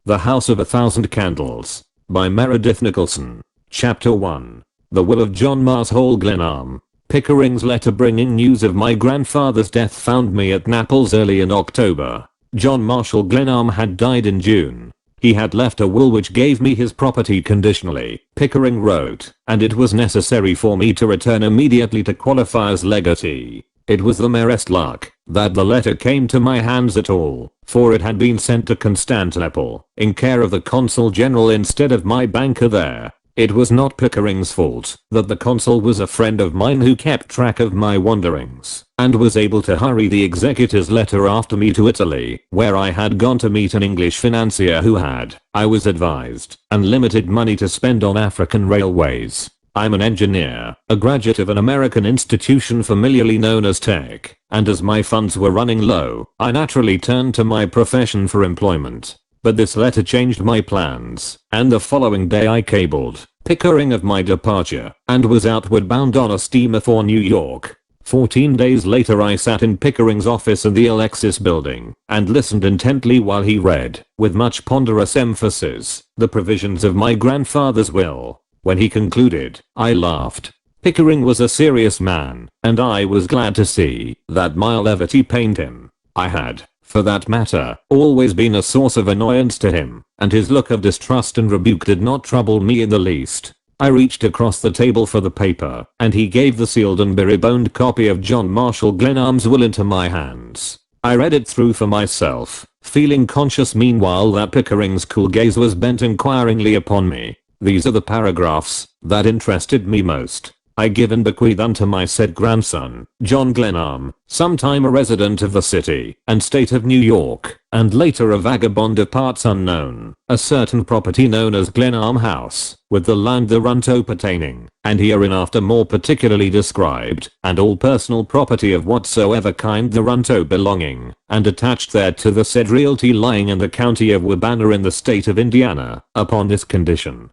The House of a Thousand Candles by Meredith Nicholson. Chapter 1. The Will of John Marshall Glenarm. Pickering's letter bringing news of my grandfather's death found me at Naples early in October. John Marshall Glenarm had died in June. He had left a will which gave me his property conditionally, Pickering wrote, and it was necessary for me to return immediately to qualify as legatee. It was the merest luck that the letter came to my hands at all, for it had been sent to Constantinople, in care of the consul general instead of my banker there. It was not Pickering's fault that the consul was a friend of mine who kept track of my wanderings, and was able to hurry the executor's letter after me to Italy, where I had gone to meet an English financier who had, I was advised, unlimited money to spend on African railways. I'm an engineer, a graduate of an American institution familiarly known as Tech, and as my funds were running low, I naturally turned to my profession for employment. But this letter changed my plans, and the following day I cabled Pickering of my departure, and was outward bound on a steamer for New York. 14 days later I sat in Pickering's office in the Alexis building, and listened intently while he read, with much ponderous emphasis, the provisions of my grandfather's will. When he concluded, I laughed. Pickering was a serious man, and I was glad to see that my levity pained him. I had, for that matter, always been a source of annoyance to him, and his look of distrust and rebuke did not trouble me in the least. I reached across the table for the paper, and he gave the sealed and berry-boned copy of John Marshall Glenarm's will into my hands. I read it through for myself, feeling conscious meanwhile that Pickering's cool gaze was bent inquiringly upon me. These are the paragraphs that interested me most. I give and bequeath unto my said grandson, John Glenarm, sometime a resident of the city and state of New York, and later a vagabond of parts unknown, a certain property known as Glenarm House, with the land thereunto pertaining, and hereinafter more particularly described, and all personal property of whatsoever kind thereunto belonging, and attached thereto the said realty lying in the county of Urbana in the state of Indiana, upon this condition,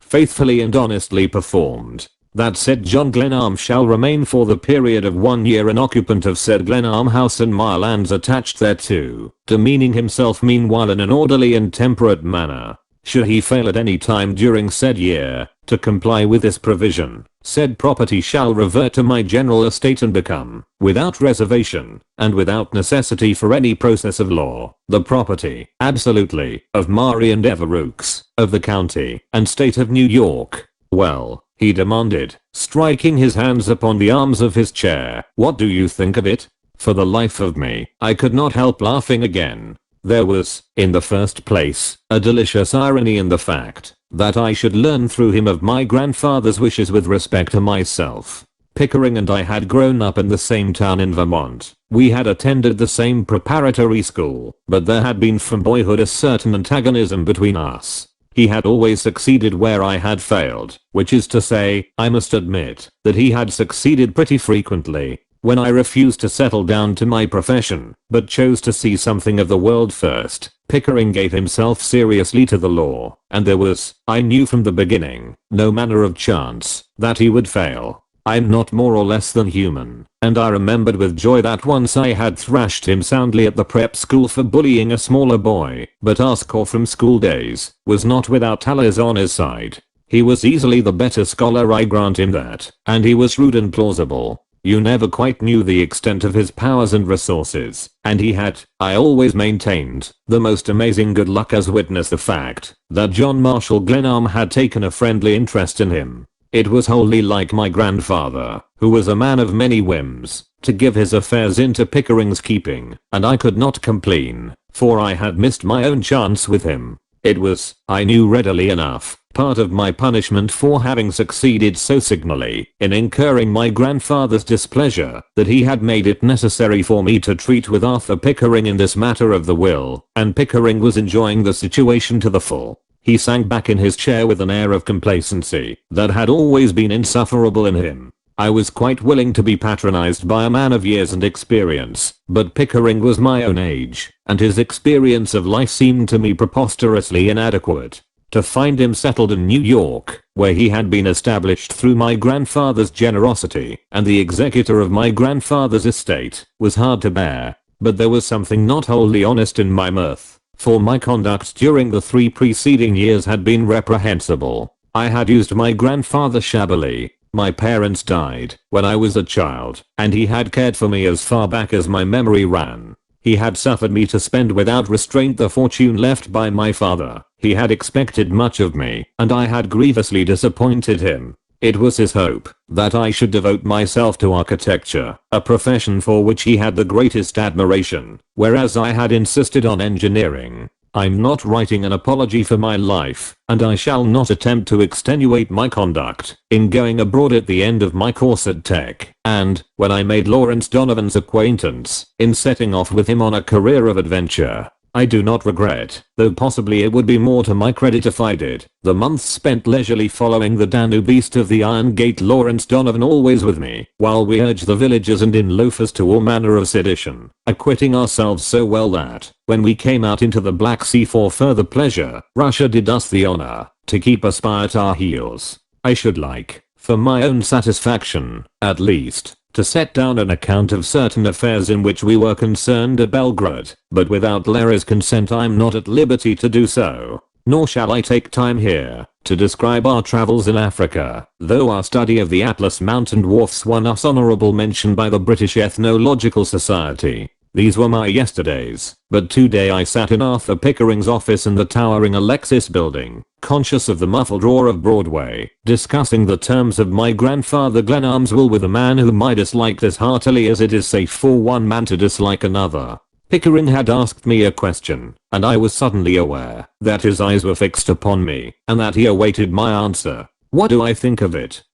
faithfully and honestly performed, that said John Glenarm shall remain for the period of 1 year an occupant of said Glenarm House and my lands attached thereto, demeaning himself meanwhile in an orderly and temperate manner. Should he fail at any time during said year to comply with this provision, said property shall revert to my general estate and become, without reservation, and without necessity for any process of law, the property, absolutely, of Mari and Everooks, of the county and state of New York. Well, he demanded, striking his hands upon the arms of his chair, what do you think of it? For the life of me, I could not help laughing again. There was, in the first place, a delicious irony in the fact that I should learn through him of my grandfather's wishes with respect to myself. Pickering and I had grown up in the same town in Vermont. We had attended the same preparatory school, but there had been from boyhood a certain antagonism between us. He had always succeeded where I had failed, which is to say, I must admit that he had succeeded pretty frequently. When I refused to settle down to my profession, but chose to see something of the world first, Pickering gave himself seriously to the law, and there was, I knew from the beginning, no manner of chance that he would fail. I'm not more or less than human, and I remembered with joy that once I had thrashed him soundly at the prep school for bullying a smaller boy, but our score from school days was not without tallies on his side. He was easily the better scholar, I grant him that, and he was rude and plausible. You never quite knew the extent of his powers and resources, and he had, I always maintained, the most amazing good luck, as witness the fact that John Marshall Glenarm had taken a friendly interest in him. It was wholly like my grandfather, who was a man of many whims, to give his affairs into Pickering's keeping, and I could not complain, for I had missed my own chance with him. It was, I knew readily enough, part of my punishment for having succeeded so signally in incurring my grandfather's displeasure that he had made it necessary for me to treat with Arthur Pickering in this matter of the will, and Pickering was enjoying the situation to the full. He sank back in his chair with an air of complacency that had always been insufferable in him. I was quite willing to be patronized by a man of years and experience, but Pickering was my own age, and his experience of life seemed to me preposterously inadequate. To find him settled in New York, where he had been established through my grandfather's generosity, and the executor of my grandfather's estate, was hard to bear, but there was something not wholly honest in my mirth. for my conduct during the 3 preceding years had been reprehensible. I had used my grandfather shabbily. My parents died when I was a child, and he had cared for me as far back as my memory ran. He had suffered me to spend without restraint the fortune left by my father. He had expected much of me, and I had grievously disappointed him. It was his hope that I should devote myself to architecture, a profession for which he had the greatest admiration, whereas I had insisted on engineering. I'm not writing an apology for my life, and I shall not attempt to extenuate my conduct in going abroad at the end of my course at Tech, and, when I made Lawrence Donovan's acquaintance, in setting off with him on a career of adventure. I do not regret, though possibly it would be more to my credit if I did, the months spent leisurely following the Danube east of the Iron Gate, Lawrence Donovan always with me, while we urged the villagers and in loafers to all manner of sedition, acquitting ourselves so well that, when we came out into the Black Sea for further pleasure, Russia did us the honor to keep us by at our heels. I should like, for my own satisfaction, at least, to set down an account of certain affairs in which we were concerned at Belgrade, but without Larry's consent I'm not at liberty to do so, nor shall I take time here to describe our travels in Africa, though our study of the Atlas Mountain dwarfs won us honorable mention by the British Ethnological Society. These were my yesterdays, but today I sat in Arthur Pickering's office in the towering Alexis building, conscious of the muffled roar of Broadway, discussing the terms of my grandfather Glenarm's will with a man whom I disliked as heartily as it is safe for one man to dislike another. Pickering had asked me a question, and I was suddenly aware that his eyes were fixed upon me, and that he awaited my answer. What do I think of it?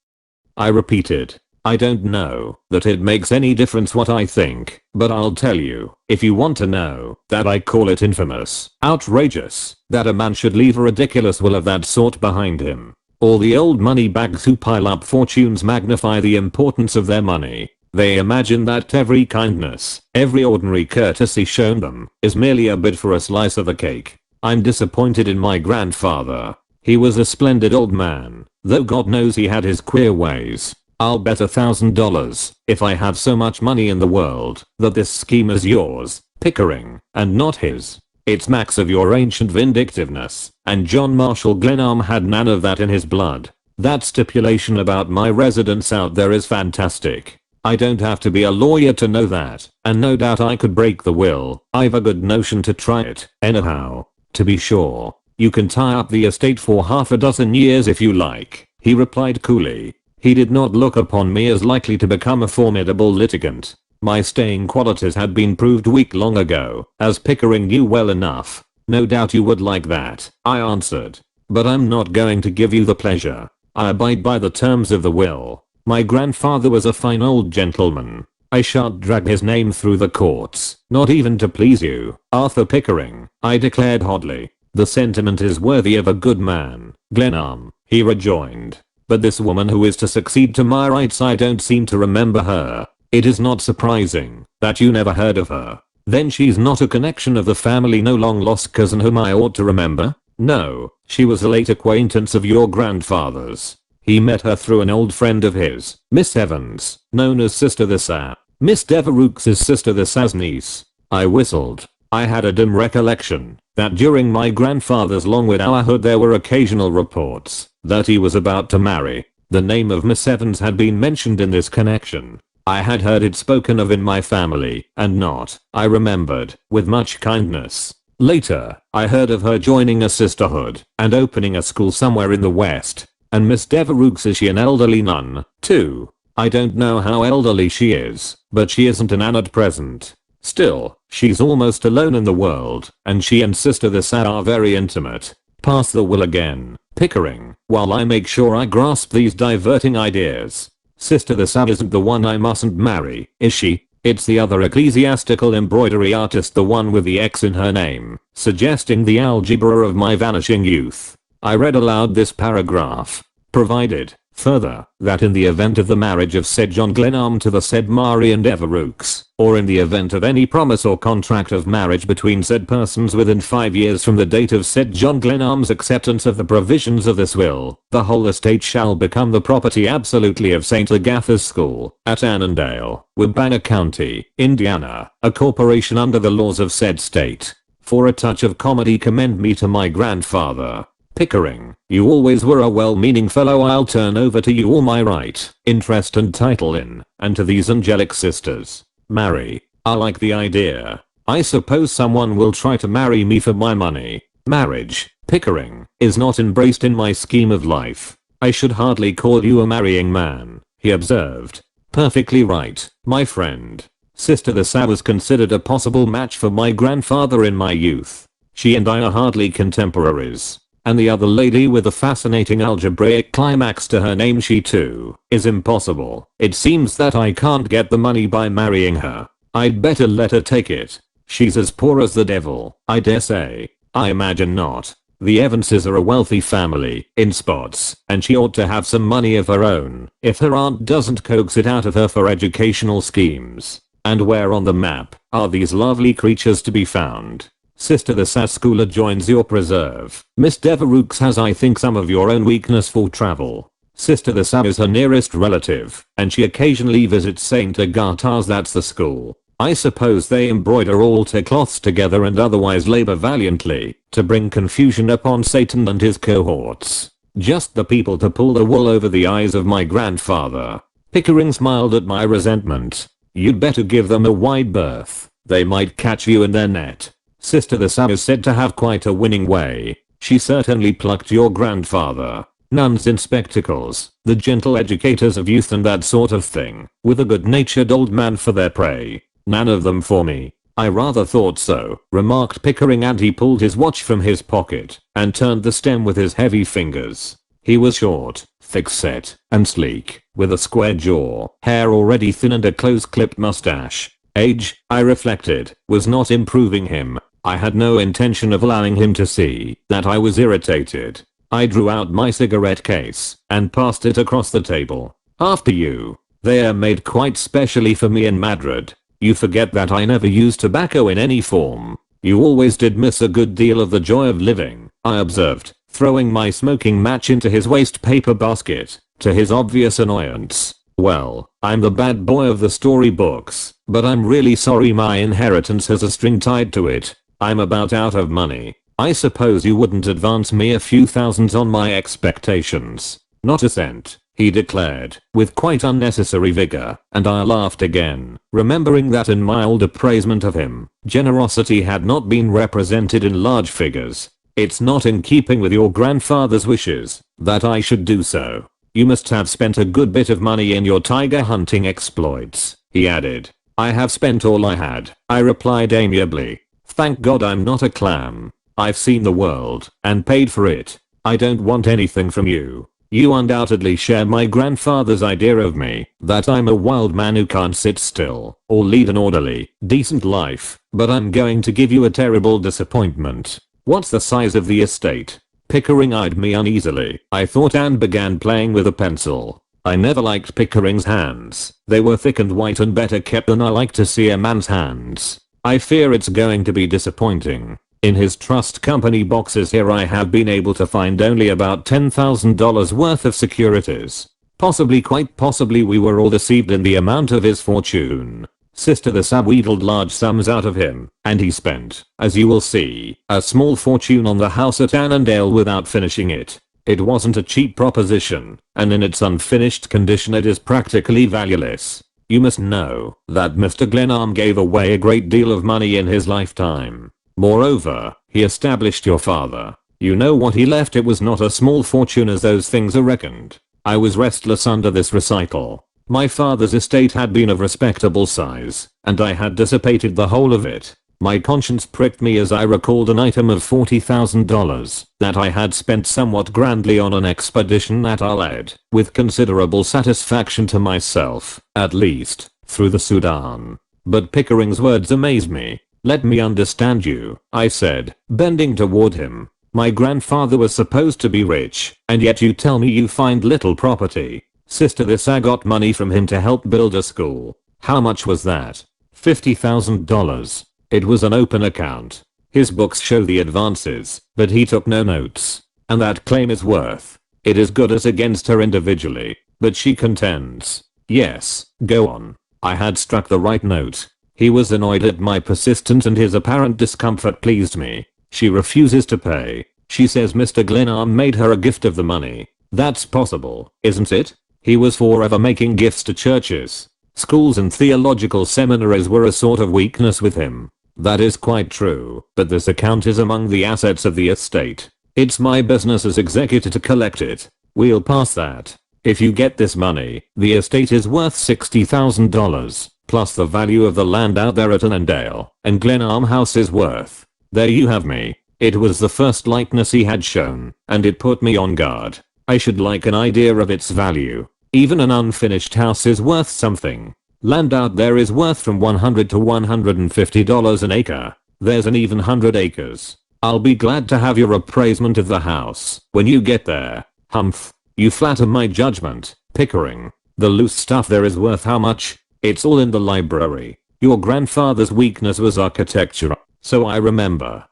I repeated. I don't know that it makes any difference what I think, but I'll tell you, if you want to know, that I call it infamous, outrageous, that a man should leave a ridiculous will of that sort behind him. All the old money bags who pile up fortunes magnify the importance of their money. They imagine that every kindness, every ordinary courtesy shown them, is merely a bid for a slice of the cake. I'm disappointed in my grandfather. He was a splendid old man, though God knows he had his queer ways. I'll bet $1,000, if I have so much money in the world, that this scheme is yours, Pickering, and not his. It's Max of your ancient vindictiveness, and John Marshall Glenarm had none of that in his blood. That stipulation about my residence out there is fantastic. I don't have to be a lawyer to know that, and no doubt I could break the will. I've a good notion to try it, anyhow. To be sure, you can tie up the estate for half a dozen years if you like, he replied coolly. He did not look upon me as likely to become a formidable litigant. My staying qualities had been proved weak long ago, as Pickering knew well enough. No doubt you would like that, I answered. But I'm not going to give you the pleasure. I abide by the terms of the will. My grandfather was a fine old gentleman. I shan't drag his name through the courts, not even to please you, Arthur Pickering, I declared hotly. The sentiment is worthy of a good man, Glenarm, he rejoined. But this woman who is to succeed to my rights, I don't seem to remember her. It is not surprising that you never heard of her. Then she's not a connection of the family, no long lost cousin whom I ought to remember? No, she was a late acquaintance of your grandfather's. He met her through an old friend of his, Miss Evans, known as Sister the Sa. Miss Devereux' sister the Sa's niece. I whistled. I had a dim recollection that during my grandfather's long widowhood there were occasional reports that he was about to marry. The name of Miss Evans had been mentioned in this connection. I had heard it spoken of in my family, and not, I remembered, with much kindness. Later, I heard of her joining a sisterhood and opening a school somewhere in the West. And Miss Devereux, is she an elderly nun, too? I don't know how elderly she is, but she isn't an aunt at present. Still, she's almost alone in the world, and she and Sister the Sa are very intimate. Pass the will again, Pickering, while I make sure I grasp these diverting ideas. Sister the Sa isn't the one I mustn't marry, is she? It's the other ecclesiastical embroidery artist, the one with the X in her name, suggesting the algebra of my vanishing youth. I read aloud this paragraph. Provided, further, that in the event of the marriage of said John Glenarm to the said Marian Devereux, or in the event of any promise or contract of marriage between said persons within 5 years from the date of said John Glenarm's acceptance of the provisions of this will, the whole estate shall become the property absolutely of St. Agatha's School, at Annandale, Wabana County, Indiana, a corporation under the laws of said state. For a touch of comedy commend me to my grandfather. Pickering, you always were a well-meaning fellow. I'll turn over to you all my right, interest and title in, and to these angelic sisters. Marry. I like the idea. I suppose someone will try to marry me for my money. Marriage, Pickering, is not embraced in my scheme of life. I should hardly call you a marrying man, he observed. Perfectly right, my friend. Sister Lisa was considered a possible match for my grandfather in my youth. She and I are hardly contemporaries. And the other lady with a fascinating algebraic climax to her name, she too, is impossible. It seems that I can't get the money by marrying her. I'd better let her take it. She's as poor as the devil, I dare say. I imagine not. The Evanses are a wealthy family, in spots, and she ought to have some money of her own, if her aunt doesn't coax it out of her for educational schemes. And where on the map are these lovely creatures to be found? Sister the Saskoola joins your preserve. Miss Devereux has I think some of your own weakness for travel. Sister the Sam is her nearest relative, and she occasionally visits St. Agatha's, that's the school. I suppose they embroider altar cloths together and otherwise labor valiantly to bring confusion upon Satan and his cohorts. Just the people to pull the wool over the eyes of my grandfather. Pickering smiled at my resentment. You'd better give them a wide berth. They might catch you in their net. Sister the Sam is said to have quite a winning way. She certainly plucked your grandfather. Nuns in spectacles, the gentle educators of youth and that sort of thing, with a good-natured old man for their prey. None of them for me. I rather thought so, remarked Pickering, and he pulled his watch from his pocket and turned the stem with his heavy fingers. He was short, thick-set, and sleek, with a square jaw, hair already thin and a close-clipped mustache. Age, I reflected, was not improving him. I had no intention of allowing him to see that I was irritated. I drew out my cigarette case and passed it across the table. After you. They are made quite specially for me in Madrid. You forget that I never used tobacco in any form. You always did miss a good deal of the joy of living, I observed, throwing my smoking match into his waste paper basket, to his obvious annoyance. Well, I'm the bad boy of the storybooks, but I'm really sorry my inheritance has a string tied to it. I'm about out of money. I suppose you wouldn't advance me a few thousands on my expectations. Not a cent, he declared, with quite unnecessary vigor, and I laughed again, remembering that in my old appraisement of him, generosity had not been represented in large figures. It's not in keeping with your grandfather's wishes that I should do so. You must have spent a good bit of money in your tiger hunting exploits, he added. I have spent all I had, I replied amiably. Thank God I'm not a clam. I've seen the world and paid for it. I don't want anything from you. You undoubtedly share my grandfather's idea of me, that I'm a wild man who can't sit still or lead an orderly, decent life, but I'm going to give you a terrible disappointment. What's the size of the estate? Pickering eyed me uneasily, I thought, and began playing with a pencil. I never liked Pickering's hands. They were thick and white and better kept than I like to see a man's hands. I fear it's going to be disappointing. In his trust company boxes here I have been able to find only about $10,000 worth of securities. Possibly, quite possibly, we were all deceived in the amount of his fortune. Sister the Sab wheedled large sums out of him, and he spent, as you will see, a small fortune on the house at Annandale without finishing it. It wasn't a cheap proposition, and in its unfinished condition it is practically valueless. You must know that Mr. Glenarm gave away a great deal of money in his lifetime. Moreover, he established your father. You know what he left. It was not a small fortune as those things are reckoned. I was restless under this recital. My father's estate had been of respectable size, and I had dissipated the whole of it. My conscience pricked me as I recalled an item of $40,000 that I had spent somewhat grandly on an expedition that I led, with considerable satisfaction to myself, at least, through the Sudan. But Pickering's words amazed me. Let me understand you, I said, bending toward him. My grandfather was supposed to be rich, and yet you tell me you find little property. Sister this I got money from him to help build a school. How much was that? $50,000. It was an open account. His books show the advances, but he took no notes. And that claim is worth. It is good as against her individually, but she contends. Yes, go on. I had struck the right note. He was annoyed at my persistence and his apparent discomfort pleased me. She refuses to pay. She says Mr. Glenarm made her a gift of the money. That's possible, isn't it? He was forever making gifts to churches. Schools and theological seminaries were a sort of weakness with him. That is quite true, but this account is among the assets of the estate. It's my business as executor to collect it. We'll pass that. If you get this money, the estate is worth $60,000, plus the value of the land out there at Annandale, and Glenarm House is worth. There you have me. It was the first likeness he had shown, and it put me on guard. I should like an idea of its value. Even an unfinished house is worth something. Land out there is worth from $100 to $150 an acre. There's an even 100 acres. I'll be glad to have your appraisement of the house when you get there. Humph. You flatter my judgment, Pickering. The loose stuff there is worth how much? It's all in the library. Your grandfather's weakness was architecture, so I remember.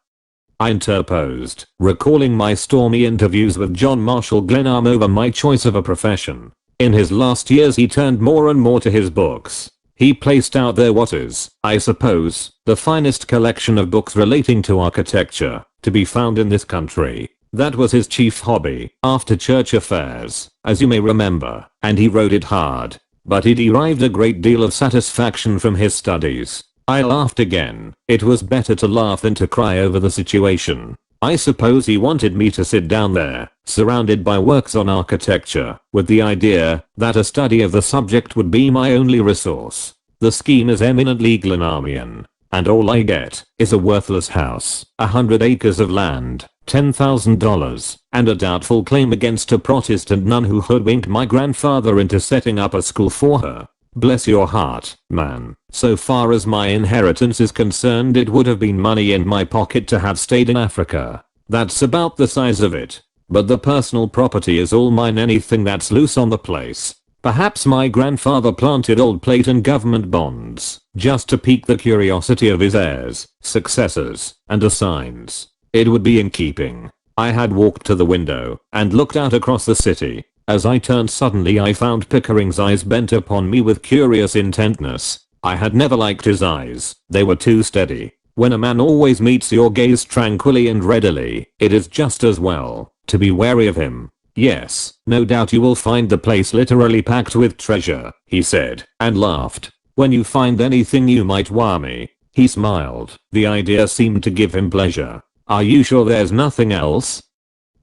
I interposed, recalling my stormy interviews with John Marshall Glenarm over my choice of a profession. In his last years he turned more and more to his books. He placed out there what is, I suppose, the finest collection of books relating to architecture to be found in this country. That was his chief hobby, after church affairs, as you may remember, and he wrote it hard. But he derived a great deal of satisfaction from his studies. I laughed again. It was better to laugh than to cry over the situation. I suppose he wanted me to sit down there, surrounded by works on architecture, with the idea that a study of the subject would be my only resource. The scheme is eminently Glenarmian, and all I get is a worthless house, 100 acres of land, $10,000, and a doubtful claim against a Protestant nun who hoodwinked my grandfather into setting up a school for her. Bless your heart, man. So far as my inheritance is concerned, it would have been money in my pocket to have stayed in Africa. That's about the size of it. But the personal property is all mine, anything that's loose on the place. Perhaps my grandfather planted old plate and government bonds, just to pique the curiosity of his heirs, successors, and assigns. It would be in keeping. I had walked to the window and looked out across the city. As I turned suddenly I found Pickering's eyes bent upon me with curious intentness. I had never liked his eyes. They were too steady. When a man always meets your gaze tranquilly and readily, it is just as well to be wary of him. Yes, no doubt you will find the place literally packed with treasure, he said, and laughed. When you find anything you might wire me. He smiled. The idea seemed to give him pleasure. Are you sure there's nothing else?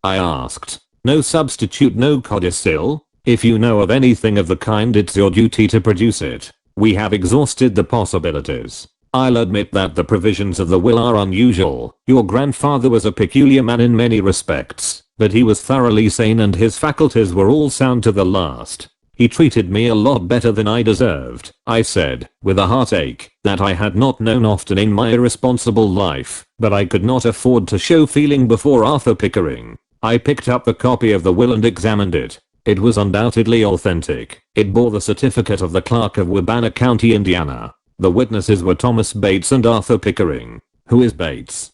I asked. No substitute, no codicil? If you know of anything of the kind, it's your duty to produce it. We have exhausted the possibilities. I'll admit that the provisions of the will are unusual. Your grandfather was a peculiar man in many respects, but he was thoroughly sane and his faculties were all sound to the last. He treated me a lot better than I deserved, I said, with a heartache that I had not known often in my irresponsible life, but I could not afford to show feeling before Arthur Pickering. I picked up the copy of the will and examined it. It was undoubtedly authentic. It bore the certificate of the clerk of Wabana County, Indiana. The witnesses were Thomas Bates and Arthur Pickering. Who is Bates?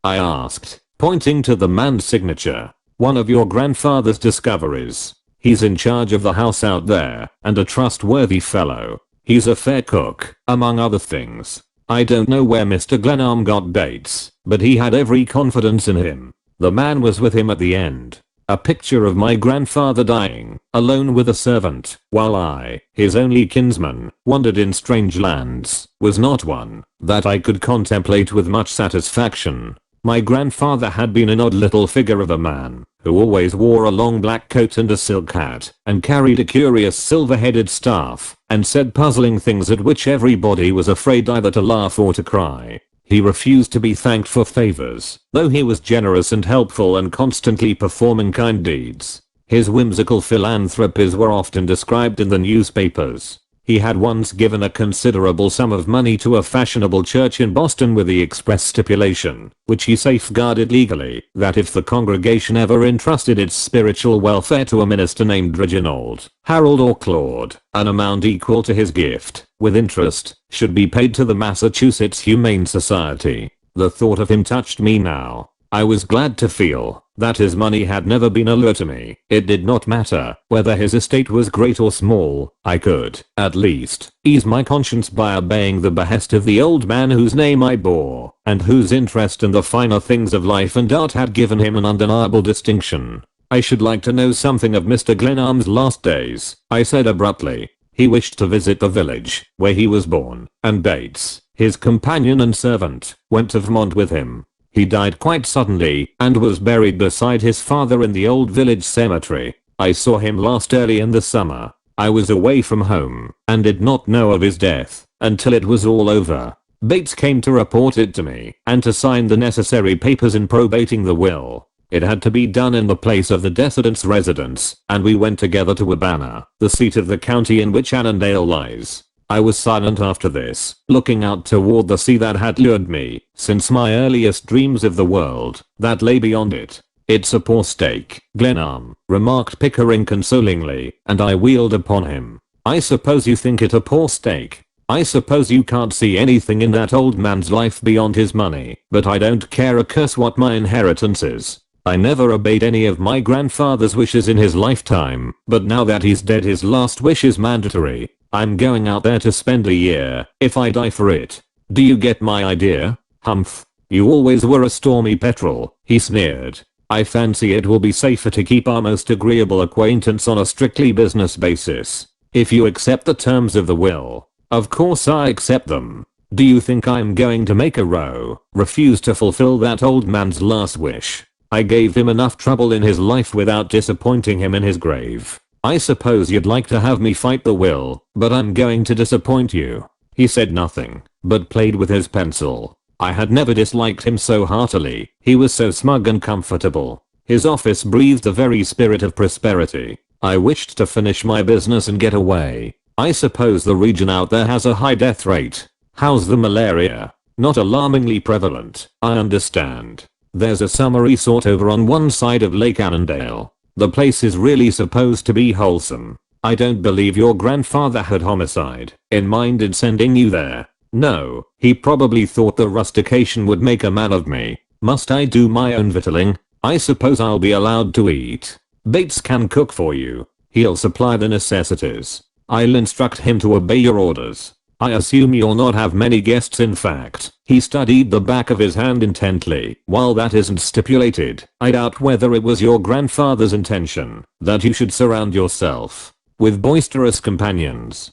I asked, pointing to the man's signature. One of your grandfather's discoveries. He's in charge of the house out there, and a trustworthy fellow. He's a fair cook, among other things. I don't know where Mr. Glenarm got Bates, but he had every confidence in him. The man was with him at the end. A picture of my grandfather dying, alone with a servant, while I, his only kinsman, wandered in strange lands, was not one that I could contemplate with much satisfaction. My grandfather had been an odd little figure of a man, who always wore a long black coat and a silk hat, and carried a curious silver-headed staff, and said puzzling things at which everybody was afraid either to laugh or to cry. He refused to be thanked for favors, though he was generous and helpful and constantly performing kind deeds. His whimsical philanthropies were often described in the newspapers. He had once given a considerable sum of money to a fashionable church in Boston with the express stipulation, which he safeguarded legally, that if the congregation ever entrusted its spiritual welfare to a minister named Reginald, Harold or Claude, an amount equal to his gift, with interest, should be paid to the Massachusetts Humane Society. The thought of him touched me now. I was glad to feel That his money had never been a lure to me. It did not matter whether his estate was great or small. I could, at least, ease my conscience by obeying the behest of the old man whose name I bore, and whose interest in the finer things of life and art had given him an undeniable distinction. I should like to know something of Mr. Glenarm's last days, I said abruptly. He wished to visit the village where he was born, and Bates, his companion and servant, went to Vermont with him. He died quite suddenly and was buried beside his father in the old village cemetery. I saw him last early in the summer. I was away from home and did not know of his death until it was all over. Bates came to report it to me and to sign the necessary papers in probating the will. It had to be done in the place of the decedent's residence, and we went together to Urbana, the seat of the county in which Annandale lies. I was silent after this, looking out toward the sea that had lured me since my earliest dreams of the world that lay beyond it. It's a poor stake, Glenarm, remarked Pickering consolingly, and I wheeled upon him. I suppose you think it a poor stake. I suppose you can't see anything in that old man's life beyond his money, but I don't care a curse what my inheritance is. I never obeyed any of my grandfather's wishes in his lifetime, but now that he's dead his last wish is mandatory. I'm going out there to spend a year, if I die for it. Do you get my idea? Humph. You always were a stormy petrel, he sneered. I fancy it will be safer to keep our most agreeable acquaintance on a strictly business basis. If you accept the terms of the will. Of course I accept them. Do you think I'm going to make a row, refuse to fulfill that old man's last wish? I gave him enough trouble in his life without disappointing him in his grave. I suppose you'd like to have me fight the will, but I'm going to disappoint you. He said nothing, but played with his pencil. I had never disliked him so heartily. He was so smug and comfortable. His office breathed the very spirit of prosperity. I wished to finish my business and get away. I suppose the region out there has a high death rate. How's the malaria? Not alarmingly prevalent, I understand. There's a summer resort over on one side of Lake Annandale. The place is really supposed to be wholesome. I don't believe your grandfather had homicide in mind in sending you there. No, he probably thought the rustication would make a man of me. Must I do my own victualling? I suppose I'll be allowed to eat. Bates can cook for you. He'll supply the necessities. I'll instruct him to obey your orders. I assume you'll not have many guests. In fact, he studied the back of his hand intently. While that isn't stipulated, I doubt whether it was your grandfather's intention that you should surround yourself with boisterous companions.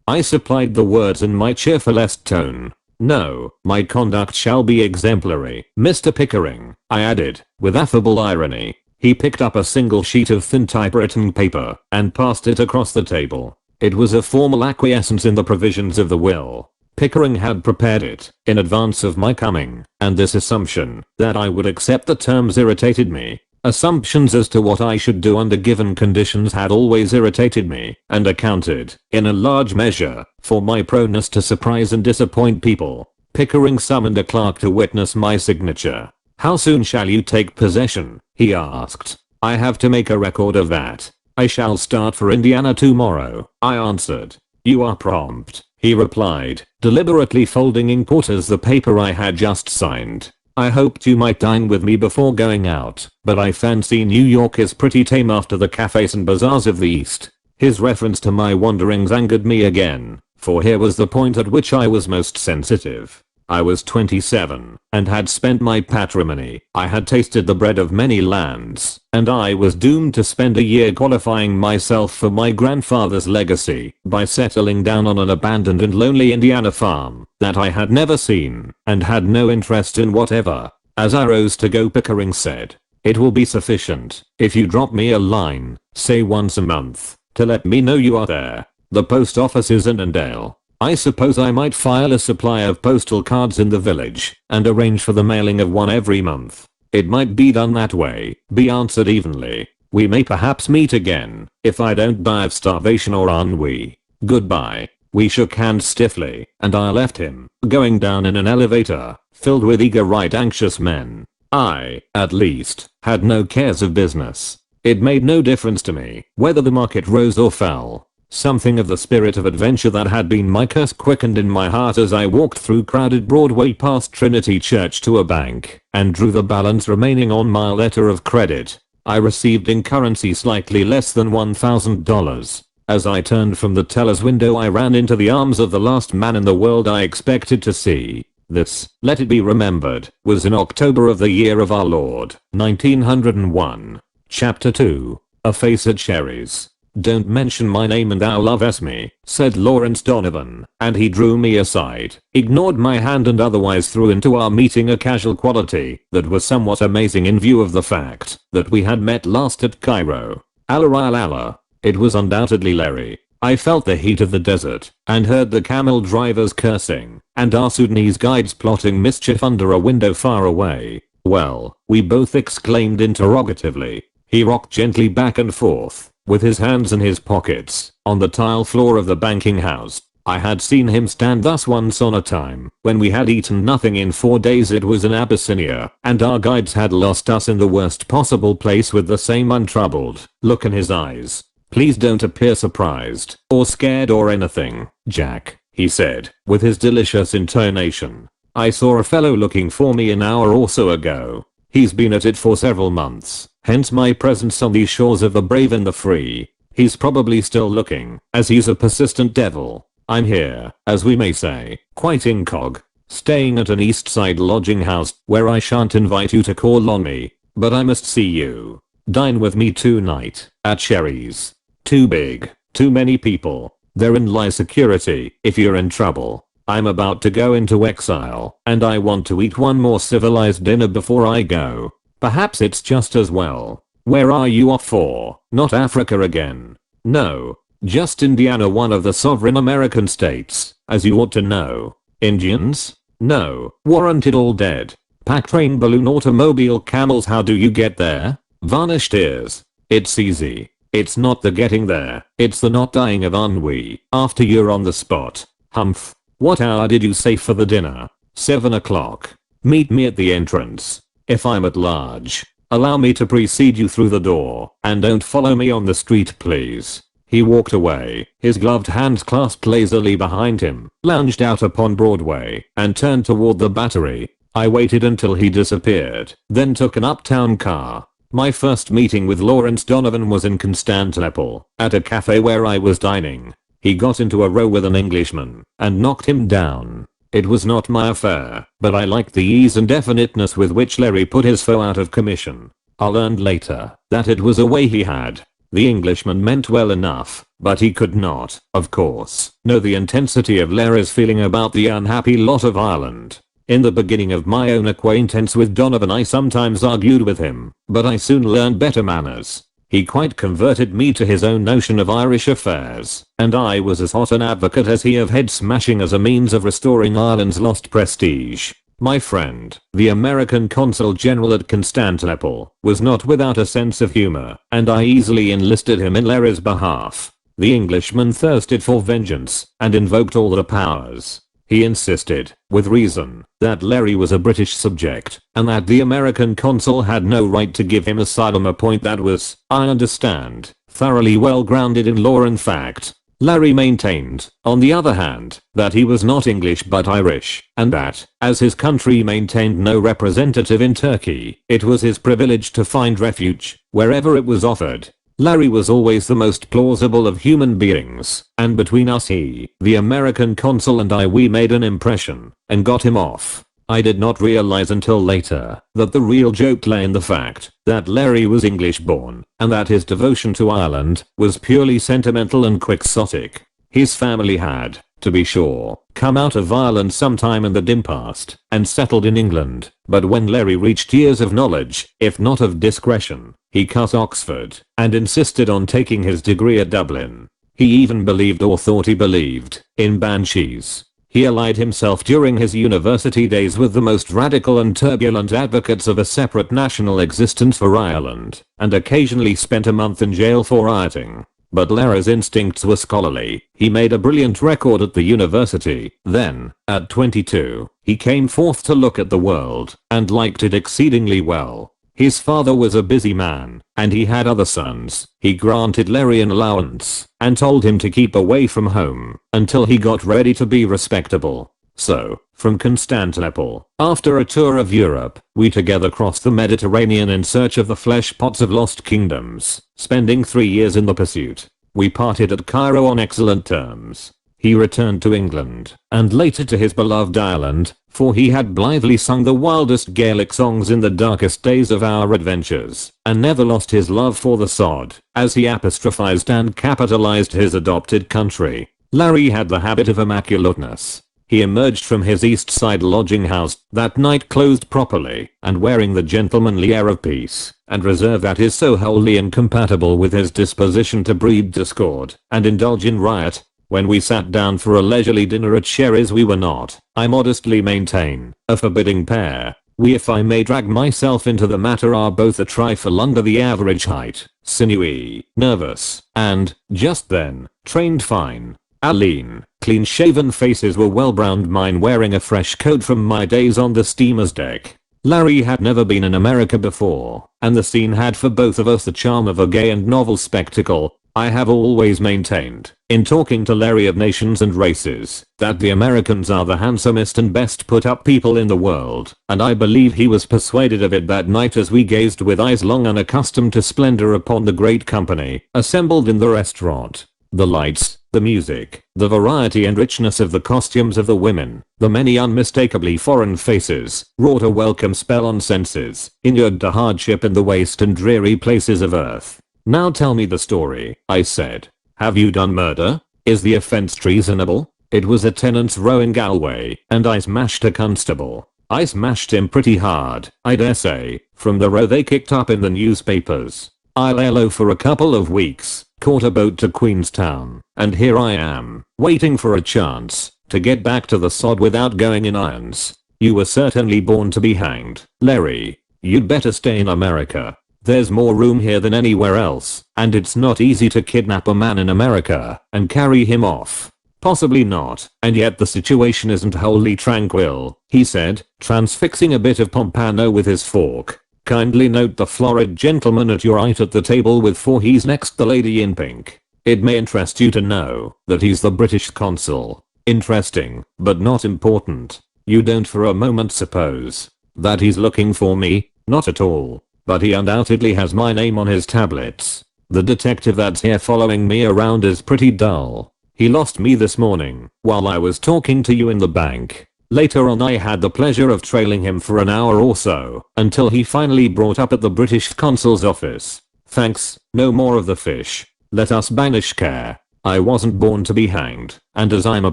I supplied the words in my cheerfulest tone. No, my conduct shall be exemplary, Mr. Pickering, I added, with affable irony. He picked up a single sheet of thin typewritten paper and passed it across the table. It was a formal acquiescence in the provisions of the will. Pickering had prepared it in advance of my coming, and this assumption that I would accept the terms irritated me. Assumptions as to what I should do under given conditions had always irritated me, and accounted, in a large measure, for my proneness to surprise and disappoint people. Pickering summoned a clerk to witness my signature. How soon shall you take possession? He asked. I have to make a record of that. I shall start for Indiana tomorrow, I answered. You are prompt, he replied, deliberately folding in quarters the paper I had just signed. I hoped you might dine with me before going out, but I fancy New York is pretty tame after the cafes and bazaars of the East. His reference to my wanderings angered me again, for here was the point at which I was most sensitive. I was 27 and had spent my patrimony. I had tasted the bread of many lands, and I was doomed to spend a year qualifying myself for my grandfather's legacy by settling down on an abandoned and lonely Indiana farm that I had never seen and had no interest in whatever. As I rose to go, Pickering said, "It will be sufficient if you drop me a line, say once a month, to let me know you are there. The post office is in Annandale. I suppose I might file a supply of postal cards in the village and arrange for the mailing of one every month. It might be done that way," B answered evenly. "We may perhaps meet again, if I don't die of starvation or ennui. Goodbye." We shook hands stiffly, and I left him, going down in an elevator filled with eager, anxious men. I, at least, had no cares of business. It made no difference to me whether the market rose or fell. Something of the spirit of adventure that had been my curse quickened in my heart as I walked through crowded Broadway past Trinity Church to a bank and drew the balance remaining on my letter of credit. I received in currency slightly less than $1,000. As I turned from the teller's window, I ran into the arms of the last man in the world I expected to see. This, let it be remembered, was in October of the year of our Lord, 1901. Chapter 2. A Face at Sherry's. "Don't mention my name and thou lovest me," said Lawrence Donovan, and he drew me aside, ignored my hand and otherwise threw into our meeting a casual quality that was somewhat amazing in view of the fact that we had met last at Cairo. Allah. It was undoubtedly Larry. I felt the heat of the desert and heard the camel drivers cursing and our Sudanese guides plotting mischief under a window far away. "Well," we both exclaimed interrogatively. He rocked gently back and forth, with his hands in his pockets, on the tile floor of the banking house. I had seen him stand thus once on a time when we had eaten nothing in 4 days. It was in Abyssinia, and our guides had lost us in the worst possible place with the same untroubled look in his eyes. "Please don't appear surprised or scared or anything, Jack," he said, with his delicious intonation. "I saw a fellow looking for me an hour or so ago. He's been at it for several months, hence my presence on these shores of the brave and the free. He's probably still looking, as he's a persistent devil. I'm here, as we may say, quite incog, staying at an East Side lodging house where I shan't invite you to call on me, but I must see you. Dine with me tonight, at Sherry's. Too big, too many people. Therein lies security if you're in trouble. I'm about to go into exile, and I want to eat one more civilized dinner before I go. Perhaps it's just as well. Where are you off for? Not Africa again. No. Just Indiana, one of the sovereign American states, as you ought to know. Indians? No. Warrant it all dead. Pack train, balloon, automobile, camels. How do you get there? Varnished ears. It's easy. It's not the getting there, it's the not dying of ennui after you're on the spot. Humph. What hour did you say for the dinner? 7 o'clock. Meet me at the entrance. If I'm at large, allow me to precede you through the door, and don't follow me on the street, please." He walked away, his gloved hands clasped lazily behind him, lounged out upon Broadway, and turned toward the Battery. I waited until he disappeared, then took an uptown car. My first meeting with Lawrence Donovan was in Constantinople, at a cafe where I was dining. He got into a row with an Englishman and knocked him down. It was not my affair, but I liked the ease and definiteness with which Larry put his foe out of commission. I learned later that it was a way he had. The Englishman meant well enough, but he could not, of course, know the intensity of Larry's feeling about the unhappy lot of Ireland. In the beginning of my own acquaintance with Donovan, I sometimes argued with him, but I soon learned better manners. He quite converted me to his own notion of Irish affairs, and I was as hot an advocate as he of head smashing as a means of restoring Ireland's lost prestige. My friend, the American consul general at Constantinople, was not without a sense of humor, and I easily enlisted him in Larry's behalf. The Englishman thirsted for vengeance and invoked all the powers. He insisted, with reason, that Larry was a British subject, and that the American consul had no right to give him asylum, a point that was, I understand, thoroughly well grounded in law and fact. Larry maintained, on the other hand, that he was not English but Irish, and that, as his country maintained no representative in Turkey, it was his privilege to find refuge wherever it was offered. Larry was always the most plausible of human beings, and between us he, the American consul, and we made an impression, and got him off. I did not realize until later that the real joke lay in the fact that Larry was English born, and that his devotion to Ireland was purely sentimental and quixotic. His family had, to be sure, come out of Ireland sometime in the dim past, and settled in England, but when Larry reached years of knowledge, if not of discretion, he cut Oxford, and insisted on taking his degree at Dublin. He even believed, or thought he believed, in banshees. He allied himself during his university days with the most radical and turbulent advocates of a separate national existence for Ireland, and occasionally spent a month in jail for rioting. But Larry's instincts were scholarly. He made a brilliant record at the university. Then, at 22, he came forth to look at the world, and liked it exceedingly well. His father was a busy man, and he had other sons. He granted Larry an allowance, and told him to keep away from home, until he got ready to be respectable. So, from Constantinople, after a tour of Europe, we together crossed the Mediterranean in search of the flesh pots of lost kingdoms, spending 3 years in the pursuit. We parted at Cairo on excellent terms. He returned to England, and later to his beloved Ireland, for he had blithely sung the wildest Gaelic songs in the darkest days of our adventures, and never lost his love for the sod, as he apostrophized and capitalized his adopted country. Larry had the habit of immaculateness. He emerged from his East Side lodging house that night closed properly and wearing the gentlemanly air of peace and reserve that is so wholly incompatible with his disposition to breed discord and indulge in riot. When we sat down for a leisurely dinner at Sherry's, we were not, I modestly maintain, a forbidding pair. We, if I may drag myself into the matter, are both a trifle under the average height, sinewy, nervous, and, just then, trained fine. Our lean, clean-shaven faces were well-browned, mine wearing a fresh coat from my days on the steamer's deck. Larry had never been in America before, and the scene had for both of us the charm of a gay and novel spectacle. I have always maintained, in talking to Larry of nations and races, that the Americans are the handsomest and best put up people in the world, and I believe he was persuaded of it that night as we gazed with eyes long unaccustomed to splendor upon the great company assembled in the restaurant. The lights, the music, the variety and richness of the costumes of the women, the many unmistakably foreign faces, wrought a welcome spell on senses, inured to hardship in the waste and dreary places of earth. Now tell me the story, I said. Have you done murder? Is the offense treasonable? It was a tenant's row in Galway, and I smashed a constable. I smashed him pretty hard, I dare say, from the row they kicked up in the newspapers. I lay low for a couple of weeks, caught a boat to Queenstown, and here I am, waiting for a chance to get back to the sod without going in irons. You were certainly born to be hanged, Larry. You'd better stay in America. There's more room here than anywhere else, and it's not easy to kidnap a man in America and carry him off. Possibly not, and yet the situation isn't wholly tranquil, he said, transfixing a bit of pompano with his fork. Kindly note the florid gentleman at your right at the table with 4 he's next the lady in pink. It may interest you to know that he's the British consul. Interesting, but not important. You don't for a moment suppose that he's looking for me? Not at all. But he undoubtedly has my name on his tablets. The detective that's here following me around is pretty dull. He lost me this morning while I was talking to you in the bank. Later on I had the pleasure of trailing him for an hour or so until he finally brought up at the British consul's office. Thanks, no more of the fish. Let us banish care. I wasn't born to be hanged, and as I'm a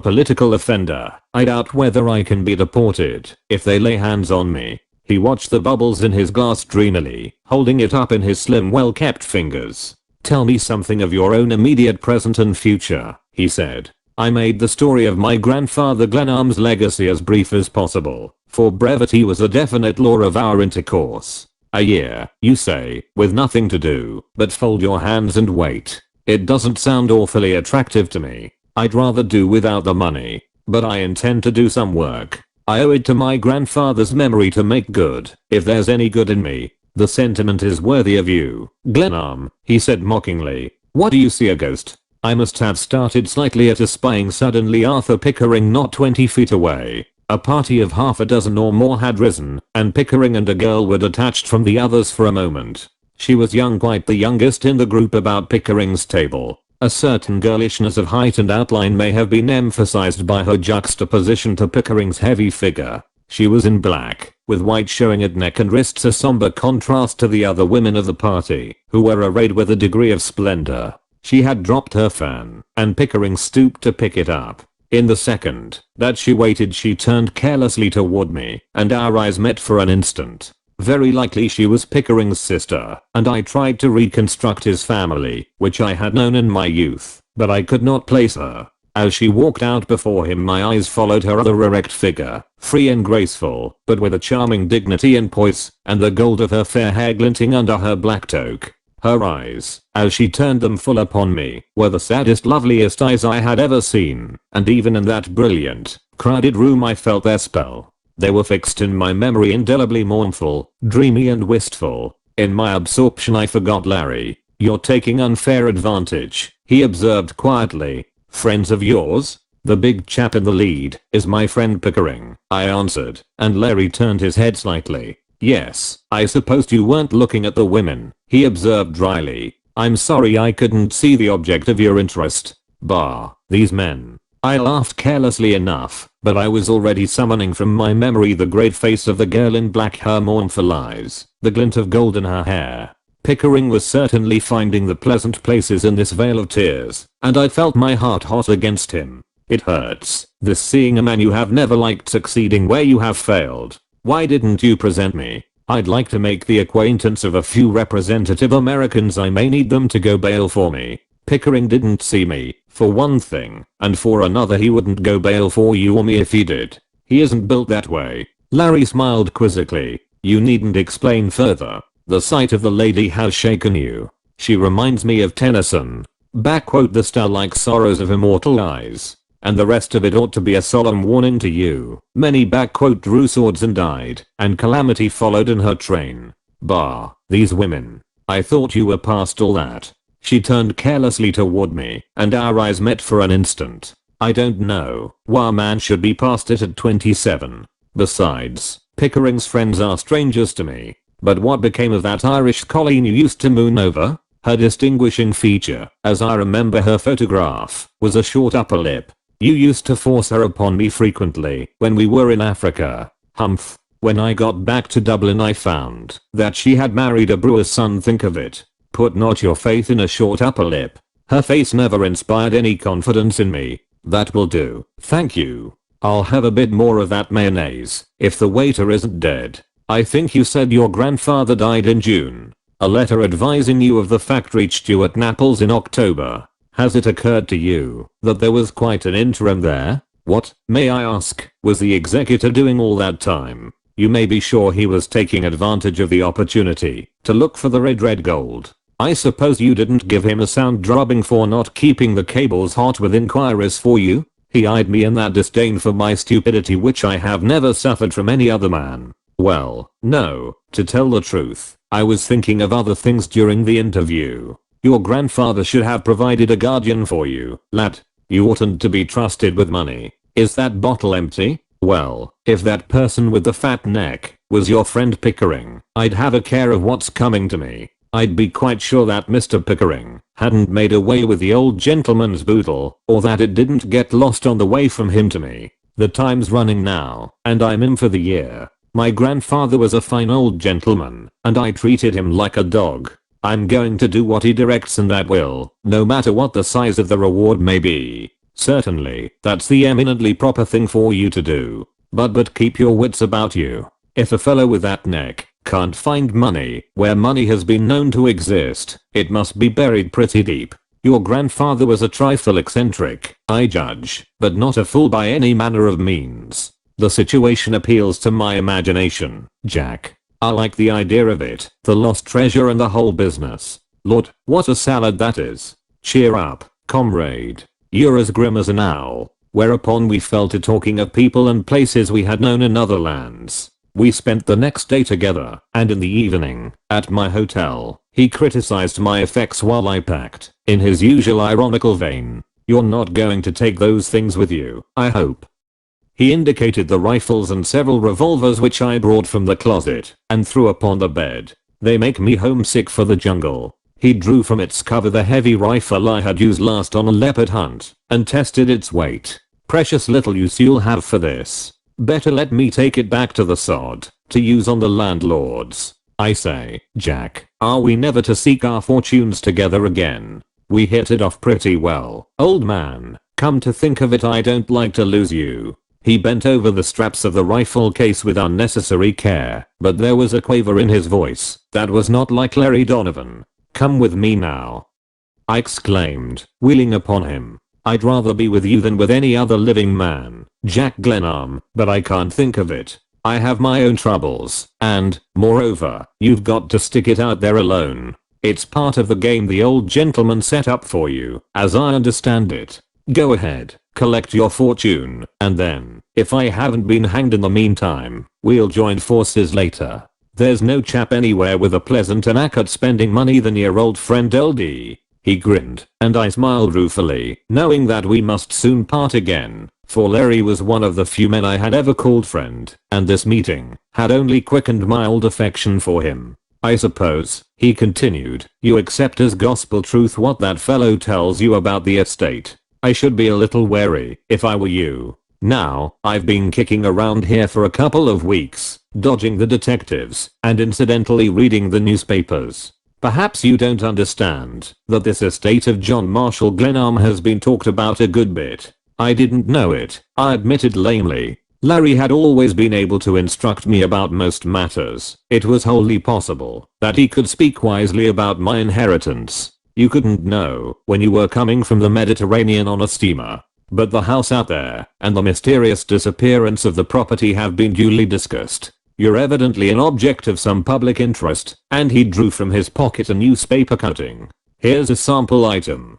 political offender, I doubt whether I can be deported if they lay hands on me. He watched the bubbles in his glass dreamily, holding it up in his slim well-kept fingers. Tell me something of your own immediate present and future, he said. I made the story of my grandfather Glenarm's legacy as brief as possible, for brevity was a definite law of our intercourse. A year, you say, with nothing to do but fold your hands and wait. It doesn't sound awfully attractive to me. I'd rather do without the money, but I intend to do some work. I owe it to my grandfather's memory to make good, if there's any good in me. The sentiment is worthy of you, Glenarm, he said mockingly. What do you see, a ghost? I must have started slightly at espying suddenly Arthur Pickering not 20 feet away. A party of half a dozen or more had risen, and Pickering and a girl were detached from the others for a moment. She was young, quite the youngest in the group about Pickering's table. A certain girlishness of height and outline may have been emphasized by her juxtaposition to Pickering's heavy figure. She was in black, with white showing at neck and wrists, a somber contrast to the other women of the party, who were arrayed with a degree of splendor. She had dropped her fan, and Pickering stooped to pick it up. In the second that she waited, she turned carelessly toward me, and our eyes met for an instant. Very likely she was Pickering's sister, and I tried to reconstruct his family, which I had known in my youth, but I could not place her. As she walked out before him, my eyes followed her other erect figure, free and graceful, but with a charming dignity and poise, and the gold of her fair hair glinting under her black toque. Her eyes, as she turned them full upon me, were the saddest, loveliest eyes I had ever seen, and even in that brilliant, crowded room I felt their spell. They were fixed in my memory, indelibly mournful, dreamy and wistful. In my absorption I forgot Larry. "You're taking unfair advantage," he observed quietly. "Friends of yours?" "The big chap in the lead is my friend Pickering," I answered, and Larry turned his head slightly. "Yes, I supposed you weren't looking at the women," he observed dryly. "I'm sorry I couldn't see the object of your interest. These men." I laughed carelessly enough, but I was already summoning from my memory the great face of the girl in black, her mournful eyes, the glint of gold in her hair. Pickering was certainly finding the pleasant places in this vale of tears, and I felt my heart hot against him. It hurts, this seeing a man you have never liked succeeding where you have failed. "Why didn't you present me? I'd like to make the acquaintance of a few representative Americans. I may need them to go bail for me." Pickering didn't see me, for one thing, and for another he wouldn't go bail for you or me if he did. He isn't built that way. Larry smiled quizzically. "You needn't explain further. The sight of the lady has shaken you. She reminds me of Tennyson. Backquote the star-like sorrows of immortal eyes. And the rest of it ought to be a solemn warning to you. Many backquote drew swords and died, and calamity followed in her train. These women. I thought you were past all that." She turned carelessly toward me, and our eyes met for an instant. "I don't know why a man should be past it at 27. Besides, Pickering's friends are strangers to me. But what became of that Irish colleen you used to moon over?" Her distinguishing feature, as I remember her photograph, was a short upper lip. "You used to force her upon me frequently when we were in Africa." "Humph. When I got back to Dublin I found that she had married a brewer's son. Think of it. Put not your faith in a short upper lip." Her face never inspired any confidence in me. "That will do, thank you. I'll have a bit more of that mayonnaise, if the waiter isn't dead." "I think you said your grandfather died in June. A letter advising you of the fact reached you at Naples in October. Has it occurred to you that there was quite an interim there? What, may I ask, was the executor doing all that time?" "You may be sure he was taking advantage of the opportunity to look for the red gold. I suppose you didn't give him a sound drubbing for not keeping the cables hot with inquiries for you?" He eyed me in that disdain for my stupidity which I have never suffered from any other man. "Well, no, to tell the truth, I was thinking of other things during the interview. Your grandfather should have provided a guardian for you, lad. You oughtn't to be trusted with money. Is that bottle empty? Well, if that person with the fat neck was your friend Pickering, I'd have a care of what's coming to me. I'd be quite sure that Mr. Pickering hadn't made away with the old gentleman's boodle, or that it didn't get lost on the way from him to me. The time's running now, and I'm in for the year. My grandfather was a fine old gentleman, and I treated him like a dog. I'm going to do what he directs, and that will, no matter what the size of the reward may be. Certainly, that's the eminently proper thing for you to do. But keep your wits about you. If a fellow with that neck can't find money where money has been known to exist, it must be buried pretty deep. Your grandfather was a trifle eccentric, I judge, but not a fool by any manner of means. The situation appeals to my imagination, Jack. I like the idea of it, the lost treasure and the whole business. Lord, what a salad that is. Cheer up, comrade. You're as grim as an owl." Whereupon we fell to talking of people and places we had known in other lands. We spent the next day together, and in the evening, at my hotel, he criticized my effects while I packed, in his usual ironical vein. "You're not going to take those things with you, I hope." He indicated the rifles and several revolvers which I brought from the closet, and threw upon the bed. "They make me homesick for the jungle." He drew from its cover the heavy rifle I had used last on a leopard hunt, and tested its weight. "Precious little use you'll have for this. Better let me take it back to the sod, to use on the landlords. I say, Jack, are we never to seek our fortunes together again? We hit it off pretty well, old man. Come to think of it, I don't like to lose you." He bent over the straps of the rifle case with unnecessary care, but there was a quaver in his voice that was not like Larry Donovan. "Come with me now," I exclaimed, wheeling upon him. "I'd rather be with you than with any other living man, Jack Glenarm, but I can't think of it. I have my own troubles, and, moreover, you've got to stick it out there alone. It's part of the game the old gentleman set up for you, as I understand it. Go ahead, collect your fortune, and then, if I haven't been hanged in the meantime, we'll join forces later. There's no chap anywhere with a pleasanter knack at spending money than your old friend LD. He grinned, and I smiled ruefully, knowing that we must soon part again, for Larry was one of the few men I had ever called friend, and this meeting had only quickened my old affection for him. I suppose, he continued, you accept as gospel truth what that fellow tells you about the estate. I should be a little wary if I were you. Now, I've been kicking around here for a couple of weeks, dodging the detectives, and incidentally reading the newspapers. Perhaps you don't understand that this estate of John Marshall Glenarm has been talked about a good bit. I didn't know it, I admitted lamely. Larry had always been able to instruct me about most matters. It was wholly possible that he could speak wisely about my inheritance. You couldn't know when you were coming from the Mediterranean on a steamer. But the house out there and the mysterious disappearance of the property have been duly discussed. You're evidently an object of some public interest, and he drew from his pocket a newspaper cutting. Here's a sample item.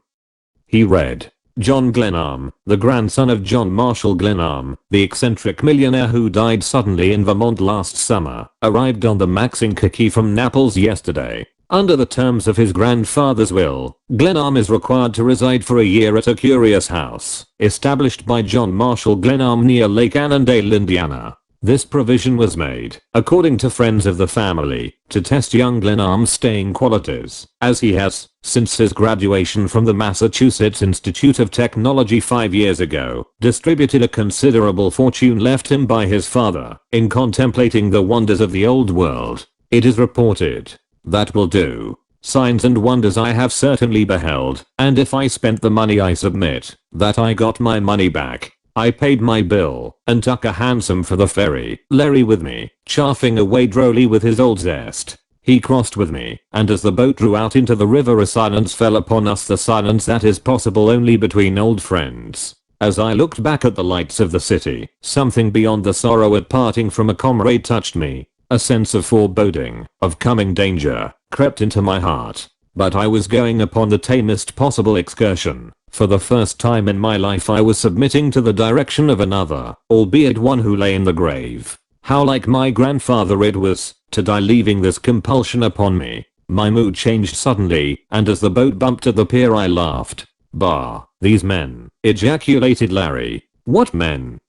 He read. John Glenarm, the grandson of John Marshall Glenarm, the eccentric millionaire who died suddenly in Vermont last summer, arrived on the Maxinkaky from Naples yesterday. Under the terms of his grandfather's will, Glenarm is required to reside for a year at a curious house established by John Marshall Glenarm near Lake Annandale, Indiana. This provision was made, according to friends of the family, to test young Glenarm's staying qualities, as he has, since his graduation from the Massachusetts Institute of Technology 5 years ago, distributed a considerable fortune left him by his father in contemplating the wonders of the old world. It is reported. That will do. Signs and wonders I have certainly beheld, and if I spent the money I submit that I got my money back. I paid my bill and took a hansom for the ferry, Larry with me, chaffing away drolly with his old zest. He crossed with me, and as the boat drew out into the river a silence fell upon us, the silence that is possible only between old friends. As I looked back at the lights of the city, something beyond the sorrow at parting from a comrade touched me. A sense of foreboding, of coming danger, crept into my heart. But I was going upon the tamest possible excursion. For the first time in my life I was submitting to the direction of another, albeit one who lay in the grave. How like my grandfather it was, to die leaving this compulsion upon me. My mood changed suddenly, and as the boat bumped at the pier I laughed. Bah, these men, ejaculated Larry. What men?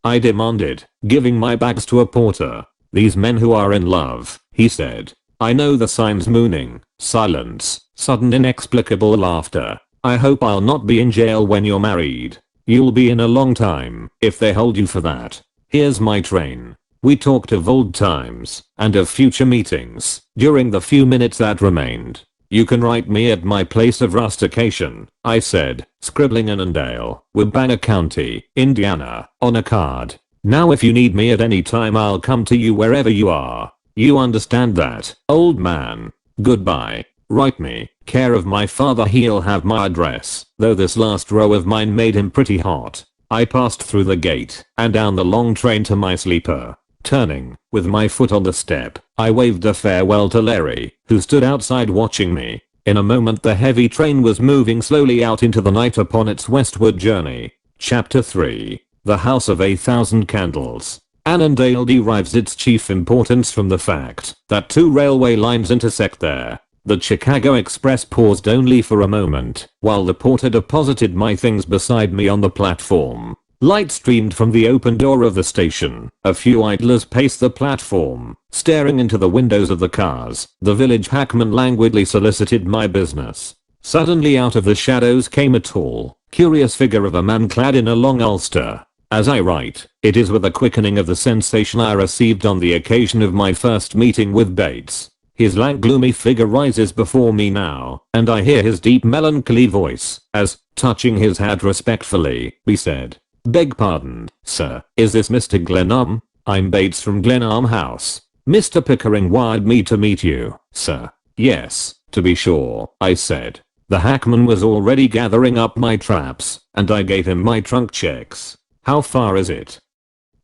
I demanded, giving my bags to a porter. These men who are in love, he said. I know the signs. Mooning, silence, sudden inexplicable laughter. I hope I'll not be in jail when you're married. You'll be in a long time, if they hold you for that. Here's my train. We talked of old times, and of future meetings, during the few minutes that remained. You can write me at my place of rustication, I said, scribbling Annandale, Wabana County, Indiana, on a card. Now if you need me at any time I'll come to you wherever you are. You understand that, old man. Goodbye. Write me, care of my father, he'll have my address, though this last row of mine made him pretty hot. I passed through the gate, and down the long train to my sleeper. Turning, with my foot on the step, I waved a farewell to Larry, who stood outside watching me. In a moment the heavy train was moving slowly out into the night upon its westward journey. Chapter 3. The House of 1,000 Candles. Annandale derives its chief importance from the fact that two railway lines intersect there. The Chicago Express paused only for a moment, while the porter deposited my things beside me on the platform. Light streamed from the open door of the station. A few idlers paced the platform, staring into the windows of the cars. The village hackman languidly solicited my business. Suddenly out of the shadows came a tall, curious figure of a man clad in a long ulster. As I write, it is with a quickening of the sensation I received on the occasion of my first meeting with Bates. His lank gloomy figure rises before me now, and I hear his deep melancholy voice, as, touching his hat respectfully, he said, "Beg pardon, sir, is this Mr. Glenarm? I'm Bates from Glenarm House. Mr. Pickering wired me to meet you, sir." "Yes, to be sure," I said. The hackman was already gathering up my traps, and I gave him my trunk checks. "How far is it?"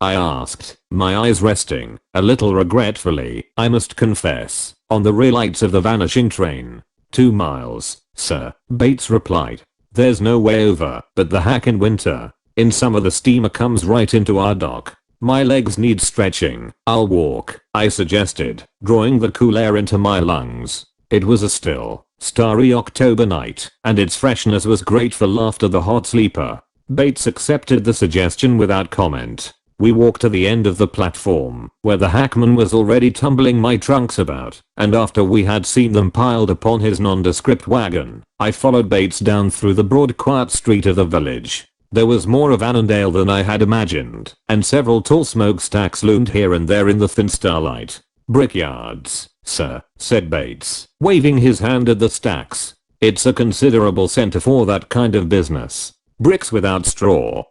I asked, my eyes resting, a little regretfully, I must confess, on the rear lights of the vanishing train. 2 miles, sir," Bates replied. "There's no way over but the hack in winter. In summer the steamer comes right into our dock. My legs need stretching. I'll walk, I suggested, drawing the cool air into my lungs. It was a still, starry October night, and its freshness was great for laughter the hot sleeper. Bates accepted the suggestion without comment. We walked to the end of the platform, where the hackman was already tumbling my trunks about, and after we had seen them piled upon his nondescript wagon, I followed Bates down through the broad quiet street of the village. There was more of Annandale than I had imagined, and several tall smokestacks loomed here and there in the thin starlight. "Brickyards, sir," said Bates, waving his hand at the stacks. "It's a considerable center for that kind of business. Bricks without straw?"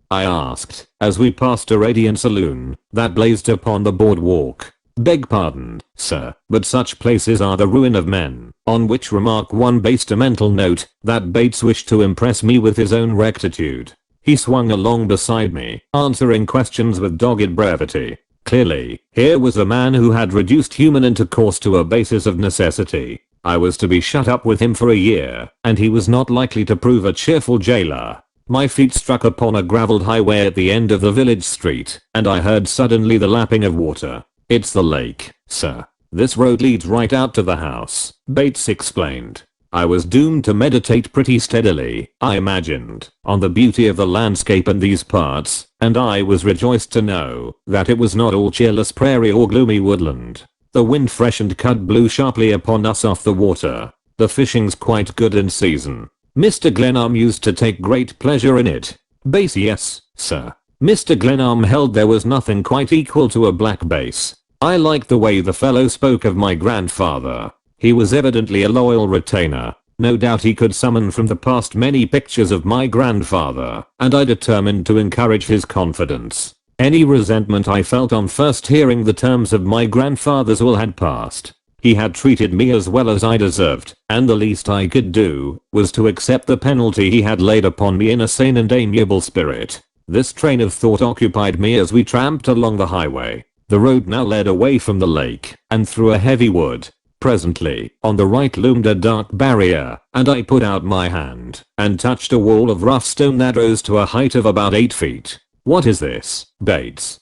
I asked, as we passed a radiant saloon that blazed upon the boardwalk. "Beg pardon, sir, but such places are the ruin of men," on which remark one based a mental note that Bates wished to impress me with his own rectitude. He swung along beside me, answering questions with dogged brevity. Clearly, here was a man who had reduced human intercourse to a basis of necessity. I was to be shut up with him for a year, and he was not likely to prove a cheerful jailer. My feet struck upon a gravelled highway at the end of the village street, and I heard suddenly the lapping of water. "It's the lake, sir. This road leads right out to the house," Bates explained. I was doomed to meditate pretty steadily, I imagined, on the beauty of the landscape in these parts, and I was rejoiced to know that it was not all cheerless prairie or gloomy woodland. The wind freshened cut blew sharply upon us off the water. "The fishing's quite good in season. Mr. Glenarm used to take great pleasure in it." "Bass, yes, sir." Mr. Glenarm held there was nothing quite equal to a black bass. I liked the way the fellow spoke of my grandfather. He was evidently a loyal retainer. No doubt he could summon from the past many pictures of my grandfather, and I determined to encourage his confidence. Any resentment I felt on first hearing the terms of my grandfather's will had passed. He had treated me as well as I deserved, and the least I could do was to accept the penalty he had laid upon me in a sane and amiable spirit. This train of thought occupied me as we tramped along the highway. The road now led away from the lake and through a heavy wood. Presently, on the right loomed a dark barrier, and I put out my hand and touched a wall of rough stone that rose to a height of about 8 feet. "What is this, Bates?"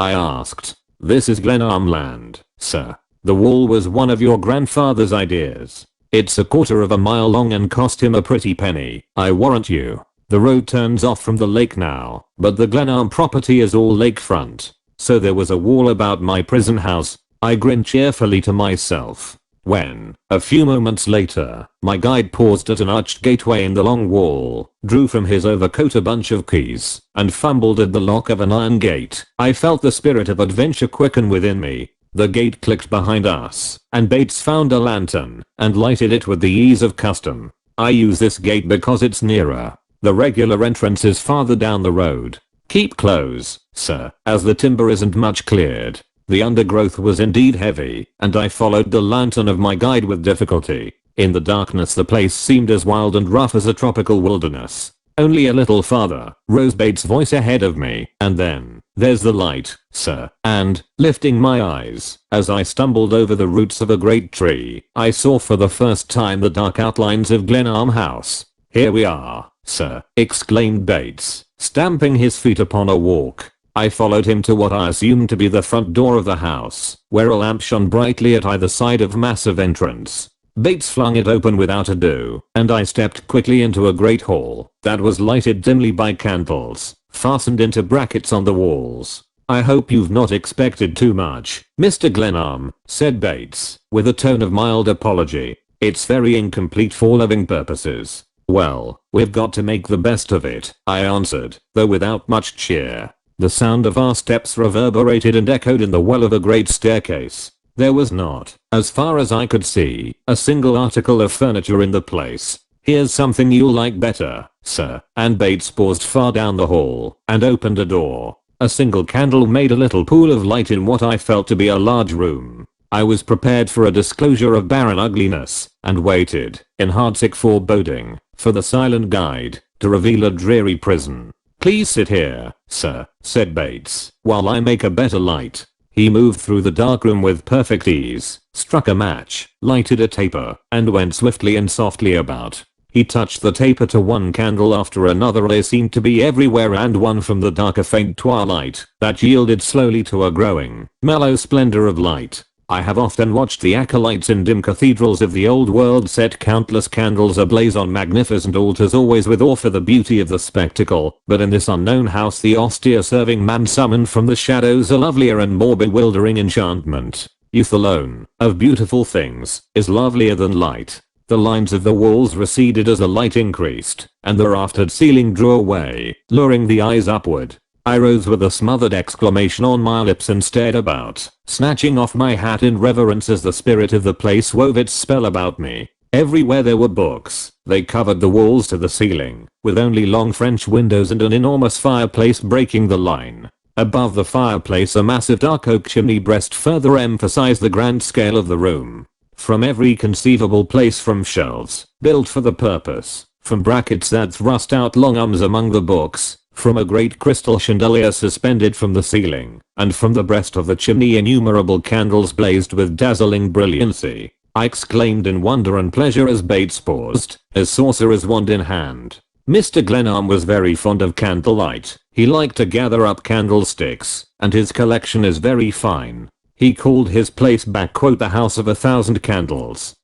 I asked. "This is Glenarm land, sir. The wall was one of your grandfather's ideas. It's a quarter of a mile long and cost him a pretty penny, I warrant you. The road turns off from the lake now, but the Glenarm property is all lakefront. So there was a wall about my prison house," I grinned cheerfully to myself. When, a few moments later, my guide paused at an arched gateway in the long wall, drew from his overcoat a bunch of keys, and fumbled at the lock of an iron gate, I felt the spirit of adventure quicken within me. The gate clicked behind us, and Bates found a lantern and lighted it with the ease of custom. "I use this gate because it's nearer. The regular entrance is farther down the road. Keep close, sir, as the timber isn't much cleared." The undergrowth was indeed heavy, and I followed the lantern of my guide with difficulty. In the darkness the place seemed as wild and rough as a tropical wilderness. "Only a little farther," rose Bates' voice ahead of me, "and then, there's the light, sir," and, lifting my eyes, as I stumbled over the roots of a great tree, I saw for the first time the dark outlines of Glenarm House. "Here we are, sir," exclaimed Bates, stamping his feet upon a walk. I followed him to what I assumed to be the front door of the house, where a lamp shone brightly at either side of massive entrance. Bates flung it open without ado, and I stepped quickly into a great hall that was lighted dimly by candles, fastened into brackets on the walls. "I hope you've not expected too much, Mr. Glenarm," said Bates, with a tone of mild apology. "It's very incomplete for living purposes." "Well, we've got to make the best of it," I answered, though without much cheer. The sound of our steps reverberated and echoed in the well of a great staircase. There was not, as far as I could see, a single article of furniture in the place. "Here's something you'll like better, sir," and Bates paused far down the hall and opened a door. A single candle made a little pool of light in what I felt to be a large room. I was prepared for a disclosure of barren ugliness, and waited, in heartsick foreboding, for the silent guide to reveal a dreary prison. "Please sit here, sir," said Bates, "while I make a better light." He moved through the dark room with perfect ease, struck a match, lighted a taper, and went swiftly and softly about. He touched the taper to one candle after another. They seemed to be everywhere, and one from the darker faint twilight that yielded slowly to a growing, mellow splendor of light. I have often watched the acolytes in dim cathedrals of the old world set countless candles ablaze on magnificent altars, always with awe for the beauty of the spectacle, but in this unknown house the austere serving man summoned from the shadows a lovelier and more bewildering enchantment. Youth alone, of beautiful things, is lovelier than light. The lines of the walls receded as the light increased, and the raftered ceiling drew away, luring the eyes upward. I rose with a smothered exclamation on my lips and stared about, snatching off my hat in reverence as the spirit of the place wove its spell about me. Everywhere there were books. They covered the walls to the ceiling, with only long French windows and an enormous fireplace breaking the line. Above the fireplace a massive dark oak chimney breast further emphasized the grand scale of the room. From every conceivable place, from shelves, built for the purpose, from brackets that thrust out long arms among the books, from a great crystal chandelier suspended from the ceiling, and from the breast of the chimney innumerable candles blazed with dazzling brilliancy. I exclaimed in wonder and pleasure as Bates paused, his sorcerer's wand in hand. Mr. Glenarm was very fond of candlelight. He liked to gather up candlesticks, and his collection is very fine. He called his place "the house of 1,000 candles."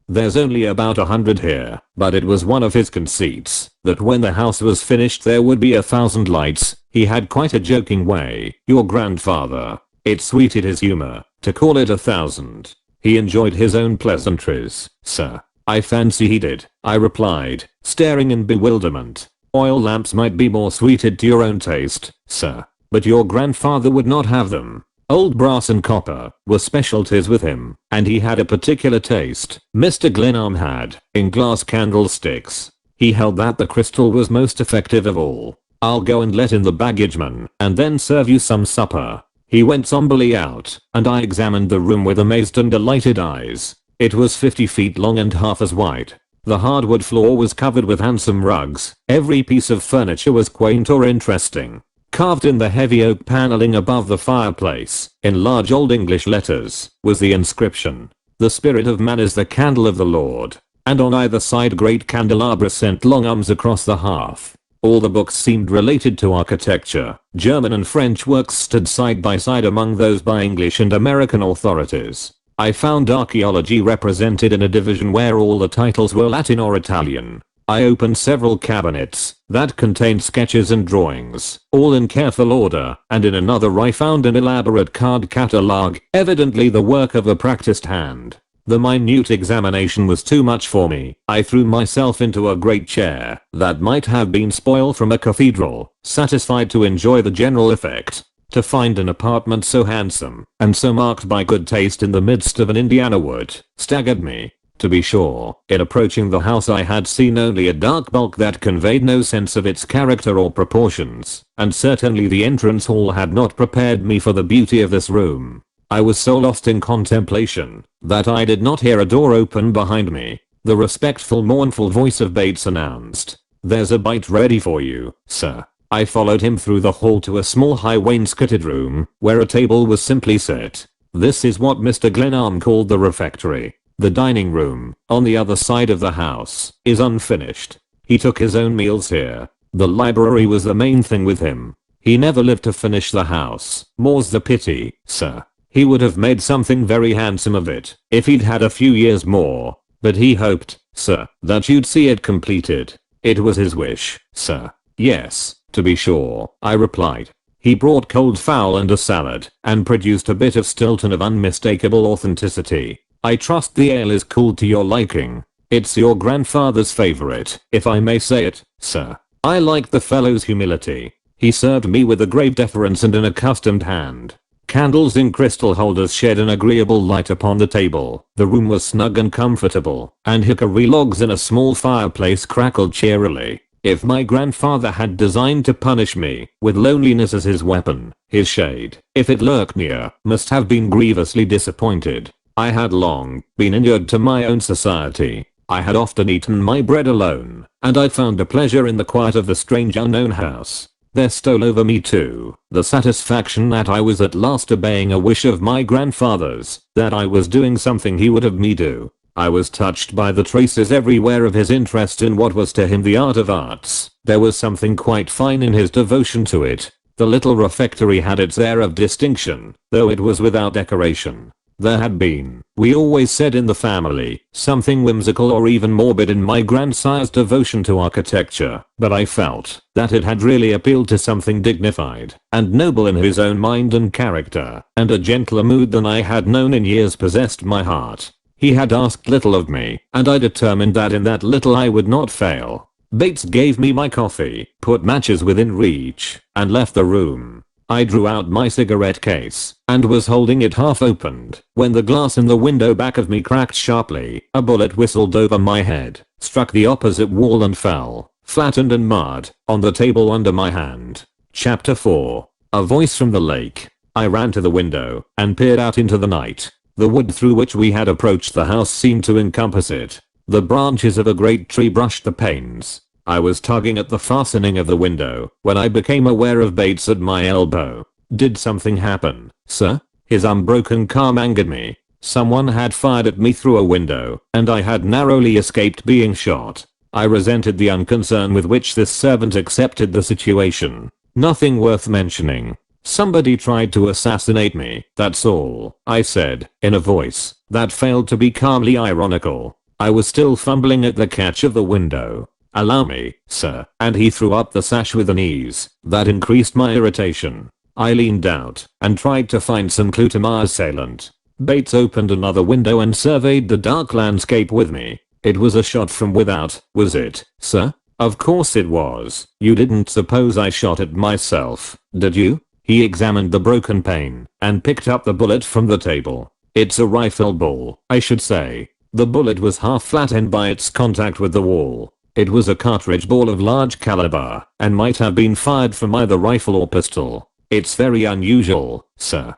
There's only about 100 here, but it was one of his conceits that when the house was finished there would be 1,000 lights. He had quite a joking way, your grandfather. It sweeted his humor to call it 1,000. He enjoyed his own pleasantries, sir. I fancy he did, I replied, staring in bewilderment. Oil lamps might be more suited to your own taste, sir, but your grandfather would not have them. Old brass and copper were specialties with him, and he had a particular taste, Mr. Glenarm had, in glass candlesticks. He held that the crystal was most effective of all. I'll go and let in the baggageman, and then serve you some supper. He went somberly out, and I examined the room with amazed and delighted eyes. It was 50 feet long and half as wide. The hardwood floor was covered with handsome rugs. Every piece of furniture was quaint or interesting. Carved in the heavy oak paneling above the fireplace, in large Old English letters, was the inscription, "The spirit of man is the candle of the Lord," and on either side great candelabra sent long arms across the hearth. All the books seemed related to architecture. German and French works stood side by side among those by English and American authorities. I found archaeology represented in a division where all the titles were Latin or Italian. I opened several cabinets that contained sketches and drawings, all in careful order, and in another I found an elaborate card catalogue, evidently the work of a practiced hand. The minute examination was too much for me. I threw myself into a great chair that might have been spoiled from a cathedral, satisfied to enjoy the general effect. To find an apartment so handsome and so marked by good taste in the midst of an Indiana wood staggered me. To be sure, in approaching the house I had seen only a dark bulk that conveyed no sense of its character or proportions, and certainly the entrance hall had not prepared me for the beauty of this room. I was so lost in contemplation that I did not hear a door open behind me. The respectful, mournful voice of Bates announced, "There's a bite ready for you, sir." I followed him through the hall to a small high wainscoted room where a table was simply set. This is what Mr. Glenarm called the refectory. The dining room, on the other side of the house, is unfinished. He took his own meals here. The library was the main thing with him. He never lived to finish the house. More's the pity, sir. He would have made something very handsome of it if he'd had a few years more. But he hoped, sir, that you'd see it completed. It was his wish, sir. Yes, to be sure, I replied. He brought cold fowl and a salad, and produced a bit of Stilton of unmistakable authenticity. I trust the ale is cool to your liking. It's your grandfather's favorite, if I may say it, sir. I like the fellow's humility. He served me with a grave deference and an accustomed hand. Candles in crystal holders shed an agreeable light upon the table. The room was snug and comfortable, and hickory logs in a small fireplace crackled cheerily. If my grandfather had designed to punish me with loneliness as his weapon, his shade, if it lurked near, must have been grievously disappointed. I had long been inured to my own society. I had often eaten my bread alone, and I found a pleasure in the quiet of the strange unknown house. There stole over me too the satisfaction that I was at last obeying a wish of my grandfather's, that I was doing something he would have me do. I was touched by the traces everywhere of his interest in what was to him the art of arts. There was something quite fine in his devotion to it. The little refectory had its air of distinction, though it was without decoration. There had been, we always said in the family, something whimsical or even morbid in my grandsire's devotion to architecture, but I felt that it had really appealed to something dignified and noble in his own mind and character, and a gentler mood than I had known in years possessed my heart. He had asked little of me, and I determined that in that little I would not fail. Bates gave me my coffee, put matches within reach, and left the room. I drew out my cigarette case and was holding it half opened when the glass in the window back of me cracked sharply. A bullet whistled over my head, struck the opposite wall and fell, flattened and marred, on the table under my hand. Chapter 4. A voice from the lake. I ran to the window and peered out into the night. The wood through which we had approached the house seemed to encompass it. The branches of a great tree brushed the panes. I was tugging at the fastening of the window when I became aware of Bates at my elbow. Did something happen, sir? His unbroken calm angered me. Someone had fired at me through a window, and I had narrowly escaped being shot. I resented the unconcern with which this servant accepted the situation. Nothing worth mentioning. Somebody tried to assassinate me, that's all, I said, in a voice that failed to be calmly ironical. I was still fumbling at the catch of the window. Allow me, sir, and he threw up the sash with an ease that increased my irritation. I leaned out and tried to find some clue to my assailant. Bates opened another window and surveyed the dark landscape with me. It was a shot from without, was it, sir? Of course it was. You didn't suppose I shot it myself, did you? He examined the broken pane and picked up the bullet from the table. It's a rifle ball, I should say. The bullet was half flattened by its contact with the wall. It was a cartridge ball of large caliber and might have been fired from either rifle or pistol. It's very unusual, sir.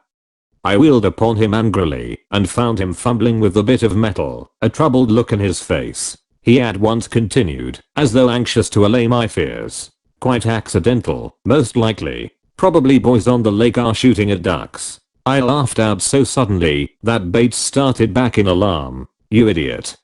I wheeled upon him angrily and found him fumbling with the bit of metal, a troubled look in his face. He at once continued, as though anxious to allay my fears. Quite accidental, most likely. Probably boys on the lake are shooting at ducks. I laughed out so suddenly that Bates started back in alarm. You idiot.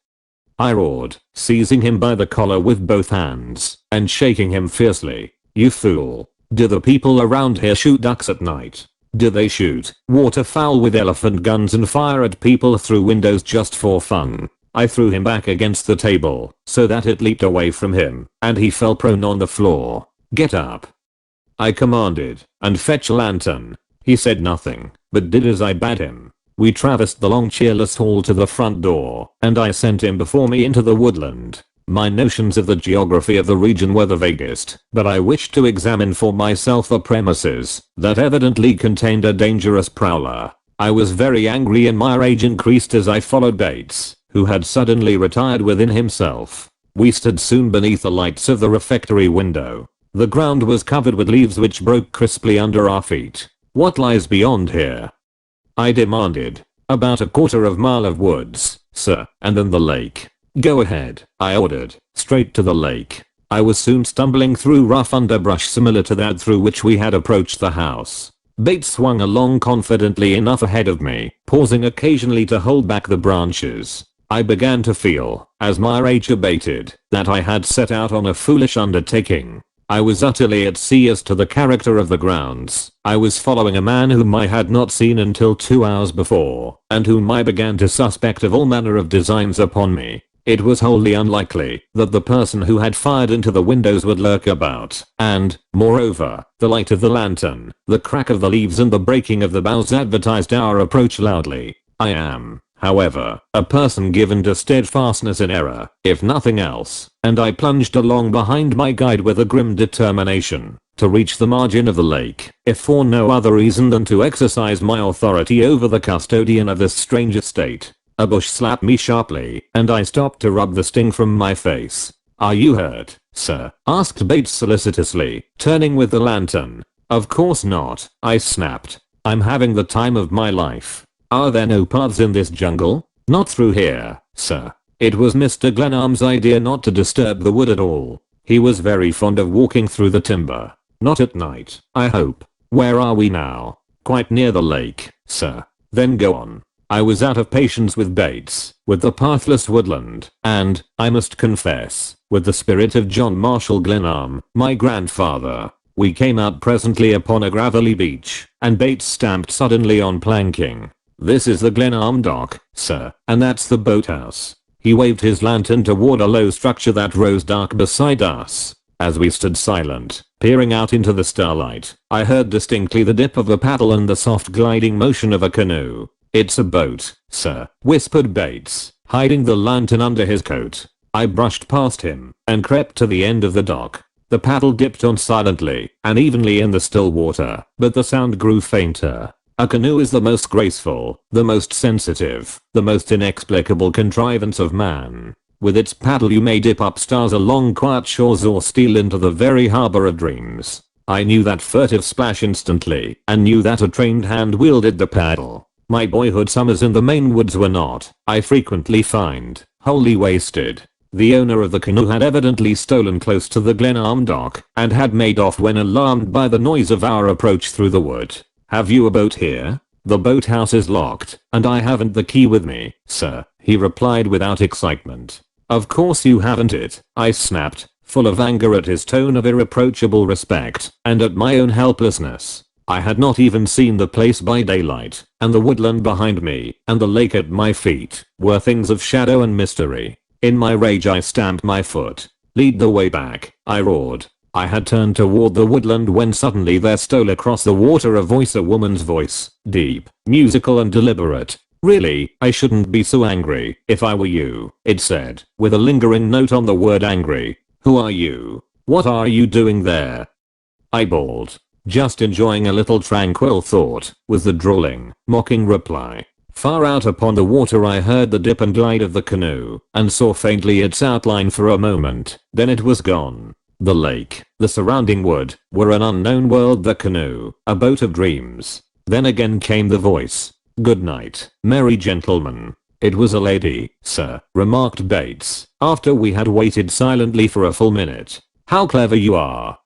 I roared, seizing him by the collar with both hands and shaking him fiercely. You fool. Do the people around here shoot ducks at night? Do they shoot waterfowl with elephant guns and fire at people through windows just for fun? I threw him back against the table so that it leaped away from him and he fell prone on the floor. Get up, I commanded, and fetch a lantern. He said nothing, but did as I bade him. We traversed the long cheerless hall to the front door, and I sent him before me into the woodland. My notions of the geography of the region were the vaguest, but I wished to examine for myself the premises that evidently contained a dangerous prowler. I was very angry and my rage increased as I followed Bates, who had suddenly retired within himself. We stood soon beneath the lights of the refectory window. The ground was covered with leaves which broke crisply under our feet. What lies beyond here? I demanded. About a quarter of a mile of woods, sir, and then the lake. Go ahead, I ordered, straight to the lake. I was soon stumbling through rough underbrush similar to that through which we had approached the house. Bates swung along confidently enough ahead of me, pausing occasionally to hold back the branches. I began to feel, as my rage abated, that I had set out on a foolish undertaking. I was utterly at sea as to the character of the grounds. I was following a man whom I had not seen until 2 hours before, and whom I began to suspect of all manner of designs upon me. It was wholly unlikely that the person who had fired into the windows would lurk about, and, moreover, the light of the lantern, the crack of the leaves and the breaking of the boughs advertised our approach loudly. I am, however, a person given to steadfastness in error, if nothing else, and I plunged along behind my guide with a grim determination to reach the margin of the lake, if for no other reason than to exercise my authority over the custodian of this strange estate. A bush slapped me sharply, and I stopped to rub the sting from my face. Are you hurt, sir? Asked Bates solicitously, turning with the lantern. Of course not, I snapped. I'm having the time of my life. Are there no paths in this jungle? Not through here, sir. It was Mr. Glenarm's idea not to disturb the wood at all. He was very fond of walking through the timber. Not at night, I hope. Where are we now? Quite near the lake, sir. Then go on. I was out of patience with Bates, with the pathless woodland, and, I must confess, with the spirit of John Marshall Glenarm, my grandfather. We came out presently upon a gravelly beach, and Bates stamped suddenly on planking. "This is the Glenarm dock, sir, and that's the boathouse." He waved his lantern toward a low structure that rose dark beside us. As we stood silent, peering out into the starlight, I heard distinctly the dip of a paddle and the soft gliding motion of a canoe. "It's a boat, sir," whispered Bates, hiding the lantern under his coat. I brushed past him and crept to the end of the dock. The paddle dipped on silently and evenly in the still water, but the sound grew fainter. A canoe is the most graceful, the most sensitive, the most inexplicable contrivance of man. With its paddle you may dip up stars along quiet shores or steal into the very harbor of dreams. I knew that furtive splash instantly and knew that a trained hand wielded the paddle. My boyhood summers in the Maine woods were not, I frequently find, wholly wasted. The owner of the canoe had evidently stolen close to the Glenarm dock and had made off when alarmed by the noise of our approach through the wood. "Have you a boat here?" "The boathouse is locked, and I haven't the key with me, sir," he replied without excitement. "Of course you haven't it," I snapped, full of anger at his tone of irreproachable respect and at my own helplessness. I had not even seen the place by daylight, and the woodland behind me and the lake at my feet were things of shadow and mystery. In my rage I stamped my foot. "Lead the way back," I roared. I had turned toward the woodland when suddenly there stole across the water a woman's voice, deep, musical and deliberate. "Really, I shouldn't be so angry if I were you," it said, with a lingering note on the word angry. "Who are you? What are you doing there?" I bawled. "Just enjoying a little tranquil thought," was the drawling, mocking reply. Far out upon the water I heard the dip and glide of the canoe, and saw faintly its outline for a moment, then it was gone. The lake, the surrounding wood, were an unknown world. The canoe, a boat of dreams. Then again came the voice. "Good night, merry gentlemen." "It was a lady, sir," remarked Bates, after we had waited silently for a full minute. "How clever you are."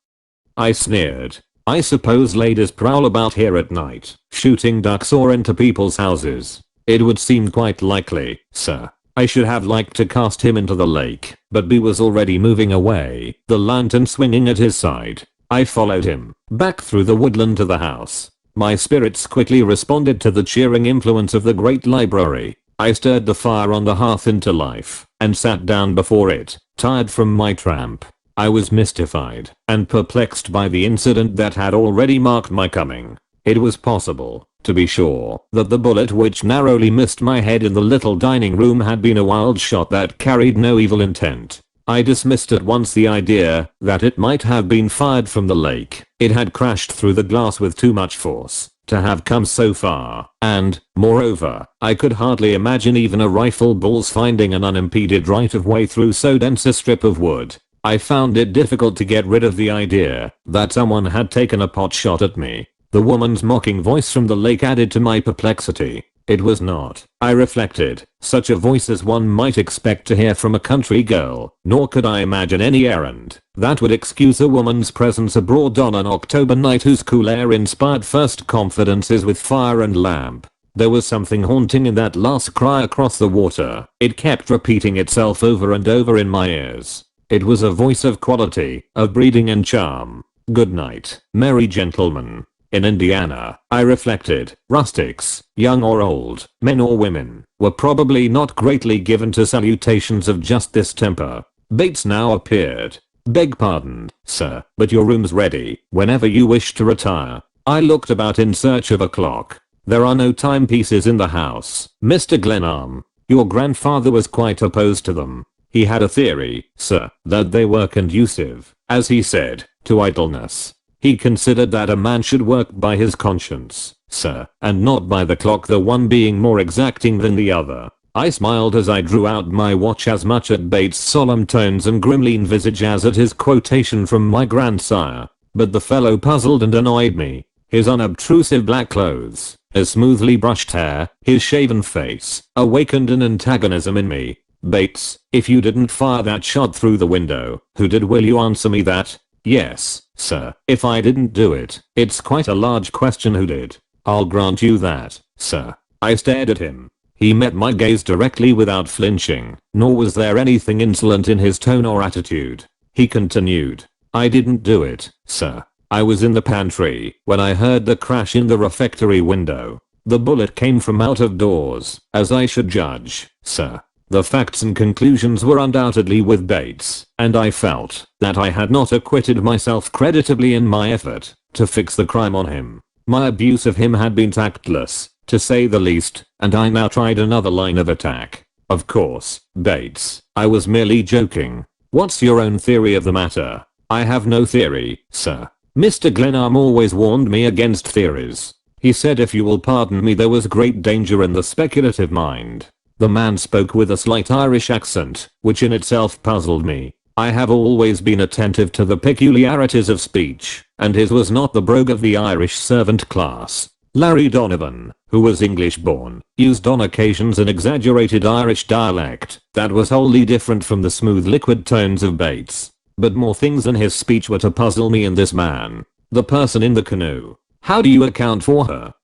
I sneered. "I suppose ladies prowl about here at night, shooting ducks or into people's houses." "It would seem quite likely, sir." I should have liked to cast him into the lake, but B was already moving away, the lantern swinging at his side. I followed him, back through the woodland to the house. My spirits quickly responded to the cheering influence of the great library. I stirred the fire on the hearth into life, and sat down before it, tired from my tramp. I was mystified and perplexed by the incident that had already marked my coming. It was possible, to be sure, that the bullet which narrowly missed my head in the little dining room had been a wild shot that carried no evil intent. I dismissed at once the idea that it might have been fired from the lake. It had crashed through the glass with too much force to have come so far, and, moreover, I could hardly imagine even a rifle ball's finding an unimpeded right of way through so dense a strip of wood. I found it difficult to get rid of the idea that someone had taken a pot shot at me. The woman's mocking voice from the lake added to my perplexity. It was not, I reflected, such a voice as one might expect to hear from a country girl, nor could I imagine any errand that would excuse a woman's presence abroad on an October night whose cool air inspired first confidences with fire and lamp. There was something haunting in that last cry across the water. It kept repeating itself over and over in my ears. It was a voice of quality, of breeding and charm. Good night, merry gentlemen. In Indiana, I reflected, rustics, young or old, men or women, were probably not greatly given to salutations of just this temper. Bates now appeared. "Beg pardon, sir, but your room's ready, whenever you wish to retire." I looked about in search of a clock. "There are no timepieces in the house, Mr. Glenarm. Your grandfather was quite opposed to them. He had a theory, sir, that they were conducive, as he said, to idleness. He considered that a man should work by his conscience, sir, and not by the clock, the one being more exacting than the other." I smiled as I drew out my watch, as much at Bates' solemn tones and grim lean visage as at his quotation from my grandsire. But the fellow puzzled and annoyed me. His unobtrusive black clothes, his smoothly brushed hair, his shaven face, awakened an antagonism in me. "Bates, if you didn't fire that shot through the window, who did? Will you answer me that?" "Yes, sir. If I didn't do it, it's quite a large question who did." "I'll grant you that, sir." I stared at him. He met my gaze directly without flinching, nor was there anything insolent in his tone or attitude. He continued, "I didn't do it, sir. I was in the pantry when I heard the crash in the refectory window. The bullet came from out of doors, as I should judge, sir. The facts and conclusions were undoubtedly with Bates, and I felt that I had not acquitted myself creditably in my effort to fix the crime on him. My abuse of him had been tactless, to say the least, and I now tried another line of attack. Of course, Bates, I was merely joking. What's your own theory of the matter?" "I have no theory, sir. Mr. Glenarm always warned me against theories. He said if you will pardon me there was great danger in the speculative mind." The man spoke with a slight Irish accent, which in itself puzzled me. I have always been attentive to the peculiarities of speech, and his was not the brogue of the Irish servant class. Larry Donovan, who was English born, used on occasions an exaggerated Irish dialect that was wholly different from the smooth liquid tones of Bates. But more things than his speech were to puzzle me in this man. "The person in the canoe. How do you account for her?"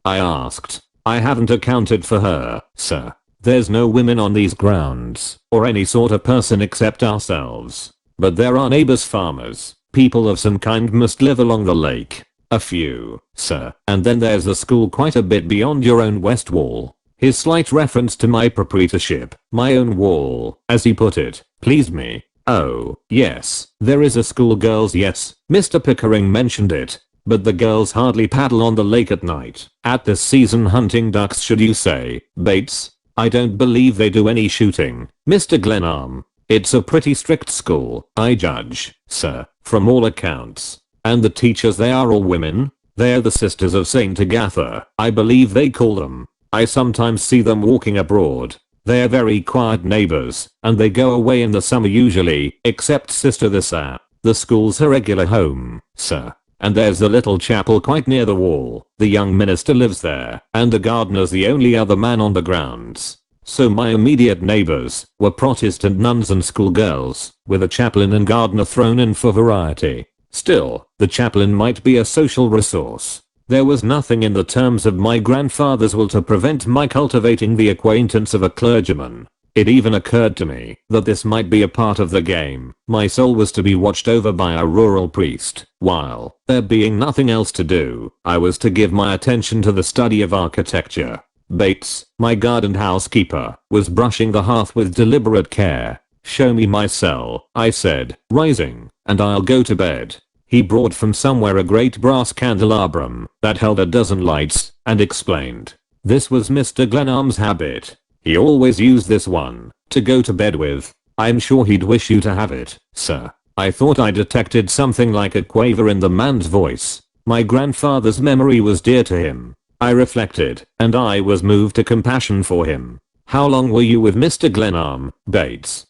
I asked. "I haven't accounted for her, sir. There's no women on these grounds, or any sort of person except ourselves. But there are neighbors, farmers, people of some kind must live along the lake. A few, sir, and then there's the school quite a bit beyond your own west wall." His slight reference to my proprietorship, my own wall, as he put it, pleased me. "Oh, yes, there is a school, girls, yes, Mr. Pickering mentioned it. But the girls hardly paddle on the lake at night. At this season hunting ducks, should you say, Bates? I don't believe they do any shooting, Mr. Glenarm. It's a pretty strict school, I judge, sir, from all accounts. And the teachers, they are all women. They're the Sisters of St. Agatha, I believe they call them. I sometimes see them walking abroad. They're very quiet neighbors, and they go away in the summer usually, except Sister Thisha. The school's her regular home, sir. And there's a little chapel quite near the wall. The young minister lives there, and the gardener's the only other man on the grounds. So my immediate neighbors were Protestant nuns and schoolgirls, with a chaplain and gardener thrown in for variety. Still, the chaplain might be a social resource. There was nothing in the terms of my grandfather's will to prevent my cultivating the acquaintance of a clergyman. It even occurred to me that this might be a part of the game. My soul was to be watched over by a rural priest, while, there being nothing else to do, I was to give my attention to the study of architecture. Bates, my garden housekeeper, was brushing the hearth with deliberate care. "Show me my cell," I said, rising, "and I'll go to bed." He brought from somewhere a great brass candelabrum that held a dozen lights, and explained. This was Mr. Glenarm's habit. He always used this one to go to bed with. "I'm sure he'd wish you to have it, sir." I thought I detected something like a quaver in the man's voice. My grandfather's memory was dear to him, I reflected, and I was moved to compassion for him. "How long were you with Mr. Glenarm, Bates?"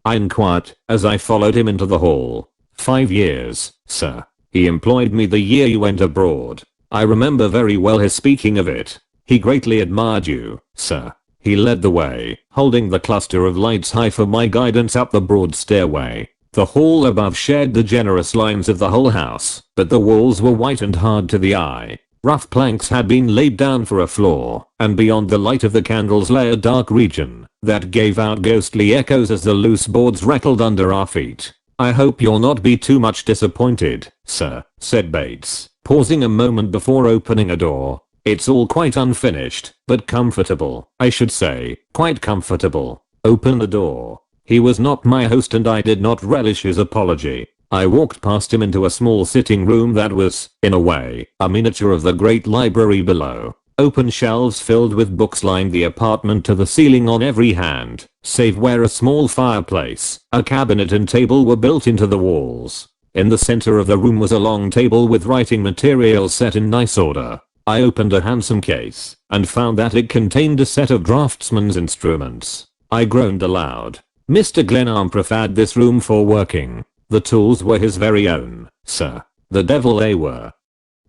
I inquired, as I followed him into the hall. 5 years, sir. He employed me the year you went abroad. I remember very well his speaking of it. He greatly admired you, sir. He led the way, holding the cluster of lights high for my guidance up the broad stairway. The hall above shared the generous lines of the whole house, but the walls were white and hard to the eye. Rough planks had been laid down for a floor, and beyond the light of the candles lay a dark region that gave out ghostly echoes as the loose boards rattled under our feet. "I hope you'll not be too much disappointed, sir," said Bates, pausing a moment before opening a door. "It's all quite unfinished, but comfortable, I should say, quite comfortable. Open the door." He was not my host and I did not relish his apology. I walked past him into a small sitting room that was, in a way, a miniature of the great library below. Open shelves filled with books lined the apartment to the ceiling on every hand, save where a small fireplace, a cabinet and table were built into the walls. In the center of the room was a long table with writing materials set in nice order. I opened a handsome case, and found that it contained a set of draftsman's instruments. I groaned aloud. Mr. Glenarm preferred this room for working. The tools were his very own, sir. The devil they were.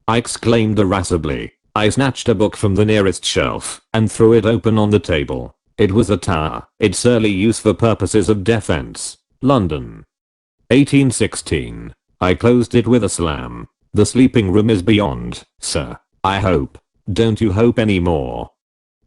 I exclaimed irascibly. I snatched a book from the nearest shelf, and threw it open on the table. It was a tower, its early use for purposes of defense. London. 1816. I closed it with a slam. The sleeping room is beyond, sir. I hope. Don't you hope any more?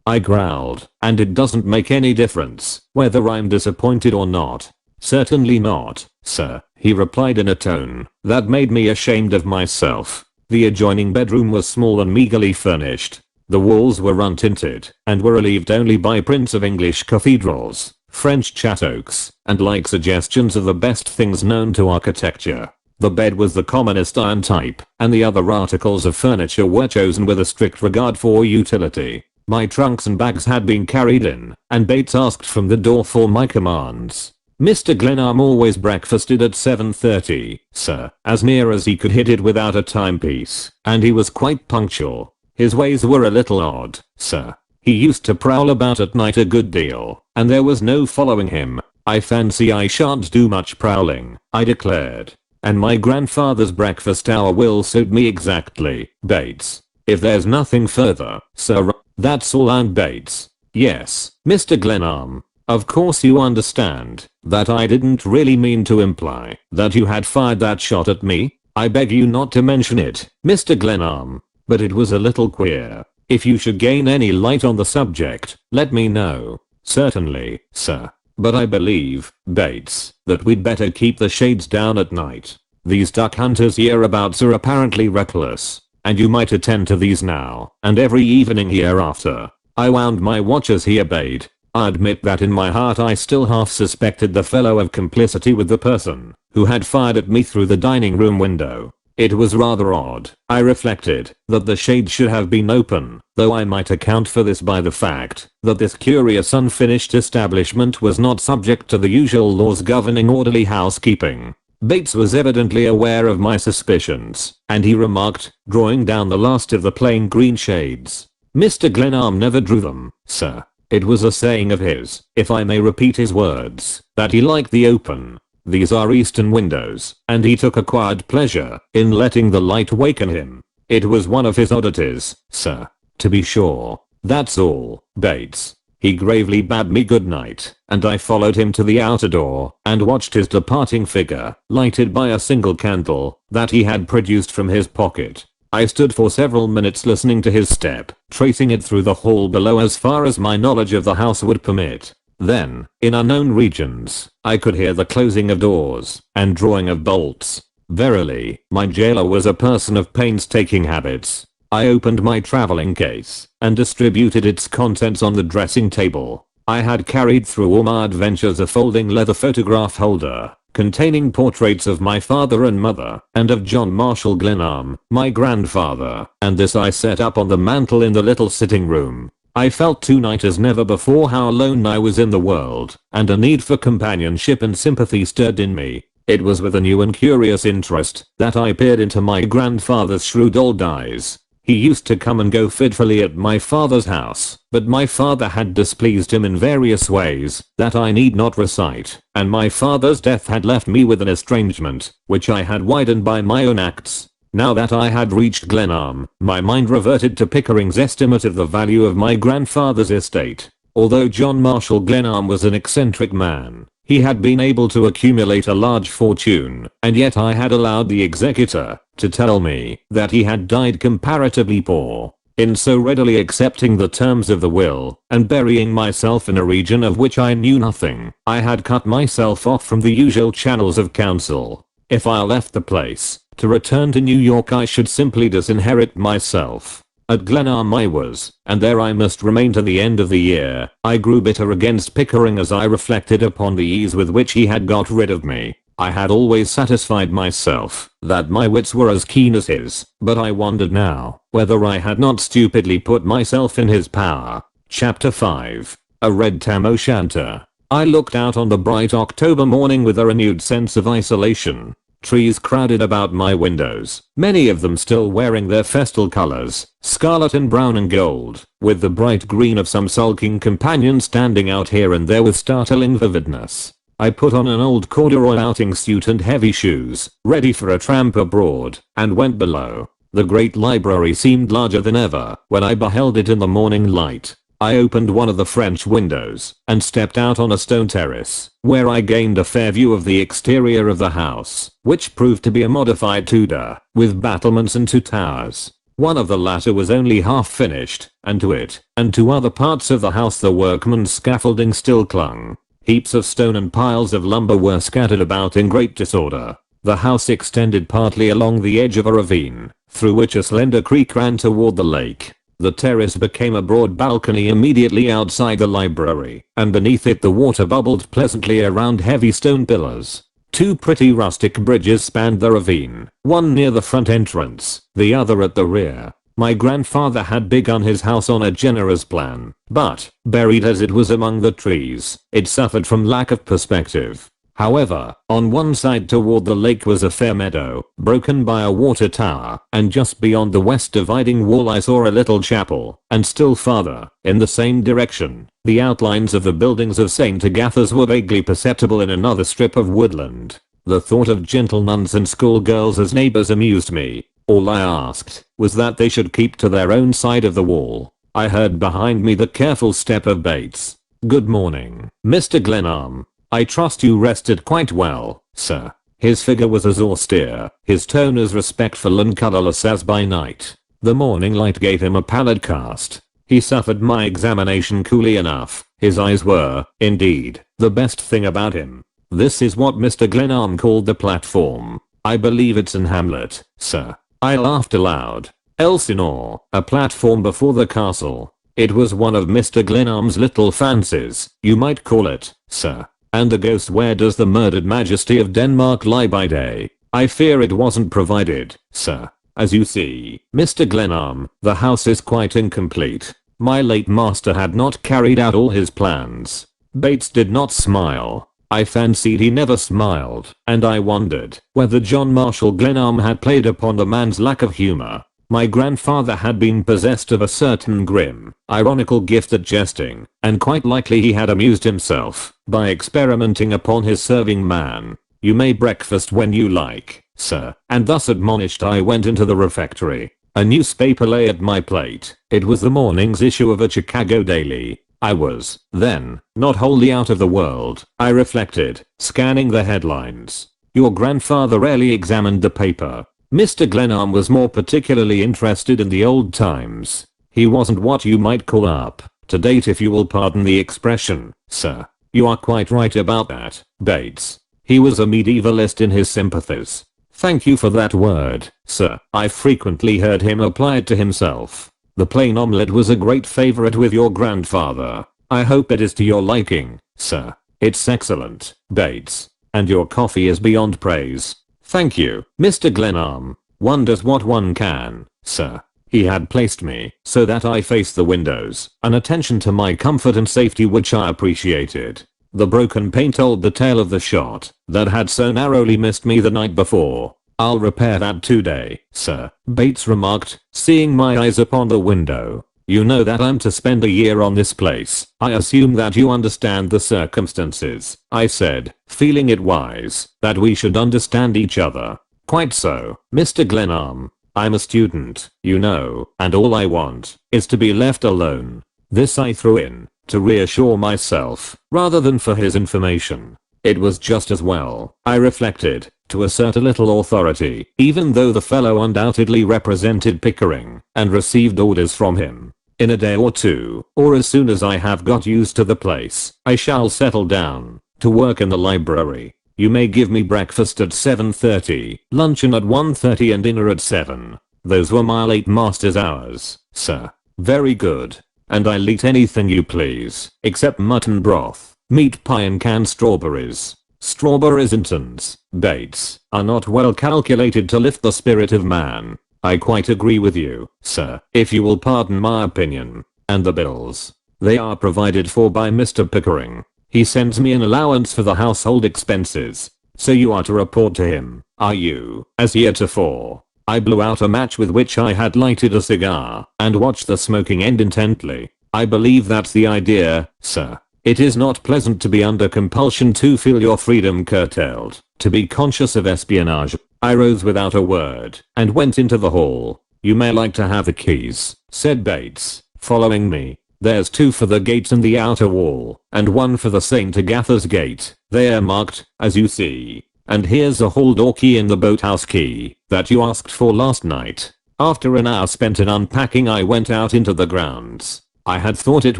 I growled, and it doesn't make any difference whether I'm disappointed or not. Certainly not, sir, he replied in a tone that made me ashamed of myself. The adjoining bedroom was small and meagerly furnished. The walls were untinted and were relieved only by prints of English cathedrals, French chat-oaks, and like suggestions of the best things known to architecture. The bed was the commonest iron type, and the other articles of furniture were chosen with a strict regard for utility. My trunks and bags had been carried in, and Bates asked from the door for my commands. Mr. Glenarm always breakfasted at 7:30, sir, as near as he could hit it without a timepiece, and he was quite punctual. His ways were a little odd, sir. He used to prowl about at night a good deal, and there was no following him. I fancy I shan't do much prowling, I declared. And my grandfather's breakfast hour will suit me exactly, Bates. If there's nothing further, sir, that's all. I'm Bates. Yes, Mr. Glenarm. Of course you understand that I didn't really mean to imply that you had fired that shot at me. I beg you not to mention it, Mr. Glenarm. But it was a little queer. If you should gain any light on the subject, let me know. Certainly, sir. But I believe, Bates, that we'd better keep the shades down at night. These duck hunters hereabouts are apparently reckless, and you might attend to these now and every evening hereafter. I wound my watch as he obeyed. I admit that in my heart I still half suspected the fellow of complicity with the person who had fired at me through the dining room window. It was rather odd, I reflected, that the shade should have been open, though I might account for this by the fact that this curious unfinished establishment was not subject to the usual laws governing orderly housekeeping. Bates was evidently aware of my suspicions, and he remarked, drawing down the last of the plain green shades. Mr. Glenarm never drew them, sir. It was a saying of his, if I may repeat his words, that he liked the open. These are eastern windows, and he took acquired pleasure in letting the light waken him. It was one of his oddities, sir. To be sure. That's all, Bates. He gravely bade me good night, and I followed him to the outer door and watched his departing figure, lighted by a single candle that he had produced from his pocket. I stood for several minutes listening to his step, tracing it through the hall below as far as my knowledge of the house would permit. Then, in unknown regions, I could hear the closing of doors and drawing of bolts. Verily, my jailer was a person of painstaking habits. I opened my traveling case and distributed its contents on the dressing table. I had carried through all my adventures a folding leather photograph holder containing portraits of my father and mother and of John Marshall Glenarm, my grandfather, and this I set up on the mantel in the little sitting room. I felt tonight as never before how alone I was in the world, and a need for companionship and sympathy stirred in me. It was with a new and curious interest that I peered into my grandfather's shrewd old eyes. He used to come and go fitfully at my father's house, but my father had displeased him in various ways that I need not recite, and my father's death had left me with an estrangement, which I had widened by my own acts. Now that I had reached Glenarm, my mind reverted to Pickering's estimate of the value of my grandfather's estate. Although John Marshall Glenarm was an eccentric man, he had been able to accumulate a large fortune, and yet I had allowed the executor to tell me that he had died comparatively poor. In so readily accepting the terms of the will and burying myself in a region of which I knew nothing, I had cut myself off from the usual channels of counsel. If I left the place to return to New York, I should simply disinherit myself. At Glenarm I was, and there I must remain to the end of the year. I grew bitter against Pickering as I reflected upon the ease with which he had got rid of me. I had always satisfied myself that my wits were as keen as his, but I wondered now whether I had not stupidly put myself in his power. Chapter 5. A Red Tam O'Shanter. I looked out on the bright October morning with a renewed sense of isolation. Trees crowded about my windows, many of them still wearing their festal colors, scarlet and brown and gold, with the bright green of some sulking companion standing out here and there with startling vividness. I put on an old corduroy outing suit and heavy shoes, ready for a tramp abroad, and went below. The great library seemed larger than ever when I beheld it in the morning light. I opened one of the French windows and stepped out on a stone terrace, where I gained a fair view of the exterior of the house, which proved to be a modified Tudor, with battlements and two towers. One of the latter was only half finished, and to it, and to other parts of the house the workmen's scaffolding still clung. Heaps of stone and piles of lumber were scattered about in great disorder. The house extended partly along the edge of a ravine, through which a slender creek ran toward the lake. The terrace became a broad balcony immediately outside the library, and beneath it the water bubbled pleasantly around heavy stone pillars. Two pretty rustic bridges spanned the ravine, one near the front entrance, the other at the rear. My grandfather had begun his house on a generous plan, but, buried as it was among the trees, it suffered from lack of perspective. However, on one side toward the lake was a fair meadow, broken by a water tower, and just beyond the west dividing wall I saw a little chapel, and still farther, in the same direction, the outlines of the buildings of St. Agatha's were vaguely perceptible in another strip of woodland. The thought of gentle nuns and schoolgirls as neighbors amused me. All I asked was that they should keep to their own side of the wall. I heard behind me the careful step of Bates. "Good morning, Mr. Glenarm. I trust you rested quite well, sir." His figure was as austere, his tone as respectful and colorless as by night. The morning light gave him a pallid cast. He suffered my examination coolly enough. His eyes were, indeed, the best thing about him. "This is what Mr. Glenarm called the platform. I believe it's in Hamlet, sir." I laughed aloud. "Elsinore, a platform before the castle. It was one of Mr. Glenarm's little fancies, you might call it, sir. And the ghost, where does the murdered majesty of Denmark lie by day? I fear it wasn't provided, sir. As you see, Mr. Glenarm, the house is quite incomplete. My late master had not carried out all his plans." Bates did not smile. I fancied he never smiled, and I wondered whether John Marshall Glenarm had played upon the man's lack of humor. My grandfather had been possessed of a certain grim, ironical gift at jesting, and quite likely he had amused himself by experimenting upon his serving man. "You may breakfast when you like, sir." And thus admonished I went into the refectory. A newspaper lay at my plate. It was the morning's issue of a Chicago daily. I was, then, not wholly out of the world, I reflected, scanning the headlines. Your grandfather rarely examined the paper. Mr. Glenarm was more particularly interested in the old times. He wasn't what you might call up to date, if you will pardon the expression, sir. You are quite right about that, Bates. He was a medievalist in his sympathies. Thank you for that word, sir. I frequently heard him apply it to himself. The plain omelette was a great favorite with your grandfather. I hope it is to your liking, sir. It's excellent, Bates. And your coffee is beyond praise. Thank you, Mr. Glenarm. One does what one can, sir. He had placed me so that I faced the windows, an attention to my comfort and safety which I appreciated. The broken pane told the tale of the shot that had so narrowly missed me the night before. "I'll repair that today, sir," Bates remarked, seeing my eyes upon the window. "You know that I'm to spend a year on this place. I assume that you understand the circumstances," I said, feeling it wise that we should understand each other. "Quite so, Mr. Glenarm. I'm a student, you know, and all I want is to be left alone." This I threw in to reassure myself, rather than for his information. It was just as well, I reflected, to assert a little authority, even though the fellow undoubtedly represented Pickering and received orders from him. "In a day or two, or as soon as I have got used to the place, I shall settle down to work in the library. You may give me breakfast at 7:30, luncheon at 1:30 and dinner at 7. Those were my late master's hours, sir." "Very good. And I'll eat anything you please, except mutton broth, meat pie and canned strawberries." Strawberries in tins, Bates, are not well calculated to lift the spirit of man. "I quite agree with you, sir, if you will pardon my opinion. And the bills? They are provided for by Mr. Pickering. He sends me an allowance for the household expenses. So you are to report to him, are you, as heretofore?" I blew out a match with which I had lighted a cigar, and watched the smoking end intently. "I believe that's the idea, sir. It is not pleasant to be under compulsion to feel your freedom curtailed, to be conscious of espionage." I rose without a word, and went into the hall. "You may like to have the keys," said Bates, following me. "There's 2 for the gates and the outer wall, and 1 for the St. Agatha's gate. They are marked, as you see. And here's a hall door key and the boathouse key that you asked for last night." After an hour spent in unpacking, I went out into the grounds. I had thought it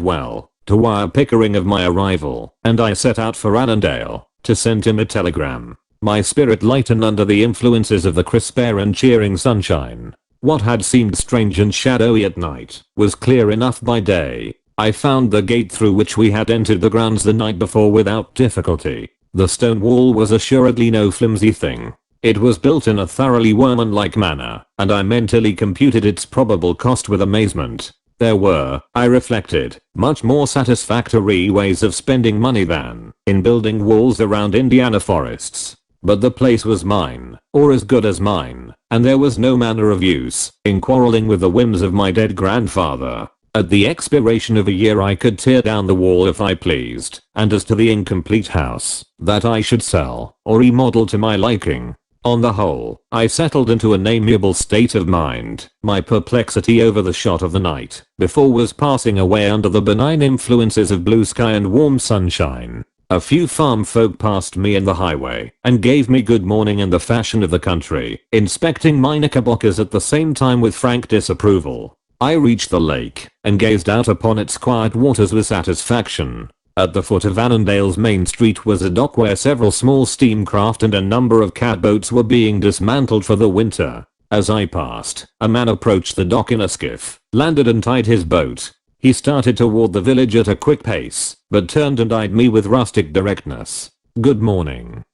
well to wire Pickering of my arrival, and I set out for Annandale to send him a telegram. My spirit lightened under the influences of the crisp air and cheering sunshine. What had seemed strange and shadowy at night was clear enough by day. I found the gate through which we had entered the grounds the night before without difficulty. The stone wall was assuredly no flimsy thing. It was built in a thoroughly workmanlike manner, and I mentally computed its probable cost with amazement. There were, I reflected, much more satisfactory ways of spending money than in building walls around Indiana forests. But the place was mine, or as good as mine, and there was no manner of use in quarreling with the whims of my dead grandfather. At the expiration of a year I could tear down the wall if I pleased, and as to the incomplete house, that I should sell or remodel to my liking. On the whole, I settled into an amiable state of mind. My perplexity over the shot of the night before was passing away under the benign influences of blue sky and warm sunshine. A few farm folk passed me in the highway and gave me good morning in the fashion of the country, inspecting my knickerbockers at the same time with frank disapproval. I reached the lake and gazed out upon its quiet waters with satisfaction. At the foot of Annandale's main street was a dock where several small steam craft and a number of catboats were being dismantled for the winter. As I passed, a man approached the dock in a skiff, landed and tied his boat. He started toward the village at a quick pace, but turned and eyed me with rustic directness. "Good morning,"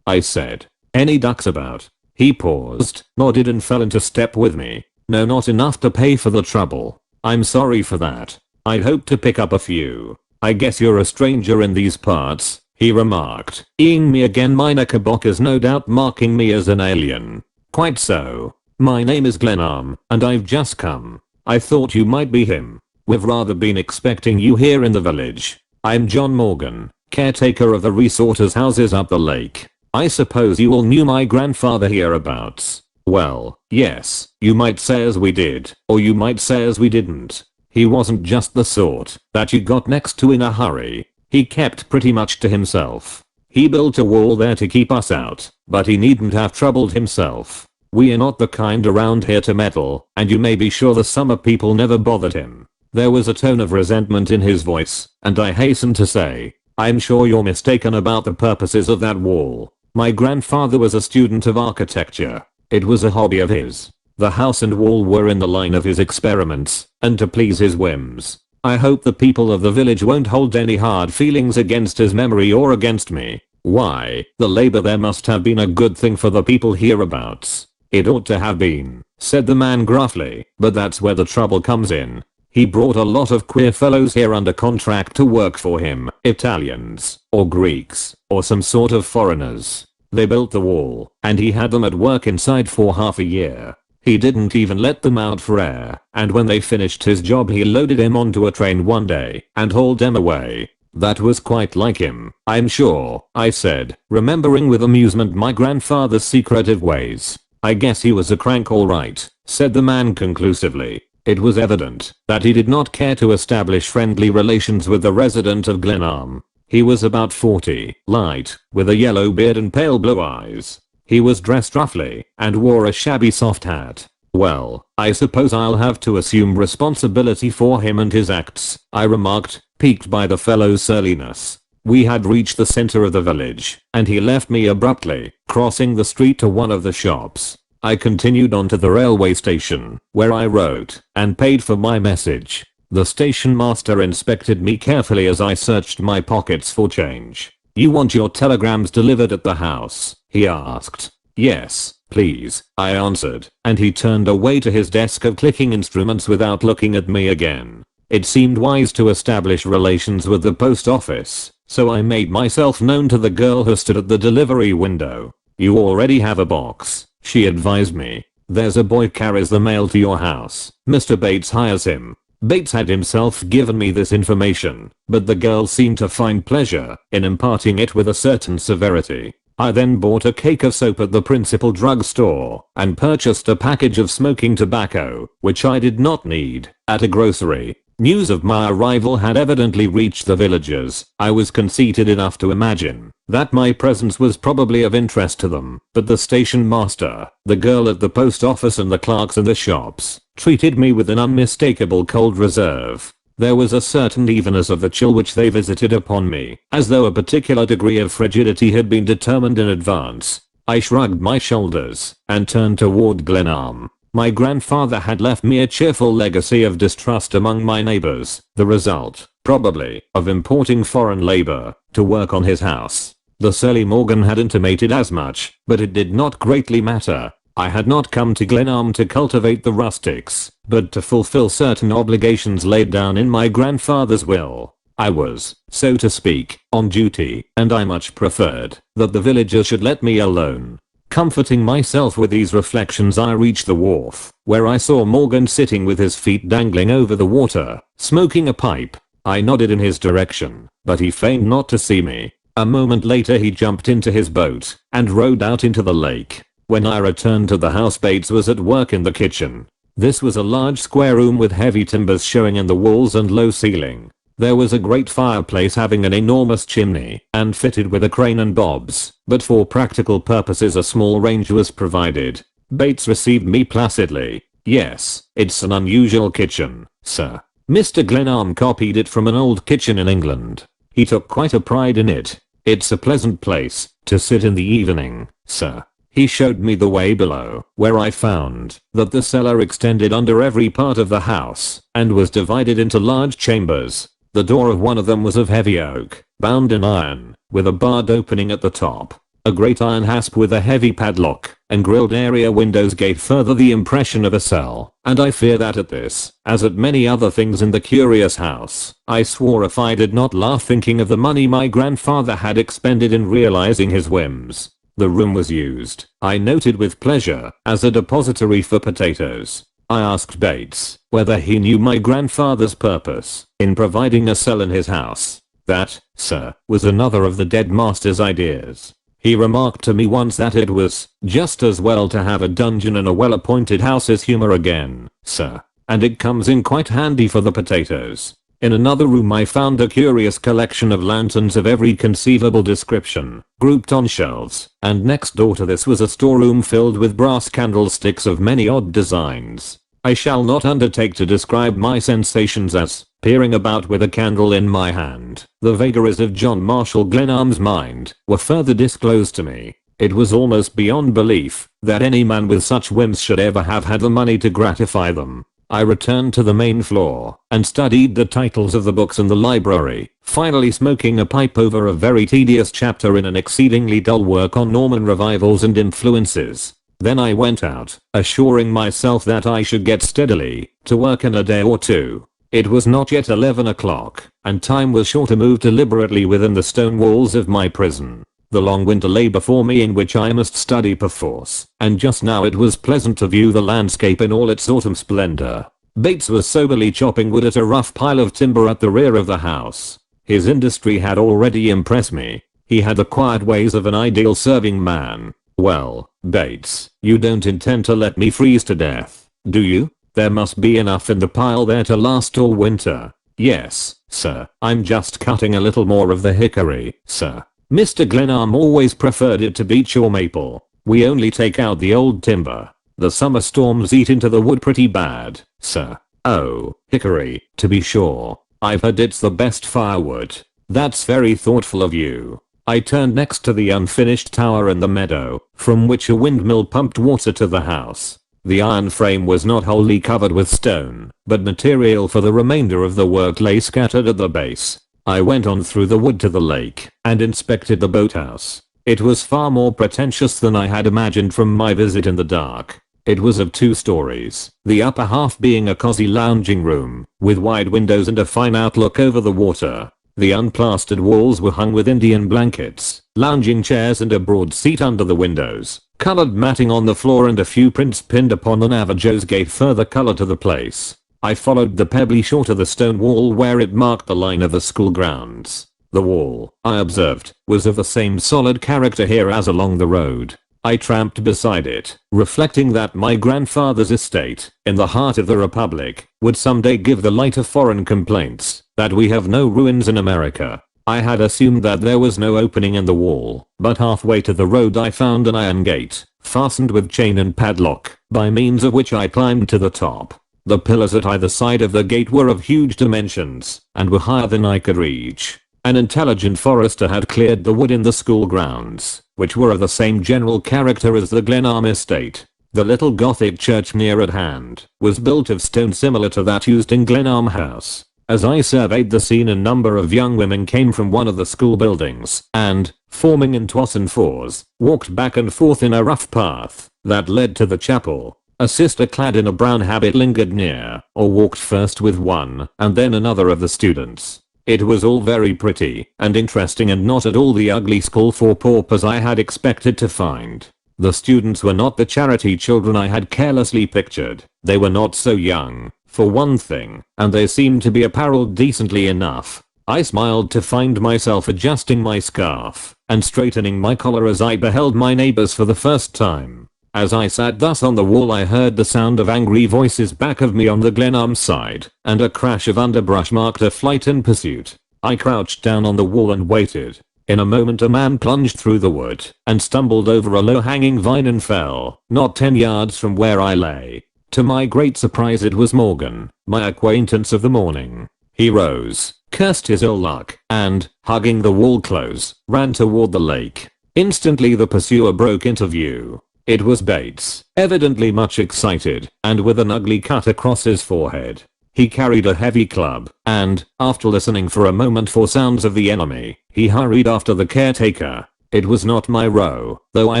I said. "Any ducks about?" He paused, nodded and fell into step with me. "No, not enough to pay for the trouble." "I'm sorry for that. I'd hoped to pick up a few." "I guess you're a stranger in these parts," he remarked, eyeing me again, my knickerbockers no doubt marking me as an alien. "Quite so. My name is Glenarm, and I've just come. I thought you might be him. We've rather been expecting you here in the village. I'm John Morgan, caretaker of the resorters' houses up the lake. I suppose you all knew my grandfather hereabouts." "Well, yes, you might say as we did, or you might say as we didn't. He wasn't just the sort that you got next to in a hurry. He kept pretty much to himself. He built a wall there to keep us out, but he needn't have troubled himself. We are not the kind around here to meddle, and you may be sure the summer people never bothered him." There was a tone of resentment in his voice, and I hastened to say, "I'm sure you're mistaken about the purposes of that wall. My grandfather was a student of architecture. It was a hobby of his. The house and wall were in the line of his experiments, and to please his whims. I hope the people of the village won't hold any hard feelings against his memory or against me. Why, the labor there must have been a good thing for the people hereabouts." "It ought to have been," said the man gruffly, "but that's where the trouble comes in. He brought a lot of queer fellows here under contract to work for him, Italians, or Greeks, or some sort of foreigners. They built the wall, and he had them at work inside for half a year. He didn't even let them out for air, and when they finished his job he loaded them onto a train one day and hauled them away. That was quite like him, I'm sure," I said, remembering with amusement my grandfather's secretive ways. "I guess he was a crank all right," said the man conclusively. It was evident that he did not care to establish friendly relations with the resident of Glenarm. He was about 40, light, with a yellow beard and pale blue eyes. He was dressed roughly and wore a shabby soft hat. "Well, I suppose I'll have to assume responsibility for him and his acts," I remarked, piqued by the fellow's surliness. We had reached the center of the village, and he left me abruptly, crossing the street to one of the shops. I continued on to the railway station, where I wrote and paid for my message. The station master inspected me carefully as I searched my pockets for change. "You want your telegrams delivered at the house?" he asked. "Yes, please," I answered, and he turned away to his desk of clicking instruments without looking at me again. It seemed wise to establish relations with the post office, so I made myself known to the girl who stood at the delivery window. "You already have a box," she advised me. "There's a boy carries the mail to your house. Mr. Bates hires him." Bates had himself given me this information, but the girl seemed to find pleasure in imparting it with a certain severity. I then bought a cake of soap at the principal drugstore and purchased a package of smoking tobacco, which I did not need, at a grocery. News of my arrival had evidently reached the villagers. I was conceited enough to imagine that my presence was probably of interest to them, but the station master, the girl at the post office and the clerks in the shops treated me with an unmistakable cold reserve. There was a certain evenness of the chill which they visited upon me, as though a particular degree of frigidity had been determined in advance. I shrugged my shoulders and turned toward Glenarm. My grandfather had left me a cheerful legacy of distrust among my neighbors, the result, probably, of importing foreign labor to work on his house. The surly Morgan had intimated as much, but it did not greatly matter. I had not come to Glenarm to cultivate the rustics, but to fulfill certain obligations laid down in my grandfather's will. I was, so to speak, on duty, and I much preferred that the villagers should let me alone. Comforting myself with these reflections, I reached the wharf, where I saw Morgan sitting with his feet dangling over the water, smoking a pipe. I nodded in his direction, but he feigned not to see me. A moment later he jumped into his boat and rowed out into the lake. When I returned to the house, Bates was at work in the kitchen. This was a large square room with heavy timbers showing in the walls and low ceiling. There was a great fireplace having an enormous chimney and fitted with a crane and bobs, but for practical purposes a small range was provided. Bates received me placidly. "Yes, it's an unusual kitchen, sir. Mr. Glenarm copied it from an old kitchen in England. He took quite a pride in it. It's a pleasant place to sit in the evening, sir." He showed me the way below, where I found that the cellar extended under every part of the house and was divided into large chambers. The door of one of them was of heavy oak, bound in iron, with a barred opening at the top. A great iron hasp with a heavy padlock and grilled area windows gave further the impression of a cell, and I fear that at this, as at many other things in the curious house, I swore if I did not laugh thinking of the money my grandfather had expended in realizing his whims. The room was used, I noted with pleasure, as a depository for potatoes. I asked Bates whether he knew my grandfather's purpose in providing a cell in his house. That, sir, was another of the dead master's ideas. He remarked to me once that it was just as well to have a dungeon in a well-appointed house as humor again, sir, and it comes in quite handy for the potatoes. In another room I found a curious collection of lanterns of every conceivable description, grouped on shelves, and next door to this was a storeroom filled with brass candlesticks of many odd designs. I shall not undertake to describe my sensations as, peering about with a candle in my hand, the vagaries of John Marshall Glenarm's mind were further disclosed to me. It was almost beyond belief that any man with such whims should ever have had the money to gratify them. I returned to the main floor and studied the titles of the books in the library, finally smoking a pipe over a very tedious chapter in an exceedingly dull work on Norman revivals and influences. Then I went out, assuring myself that I should get steadily to work in a day or two. It was not yet 11 o'clock, and time was sure to move deliberately within the stone walls of my prison. The long winter lay before me in which I must study perforce, and just now it was pleasant to view the landscape in all its autumn splendor. Bates was soberly chopping wood at a rough pile of timber at the rear of the house. His industry had already impressed me. He had the quiet ways of an ideal serving man. "Well, Bates, you don't intend to let me freeze to death, do you? There must be enough in the pile there to last all winter." "Yes, sir. I'm just cutting a little more of the hickory, sir. Mr. Glenarm always preferred it to beech or maple. We only take out the old timber. The summer storms eat into the wood pretty bad, sir." "Oh, hickory, to be sure. I've heard it's the best firewood." "That's very thoughtful of you." I turned next to the unfinished tower in the meadow, from which a windmill pumped water to the house. The iron frame was not wholly covered with stone, but material for the remainder of the work lay scattered at the base. I went on through the wood to the lake and inspected the boathouse. It was far more pretentious than I had imagined from my visit in the dark. It was of 2 stories, the upper half being a cozy lounging room, with wide windows and a fine outlook over the water. The unplastered walls were hung with Indian blankets, lounging chairs and a broad seat under the windows. Colored matting on the floor and a few prints pinned upon the navajos gave further color to the place. I followed the pebbly shore to the stone wall where it marked the line of the school grounds. The wall, I observed, was of the same solid character here as along the road. I tramped beside it, reflecting that my grandfather's estate, in the heart of the Republic, would someday give the lie to foreign complaints that we have no ruins in America. I had assumed that there was no opening in the wall, but halfway to the road I found an iron gate, fastened with chain and padlock, by means of which I climbed to the top. The pillars at either side of the gate were of huge dimensions, and were higher than I could reach. An intelligent forester had cleared the wood in the school grounds, which were of the same general character as the Glenarm estate. The little Gothic church near at hand was built of stone similar to that used in Glenarm House. As I surveyed the scene, a number of young women came from one of the school buildings and, forming in twas and fours, walked back and forth in a rough path that led to the chapel. A sister clad in a brown habit lingered near, or walked first with one and then another of the students. It was all very pretty and interesting, and not at all the ugly school for paupers I had expected to find. The students were not the charity children I had carelessly pictured. They were not so young, for one thing, and they seemed to be apparelled decently enough. I smiled to find myself adjusting my scarf and straightening my collar as I beheld my neighbors for the first time. As I sat thus on the wall, I heard the sound of angry voices back of me on the Glenarm side, and a crash of underbrush marked a flight in pursuit. I crouched down on the wall and waited. In a moment a man plunged through the wood and stumbled over a low-hanging vine and fell, not 10 yards from where I lay. To my great surprise it was Morgan, my acquaintance of the morning. He rose, cursed his ill luck, and, hugging the wall close, ran toward the lake. Instantly the pursuer broke into view. It was Bates, evidently much excited, and with an ugly cut across his forehead. He carried a heavy club, and, after listening for a moment for sounds of the enemy, he hurried after the caretaker. It was not my row, though I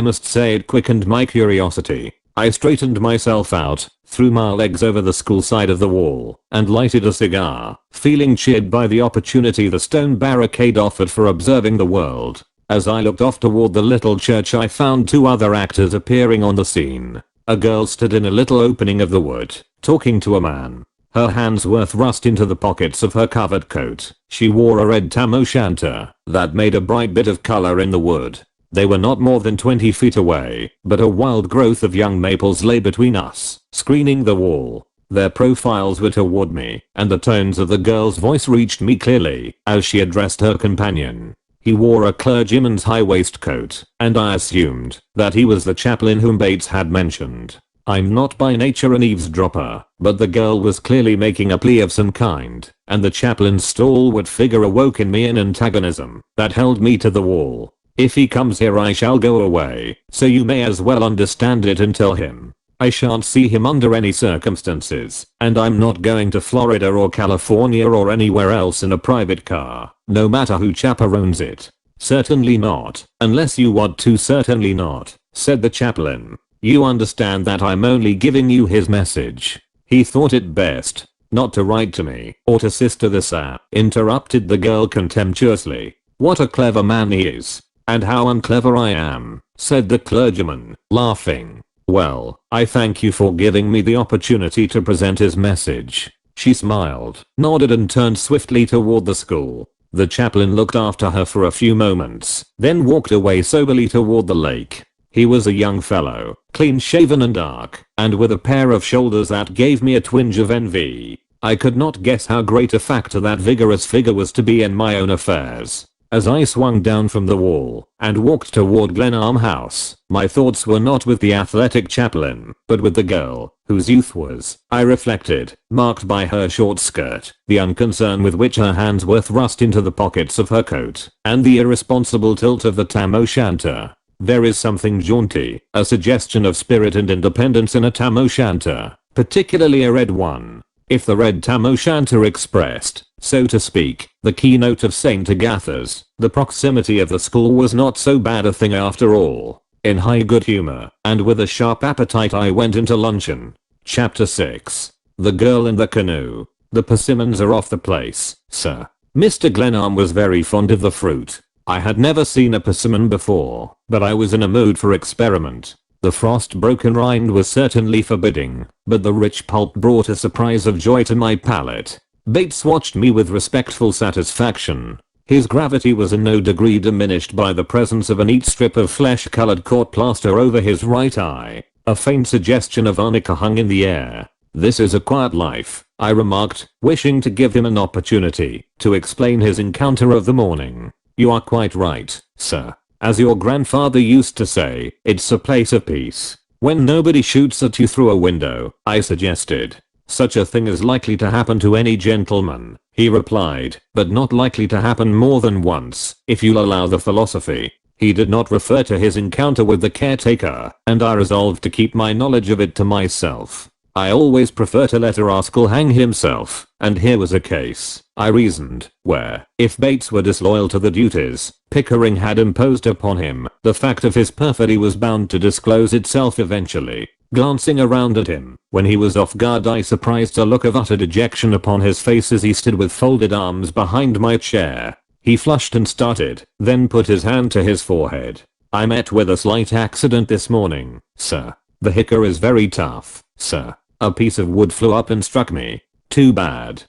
must say it quickened my curiosity. I straightened myself out, threw my legs over the school side of the wall, and lighted a cigar, feeling cheered by the opportunity the stone barricade offered for observing the world. As I looked off toward the little church, I found 2 other actors appearing on the scene. A girl stood in a little opening of the wood, talking to a man. Her hands were thrust into the pockets of her covered coat. She wore a red tam o' shanter that made a bright bit of color in the wood. They were not more than 20 feet away, but a wild growth of young maples lay between us, screening the wall. Their profiles were toward me, and the tones of the girl's voice reached me clearly as she addressed her companion. He wore a clergyman's high waistcoat, and I assumed that he was the chaplain whom Bates had mentioned. I'm not by nature an eavesdropper, but the girl was clearly making a plea of some kind, and the chaplain's stalwart figure awoke in me an antagonism that held me to the wall. If he comes here I shall go away, so you may as well understand it and tell him. I shan't see him under any circumstances, and I'm not going to Florida or California or anywhere else in a private car, no matter who chaperones it. Certainly not, unless you want to. Certainly not, said the chaplain. You understand that I'm only giving you his message. He thought it best not to write to me or to Sister Lisa, interrupted the girl contemptuously. What a clever man he is. And how unclever I am, said the clergyman, laughing. Well, I thank you for giving me the opportunity to present his message. She smiled, nodded and turned swiftly toward the school. The chaplain looked after her for a few moments, then walked away soberly toward the lake. He was a young fellow, clean-shaven and dark, and with a pair of shoulders that gave me a twinge of envy. I could not guess how great a factor that vigorous figure was to be in my own affairs. As I swung down from the wall and walked toward Glenarm House, my thoughts were not with the athletic chaplain, but with the girl, whose youth was, I reflected, marked by her short skirt, the unconcern with which her hands were thrust into the pockets of her coat, and the irresponsible tilt of the tam o' shanter. There is something jaunty, a suggestion of spirit and independence in a tam o' shanter, particularly a red one. If the red tam o' shanter expressed, so to speak, the keynote of St. Agatha's, the proximity of the school was not so bad a thing after all. In high good humor, and with a sharp appetite, I went into luncheon. Chapter 6. The Girl in the Canoe. The persimmons are off the place, sir. Mr. Glenarm was very fond of the fruit. I had never seen a persimmon before, but I was in a mood for experiment. The frost-broken rind was certainly forbidding, but the rich pulp brought a surprise of joy to my palate. Bates watched me with respectful satisfaction. His gravity was in no degree diminished by the presence of a neat strip of flesh-colored court plaster over his right eye. A faint suggestion of arnica hung in the air. "This is a quiet life," I remarked, wishing to give him an opportunity to explain his encounter of the morning. "You are quite right, sir. As your grandfather used to say, it's a place of peace. When nobody shoots at you through a window," I suggested. "Such a thing is likely to happen to any gentleman," he replied, "but not likely to happen more than once, if you'll allow the philosophy." He did not refer to his encounter with the caretaker, and I resolved to keep my knowledge of it to myself. I always prefer to let a rascal hang himself, and here was a case, I reasoned, where, if Bates were disloyal to the duties Pickering had imposed upon him, the fact of his perfidy was bound to disclose itself eventually. Glancing around at him, when he was off guard, I surprised a look of utter dejection upon his face as he stood with folded arms behind my chair. He flushed and started, then put his hand to his forehead. "I met with a slight accident this morning, sir. The hickory is very tough, sir. A piece of wood flew up and struck me. Too bad,"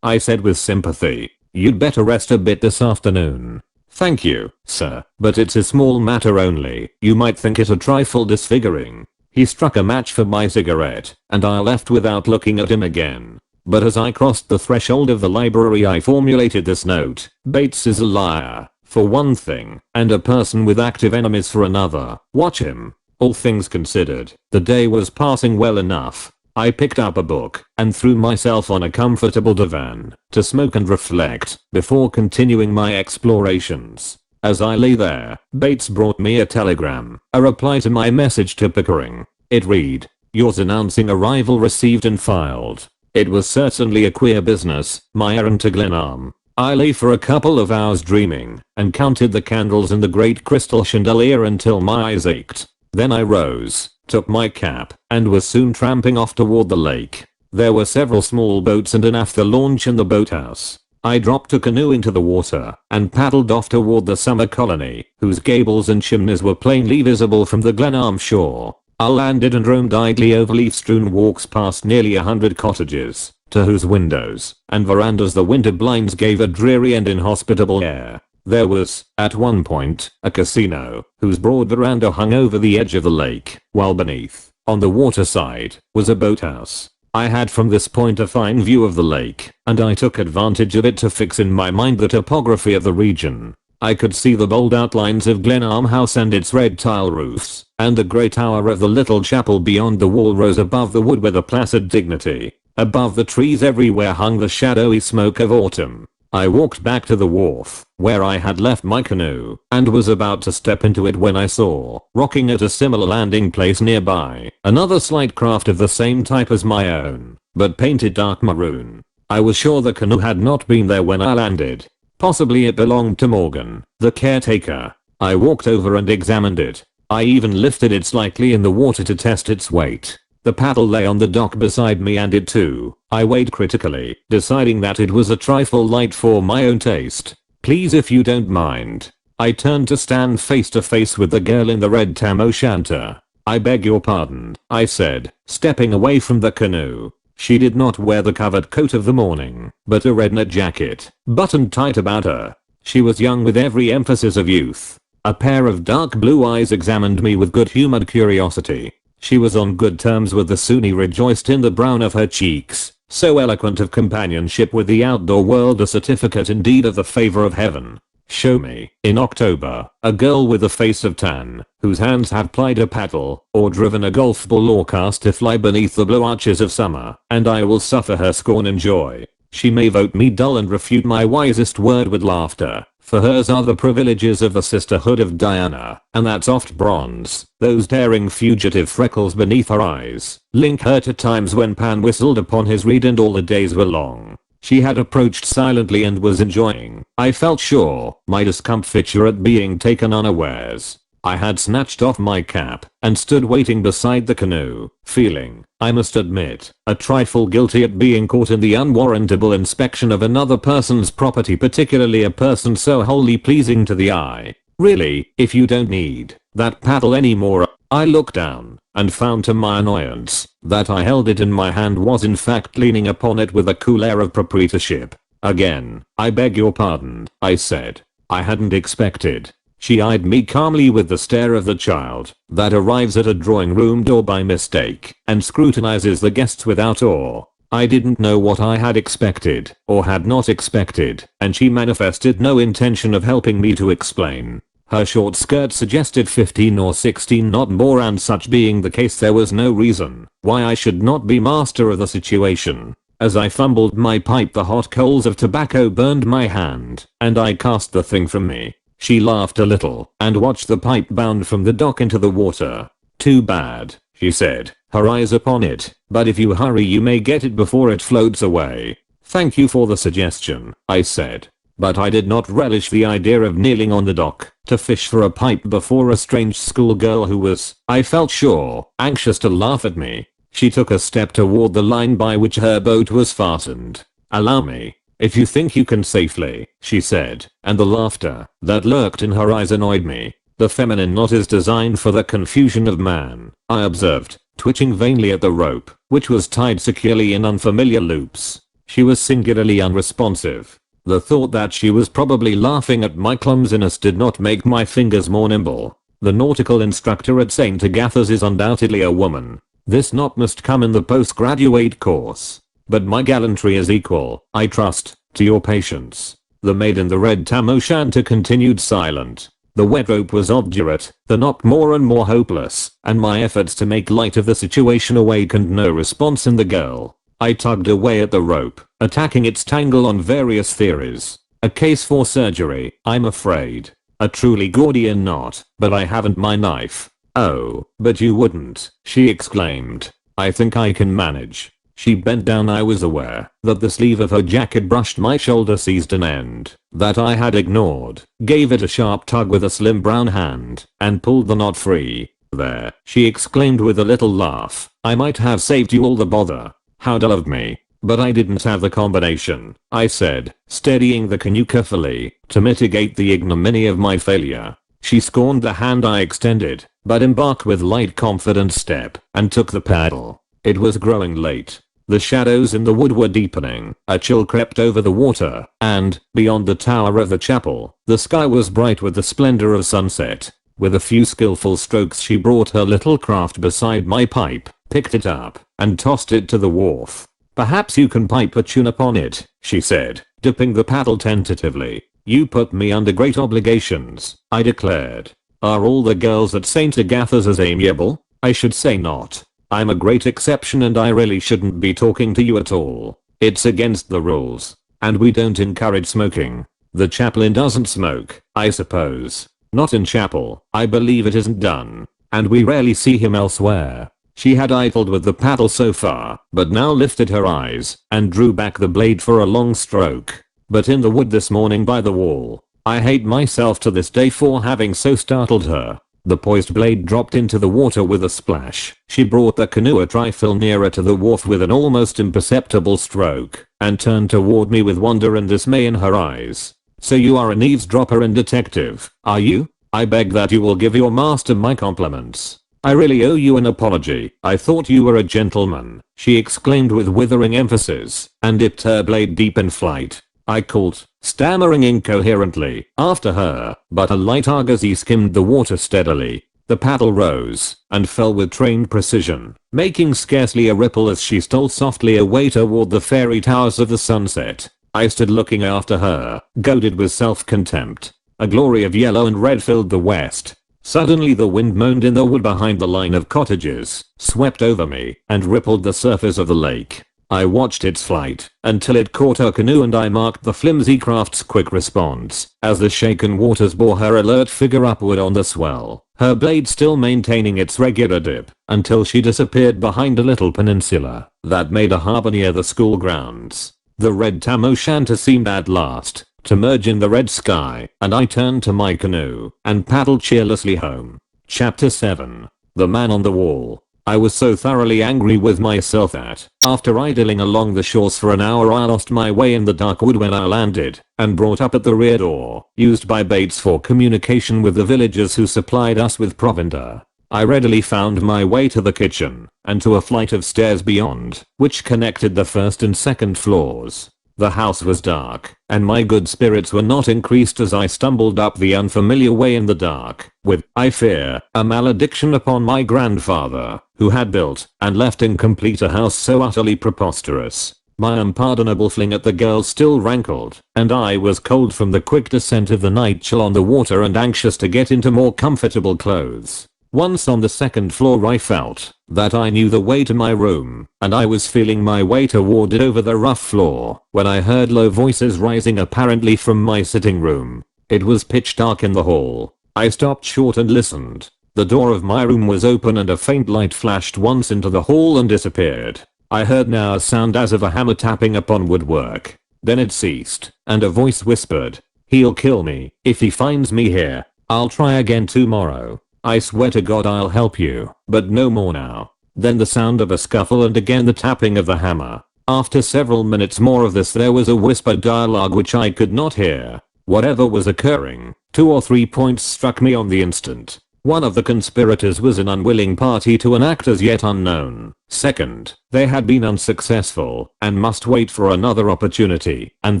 I said with sympathy. "You'd better rest a bit this afternoon." "Thank you, sir, but it's a small matter only. You might think it a trifle disfiguring." He struck a match for my cigarette, and I left without looking at him again. But as I crossed the threshold of the library I formulated this note: Bates is a liar, for one thing, and a person with active enemies for another. Watch him. All things considered, the day was passing well enough. I picked up a book and threw myself on a comfortable divan to smoke and reflect before continuing my explorations. As I lay there, Bates brought me a telegram, a reply to my message to Pickering. It read, "Yours announcing arrival received and filed." It was certainly a queer business, my errand to Glenarm. I lay for a couple of hours dreaming and counted the candles in the great crystal chandelier until my eyes ached. Then I rose, took my cap, and was soon tramping off toward the lake. There were several small boats and an after launch in the boathouse. I dropped a canoe into the water and paddled off toward the summer colony, whose gables and chimneys were plainly visible from the Glenarm shore. I landed and roamed idly over leaf-strewn walks past nearly 100 cottages, to whose windows and verandas the winter blinds gave a dreary and inhospitable air. There was, at one point, a casino, whose broad veranda hung over the edge of the lake, while beneath, on the waterside, was a boathouse. I had from this point a fine view of the lake, and I took advantage of it to fix in my mind the topography of the region. I could see the bold outlines of Glenarm House and its red tile roofs, and the grey tower of the little chapel beyond the wall rose above the wood with a placid dignity. Above the trees everywhere hung the shadowy smoke of autumn. I walked back to the wharf, where I had left my canoe, and was about to step into it when I saw, rocking at a similar landing place nearby, another slight craft of the same type as my own, but painted dark maroon. I was sure the canoe had not been there when I landed. Possibly it belonged to Morgan, the caretaker. I walked over and examined it. I even lifted it slightly in the water to test its weight. The paddle lay on the dock beside me and it too. I weighed critically, deciding that it was a trifle light for my own taste. "Please, if you don't mind." I turned to stand face to face with the girl in the red tam o' shanter. "I beg your pardon," I said, stepping away from the canoe. She did not wear the covered coat of the morning, but a red knit jacket, buttoned tight about her. She was young with every emphasis of youth. A pair of dark blue eyes examined me with good-humored curiosity. She was on good terms with the Sunni, rejoiced in the brown of her cheeks, so eloquent of companionship with the outdoor world, a certificate indeed of the favor of heaven. Show me, in October, a girl with a face of tan, whose hands have plied a paddle, or driven a golf ball, or cast a fly beneath the blue arches of summer, and I will suffer her scorn and joy. She may vote me dull and refute my wisest word with laughter, for hers are the privileges of the Sisterhood of Diana, and that soft bronze, those daring fugitive freckles beneath her eyes, link her to times when Pan whistled upon his reed and all the days were long. She had approached silently and was enjoying, I felt sure, my discomfiture at being taken unawares. I had snatched off my cap and stood waiting beside the canoe, feeling, I must admit, a trifle guilty at being caught in the unwarrantable inspection of another person's property, particularly a person so wholly pleasing to the eye. "Really, if you don't need that paddle anymore." I looked down and found to my annoyance that I held it in my hand was in fact leaning upon it with a cool air of proprietorship. Again, I beg your pardon, I said. I hadn't expected. She eyed me calmly with the stare of the child that arrives at a drawing room door by mistake and scrutinizes the guests without awe. I didn't know what I had expected or had not expected, and she manifested no intention of helping me to explain. Her short skirt suggested 15 or 16, not more, and such being the case there was no reason why I should not be master of the situation. As I fumbled my pipe, the hot coals of tobacco burned my hand, and I cast the thing from me. She laughed a little and watched the pipe bound from the dock into the water. "Too bad," she said, her eyes upon it, "but if you hurry you may get it before it floats away." "Thank you for the suggestion," I said. But I did not relish the idea of kneeling on the dock to fish for a pipe before a strange schoolgirl who was, I felt sure, anxious to laugh at me. She took a step toward the line by which her boat was fastened. "Allow me. If you think you can safely," she said, and the laughter that lurked in her eyes annoyed me. "The feminine knot is designed for the confusion of man," I observed, twitching vainly at the rope, which was tied securely in unfamiliar loops. She was singularly unresponsive. The thought that she was probably laughing at my clumsiness did not make my fingers more nimble. The nautical instructor at St. Agatha's is undoubtedly a woman. This knot must come in the postgraduate course. But my gallantry is equal, I trust, to your patience. The maid in the red tam o' shanter continued silent. The wet rope was obdurate, the knot more and more hopeless, and my efforts to make light of the situation awakened no response in the girl. I tugged away at the rope, attacking its tangle on various theories. A case for surgery, I'm afraid. A truly Gordian knot, but I haven't my knife. "Oh, but you wouldn't," she exclaimed. "I think I can manage." She bent down. I was aware that the sleeve of her jacket brushed my shoulder, seized an end that I had ignored, gave it a sharp tug with a slim brown hand, and pulled the knot free. "There," she exclaimed with a little laugh. "I might have saved you all the bother." How dull of me. "But I didn't have the combination," I said, steadying the canoe carefully to mitigate the ignominy of my failure. She scorned the hand I extended, but embarked with light, confident step and took the paddle. It was growing late. The shadows in the wood were deepening. A chill crept over the water, and, beyond the tower of the chapel, the sky was bright with the splendor of sunset. With a few skillful strokes she brought her little craft beside my pipe, picked it up, and tossed it to the wharf. "Perhaps you can pipe a tune upon it," she said, dipping the paddle tentatively. "You put me under great obligations," I declared. "Are all the girls at St. Agatha's as amiable?" "I should say not. I'm a great exception, and I really shouldn't be talking to you at all. It's against the rules. And we don't encourage smoking." "The chaplain doesn't smoke, I suppose." "Not in chapel. I believe it isn't done. And we rarely see him elsewhere." She had idled with the paddle so far, but now lifted her eyes and drew back the blade for a long stroke. "But in the wood this morning by the wall. I hate myself to this day for having so startled her." The poised blade dropped into the water with a splash. She brought the canoe a trifle nearer to the wharf with an almost imperceptible stroke, and turned toward me with wonder and dismay in her eyes. "So you are an eavesdropper and detective, are you? I beg that you will give your master my compliments. I really owe you an apology. I thought you were a gentleman," she exclaimed with withering emphasis, and dipped her blade deep in flight. I called, stammering incoherently, after her, but a light argosy skimmed the water steadily. The paddle rose and fell with trained precision, making scarcely a ripple as she stole softly away toward the fairy towers of the sunset. I stood looking after her, goaded with self-contempt. A glory of yellow and red filled the west. Suddenly the wind moaned in the wood behind the line of cottages, swept over me, and rippled the surface of the lake. I watched its flight until it caught her canoe, and I marked the flimsy craft's quick response as the shaken waters bore her alert figure upward on the swell, her blade still maintaining its regular dip until she disappeared behind a little peninsula that made a harbor near the school grounds. The red tam o' shanter seemed at last to merge in the red sky, and I turned to my canoe and paddled cheerlessly home. Chapter 7. The Man on the Wall. I was so thoroughly angry with myself that, after idling along the shores for an hour, I lost my way in the dark wood when I landed, and brought up at the rear door, used by Bates for communication with the villagers who supplied us with provender. I readily found my way to the kitchen, and to a flight of stairs beyond, which connected the first and second floors. The house was dark, and my good spirits were not increased as I stumbled up the unfamiliar way in the dark, with, I fear, a malediction upon my grandfather, who had built and left incomplete a house so utterly preposterous. My unpardonable fling at the girl still rankled, and I was cold from the quick descent of the night chill on the water and anxious to get into more comfortable clothes. Once on the second floor I felt that I knew the way to my room, and I was feeling my way toward it over the rough floor, when I heard low voices rising apparently from my sitting room. It was pitch dark in the hall. I stopped short and listened. The door of my room was open and a faint light flashed once into the hall and disappeared. I heard now a sound as of a hammer tapping upon woodwork. Then it ceased, and a voice whispered, "He'll kill me if he finds me here. I'll try again tomorrow. I swear to God I'll help you, but no more now." Then the sound of a scuffle and again the tapping of the hammer. After several minutes more of this there was a whispered dialogue which I could not hear. Whatever was occurring, 2 or 3 points struck me on the instant. One of the conspirators was an unwilling party to an act as yet unknown. Second, they had been unsuccessful and must wait for another opportunity. And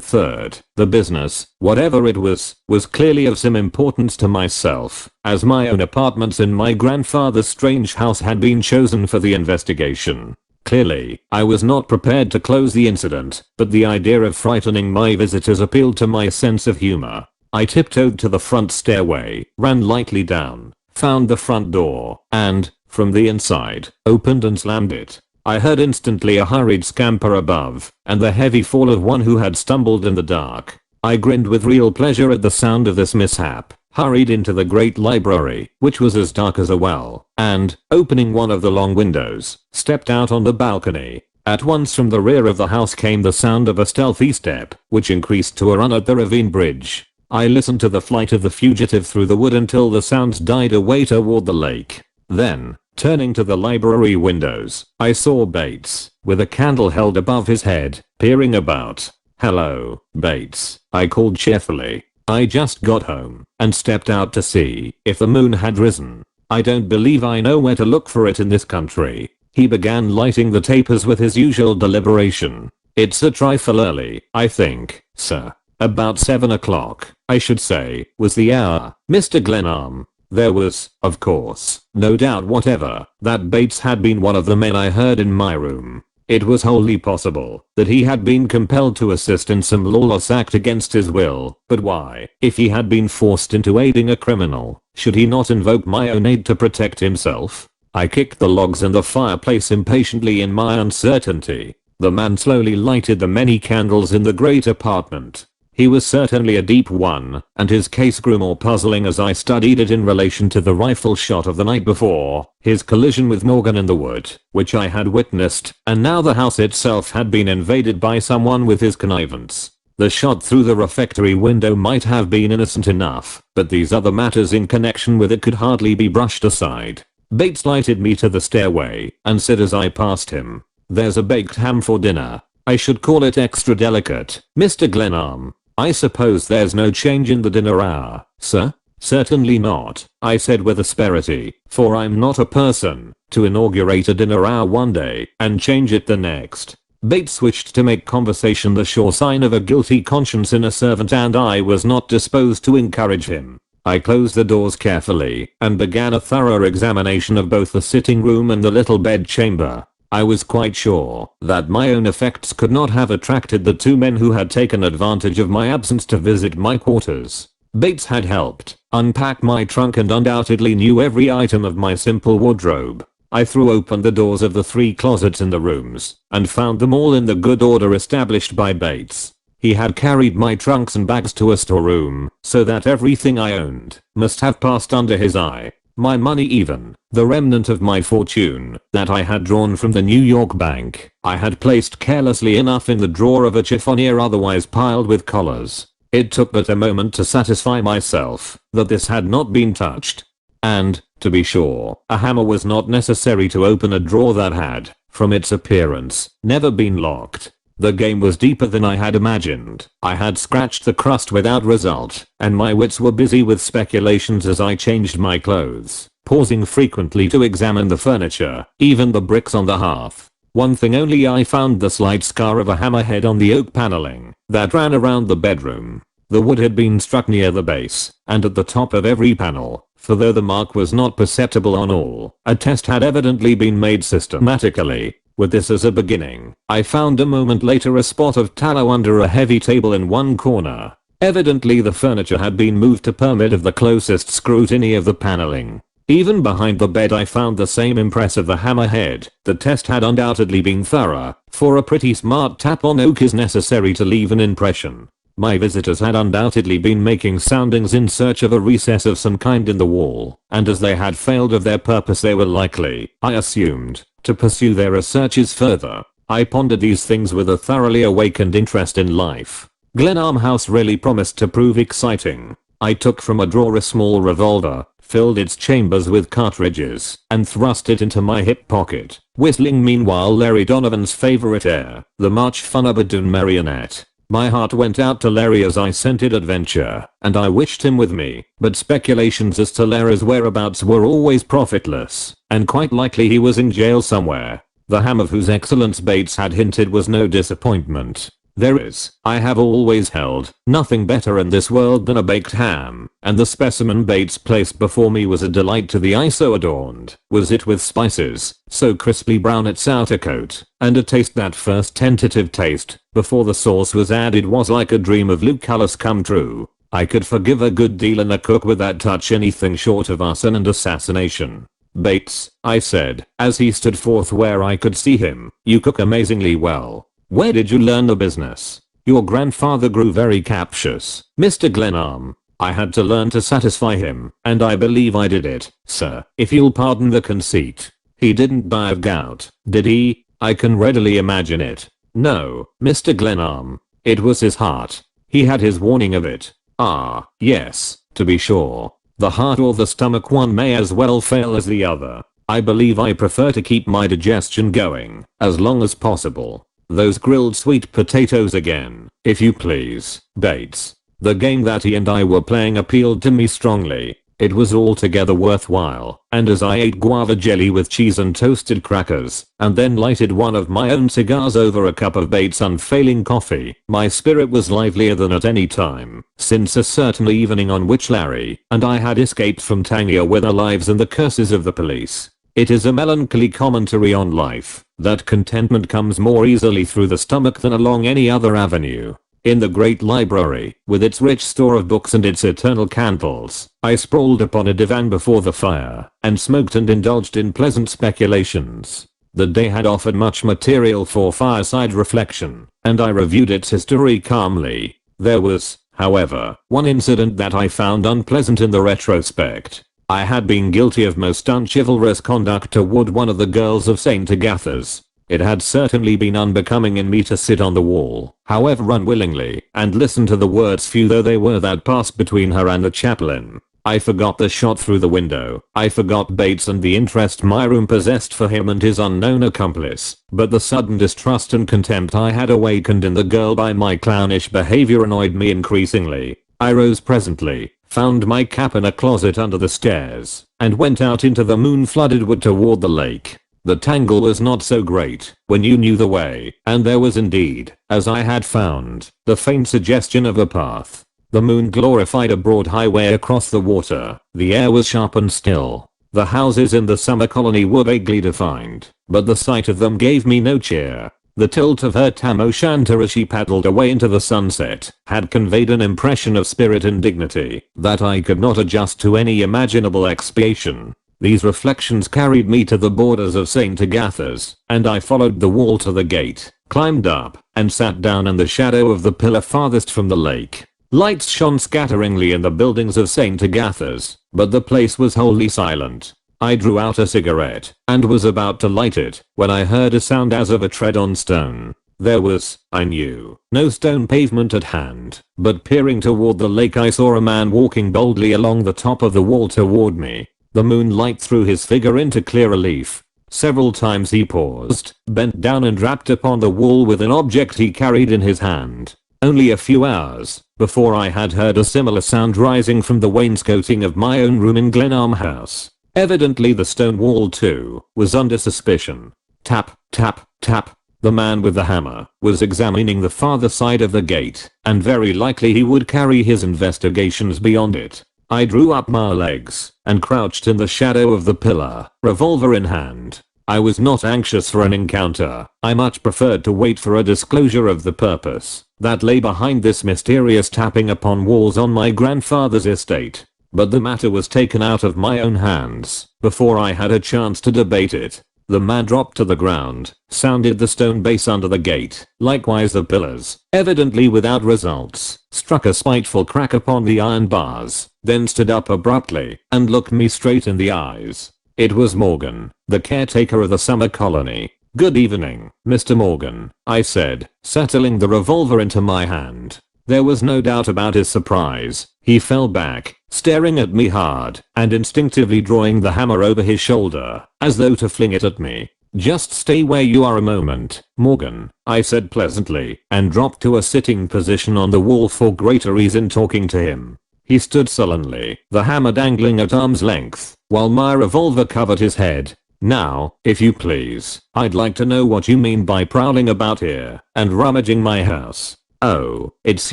third, the business, whatever it was clearly of some importance to myself, as my own apartments in my grandfather's strange house had been chosen for the investigation. Clearly, I was not prepared to close the incident, but the idea of frightening my visitors appealed to my sense of humor. I tiptoed to the front stairway, ran lightly down, found the front door, and, from the inside, opened and slammed it. I heard instantly a hurried scamper above, and the heavy fall of one who had stumbled in the dark. I grinned with real pleasure at the sound of this mishap, hurried into the great library, which was as dark as a well, and, opening one of the long windows, stepped out on the balcony. At once from the rear of the house came the sound of a stealthy step, which increased to a run at the ravine bridge. I listened to the flight of the fugitive through the wood until the sounds died away toward the lake. Then, turning to the library windows, I saw Bates, with a candle held above his head, peering about. "Hello, Bates," I called cheerfully. "I just got home and stepped out to see if the moon had risen. I don't believe I know where to look for it in this country." He began lighting the tapers with his usual deliberation. "It's a trifle early, I think, sir. About 7 o'clock, I should say, was the hour, Mr. Glenarm." There was, of course, no doubt whatever that Bates had been one of the men I heard in my room. It was wholly possible that he had been compelled to assist in some lawless act against his will, but why? If he had been forced into aiding a criminal, should he not invoke my own aid to protect himself? I kicked the logs in the fireplace impatiently in my uncertainty. The man slowly lighted the many candles in the great apartment. He was certainly a deep one, and his case grew more puzzling as I studied it in relation to the rifle shot of the night before, his collision with Morgan in the wood, which I had witnessed, and now the house itself had been invaded by someone with his connivance. The shot through the refectory window might have been innocent enough, but these other matters in connection with it could hardly be brushed aside. Bates lighted me to the stairway, and said as I passed him, "There's a baked ham for dinner. I should call it extra delicate, Mr. Glenarm. I suppose there's no change in the dinner hour, sir?" "Certainly not," I said with asperity, for I'm not a person to inaugurate a dinner hour one day and change it the next. Bates switched to make conversation the sure sign of a guilty conscience in a servant, and I was not disposed to encourage him. I closed the doors carefully and began a thorough examination of both the sitting room and the little bed chamber. I was quite sure that my own effects could not have attracted the two men who had taken advantage of my absence to visit my quarters. Bates had helped unpack my trunk and undoubtedly knew every item of my simple wardrobe. I threw open the doors of the 3 closets in the rooms and found them all in the good order established by Bates. He had carried my trunks and bags to a storeroom, so that everything I owned must have passed under his eye. My money, even the remnant of my fortune that I had drawn from the New York bank, I had placed carelessly enough in the drawer of a chiffonier otherwise piled with collars. It took but a moment to satisfy myself that this had not been touched. And, to be sure, a hammer was not necessary to open a drawer that had, from its appearance, never been locked. The game was deeper than I had imagined. I had scratched the crust without result, and my wits were busy with speculations as I changed my clothes, pausing frequently to examine the furniture, even the bricks on the hearth. One thing only, I found the slight scar of a hammerhead on the oak paneling that ran around the bedroom. The wood had been struck near the base and at the top of every panel, for though the mark was not perceptible on all, a test had evidently been made systematically. With this as a beginning, I found a moment later a spot of tallow under a heavy table in one corner. Evidently the furniture had been moved to permit of the closest scrutiny of the paneling. Even behind the bed I found the same impress of the hammerhead. The test had undoubtedly been thorough, for a pretty smart tap on oak is necessary to leave an impression. My visitors had undoubtedly been making soundings in search of a recess of some kind in the wall, and as they had failed of their purpose they were likely, I assumed, to pursue their researches further. I pondered these things with a thoroughly awakened interest in life. Glenarm House really promised to prove exciting. I took from a drawer a small revolver, filled its chambers with cartridges, and thrust it into my hip pocket, whistling meanwhile Larry Donovan's favorite air, the March Funabadoo Marionette. My heart went out to Larry as I scented adventure, and I wished him with me, but speculations as to Larry's whereabouts were always profitless, and quite likely he was in jail somewhere. The ham of whose excellence Bates had hinted was no disappointment. There is, I have always held, nothing better in this world than a baked ham, and the specimen Bates placed before me was a delight to the eye. So adorned was it with spices, so crisply brown its outer coat, and a taste, that first tentative taste, before the sauce was added, was like a dream of Lucullus come true. I could forgive a good deal in a cook with that touch anything short of arson and assassination. Bates, I said, as he stood forth where I could see him, you cook amazingly well. Where did you learn the business? Your grandfather grew very captious, Mr. Glenarm. I had to learn to satisfy him, and I believe I did it, sir, if you'll pardon the conceit. He didn't die of gout, did he? I can readily imagine it. No, Mr. Glenarm. It was his heart. He had his warning of it. Ah, yes, to be sure. The heart or the stomach, one may as well fail as the other. I believe I prefer to keep my digestion going as long as possible. Those grilled sweet potatoes again, if you please, Bates. The game that he and I were playing appealed to me strongly. It was altogether worthwhile, and as I ate guava jelly with cheese and toasted crackers, and then lighted one of my own cigars over a cup of Bates' unfailing coffee, my spirit was livelier than at any time since a certain evening on which Larry and I had escaped from Tangier with our lives and the curses of the police. It is a melancholy commentary on life, that contentment comes more easily through the stomach than along any other avenue. In the great library, with its rich store of books and its eternal candles, I sprawled upon a divan before the fire, and smoked and indulged in pleasant speculations. The day had offered much material for fireside reflection, and I reviewed its history calmly. There was, however, one incident that I found unpleasant in the retrospect. I had been guilty of most unchivalrous conduct toward one of the girls of St. Agatha's. It had certainly been unbecoming in me to sit on the wall, however unwillingly, and listen to the words, few though they were, that passed between her and the chaplain. I forgot the shot through the window. I forgot Bates and the interest my room possessed for him and his unknown accomplice. But the sudden distrust and contempt I had awakened in the girl by my clownish behavior annoyed me increasingly. I rose presently, found my cap in a closet under the stairs, and went out into the moon-flooded wood toward the lake. The tangle was not so great when you knew the way, and there was indeed, as I had found, the faint suggestion of a path. The moon glorified a broad highway across the water. The air was sharp and still. The houses in the summer colony were vaguely defined, but the sight of them gave me no cheer. The tilt of her tam o' shanter as she paddled away into the sunset had conveyed an impression of spirit and dignity that I could not adjust to any imaginable expiation. These reflections carried me to the borders of St. Agatha's, and I followed the wall to the gate, climbed up, and sat down in the shadow of the pillar farthest from the lake. Lights shone scatteringly in the buildings of St. Agatha's, but the place was wholly silent. I drew out a cigarette, and was about to light it, when I heard a sound as of a tread on stone. There was, I knew, no stone pavement at hand, but peering toward the lake I saw a man walking boldly along the top of the wall toward me. The moonlight threw his figure into clear relief. Several times he paused, bent down and rapped upon the wall with an object he carried in his hand. Only a few hours before I had heard a similar sound rising from the wainscoting of my own room in Glenarm House. Evidently the stone wall too was under suspicion. Tap, tap, tap. The man with the hammer was examining the farther side of the gate, and very likely he would carry his investigations beyond it. I drew up my legs and crouched in the shadow of the pillar, revolver in hand. I was not anxious for an encounter. I much preferred to wait for a disclosure of the purpose that lay behind this mysterious tapping upon walls on my grandfather's estate. But the matter was taken out of my own hands before I had a chance to debate it. The man dropped to the ground, sounded the stone base under the gate, likewise the pillars, evidently without results, struck a spiteful crack upon the iron bars, then stood up abruptly and looked me straight in the eyes. It was Morgan, the caretaker of the summer colony. "Good evening, Mr. Morgan," I said, settling the revolver into my hand. There was no doubt about his surprise. He fell back, staring at me hard, and instinctively drawing the hammer over his shoulder, as though to fling it at me. "Just stay where you are a moment, Morgan," I said pleasantly, and dropped to a sitting position on the wall for greater ease in talking to him. He stood sullenly, the hammer dangling at arm's length, while my revolver covered his head. "Now, if you please, I'd like to know what you mean by prowling about here and rummaging my house." "Oh, it's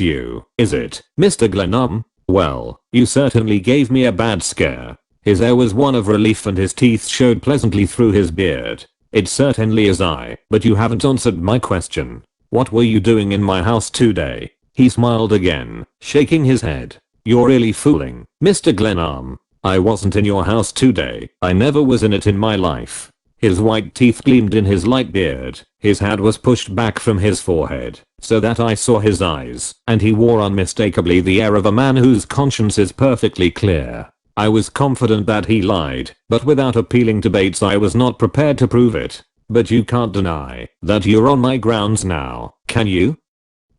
you, is it, Mr. Glenarm? Well, you certainly gave me a bad scare." His air was one of relief and his teeth showed pleasantly through his beard. "It certainly is I, but you haven't answered my question. What were you doing in my house today?" He smiled again, shaking his head. "You're really fooling, Mr. Glenarm. I wasn't in your house today. I never was in it in my life." His white teeth gleamed in his light beard. His hat was pushed back from his forehead, so that I saw his eyes, and he wore unmistakably the air of a man whose conscience is perfectly clear. I was confident that he lied, but without appealing to Bates I was not prepared to prove it. "But you can't deny that you're on my grounds now, can you?"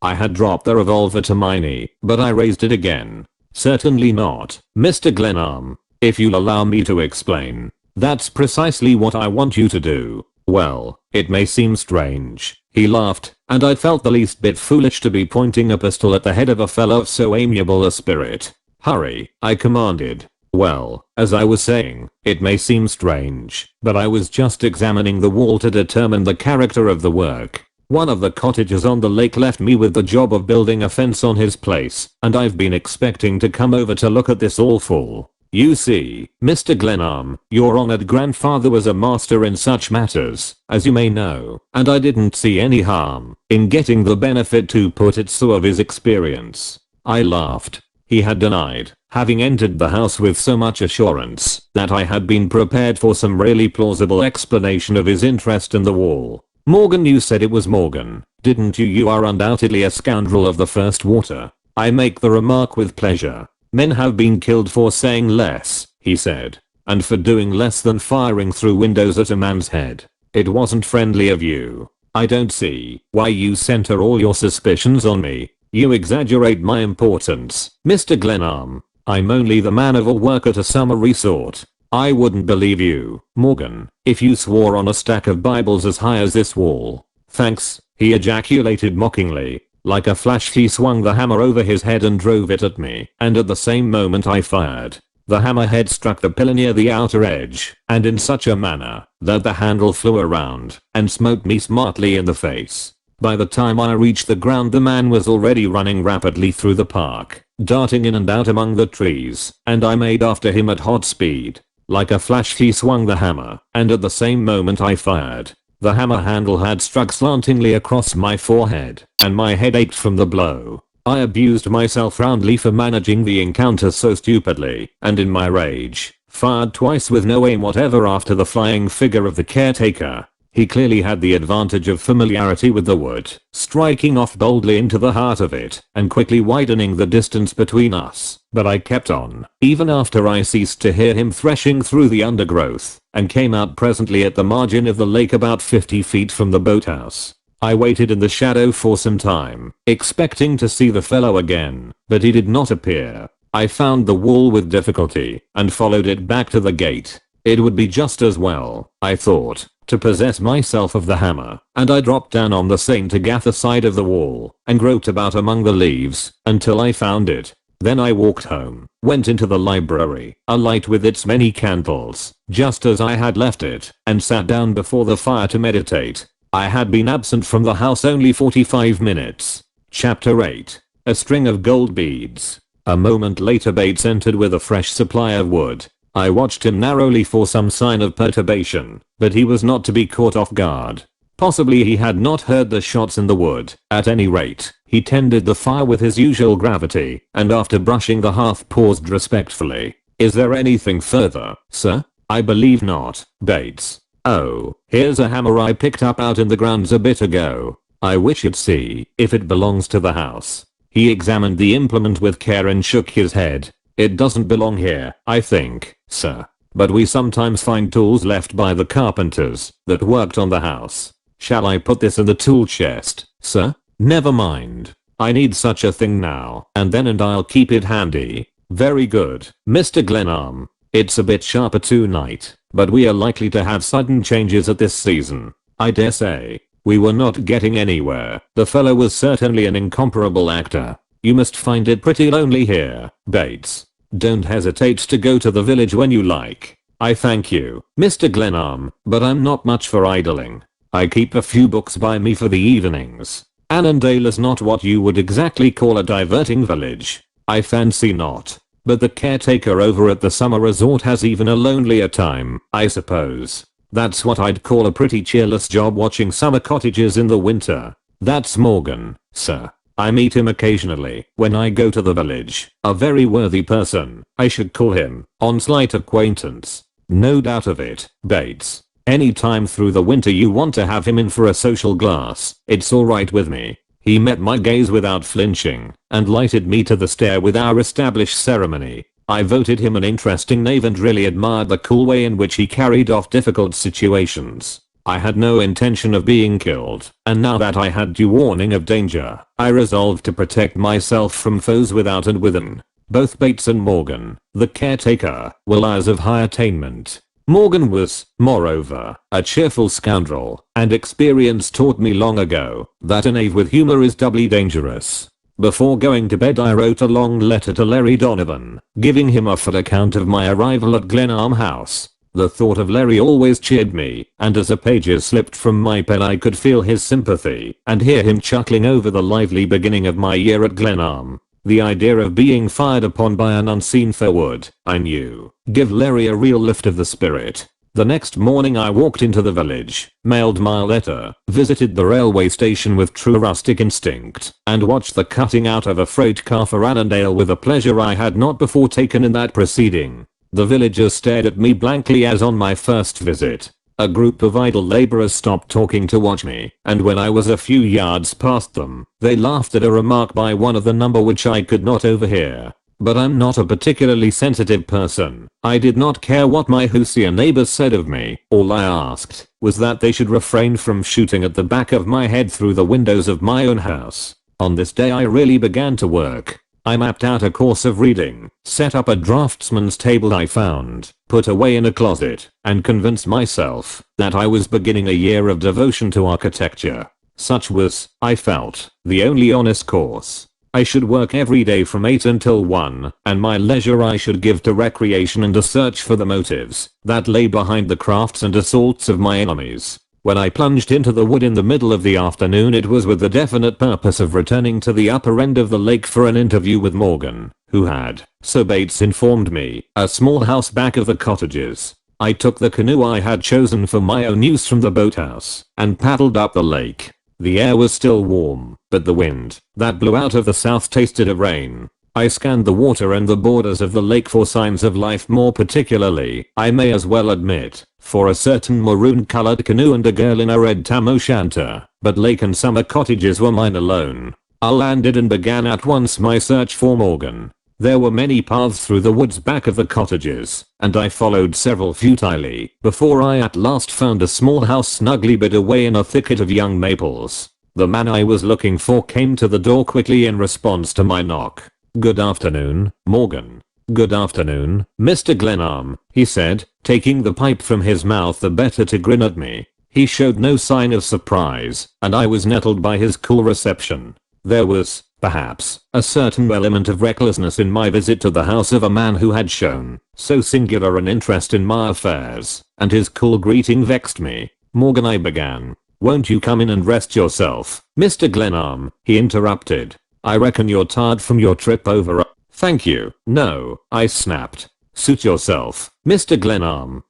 I had dropped the revolver to my knee, but I raised it again. "Certainly not, Mr. Glenarm. If you'll allow me to explain. That's precisely what I want you to do. Well, it may seem strange." He laughed, and I felt the least bit foolish to be pointing a pistol at the head of a fellow of so amiable a spirit. "Hurry," I commanded. "Well, as I was saying, it may seem strange, but I was just examining the wall to determine the character of the work. One of the cottagers on the lake left me with the job of building a fence on his place, and I've been expecting to come over to look at this awful. You see, Mr. Glenarm, your honored grandfather was a master in such matters, as you may know, and I didn't see any harm in getting the benefit, to put it so, of his experience." I laughed. He had denied having entered the house with so much assurance that I had been prepared for some really plausible explanation of his interest in the wall. "Morgan, you said it was Morgan, didn't you? You are undoubtedly a scoundrel of the first water." I make the remark with pleasure. "Men have been killed for saying less," he said, "and for doing less than firing through windows at a man's head. It wasn't friendly of you. I don't see why you center all your suspicions on me. You exaggerate my importance, Mr. Glenarm. I'm only the man of all work at a summer resort. I wouldn't believe you, Morgan, if you swore on a stack of Bibles as high as this wall." "Thanks," he ejaculated mockingly. Like a flash he swung the hammer over his head and drove it at me, and at the same moment I fired. The hammerhead struck the pillar near the outer edge, and in such a manner that the handle flew around and smote me smartly in the face. By the time I reached the ground, the man was already running rapidly through the park, darting in and out among the trees, and I made after him at hot speed. Like a flash he swung the hammer, and at the same moment I fired. The hammer handle had struck slantingly across my forehead, and my head ached from the blow. I abused myself roundly for managing the encounter so stupidly, and in my rage, fired twice with no aim whatever after the flying figure of the caretaker. He clearly had the advantage of familiarity with the wood, striking off boldly into the heart of it, and quickly widening the distance between us. But I kept on, even after I ceased to hear him threshing through the undergrowth, and came out presently at the margin of the lake about 50 feet from the boathouse. I waited in the shadow for some time, expecting to see the fellow again, but he did not appear. I found the wall with difficulty, and followed it back to the gate. It would be just as well, I thought, to possess myself of the hammer, and I dropped down on the St. Agatha side of the wall, and groped about among the leaves, until I found it. Then I walked home, went into the library, alight with its many candles, just as I had left it, and sat down before the fire to meditate. I had been absent from the house only 45 minutes. Chapter 8. A string of gold beads. A moment later Bates entered with a fresh supply of wood. I watched him narrowly for some sign of perturbation, but he was not to be caught off guard. Possibly he had not heard the shots in the wood. At any rate, he tended the fire with his usual gravity, and after brushing the hearth paused respectfully. "Is there anything further, sir?" "I believe not, Bates." "Oh, here's a hammer I picked up out in the grounds a bit ago. I wish you'd see if it belongs to the house." He examined the implement with care and shook his head. "It doesn't belong here, I think, sir. But we sometimes find tools left by the carpenters that worked on the house. Shall I put this in the tool chest, sir?" "Never mind. I need such a thing now and then and I'll keep it handy." "Very good, Mr. Glenarm. It's a bit sharper tonight, but we are likely to have sudden changes at this season. I dare say." We were not getting anywhere. The fellow was certainly an incomparable actor. "You must find it pretty lonely here, Bates. Don't hesitate to go to the village when you like." "I thank you, Mr. Glenarm, but I'm not much for idling. I keep a few books by me for the evenings." Annandale is not what you would exactly call a diverting village. I fancy not. But the caretaker over at the summer resort has even a lonelier time, I suppose. That's what I'd call a pretty cheerless job, watching summer cottages in the winter. That's Morgan, sir. I meet him occasionally when I go to the village. A very worthy person, I should call him, on slight acquaintance. No doubt of it, Bates. Any time through the winter you want to have him in for a social glass, it's alright with me. He met my gaze without flinching, and lighted me to the stair with our established ceremony. I voted him an interesting knave and really admired the cool way in which he carried off difficult situations. I had no intention of being killed, and now that I had due warning of danger, I resolved to protect myself from foes without and within. Both Bates and Morgan, the caretaker, were liars of high attainment. Morgan was, moreover, a cheerful scoundrel, and experience taught me long ago that a knave with humor is doubly dangerous. Before going to bed I wrote a long letter to Larry Donovan, giving him a full account of my arrival at Glenarm House. The thought of Larry always cheered me, and as the pages slipped from my pen I could feel his sympathy and hear him chuckling over the lively beginning of my year at Glenarm. The idea of being fired upon by an unseen foe would, I knew, give Larry a real lift of the spirit. The next morning I walked into the village, mailed my letter, visited the railway station with true rustic instinct, and watched the cutting out of a freight car for Annandale with a pleasure I had not before taken in that proceeding. The villagers stared at me blankly as on my first visit. A group of idle laborers stopped talking to watch me, and when I was a few yards past them, they laughed at a remark by one of the number which I could not overhear. But I'm not a particularly sensitive person. I did not care what my Hoosier neighbors said of me. All I asked was that they should refrain from shooting at the back of my head through the windows of my own house. On this day I really began to work. I mapped out a course of reading, set up a draftsman's table I found, put away in a closet, and convinced myself that I was beginning a year of devotion to architecture. Such was, I felt, the only honest course. I should work every day from 8 until 1, and my leisure I should give to recreation and a search for the motives that lay behind the crafts and assaults of my enemies. When I plunged into the wood in the middle of the afternoon it was with the definite purpose of returning to the upper end of the lake for an interview with Morgan, who had, so Bates informed me, a small house back of the cottages. I took the canoe I had chosen for my own use from the boathouse, and paddled up the lake. The air was still warm, but the wind that blew out of the south tasted of rain. I scanned the water and the borders of the lake for signs of life, more particularly, I may as well admit, for a certain maroon-colored canoe and a girl in a red tam o' shanter, but lake and summer cottages were mine alone. I landed and began at once my search for Morgan. There were many paths through the woods back of the cottages, and I followed several futilely, before I at last found a small house snugly bid away in a thicket of young maples. The man I was looking for came to the door quickly in response to my knock. "Good afternoon, Morgan." "Good afternoon, Mr. Glenarm," he said, taking the pipe from his mouth the better to grin at me. He showed no sign of surprise, and I was nettled by his cool reception. There was, perhaps, a certain element of recklessness in my visit to the house of a man who had shown so singular an interest in my affairs, and his cool greeting vexed me. "Morgan," I began. "Won't you come in and rest yourself, Mr. Glenarm?" he interrupted. "I reckon you're tired from your trip over." "Thank you, no," I snapped. "Suit yourself, Mr. Glenarm."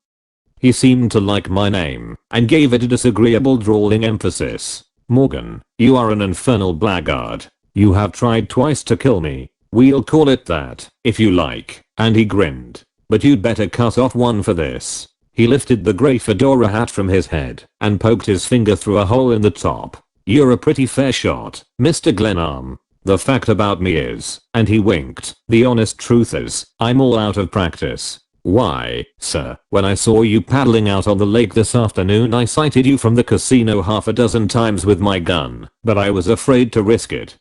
He seemed to like my name, and gave it a disagreeable drawling emphasis. "Morgan, you are an infernal blackguard. You have tried twice to kill me. We'll call it that, if you like," and he grinned. "But you'd better cut off one for this." He lifted the grey fedora hat from his head and poked his finger through a hole in the top. "You're a pretty fair shot, Mr. Glenarm. The fact about me is," and he winked, "the honest truth is, I'm all out of practice. Why, sir, when I saw you paddling out on the lake this afternoon, I sighted you from the casino half a dozen times with my gun, but I was afraid to risk it."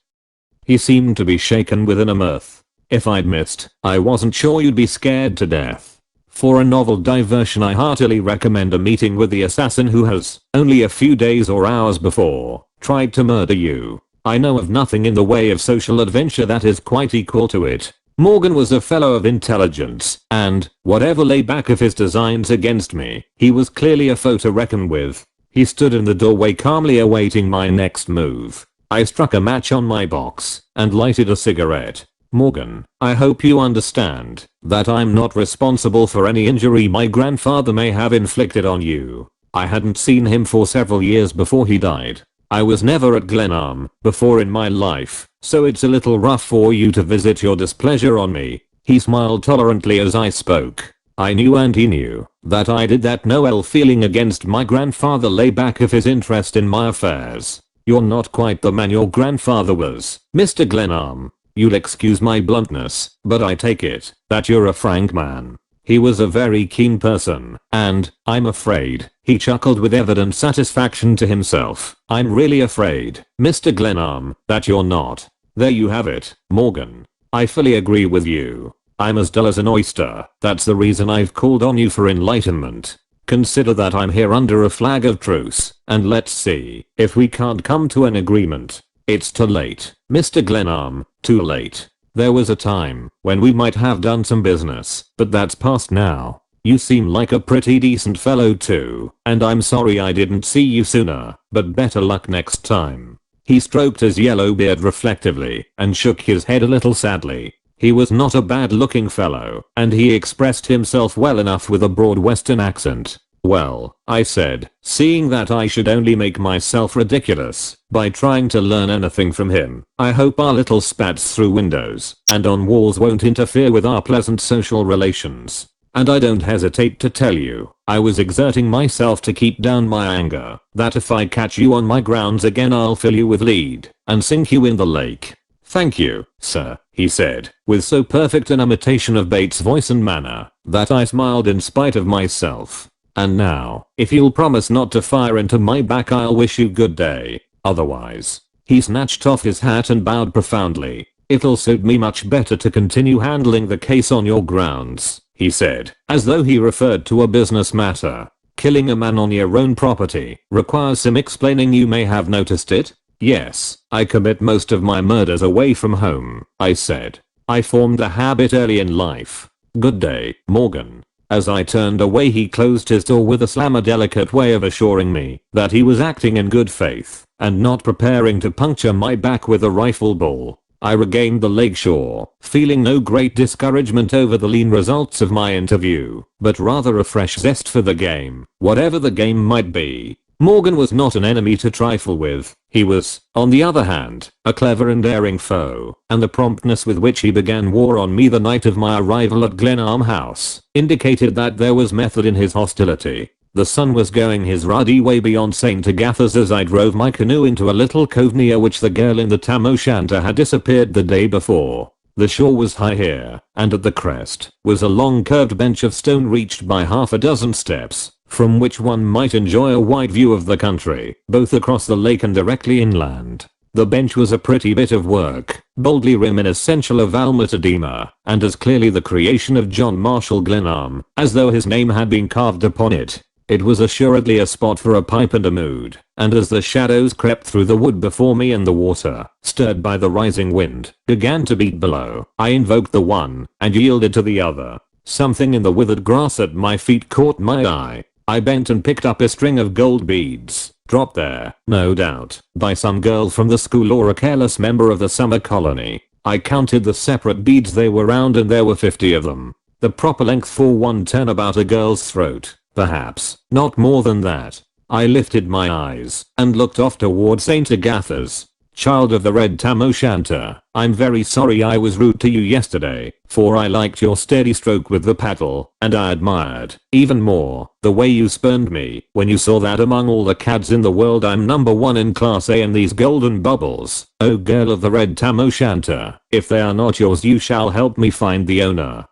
He seemed to be shaken within a mirth. "If I'd missed, I wasn't sure you'd be scared to death. For a novel diversion, I heartily recommend a meeting with the assassin who has, only a few days or hours before, tried to murder you. I know of nothing in the way of social adventure that is quite equal to it." Morgan was a fellow of intelligence, and, whatever lay back of his designs against me, he was clearly a foe to reckon with. He stood in the doorway calmly awaiting my next move. I struck a match on my box and lighted a cigarette. "Morgan, I hope you understand that I'm not responsible for any injury my grandfather may have inflicted on you. I hadn't seen him for several years before he died. I was never at Glenarm before in my life, so it's a little rough for you to visit your displeasure on me." He smiled tolerantly as I spoke. I knew and he knew that I did that. No ill feeling against my grandfather lay back of his interest in my affairs. "You're not quite the man your grandfather was, Mr. Glenarm. You'll excuse my bluntness, but I take it that you're a frank man. He was a very keen person, and, I'm afraid," he chuckled with evident satisfaction to himself, "I'm really afraid, Mr. Glenarm, that you're not." There you have it, Morgan. I fully agree with you. I'm as dull as an oyster. That's the reason I've called on you for enlightenment. Consider that I'm here under a flag of truce, and let's see if we can't come to an agreement. It's too late, Mr. Glenarm, too late. There was a time when we might have done some business, but that's past now. You seem like a pretty decent fellow too, and I'm sorry I didn't see you sooner, but better luck next time. He stroked his yellow beard reflectively and shook his head a little sadly. He was not a bad looking fellow, and he expressed himself well enough with a broad western accent. "Well," I said, seeing that I should only make myself ridiculous by trying to learn anything from him, "I hope our little spats through windows and on walls won't interfere with our pleasant social relations. And I don't hesitate to tell you, I was exerting myself to keep down my anger, that if I catch you on my grounds again I'll fill you with lead and sink you in the lake." "Thank you, sir," he said, with so perfect an imitation of Bates' voice and manner that I smiled in spite of myself. "And now, if you'll promise not to fire into my back, I'll wish you good day. Otherwise." He snatched off his hat and bowed profoundly. "It'll suit me much better to continue handling the case on your grounds," he said, as though he referred to a business matter. "Killing a man on your own property requires some explaining. You may have noticed it." "Yes, I commit most of my murders away from home," I said. "I formed the habit early in life. Good day, Morgan." As I turned away, he closed his door with a slam, a delicate way of assuring me that he was acting in good faith and not preparing to puncture my back with a rifle ball. I regained the lakeshore, feeling no great discouragement over the lean results of my interview, but rather a fresh zest for the game, whatever the game might be. Morgan was not an enemy to trifle with. He was, on the other hand, a clever and daring foe, and the promptness with which he began war on me the night of my arrival at Glenarm House indicated that there was method in his hostility. The sun was going his ruddy way beyond St. Agatha's as I drove my canoe into a little cove near which the girl in the tam o' shanter had disappeared the day before. The shore was high here, and at the crest was a long curved bench of stone reached by half a dozen steps, from which one might enjoy a wide view of the country, both across the lake and directly inland. The bench was a pretty bit of work, boldly reminiscential of Alma Tadema, and as clearly the creation of John Marshall Glenarm, as though his name had been carved upon it. It was assuredly a spot for a pipe and a mood, and as the shadows crept through the wood before me and the water, stirred by the rising wind, began to beat below, I invoked the one, and yielded to the other. Something in the withered grass at my feet caught my eye. I bent and picked up a string of gold beads, dropped there, no doubt, by some girl from the school or a careless member of the summer colony. I counted the separate beads, they were round and there were 50 of them. The proper length for one turn about a girl's throat. Perhaps, not more than that. I lifted my eyes and looked off toward St. Agatha's. Child of the red tam o' shanter, I'm very sorry I was rude to you yesterday, for I liked your steady stroke with the paddle, and I admired, even more, the way you spurned me when you saw that among all the cads in the world I'm number one in class A in these golden bubbles. Oh girl of the red tam o' shanter, if they are not yours you shall help me find the owner.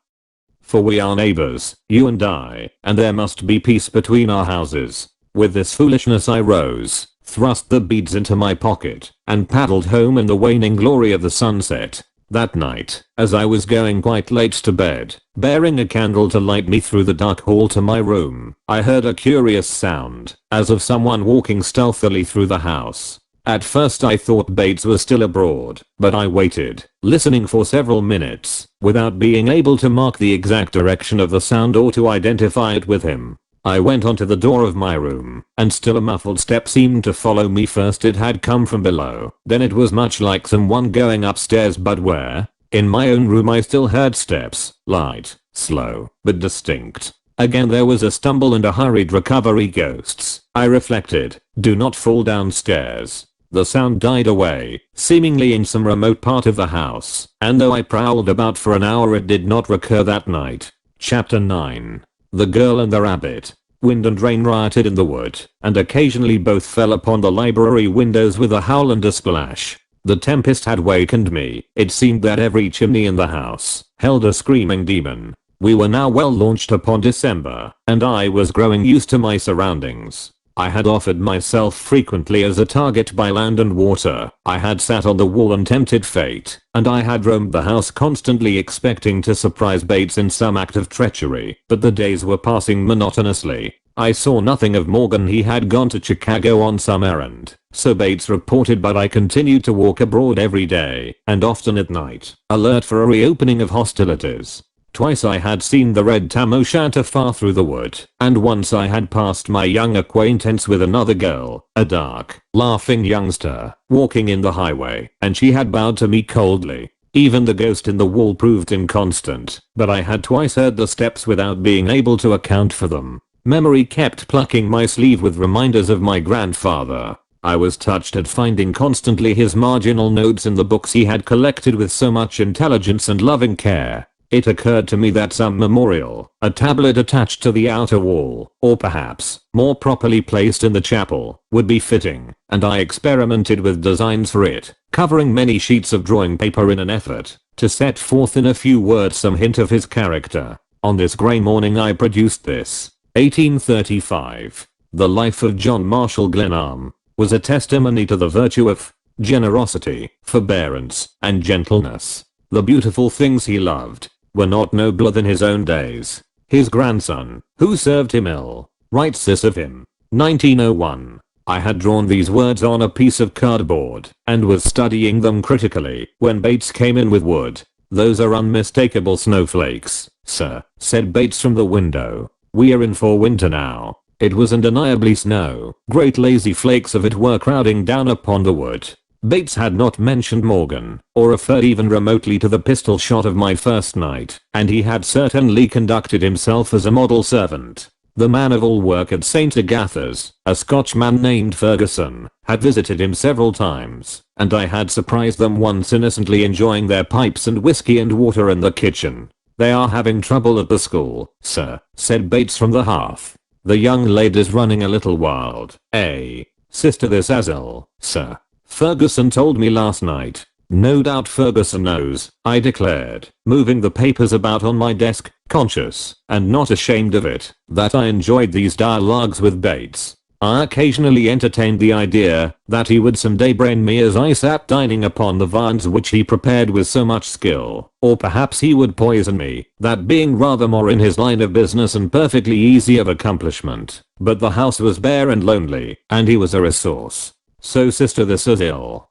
For we are neighbors, you and I, and there must be peace between our houses. With this foolishness I rose, thrust the beads into my pocket, and paddled home in the waning glory of the sunset. That night, as I was going quite late to bed, bearing a candle to light me through the dark hall to my room, I heard a curious sound, as of someone walking stealthily through the house. At first I thought Bates was still abroad, but I waited, listening for several minutes, without being able to mark the exact direction of the sound or to identify it with him. I went onto the door of my room, and still a muffled step seemed to follow me. First it had come from below, then it was much like someone going upstairs, but where? In my own room I still heard steps, light, slow, but distinct. Again there was a stumble and a hurried recovery. Ghosts, I reflected, do not fall downstairs. The sound died away, seemingly in some remote part of the house, and though I prowled about for an hour it did not recur that night. Chapter 9. The Girl and the Rabbit. Wind and rain rioted in the wood, and occasionally both fell upon the library windows with a howl and a splash. The tempest had wakened me. It seemed that every chimney in the house held a screaming demon. We were now well launched upon December, and I was growing used to my surroundings. I had offered myself frequently as a target by land and water. I had sat on the wall and tempted fate, and I had roamed the house constantly expecting to surprise Bates in some act of treachery, but the days were passing monotonously. I saw nothing of Morgan. He had gone to Chicago on some errand, so Bates reported, but I continued to walk abroad every day, and often at night, alert for a reopening of hostilities. Twice I had seen the red tam o' shanter far through the wood, and once I had passed my young acquaintance with another girl, a dark, laughing youngster, walking in the highway, and she had bowed to me coldly. Even the ghost in the wall proved inconstant, but I had twice heard the steps without being able to account for them. Memory kept plucking my sleeve with reminders of my grandfather. I was touched at finding constantly his marginal notes in the books he had collected with so much intelligence and loving care. It occurred to me that some memorial, a tablet attached to the outer wall, or perhaps, more properly placed in the chapel, would be fitting, and I experimented with designs for it, covering many sheets of drawing paper in an effort to set forth in a few words some hint of his character. On this grey morning I produced this. 1835. The life of John Marshall Glenarm was a testimony to the virtue of generosity, forbearance, and gentleness. The beautiful things he loved were not nobler than his own days. His grandson, who served him ill, writes this of him. 1901. I had drawn these words on a piece of cardboard, and was studying them critically, when Bates came in with wood. Those are unmistakable snowflakes, sir, said Bates from the window. We are in for winter now. It was undeniably snow. Great lazy flakes of it were crowding down upon the wood. Bates had not mentioned Morgan, or referred even remotely to the pistol shot of my first night, and he had certainly conducted himself as a model servant. The man of all work at St. Agatha's, a Scotchman named Ferguson, had visited him several times, and I had surprised them once innocently enjoying their pipes and whiskey and water in the kitchen. They are having trouble at the school, sir, said Bates from the hearth. The young lady's running a little wild, eh? Sister, this as ill, sir, Ferguson told me last night. No doubt Ferguson knows, I declared, moving the papers about on my desk, conscious, and not ashamed of it, that I enjoyed these dialogues with Bates. I occasionally entertained the idea that he would someday brain me as I sat dining upon the viands which he prepared with so much skill, or perhaps he would poison me, that being rather more in his line of business and perfectly easy of accomplishment. But the house was bare and lonely, and he was a resource. So sister, this is ill.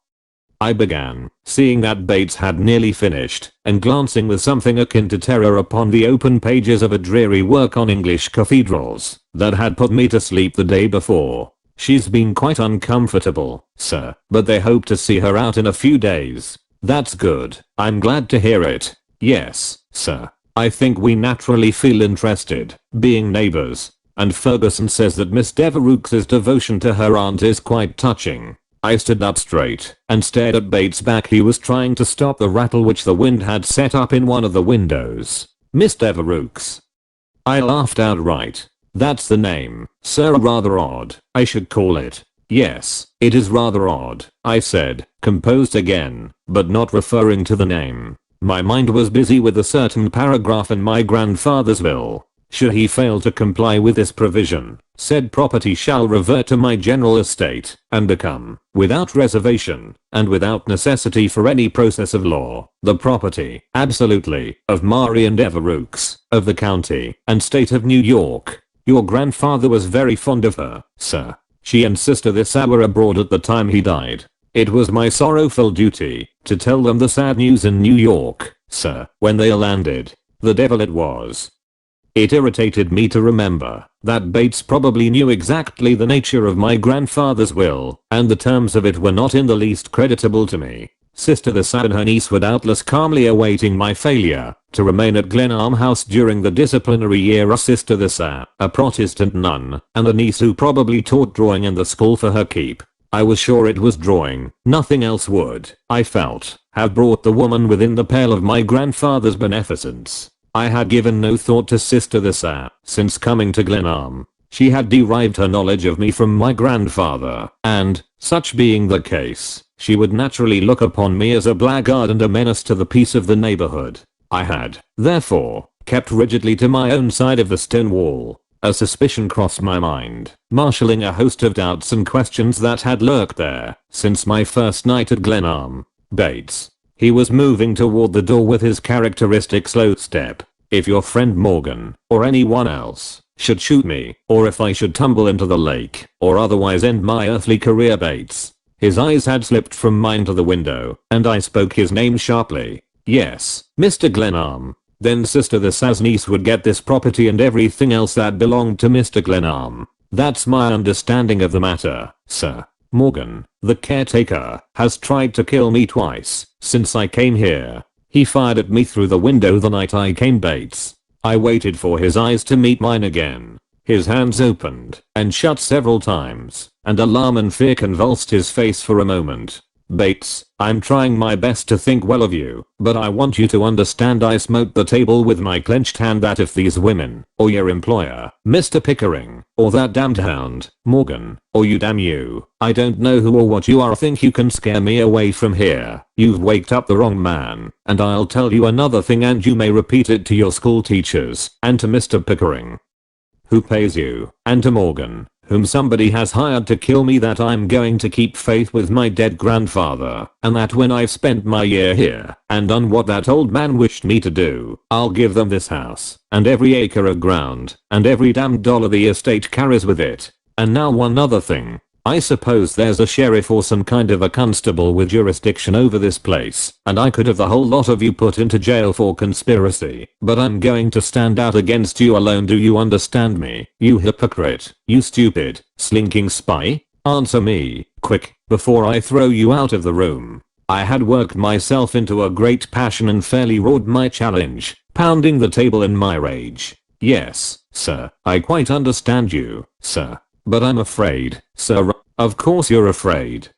I began, seeing that Bates had nearly finished, and glancing with something akin to terror upon the open pages of a dreary work on English cathedrals that had put me to sleep the day before. She's been quite uncomfortable, sir, but they hope to see her out in a few days. That's good. I'm glad to hear it. Yes, sir. I think we naturally feel interested, being neighbors. And Ferguson says that Miss Devereux's devotion to her aunt is quite touching. I stood up straight and stared at Bates' back. He was trying to stop the rattle which the wind had set up in one of the windows. Miss Devereux. I laughed outright. That's the name, sir. Rather odd, I should call it. Yes, it is rather odd, I said, composed again, but not referring to the name. My mind was busy with a certain paragraph in my grandfather's will. Should he fail to comply with this provision, said property shall revert to my general estate and become, without reservation and without necessity for any process of law, the property, absolutely, of Marian Devereux, of the county and state of New York. Your grandfather was very fond of her, sir. She and sister this were abroad at the time he died. It was my sorrowful duty to tell them the sad news in New York, sir, when they landed. The devil it was. It irritated me to remember that Bates probably knew exactly the nature of my grandfather's will, and the terms of it were not in the least creditable to me. Sister the and her niece were doubtless calmly awaiting my failure to remain at Glenarm House during the disciplinary year. Sister the a Protestant nun, and a niece who probably taught drawing in the school for her keep. I was sure it was drawing. Nothing else would, I felt, have brought the woman within the pale of my grandfather's beneficence. I had given no thought to sister the since coming to Glenarm. She had derived her knowledge of me from my grandfather, and, such being the case, she would naturally look upon me as a blackguard and a menace to the peace of the neighborhood. I had, therefore, kept rigidly to my own side of the stone wall. A suspicion crossed my mind, marshalling a host of doubts and questions that had lurked there since my first night at Glenarm. Bates. He was moving toward the door with his characteristic slow step. If your friend Morgan, or anyone else, should shoot me, or if I should tumble into the lake, or otherwise end my earthly career, Bates. His eyes had slipped from mine to the window, and I spoke his name sharply. Yes, Mr. Glenarm. Then sister the niece would get this property and everything else that belonged to Mr. Glenarm. That's my understanding of the matter, sir. Morgan, the caretaker, has tried to kill me twice since I came here. He fired at me through the window the night I came, Bates. I waited for his eyes to meet mine again. His hands opened and shut several times, and alarm and fear convulsed his face for a moment. Bates, I'm trying my best to think well of you, but I want you to understand I smote the table with my clenched hand that if these women, or your employer, Mr. Pickering, or that damned hound, Morgan, or you damn you, I don't know who or what you are, think you can scare me away from here, you've waked up the wrong man, and I'll tell you another thing and you may repeat it to your school teachers, and to Mr. Pickering, who pays you, and to Morgan, whom somebody has hired to kill me, that I'm going to keep faith with my dead grandfather, and that when I've spent my year here and done what that old man wished me to do, I'll give them this house, and every acre of ground, and every damned dollar the estate carries with it. And now one other thing. I suppose there's a sheriff or some kind of a constable with jurisdiction over this place, and I could have the whole lot of you put into jail for conspiracy, but I'm going to stand out against you alone. Do you understand me, you hypocrite, you stupid, slinking spy? Answer me, quick, before I throw you out of the room. I had worked myself into a great passion and fairly roared my challenge, pounding the table in my rage. Yes, sir, I quite understand you, sir. But I'm afraid, sir. Of course you're afraid,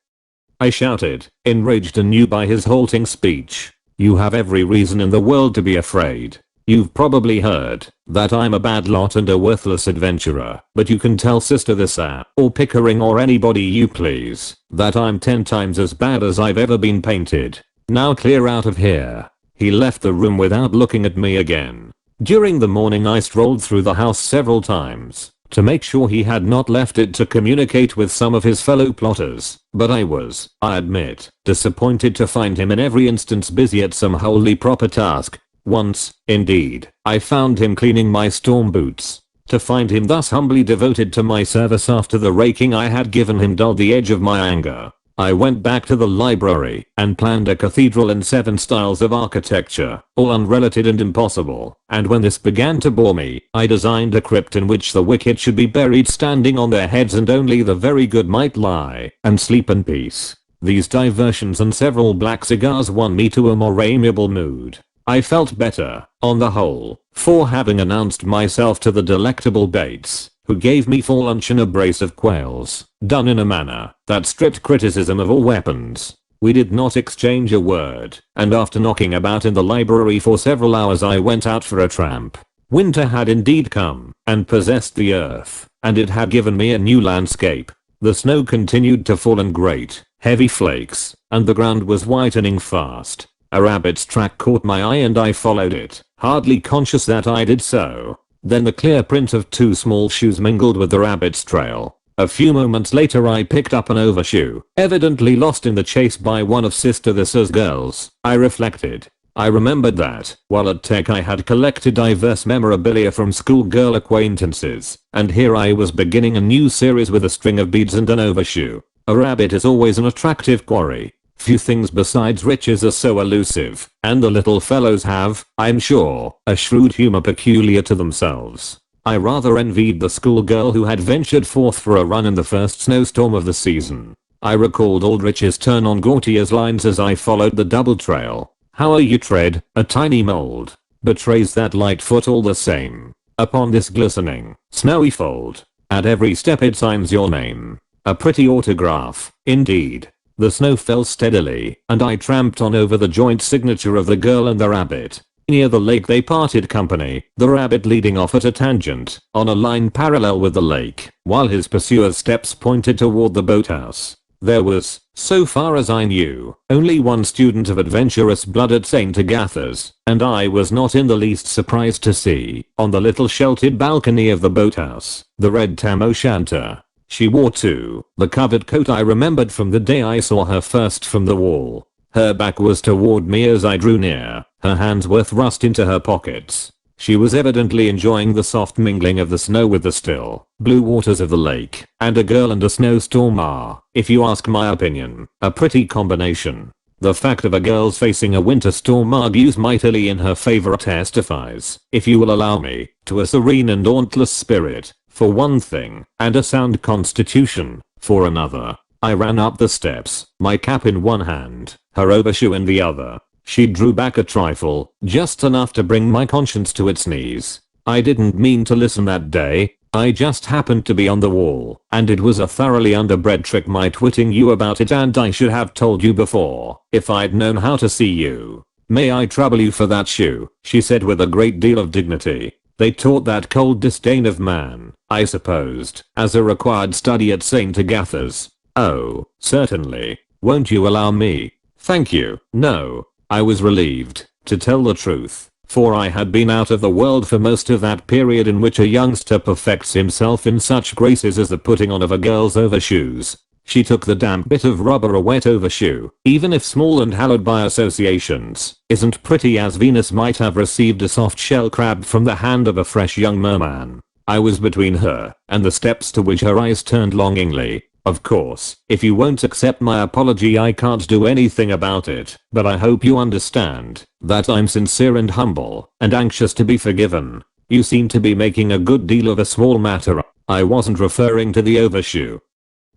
I shouted, enraged anew by his halting speech. You have every reason in the world to be afraid. You've probably heard that I'm a bad lot and a worthless adventurer, but you can tell sister this or Pickering or anybody you please that I'm 10 times as bad as I've ever been painted. Now clear out of here. He left the room without looking at me again. During the morning I strolled through the house several times, to make sure he had not left it to communicate with some of his fellow plotters, but I was, I admit, disappointed to find him in every instance busy at some wholly proper task. Once, indeed, I found him cleaning my storm boots. To find him thus humbly devoted to my service after the raking I had given him dulled the edge of my anger. I went back to the library and planned a cathedral in 7 styles of architecture, all unrelated and impossible, and when this began to bore me, I designed a crypt in which the wicked should be buried standing on their heads and only the very good might lie and sleep in peace. These diversions and several black cigars won me to a more amiable mood. I felt better, on the whole, for having announced myself to the delectable Bates, who gave me for lunch a brace of quails, done in a manner that stripped criticism of all weapons. We did not exchange a word, and after knocking about in the library for several hours I went out for a tramp. Winter had indeed come, and possessed the earth, and it had given me a new landscape. The snow continued to fall in great, heavy flakes, and the ground was whitening fast. A rabbit's track caught my eye and I followed it, hardly conscious that I did so. Then the clear print of 2 small shoes mingled with the rabbit's trail. A few moments later I picked up an overshoe, evidently lost in the chase by one of Sister This's girls. I reflected. I remembered that, while at Tech I had collected diverse memorabilia from schoolgirl acquaintances, and here I was beginning a new series with a string of beads and an overshoe. A rabbit is always an attractive quarry. Few things besides riches are so elusive, and the little fellows have, I'm sure, a shrewd humor peculiar to themselves. I rather envied the schoolgirl who had ventured forth for a run in the first snowstorm of the season. I recalled Aldrich's turn on Gautier's lines as I followed the double trail. How are you tread, a tiny mold, betrays that light foot all the same. Upon this glistening, snowy fold, at every step it signs your name. A pretty autograph, indeed. The snow fell steadily, and I tramped on over the joint signature of the girl and the rabbit. Near the lake they parted company, the rabbit leading off at a tangent, on a line parallel with the lake, while his pursuer's steps pointed toward the boathouse. There was, so far as I knew, only one student of adventurous blood at St. Agatha's, and I was not in the least surprised to see, on the little sheltered balcony of the boathouse, the red tam o' shanter. She wore too, the covered coat I remembered from the day I saw her first from the wall. Her back was toward me as I drew near, her hands were thrust into her pockets. She was evidently enjoying the soft mingling of the snow with the still, blue waters of the lake, and a girl and a snowstorm are, if you ask my opinion, a pretty combination. The fact of a girl's facing a winter storm argues mightily in her favor testifies, if you will allow me, to a serene and dauntless spirit, for one thing, and a sound constitution, for another. I ran up the steps, my cap in one hand, her overshoe in the other. She drew back a trifle, just enough to bring my conscience to its knees. I didn't mean to listen that day, I just happened to be on the wall, and it was a thoroughly underbred trick my twitting you about it, and I should have told you before, if I'd known how to see you. May I trouble you for that shoe, she said with a great deal of dignity. They taught that cold disdain of man, I supposed, as a required study at St. Agatha's. Oh, certainly. Won't you allow me? Thank you. No. I was relieved, to tell the truth, for I had been out of the world for most of that period in which a youngster perfects himself in such graces as the putting on of a girl's overshoes. She took the damp bit of rubber. A wet overshoe, even if small and hallowed by associations, isn't pretty as Venus might have received a soft shell crab from the hand of a fresh young merman. I was between her and the steps to which her eyes turned longingly. Of course, if you won't accept my apology I can't do anything about it, but I hope you understand that I'm sincere and humble and anxious to be forgiven. You seem to be making a good deal of a small matter. I wasn't referring to the overshoe,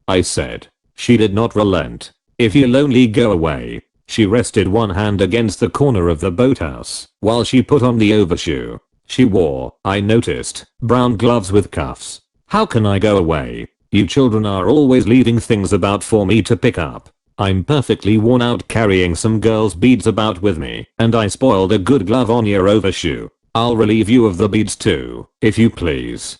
I said. She did not relent. If you'll only go away. She rested one hand against the corner of the boathouse while she put on the overshoe. She wore, I noticed, brown gloves with cuffs. How can I go away? You children are always leaving things about for me to pick up. I'm perfectly worn out carrying some girl's beads about with me, and I spoiled a good glove on your overshoe. I'll relieve you of the beads too, if you please.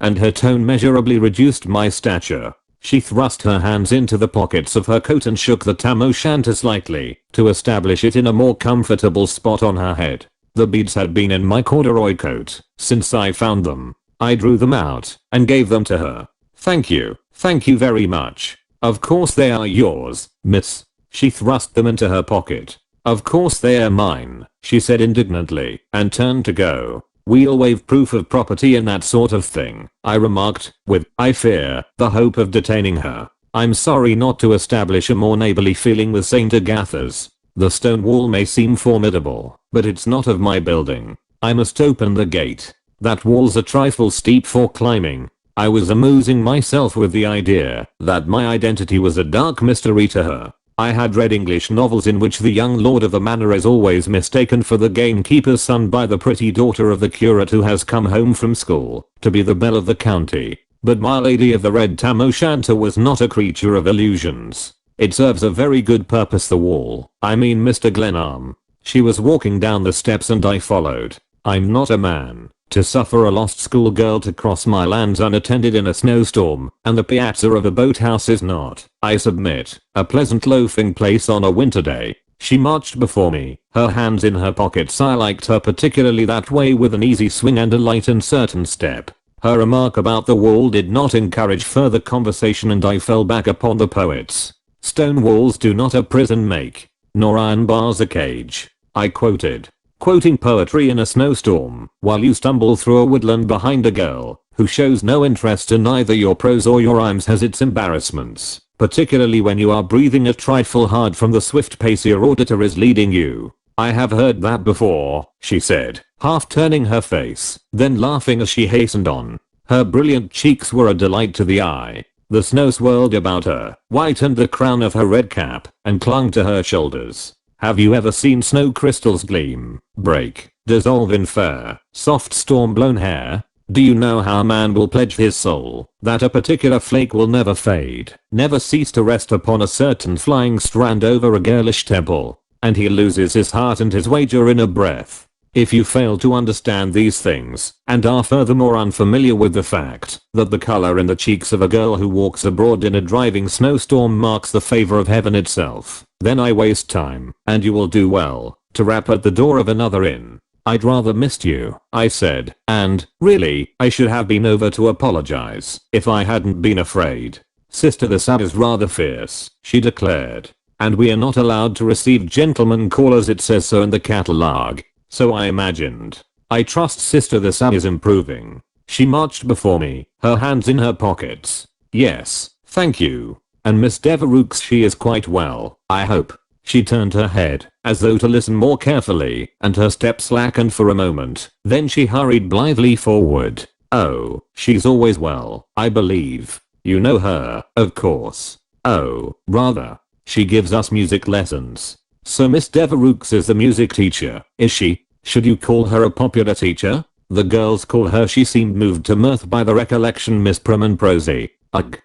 And her tone measurably reduced my stature. She thrust her hands into the pockets of her coat and shook the tam o' shanter slightly to establish it in a more comfortable spot on her head. The beads had been in my corduroy coat since I found them. I drew them out and gave them to her. Thank you very much. Of course they are yours, miss. She thrust them into her pocket. Of course they are mine, she said indignantly, and turned to go. We'll waive proof of property and that sort of thing, I remarked, with, I fear, the hope of detaining her. I'm sorry not to establish a more neighborly feeling with St. Agatha's. The stone wall may seem formidable, but it's not of my building. I must open the gate. That wall's a trifle steep for climbing. I was amusing myself with the idea that my identity was a dark mystery to her. I had read English novels in which the young lord of the manor is always mistaken for the gamekeeper's son by the pretty daughter of the curate who has come home from school to be the belle of the county. But my lady of the red tam o' shanter was not a creature of illusions. It serves a very good purpose, the wall. I mean Mr. Glenarm. She was walking down the steps and I followed. I'm not a man to suffer a lost schoolgirl to cross my lands unattended in a snowstorm, and the piazza of a boathouse is not, I submit, a pleasant loafing place on a winter day. She marched before me, her hands in her pockets. I liked her particularly that way, with an easy swing and a light and certain step. Her remark about the wall did not encourage further conversation and I fell back upon the poets. Stone walls do not a prison make, nor iron bars a cage, I quoted. Quoting poetry in a snowstorm while you stumble through a woodland behind a girl who shows no interest in either your prose or your rhymes has its embarrassments, particularly when you are breathing a trifle hard from the swift pace your auditor is leading you. I have heard that before, she said, half turning her face, then laughing as she hastened on. Her brilliant cheeks were a delight to the eye. The snow swirled about her, whitened the crown of her red cap, and clung to her shoulders. Have you ever seen snow crystals gleam, break, dissolve in fair, soft storm-blown hair? Do you know how a man will pledge his soul that a particular flake will never fade, never cease to rest upon a certain flying strand over a girlish temple, and he loses his heart and his wager in a breath? If you fail to understand these things, and are furthermore unfamiliar with the fact that the color in the cheeks of a girl who walks abroad in a driving snowstorm marks the favor of heaven itself, then I waste time, and you will do well to rap at the door of another inn. I'd rather missed you, I said, and, really, I should have been over to apologize if I hadn't been afraid. Sister, the sub is rather fierce, she declared, and we are not allowed to receive gentlemen callers, it says so in the catalogue. So I imagined. I trust Sister the sub is improving. She marched before me, her hands in her pockets. Yes, thank you. And Miss Devereux, she is quite well, I hope. She turned her head, as though to listen more carefully, and her step slackened for a moment. Then she hurried blithely forward. Oh, she's always well, I believe. You know her, of course. Oh, rather. She gives us music lessons. So Miss Devereux is the music teacher, is she? Should you call her a popular teacher? The girls call her. She seemed moved to mirth by the recollection, Miss Prim and Prosy. Ugh!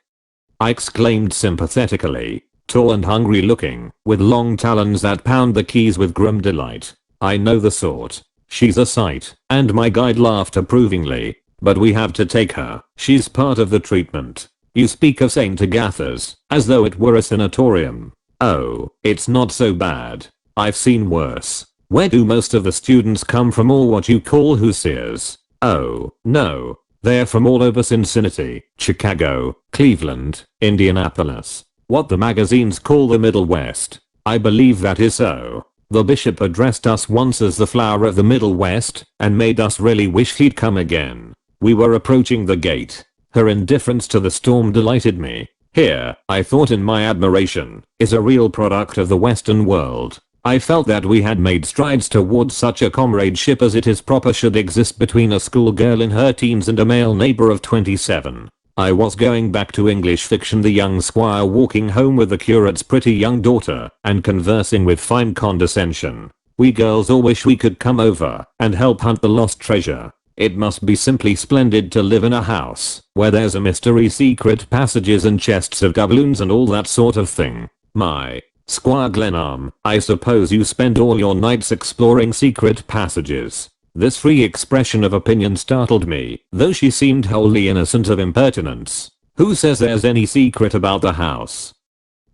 I exclaimed sympathetically. Tall and hungry looking, with long talons that pound the keys with grim delight. I know the sort. She's a sight, and my guide laughed approvingly. But we have to take her. She's part of the treatment. You speak of St. Agatha's, as though it were a sanatorium. Oh, it's not so bad. I've seen worse. Where do most of the students come from, or what you call Hoosiers? Oh, no. They're from all over Cincinnati, Chicago, Cleveland, Indianapolis. What the magazines call the Middle West. I believe that is so. The bishop addressed us once as the flower of the Middle West, and made us really wish he'd come again. We were approaching the gate. Her indifference to the storm delighted me. Here, I thought in my admiration, is a real product of the Western world. I felt that we had made strides towards such a comradeship as it is proper should exist between a schoolgirl in her teens and a male neighbor of 27. I was going back to English fiction, the young squire walking home with the curate's pretty young daughter, and conversing with fine condescension. We girls all wish we could come over and help hunt the lost treasure. It must be simply splendid to live in a house where there's a mystery, secret passages and chests of doubloons and all that sort of thing. My, Squire Glenarm, I suppose you spend all your nights exploring secret passages. This free expression of opinion startled me, though she seemed wholly innocent of impertinence. Who says there's any secret about the house?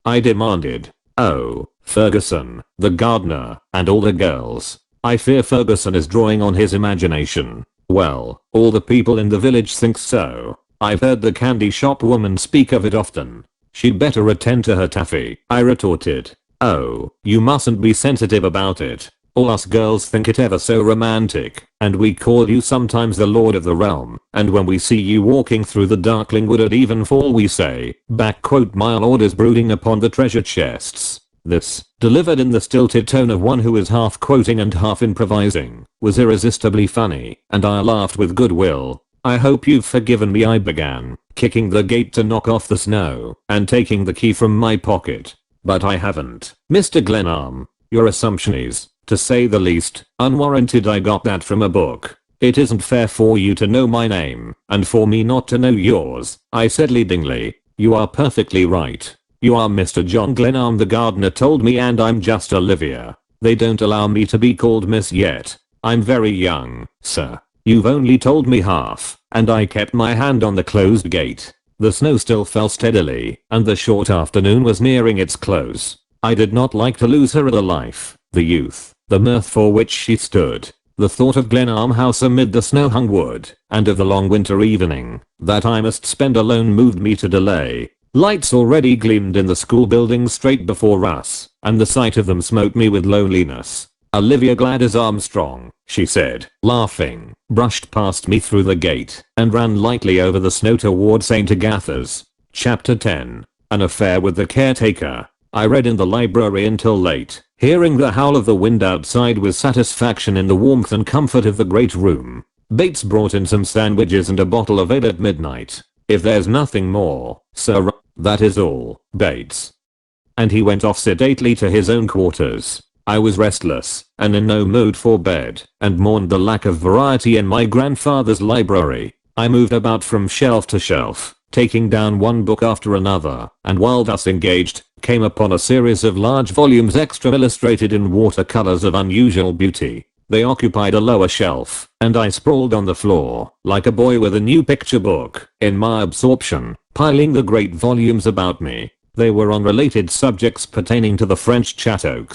I demanded. Oh, Ferguson, the gardener, and all the girls. I fear Ferguson is drawing on his imagination. Well, all the people in the village think so. I've heard the candy shop woman speak of it often. She'd better attend to her taffy, I retorted. Oh, you mustn't be sensitive about it. All us girls think it ever so romantic, and we call you sometimes the Lord of the Realm, and when we see you walking through the darkling wood at evenfall we say, "Mile orders brooding upon the treasure chests." This, delivered in the stilted tone of one who is half quoting and half improvising, was irresistibly funny, and I laughed with goodwill. "I hope you've forgiven me," I began, kicking the gate to knock off the snow, and taking the key from my pocket. "But I haven't, Mr. Glenarm. Your assumption is, to say the least, unwarranted. I got that from a book. It isn't fair for you to know my name, and for me not to know yours," I said leadingly. "You are perfectly right. You are Mr. John Glenarm, the gardener told me, and I'm just Olivia. They don't allow me to be called Miss yet. I'm very young, sir. You've only told me half," and I kept my hand on the closed gate. The snow still fell steadily, and the short afternoon was nearing its close. I did not like to lose her, the life, the youth, the mirth for which she stood. The thought of Glenarm House amid the snow-hung wood, and of the long winter evening that I must spend alone, moved me to delay. Lights already gleamed in the school buildings straight before us, and the sight of them smote me with loneliness. "Olivia Gladys Armstrong," she said, laughing, brushed past me through the gate, and ran lightly over the snow toward St. Agatha's. Chapter 10. An affair with the caretaker. I read in the library until late, hearing the howl of the wind outside with satisfaction in the warmth and comfort of the great room. Bates brought in some sandwiches and a bottle of ale at midnight. "If there's nothing more, sir, that is all, Bates." And he went off sedately to his own quarters. I was restless, and in no mood for bed, and mourned the lack of variety in my grandfather's library. I moved about from shelf to shelf, taking down one book after another, and while thus engaged, came upon a series of large volumes extra illustrated in watercolors of unusual beauty. They occupied a lower shelf, and I sprawled on the floor, like a boy with a new picture book, in my absorption, piling the great volumes about me. They were on related subjects pertaining to the French Chateaux.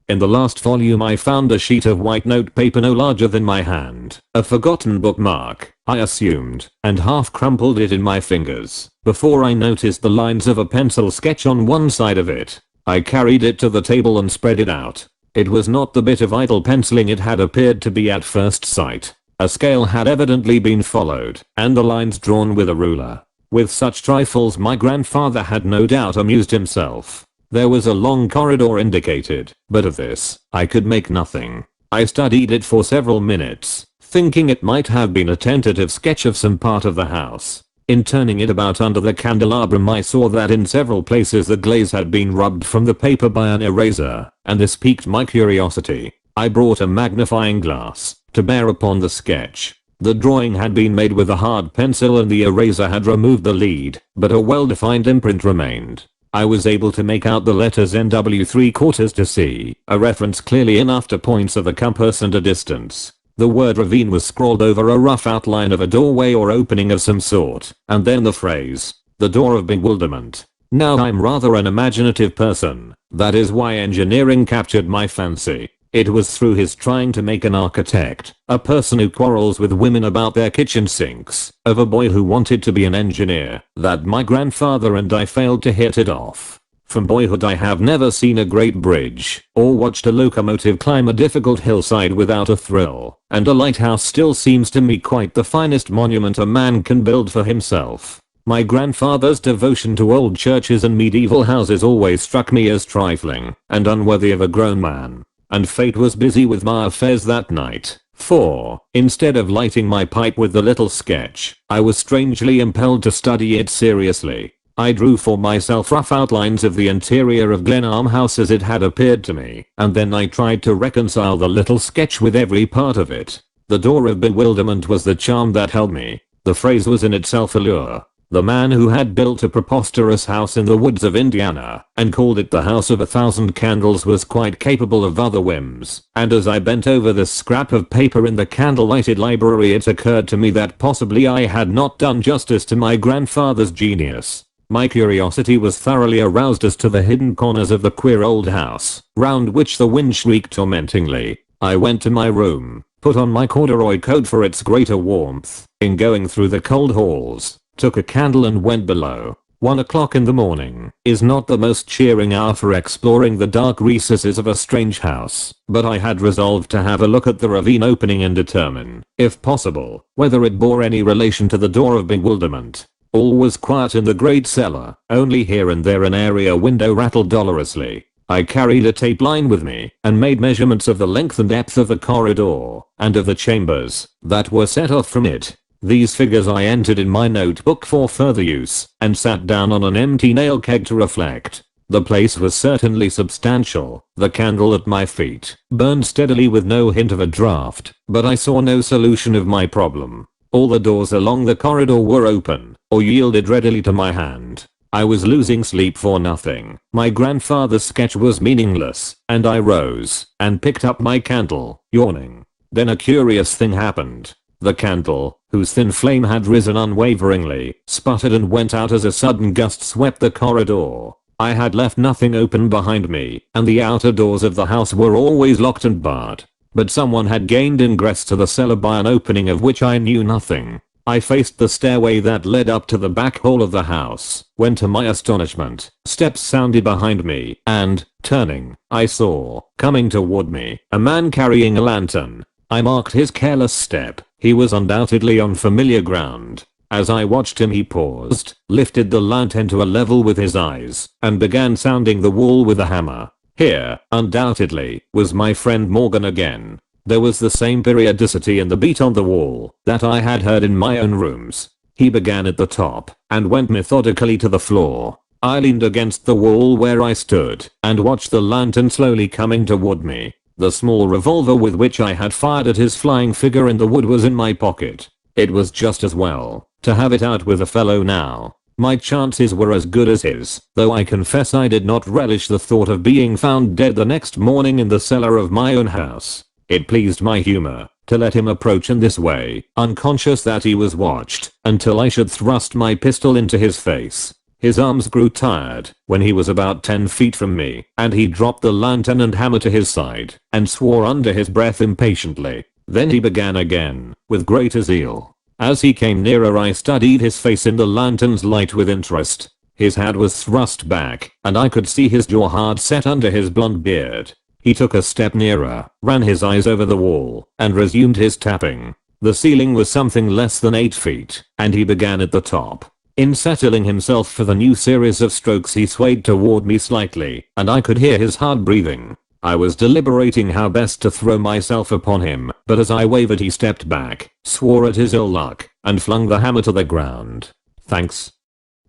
In the last volume I found a sheet of white notepaper no larger than my hand, a forgotten bookmark, I assumed, and half crumpled it in my fingers, before I noticed the lines of a pencil sketch on one side of it. I carried it to the table and spread it out. It was not the bit of idle penciling it had appeared to be at first sight. A scale had evidently been followed, and the lines drawn with a ruler. With such trifles my grandfather had no doubt amused himself. There was a long corridor indicated, but of this, I could make nothing. I studied it for several minutes, thinking it might have been a tentative sketch of some part of the house. In turning it about under the candelabrum I saw that in several places the glaze had been rubbed from the paper by an eraser, and this piqued my curiosity. I brought a magnifying glass to bear upon the sketch. The drawing had been made with a hard pencil and the eraser had removed the lead, but a well-defined imprint remained. I was able to make out the letters NW 3/4 to C, a reference clearly enough to points of the compass and a distance. The word ravine was scrawled over a rough outline of a doorway or opening of some sort, and then the phrase, "the door of bewilderment." Now I'm rather an imaginative person, that is why engineering captured my fancy. It was through his trying to make an architect, a person who quarrels with women about their kitchen sinks, of a boy who wanted to be an engineer, that my grandfather and I failed to hit it off. From boyhood I have never seen a great bridge, or watched a locomotive climb a difficult hillside without a thrill, and a lighthouse still seems to me quite the finest monument a man can build for himself. My grandfather's devotion to old churches and medieval houses always struck me as trifling, and unworthy of a grown man. And fate was busy with my affairs that night, for, instead of lighting my pipe with the little sketch, I was strangely impelled to study it seriously. I drew for myself rough outlines of the interior of Glenarm House as it had appeared to me, and then I tried to reconcile the little sketch with every part of it. The door of bewilderment was the charm that held me. The phrase was in itself a lure. The man who had built a preposterous house in the woods of Indiana, and called it the House of 1,000 Candles, was quite capable of other whims, and as I bent over this scrap of paper in the candle-lighted library it occurred to me that possibly I had not done justice to my grandfather's genius. My curiosity was thoroughly aroused as to the hidden corners of the queer old house, round which the wind shrieked tormentingly. I went to my room, put on my corduroy coat for its greater warmth. In going through the cold halls, took a candle and went below. 1 o'clock in the morning is not the most cheering hour for exploring the dark recesses of a strange house, but I had resolved to have a look at the ravine opening and determine, if possible, whether it bore any relation to the door of bewilderment. All was quiet in the great cellar, only here and there an area window rattled dolorously. I carried a tape line with me and made measurements of the length and depth of the corridor and of the chambers that were set off from it. These figures I entered in my notebook for further use and sat down on an empty nail keg to reflect. The place was certainly substantial. The candle at my feet burned steadily with no hint of a draft, but I saw no solution of my problem. All the doors along the corridor were open or yielded readily to my hand. I was losing sleep for nothing. My grandfather's sketch was meaningless, and I rose and picked up my candle, yawning. Then a curious thing happened. The candle, whose thin flame had risen unwaveringly, sputtered and went out as a sudden gust swept the corridor. I had left nothing open behind me, and the outer doors of the house were always locked and barred. But someone had gained ingress to the cellar by an opening of which I knew nothing. I faced the stairway that led up to the back hall of the house, when to my astonishment, steps sounded behind me, and, turning, I saw, coming toward me, a man carrying a lantern. I marked his careless step. He was undoubtedly on familiar ground. As I watched him he paused, lifted the lantern to a level with his eyes, and began sounding the wall with a hammer. Here, undoubtedly, was my friend Morgan again. There was the same periodicity in the beat on the wall that I had heard in my own rooms. He began at the top and went methodically to the floor. I leaned against the wall where I stood and watched the lantern slowly coming toward me. The small revolver with which I had fired at his flying figure in the wood was in my pocket. It was just as well to have it out with a fellow now. My chances were as good as his, though I confess I did not relish the thought of being found dead the next morning in the cellar of my own house. It pleased my humor to let him approach in this way, unconscious that he was watched, until I should thrust my pistol into his face. His arms grew tired when he was about 10 feet from me, and he dropped the lantern and hammer to his side, and swore under his breath impatiently. Then he began again, with greater zeal. As he came nearer I studied his face in the lantern's light with interest. His head was thrust back, and I could see his jaw hard set under his blond beard. He took a step nearer, ran his eyes over the wall, and resumed his tapping. The ceiling was something less than 8 feet, and he began at the top. In settling himself for the new series of strokes he swayed toward me slightly, and I could hear his hard breathing. I was deliberating how best to throw myself upon him, but as I wavered he stepped back, swore at his ill luck, and flung the hammer to the ground. "Thanks,"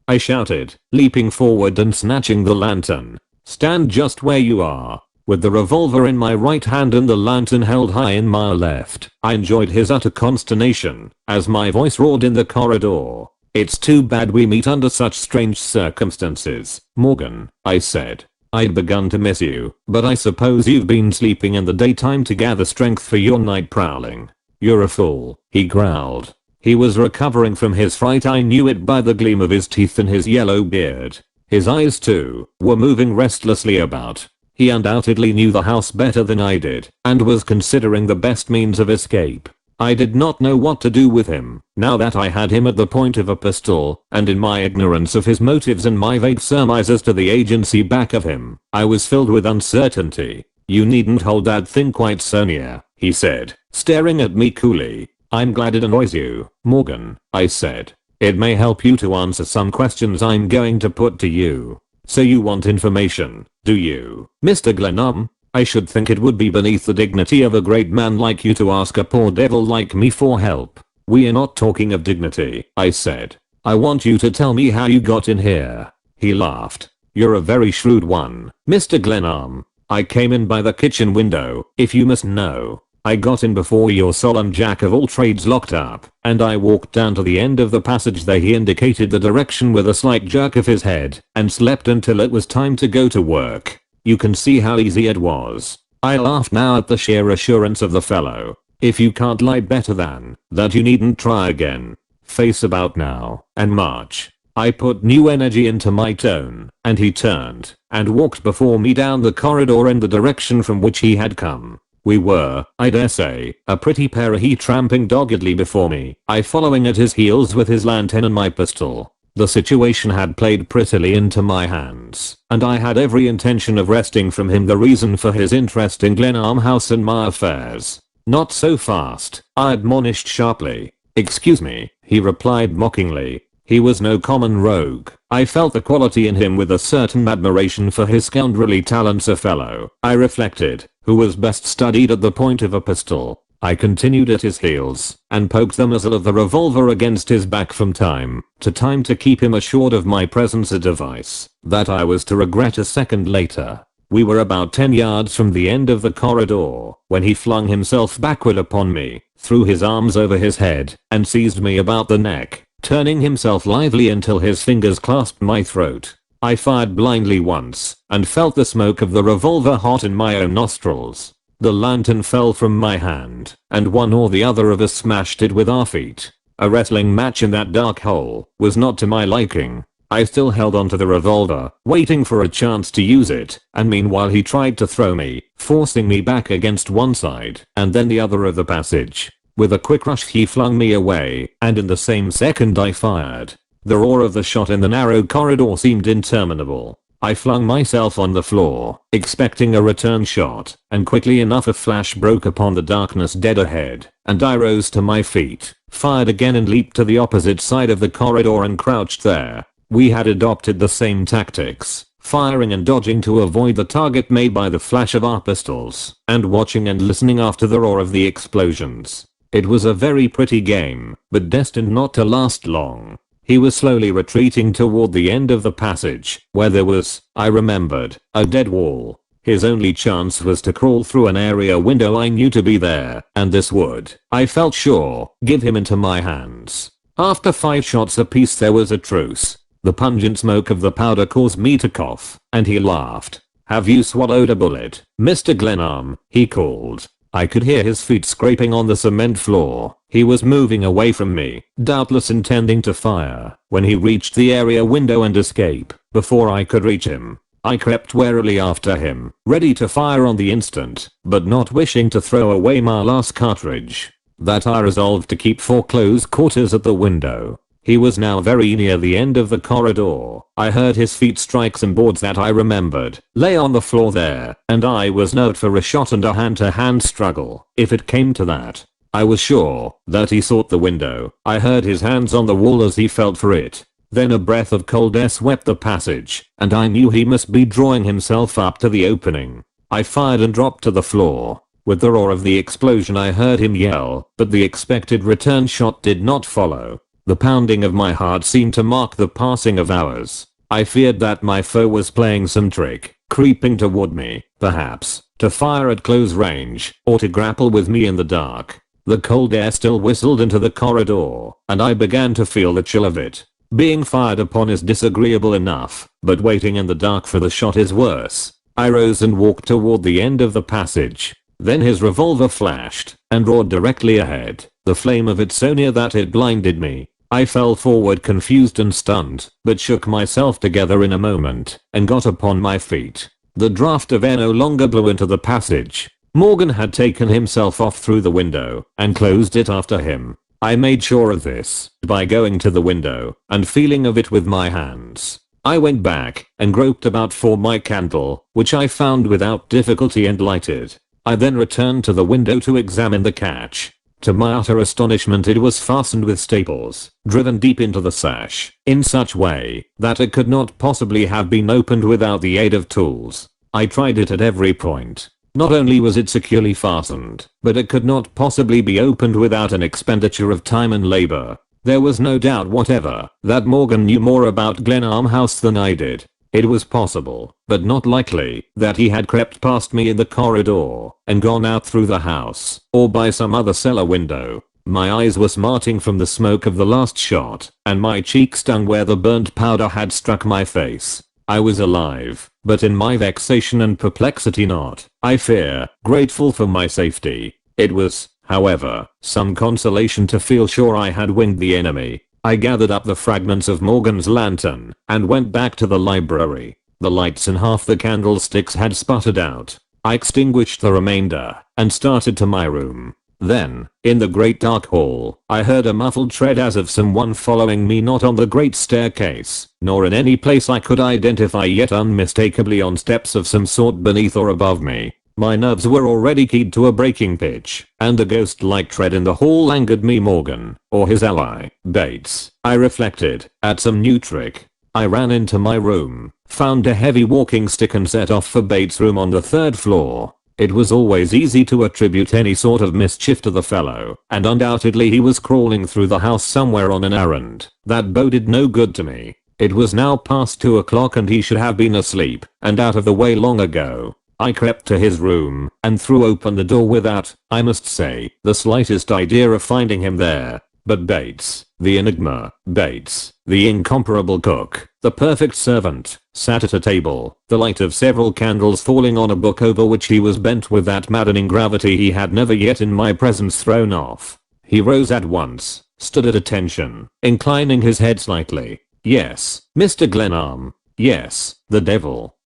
I shouted, leaping forward and snatching the lantern. "Stand just where you are." With the revolver in my right hand and the lantern held high in my left, I enjoyed his utter consternation as my voice roared in the corridor. "It's too bad we meet under such strange circumstances, Morgan," I said. "I'd begun to miss you, but I suppose you've been sleeping in the daytime to gather strength for your night prowling." "You're a fool," he growled. He was recovering from his fright. I knew it by the gleam of his teeth and his yellow beard. His eyes too were moving restlessly about. He undoubtedly knew the house better than I did and was considering the best means of escape. I did not know what to do with him, now that I had him at the point of a pistol, and in my ignorance of his motives and my vague surmises to the agency back of him, I was filled with uncertainty. "You needn't hold that thing quite so near," he said, staring at me coolly. "I'm glad it annoys you, Morgan," I said. "It may help you to answer some questions I'm going to put to you. So you want information, do you, Mr. Glenarm? I should think it would be beneath the dignity of a great man like you to ask a poor devil like me for help." "We are not talking of dignity," I said. "I want you to tell me how you got in here." He laughed. "You're a very shrewd one, Mr. Glenarm. I came in by the kitchen window, if you must know. I got in before your solemn jack of all trades locked up, and I walked down to the end of the passage there." He indicated the direction with a slight jerk of his head, "and slept until it was time to go to work. You can see how easy it was." I laughed now at the sheer assurance of the fellow. "If you can't lie better than that, you needn't try again. Face about now, and march." I put new energy into my tone, and he turned and walked before me down the corridor in the direction from which he had come. We were, I dare say, a pretty pair, he tramping doggedly before me, I following at his heels with his lantern and my pistol. The situation had played prettily into my hands, and I had every intention of wresting from him the reason for his interest in Glenarm House and my affairs. Not so fast, I admonished sharply. Excuse me, he replied mockingly. He was no common rogue. I felt the quality in him with a certain admiration for his scoundrelly talents, a fellow, I reflected, who was best studied at the point of a pistol. I continued at his heels and poked the muzzle of the revolver against his back from time to time to keep him assured of my presence, a device that I was to regret a second later. We were about 10 yards from the end of the corridor when he flung himself backward upon me, threw his arms over his head, and seized me about the neck, turning himself lively until his fingers clasped my throat. I fired blindly once and felt the smoke of the revolver hot in my own nostrils. The lantern fell from my hand, and one or the other of us smashed it with our feet. A wrestling match in that dark hole was not to my liking. I still held onto the revolver, waiting for a chance to use it, and meanwhile he tried to throw me, forcing me back against one side and then the other of the passage. With a quick rush he flung me away, and in the same second I fired. The roar of the shot in the narrow corridor seemed interminable. I flung myself on the floor, expecting a return shot, and quickly enough a flash broke upon the darkness dead ahead, and I rose to my feet, fired again and leaped to the opposite side of the corridor and crouched there. We had adopted the same tactics, firing and dodging to avoid the target made by the flash of our pistols, and watching and listening after the roar of the explosions. It was a very pretty game, but destined not to last long. He was slowly retreating toward the end of the passage, where there was, I remembered, a dead wall. His only chance was to crawl through an area window I knew to be there, and this would, I felt sure, give him into my hands. After 5 shots apiece there was a truce. The pungent smoke of the powder caused me to cough, and he laughed. "Have you swallowed a bullet, Mr. Glenarm?" he called. I could hear his feet scraping on the cement floor. He was moving away from me, doubtless intending to fire, when he reached the area window and escape. Before I could reach him, I crept warily after him, ready to fire on the instant, but not wishing to throw away my last cartridge. That I resolved to keep for close quarters at the window. He was now very near the end of the corridor. I heard his feet strike some boards that I remembered lay on the floor there, and I was nerved for a shot and a hand-to-hand struggle, if it came to that. I was sure that he sought the window. I heard his hands on the wall as he felt for it. Then a breath of cold air swept the passage, and I knew he must be drawing himself up to the opening. I fired and dropped to the floor. With the roar of the explosion I heard him yell, but the expected return shot did not follow. The pounding of my heart seemed to mark the passing of hours. I feared that my foe was playing some trick, creeping toward me, perhaps, to fire at close range, or to grapple with me in the dark. The cold air still whistled into the corridor, and I began to feel the chill of it. Being fired upon is disagreeable enough, but waiting in the dark for the shot is worse. I rose and walked toward the end of the passage. Then his revolver flashed, and roared directly ahead, the flame of it so near that it blinded me. I fell forward confused and stunned, but shook myself together in a moment, and got upon my feet. The draft of air no longer blew into the passage. Morgan had taken himself off through the window, and closed it after him. I made sure of this by going to the window and feeling of it with my hands. I went back and groped about for my candle, which I found without difficulty and lighted. I then returned to the window to examine the catch. To my utter astonishment it was fastened with staples, driven deep into the sash, in such way that it could not possibly have been opened without the aid of tools. I tried it at every point. Not only was it securely fastened, but it could not possibly be opened without an expenditure of time and labor. There was no doubt whatever that Morgan knew more about Glenarm House than I did. It was possible, but not likely, that he had crept past me in the corridor and gone out through the house, or by some other cellar window. My eyes were smarting from the smoke of the last shot, and my cheek stung where the burnt powder had struck my face. I was alive, but in my vexation and perplexity not, I fear, grateful for my safety. It was, however, some consolation to feel sure I had winged the enemy. I gathered up the fragments of Morgan's lantern and went back to the library. The lights in half the candlesticks had sputtered out. I extinguished the remainder and started to my room. Then, in the great dark hall, I heard a muffled tread as of someone following me, not on the great staircase, nor in any place I could identify, yet unmistakably on steps of some sort beneath or above me. My nerves were already keyed to a breaking pitch, and the ghost-like tread in the hall angered me. Morgan, or his ally, Bates, I reflected, at some new trick. I ran into my room, found a heavy walking stick and set off for Bates' room on the 3rd floor. It was always easy to attribute any sort of mischief to the fellow, and undoubtedly he was crawling through the house somewhere on an errand. That boded no good to me. It was now past 2 o'clock and he should have been asleep and out of the way long ago. I crept to his room and threw open the door without, I must say, the slightest idea of finding him there. But Bates, the enigma, Bates, the incomparable cook, the perfect servant, sat at a table, the light of several candles falling on a book over which he was bent with that maddening gravity he had never yet in my presence thrown off. He rose at once, stood at attention, inclining his head slightly. "Yes, Mr. Glenarm. Yes, the devil."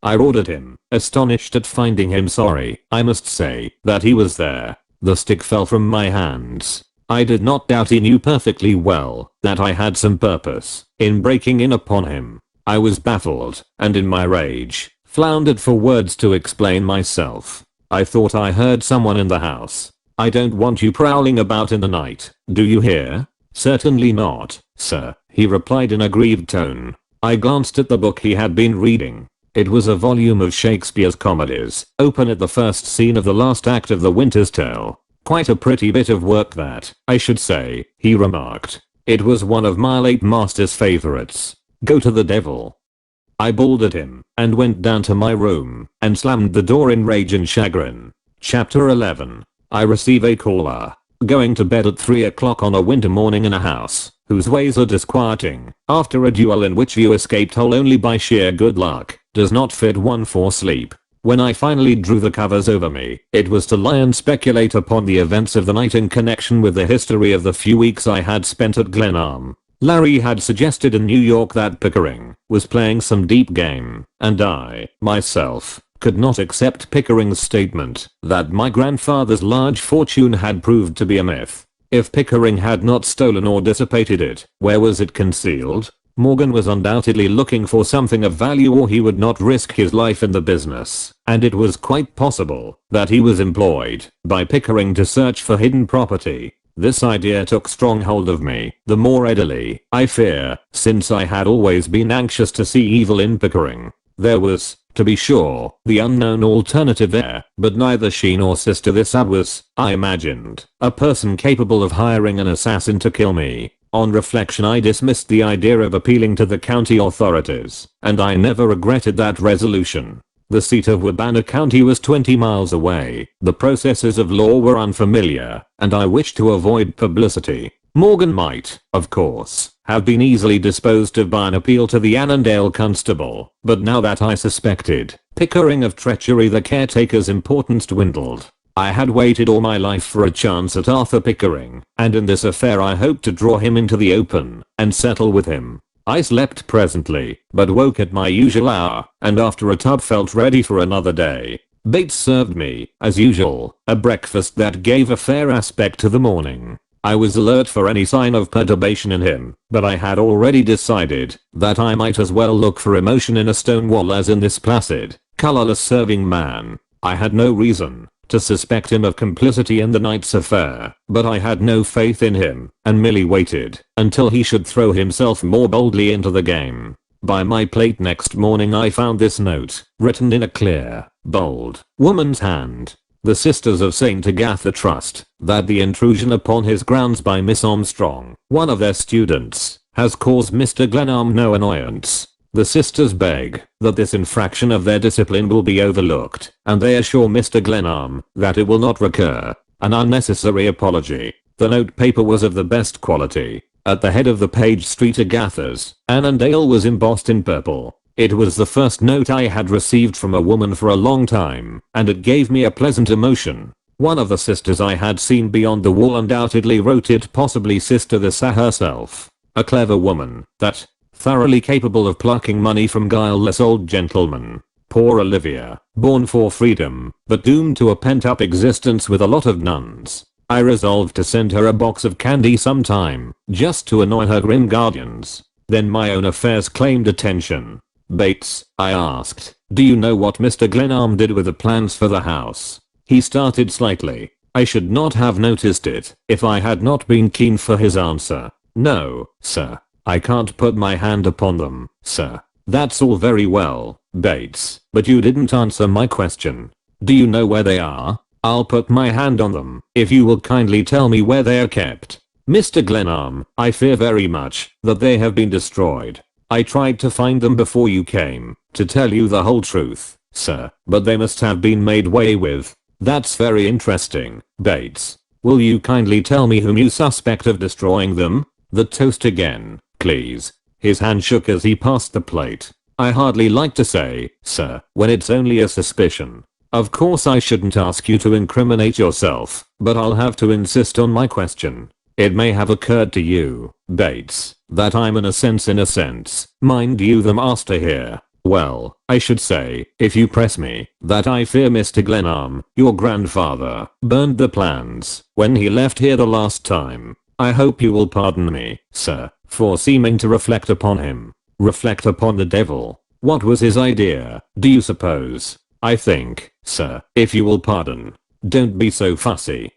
I roared at him, astonished at finding him sorry, I must say, that he was there. The stick fell from my hands. I did not doubt he knew perfectly well that I had some purpose in breaking in upon him. I was baffled, and in my rage, floundered for words to explain myself. I thought I heard someone in the house. "I don't want you prowling about in the night, do you hear?" "Certainly not, sir," he replied in a grieved tone. I glanced at the book he had been reading. It was a volume of Shakespeare's comedies, open at the first scene of the last act of The Winter's Tale. "Quite a pretty bit of work that, I should say," he remarked. "It was one of my late master's favorites." "Go to the devil," I bawled at him, and went down to my room, and slammed the door in rage and chagrin. Chapter 11. I receive a caller. Going to bed at 3 o'clock on a winter morning in a house whose ways are disquieting, after a duel in which you escaped whole only by sheer good luck, does not fit one for sleep. When I finally drew the covers over me, it was to lie and speculate upon the events of the night in connection with the history of the few weeks I had spent at Glenarm. Larry had suggested in New York that Pickering was playing some deep game, and I, myself, could not accept Pickering's statement that my grandfather's large fortune had proved to be a myth. If Pickering had not stolen or dissipated it, where was it concealed? Morgan was undoubtedly looking for something of value, or he would not risk his life in the business, and it was quite possible that he was employed by Pickering to search for hidden property. This idea took strong hold of me, the more readily, I fear, since I had always been anxious to see evil in Pickering. There was, to be sure, the unknown alternative there, but neither she nor Sister this was, I imagined, a person capable of hiring an assassin to kill me. On reflection, I dismissed the idea of appealing to the county authorities, and I never regretted that resolution. The seat of Wabana County was 20 miles away, the processes of law were unfamiliar, and I wished to avoid publicity. Morgan might, of course, have been easily disposed of by an appeal to the Annandale constable, but now that I suspected Pickering of treachery, the caretaker's importance dwindled. I had waited all my life for a chance at Arthur Pickering, and in this affair I hoped to draw him into the open and settle with him. I slept presently, but woke at my usual hour, and after a tub felt ready for another day. Bates served me, as usual, a breakfast that gave a fair aspect to the morning. I was alert for any sign of perturbation in him, but I had already decided that I might as well look for emotion in a stone wall as in this placid, colorless serving man. I had no reason to suspect him of complicity in the night's affair, but I had no faith in him, and merely waited until he should throw himself more boldly into the game. By my plate next morning I found this note, written in a clear, bold, woman's hand. The Sisters of St. Agatha trust that the intrusion upon his grounds by Miss Armstrong, one of their students, has caused Mr. Glenarm no annoyance. The sisters beg that this infraction of their discipline will be overlooked, and they assure Mr. Glenarm that it will not recur. An unnecessary apology. The note paper was of the best quality. At the head of the page, Street Agatha's, Annandale, was embossed in purple. It was the first note I had received from a woman for a long time, and it gave me a pleasant emotion. One of the sisters I had seen beyond the wall undoubtedly wrote it, possibly Sister Thessa herself. A clever woman, that, thoroughly capable of plucking money from guileless old gentlemen. Poor Olivia. born for freedom, but doomed to a pent-up existence with a lot of nuns. I resolved to send her a box of candy sometime, just to annoy her grim guardians. Then my own affairs claimed attention. Bates, I asked, do you know what Mr. Glenarm did with the plans for the house? He started slightly. I should not have noticed it if I had not been keen for his answer. No, sir. I can't put my hand upon them, sir. That's all very well, Bates, but you didn't answer my question. Do you know where they are? I'll put my hand on them if you will kindly tell me where they are kept. Mr. Glenarm, I fear very much that they have been destroyed. I tried to find them before you came, to tell you the whole truth, sir, but they must have been made way with. That's very interesting, Bates. Will you kindly tell me whom you suspect of destroying them? The toast again, please. His hand shook as he passed the plate. I hardly like to say, sir, when it's only a suspicion. Of course I shouldn't ask you to incriminate yourself, but I'll have to insist on my question. It may have occurred to you, Bates, that I'm in a sense, mind you, the master here. Well, I should say, if you press me, that I fear Mr. Glenarm, your grandfather, burned the plans when he left here the last time. I hope you will pardon me, sir, for seeming to reflect upon him. Reflect upon the devil. What was his idea, do you suppose? I think, sir, if you will pardon. Don't be so fussy.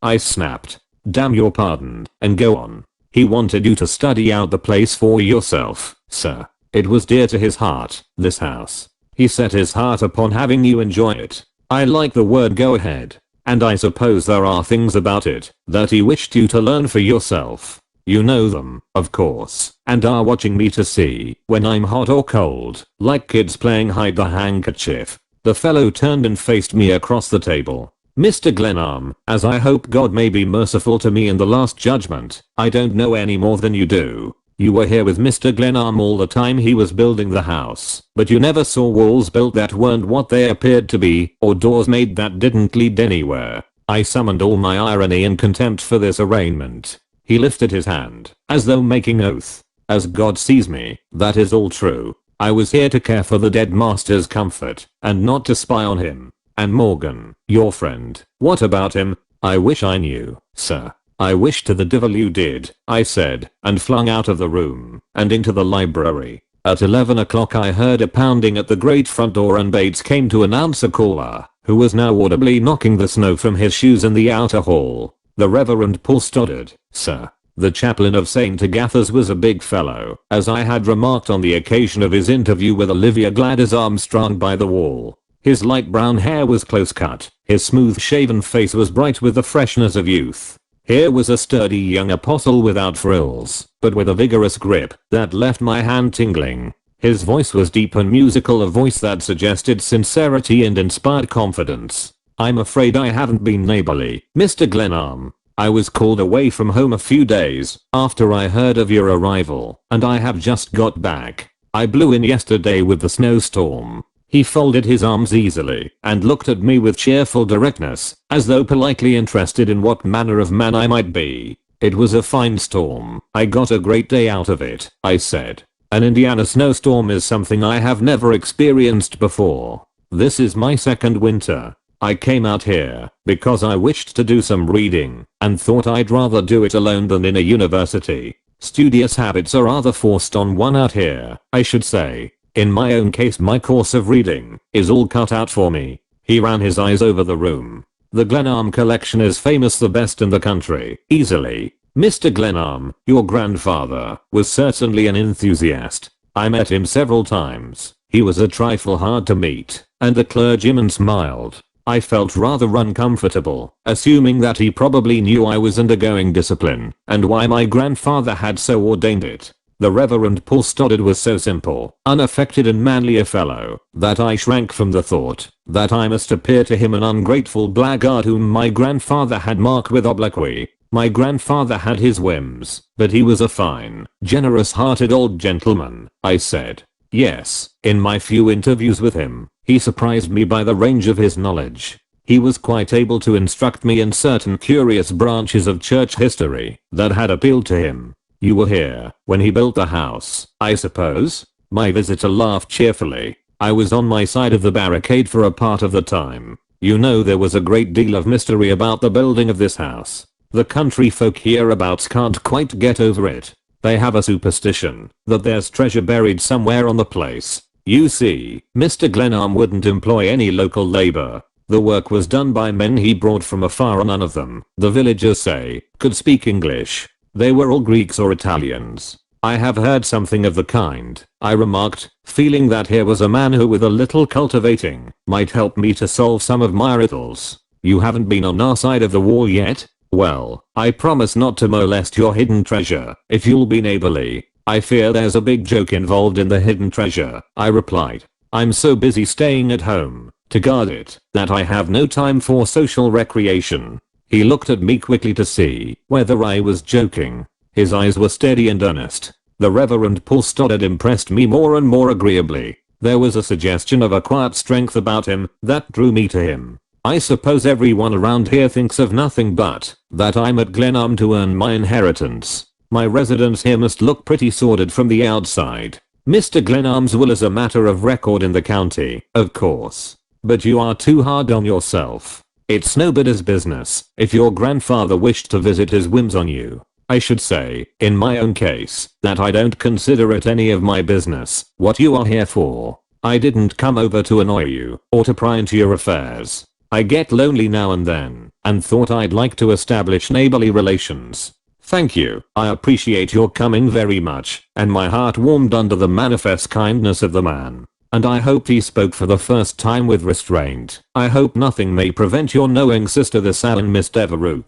I snapped. Damn your pardon, and go on. He wanted you to study out the place for yourself, sir. It was dear to his heart, this house. He set his heart upon having you enjoy it. I like the word go ahead. And I suppose there are things about it that he wished you to learn for yourself. You know them, of course, and are watching me to see when I'm hot or cold, like kids playing hide the handkerchief. The fellow turned and faced me across the table. Mr. Glenarm, as I hope God may be merciful to me in the last judgment, I don't know any more than you do. You were here with Mr. Glenarm all the time he was building the house, but you never saw walls built that weren't what they appeared to be, or doors made that didn't lead anywhere. I summoned all my irony and contempt for this arraignment. He lifted his hand, as though making oath. As God sees me, that is all true. I was here to care for the dead master's comfort, and not to spy on him. And Morgan, your friend, what about him? I wish I knew, sir. I wish to the devil you did, I said, and flung out of the room, and into the library. At 11 o'clock I heard a pounding at the great front door and Bates came to announce a caller, who was now audibly knocking the snow from his shoes in the outer hall. The Reverend Paul Stoddard, sir. The chaplain of St. Agatha's was a big fellow, as I had remarked on the occasion of his interview with Olivia Gladys Armstrong by the wall. His light brown hair was close cut, his smooth-shaven face was bright with the freshness of youth. Here was a sturdy young apostle without frills, but with a vigorous grip that left my hand tingling. His voice was deep and musical, a voice that suggested sincerity and inspired confidence. I'm afraid I haven't been neighborly, Mr. Glenarm. I was called away from home a few days after I heard of your arrival, and I have just got back. I blew in yesterday with the snowstorm. He folded his arms easily and looked at me with cheerful directness, as though politely interested in what manner of man I might be. It was a fine storm. I got a great day out of it, I said. An Indiana snowstorm is something I have never experienced before. This is my second winter. I came out here because I wished to do some reading and thought I'd rather do it alone than in a university. Studious habits are rather forced on one out here, I should say. In my own case, my course of reading is all cut out for me. He ran his eyes over the room. The Glenarm collection is famous, the best in the country, easily. Mr. Glenarm, your grandfather, was certainly an enthusiast. I met him several times. He was a trifle hard to meet, and the clergyman smiled. I felt rather uncomfortable, assuming that he probably knew I was undergoing discipline, and why my grandfather had so ordained it. The Reverend Paul Stoddard was so simple, unaffected and manly a fellow, that I shrank from the thought that I must appear to him an ungrateful blackguard whom my grandfather had marked with obloquy. My grandfather had his whims, but he was a fine, generous-hearted old gentleman, I said. Yes, in my few interviews with him, he surprised me by the range of his knowledge. He was quite able to instruct me in certain curious branches of church history that had appealed to him. You were here when he built the house, I suppose? My visitor laughed cheerfully. I was on my side of the barricade for a part of the time. You know, there was a great deal of mystery about the building of this house. The country folk hereabouts can't quite get over it. They have a superstition that there's treasure buried somewhere on the place. You see, Mr. Glenarm wouldn't employ any local labor. The work was done by men he brought from afar, and none of them, the villagers say, could speak English. They were all Greeks or Italians. I have heard something of the kind, I remarked, feeling that here was a man who, with a little cultivating, might help me to solve some of my riddles. You haven't been on our side of the wall yet? Well, I promise not to molest your hidden treasure, if you'll be neighborly. I fear there's a big joke involved in the hidden treasure, I replied. I'm so busy staying at home to guard it that I have no time for social recreation. He looked at me quickly to see whether I was joking. His eyes were steady and earnest. The Reverend Paul Stoddard impressed me more and more agreeably. There was a suggestion of a quiet strength about him that drew me to him. I suppose everyone around here thinks of nothing but that I'm at Glenarm to earn my inheritance. My residence here must look pretty sordid from the outside. Mr. Glenarm's will is a matter of record in the county, of course. But you are too hard on yourself. It's nobody's business if your grandfather wished to visit his whims on you. I should say, in my own case, that I don't consider it any of my business what you are here for. I didn't come over to annoy you or to pry into your affairs. I get lonely now and then and thought I'd like to establish neighborly relations. Thank you, I appreciate your coming very much, and my heart warmed under the manifest kindness of the man. And I hope he spoke for the first time with restraint. I hope nothing may prevent your knowing Sister the Sal and Miss Devereux.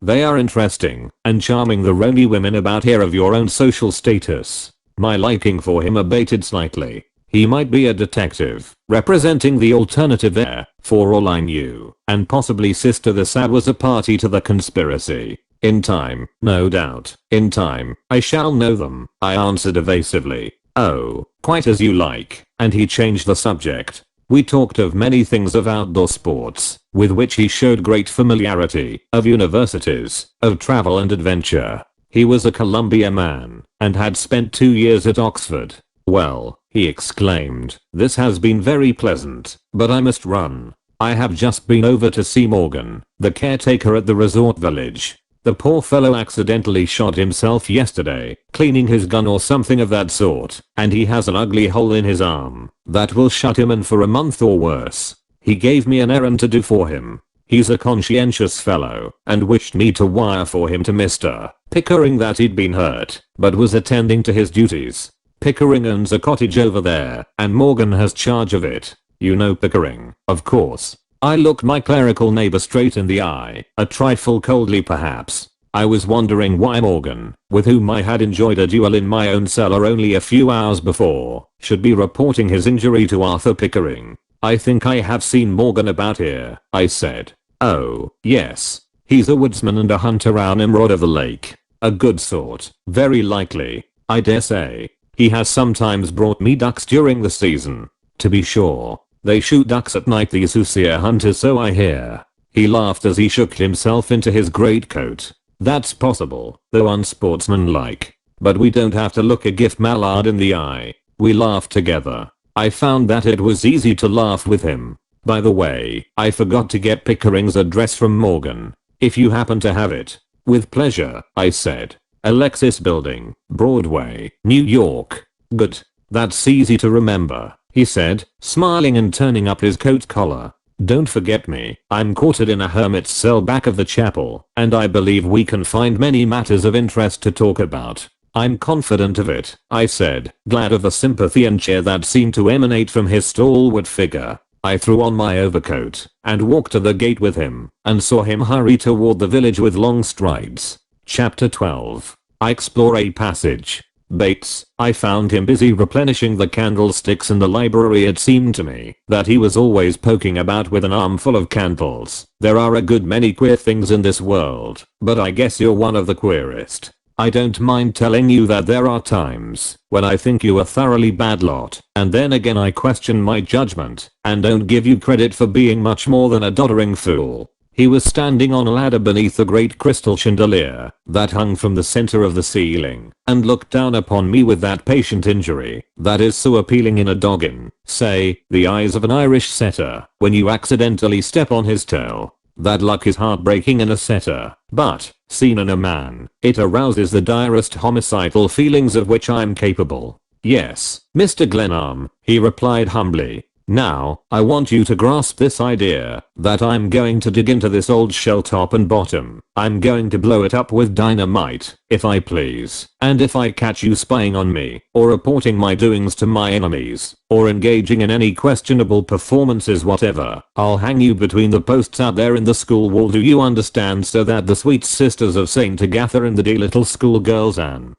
They are interesting and charming, the only women about here of your own social status. My liking for him abated slightly. He might be a detective, representing the alternative heir, for all I knew, and possibly Sister the Sad was a party to the conspiracy. In time, no doubt, in time, I shall know them, I answered evasively. Oh, quite as you like, and he changed the subject. We talked of many things, of outdoor sports, with which he showed great familiarity, of universities, of travel and adventure. He was a Columbia man, and had spent 2 years at Oxford. Well, he exclaimed, this has been very pleasant, but I must run. I have just been over to see Morgan, the caretaker at the resort village. The poor fellow accidentally shot himself yesterday, cleaning his gun or something of that sort, and he has an ugly hole in his arm that will shut him in for a month or worse. He gave me an errand to do for him. He's a conscientious fellow and wished me to wire for him to Mr. Pickering that he'd been hurt, but was attending to his duties. Pickering owns a cottage over there, and Morgan has charge of it. You know Pickering, of course. I looked my clerical neighbor straight in the eye, a trifle coldly perhaps. I was wondering why Morgan, with whom I had enjoyed a duel in my own cellar only a few hours before, should be reporting his injury to Arthur Pickering. I think I have seen Morgan about here, I said. Oh, yes. He's a woodsman and a hunter round Nimrod of the Lake. A good sort, very likely, I dare say. He has sometimes brought me ducks during the season. To be sure. They shoot ducks at night, these Hussier hunters, so I hear. He laughed as he shook himself into his greatcoat. That's possible, though unsportsmanlike. But we don't have to look a gift mallard in the eye. We laughed together. I found that it was easy to laugh with him. By the way, I forgot to get Pickering's address from Morgan. If you happen to have it. With pleasure, I said. Alexis Building, Broadway, New York. Good. That's easy to remember, he said, smiling and turning up his coat collar. Don't forget me. I'm quartered in a hermit's cell back of the chapel, and I believe we can find many matters of interest to talk about. I'm confident of it, I said, glad of the sympathy and cheer that seemed to emanate from his stalwart figure. I threw on my overcoat and walked to the gate with him, and saw him hurry toward the village with long strides. Chapter 12. I explore a passage. Bates, I found him busy replenishing the candlesticks in the library. It seemed to me that he was always poking about with an armful of candles. There are a good many queer things in this world, but I guess you're one of the queerest. I don't mind telling you that there are times when I think you a thoroughly bad lot, and then again I question my judgment and don't give you credit for being much more than a doddering fool. He was standing on a ladder beneath a great crystal chandelier that hung from the center of the ceiling and looked down upon me with that patient injury that is so appealing in a dog in, say, the eyes of an Irish setter when you accidentally step on his tail. That luck is heartbreaking in a setter, but, seen in a man, it arouses the direst homicidal feelings of which I'm capable. Yes, Mr. Glenarm, he replied humbly. Now, I want you to grasp this idea that I'm going to dig into this old shell top and bottom. I'm going to blow it up with dynamite, if I please. And if I catch you spying on me, or reporting my doings to my enemies, or engaging in any questionable performances whatever, I'll hang you between the posts out there in the school wall, do you understand, so that the sweet sisters of Saint Agatha and the dear little schoolgirls Anne,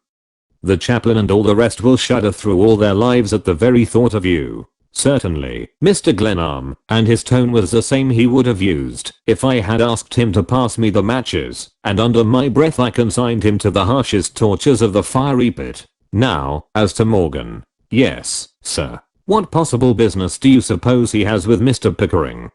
the chaplain and all the rest will shudder through all their lives at the very thought of you. Certainly, Mr. Glenarm, and his tone was the same he would have used if I had asked him to pass me the matches, and under my breath I consigned him to the harshest tortures of the fiery pit. Now, as to Morgan. Yes, sir. What possible business do you suppose he has with Mr. Pickering?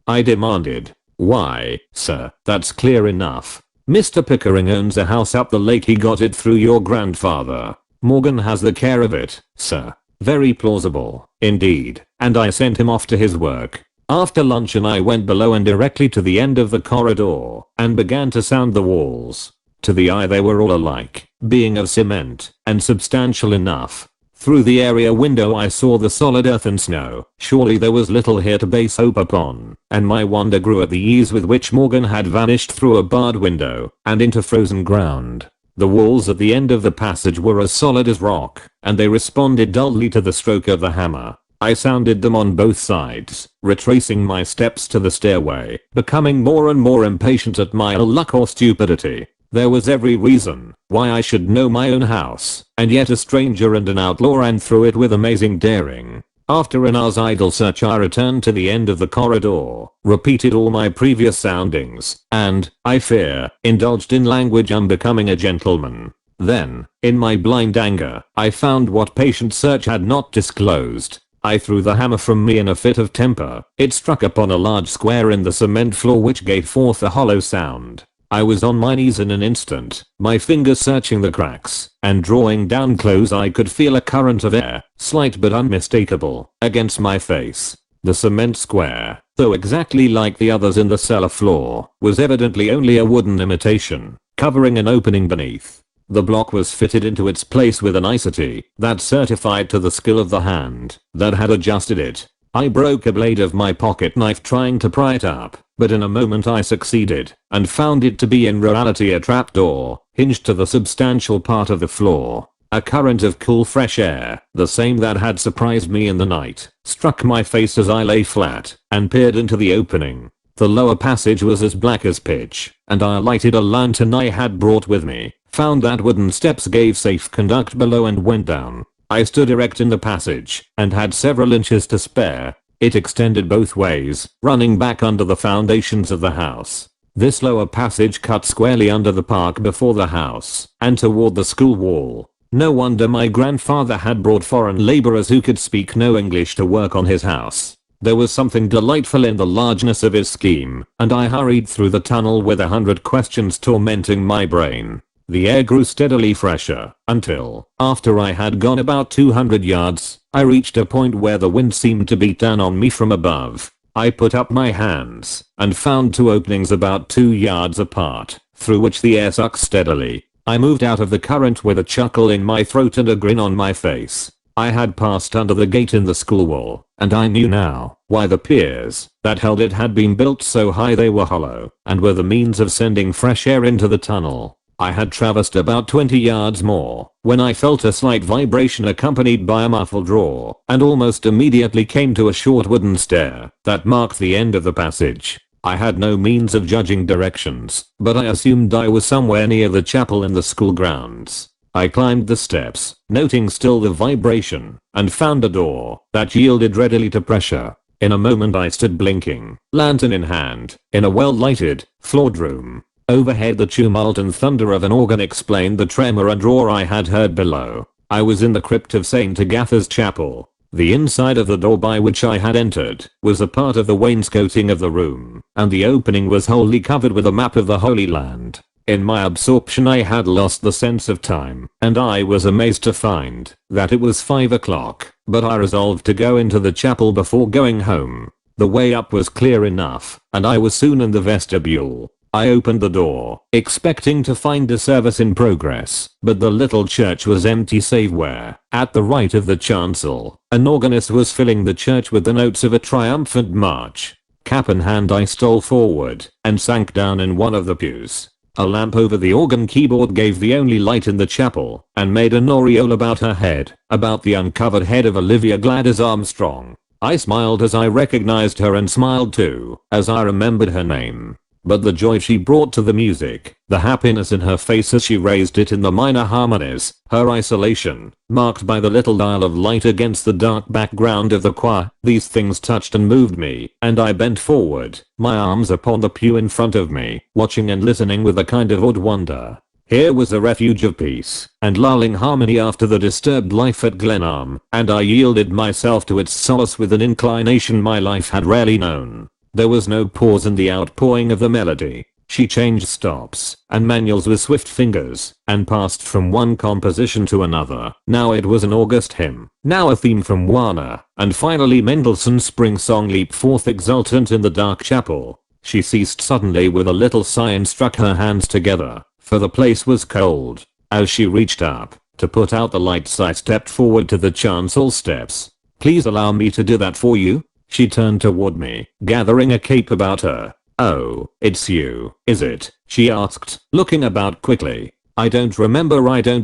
I demanded. Why, sir, that's clear enough. Mr. Pickering owns a house up the lake. He got it through your grandfather. Morgan has the care of it, sir. Very plausible, indeed, and I sent him off to his work. After luncheon I went below and directly to the end of the corridor and began to sound the walls. To the eye they were all alike, being of cement and substantial enough. Through the area window I saw the solid earth and snow. Surely there was little here to base hope upon, and my wonder grew at the ease with which Morgan had vanished through a barred window and into frozen ground. The walls at the end of the passage were as solid as rock, and they responded dully to the stroke of the hammer. I sounded them on both sides, retracing my steps to the stairway, becoming more and more impatient at my ill luck or stupidity. There was every reason why I should know my own house, and yet a stranger and an outlaw ran through it with amazing daring. After an hour's idle search I returned to the end of the corridor, repeated all my previous soundings, and, I fear, indulged in language unbecoming a gentleman. Then, in my blind anger, I found what patient search had not disclosed. I threw the hammer from me in a fit of temper. It struck upon a large square in the cement floor which gave forth a hollow sound. I was on my knees in an instant, my fingers searching the cracks, and drawing down close I could feel a current of air, slight but unmistakable, against my face. The cement square, though exactly like the others in the cellar floor, was evidently only a wooden imitation, covering an opening beneath. The block was fitted into its place with a nicety that certified to the skill of the hand that had adjusted it. I broke a blade of my pocket knife trying to pry it up, but in a moment I succeeded, and found it to be in reality a trapdoor, hinged to the substantial part of the floor. A current of cool fresh air, the same that had surprised me in the night, struck my face as I lay flat, and peered into the opening. The lower passage was as black as pitch, and I lighted a lantern I had brought with me, found that wooden steps gave safe conduct below and went down. I stood erect in the passage, and had several inches to spare. It extended both ways, running back under the foundations of the house. This lower passage cut squarely under the park before the house, and toward the school wall. No wonder my grandfather had brought foreign laborers who could speak no English to work on his house. There was something delightful in the largeness of his scheme, and I hurried through the tunnel with 100 questions tormenting my brain. The air grew steadily fresher, until, after I had gone about 200 yards, I reached a point where the wind seemed to beat down on me from above. I put up my hands, and found two openings about 2 yards apart, through which the air sucked steadily. I moved out of the current with a chuckle in my throat and a grin on my face. I had passed under the gate in the school wall, and I knew now why the piers that held it had been built so high they were hollow, and were the means of sending fresh air into the tunnel. I had traversed about 20 yards more, when I felt a slight vibration accompanied by a muffled roar, and almost immediately came to a short wooden stair that marked the end of the passage. I had no means of judging directions, but I assumed I was somewhere near the chapel in the school grounds. I climbed the steps, noting still the vibration, and found a door that yielded readily to pressure. In a moment I stood blinking, lantern in hand, in a well-lighted, floored room. Overhead the tumult and thunder of an organ explained the tremor and roar I had heard below. I was in the crypt of Saint Agatha's chapel. The inside of the door by which I had entered was a part of the wainscoting of the room, and the opening was wholly covered with a map of the Holy Land. In my absorption I had lost the sense of time, and I was amazed to find that it was 5 o'clock, but I resolved to go into the chapel before going home. The way up was clear enough, and I was soon in the vestibule. I opened the door, expecting to find a service in progress, but the little church was empty save where, at the right of the chancel, an organist was filling the church with the notes of a triumphant march. Cap in hand I stole forward, and sank down in one of the pews. A lamp over the organ keyboard gave the only light in the chapel, and made an aureole about her head, about the uncovered head of Olivia Gladys Armstrong. I smiled as I recognized her and smiled too, as I remembered her name. But the joy she brought to the music, the happiness in her face as she raised it in the minor harmonies, her isolation, marked by the little dial of light against the dark background of the choir, these things touched and moved me, and I bent forward, my arms upon the pew in front of me, watching and listening with a kind of awed wonder. Here was a refuge of peace and lulling harmony after the disturbed life at Glenarm, and I yielded myself to its solace with an inclination my life had rarely known. There was no pause in the outpouring of the melody. She changed stops and manuals with swift fingers and passed from one composition to another. Now it was an August hymn, now a theme from Warner, and finally Mendelssohn's Spring Song leaped forth exultant in the dark chapel. She ceased suddenly with a little sigh and struck her hands together, for the place was cold. As she reached up to put out the lights I stepped forward to the chancel steps. "Please allow me to do that for you?" She turned toward me, gathering a cape about her. "Oh, it's you, is it?" she asked, looking about quickly. I don't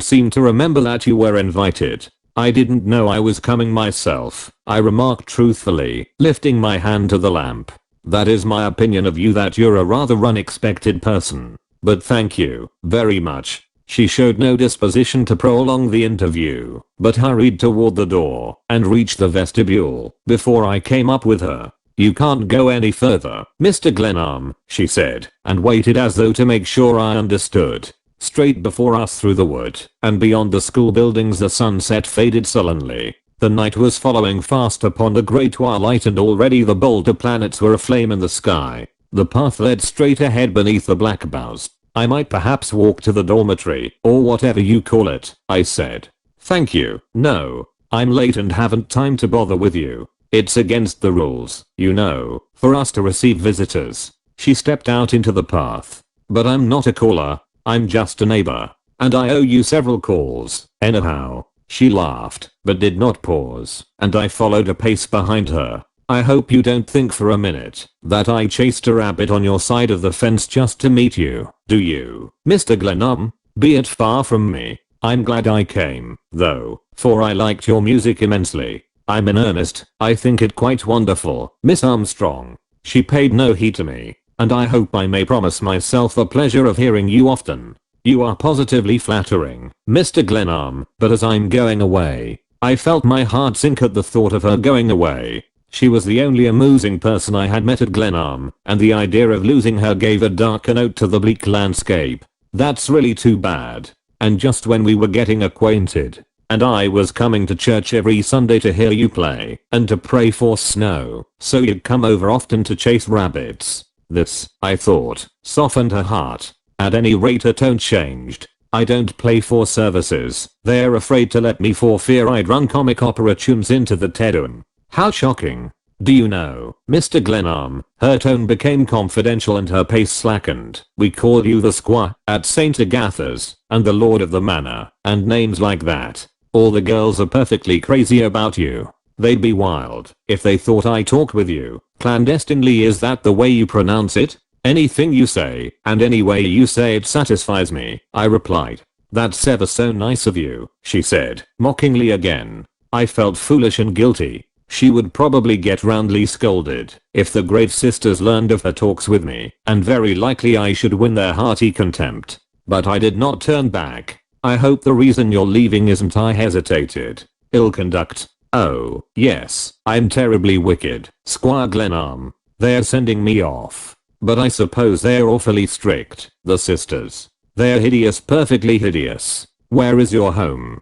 seem to remember that you were invited." "I didn't know I was coming myself," I remarked truthfully, lifting my hand to the lamp. "That is my opinion of you, that you're a rather unexpected person. But thank you very much." She showed no disposition to prolong the interview, but hurried toward the door and reached the vestibule before I came up with her. "You can't go any further, Mr. Glenarm," she said, and waited as though to make sure I understood. Straight before us through the wood and beyond the school buildings the sunset faded sullenly. The night was following fast upon the grey twilight, and already the bolder planets were aflame in the sky. The path led straight ahead beneath the black boughs. "I might perhaps walk to the dormitory, or whatever you call it," I said. "Thank you. No. I'm late and haven't time to bother with you. It's against the rules, you know, for us to receive visitors." She stepped out into the path. "But I'm not a caller. I'm just a neighbor. And I owe you several calls, anyhow." She laughed, but did not pause, and I followed a pace behind her. "I hope you don't think for a minute that I chased a rabbit on your side of the fence just to meet you, do you, Mr. Glenarm? Be it far from me. I'm glad I came, though, for I liked your music immensely. I'm in earnest, I think it quite wonderful, Miss Armstrong." She paid no heed to me, "and I hope I may promise myself the pleasure of hearing you often. You are positively flattering, Mr. Glenarm." But as I'm going away, I felt my heart sink at the thought of her going away. She was the only amusing person I had met at Glenarm, and the idea of losing her gave a darker note to the bleak landscape. "That's really too bad. And just when we were getting acquainted, and I was coming to church every Sunday to hear you play, and to pray for snow, so you'd come over often to chase rabbits." This, I thought, softened her heart. At any rate her tone changed. "I don't play for services. They're afraid to let me for fear I'd run comic opera tunes into the Tedeum." "How shocking. Do you know, Mr. Glenarm," her tone became confidential and her pace slackened, "we call you the Squire at St. Agatha's, and the Lord of the Manor, and names like that. All the girls are perfectly crazy about you. They'd be wild if they thought I talked with you clandestinely." "Is that the way you pronounce it?" "Anything you say, and any way you say it satisfies me," I replied. "That's ever so nice of you," she said, mockingly again. I felt foolish and guilty. She would probably get roundly scolded if the Grave Sisters learned of her talks with me, and very likely I should win their hearty contempt. But I did not turn back. "I hope the reason you're leaving isn't," I hesitated, "ill conduct." "Oh, yes, I'm terribly wicked, Squire Glenarm. They're sending me off. But I suppose they're awfully strict, the sisters. They're hideous, perfectly hideous." "Where is your home?"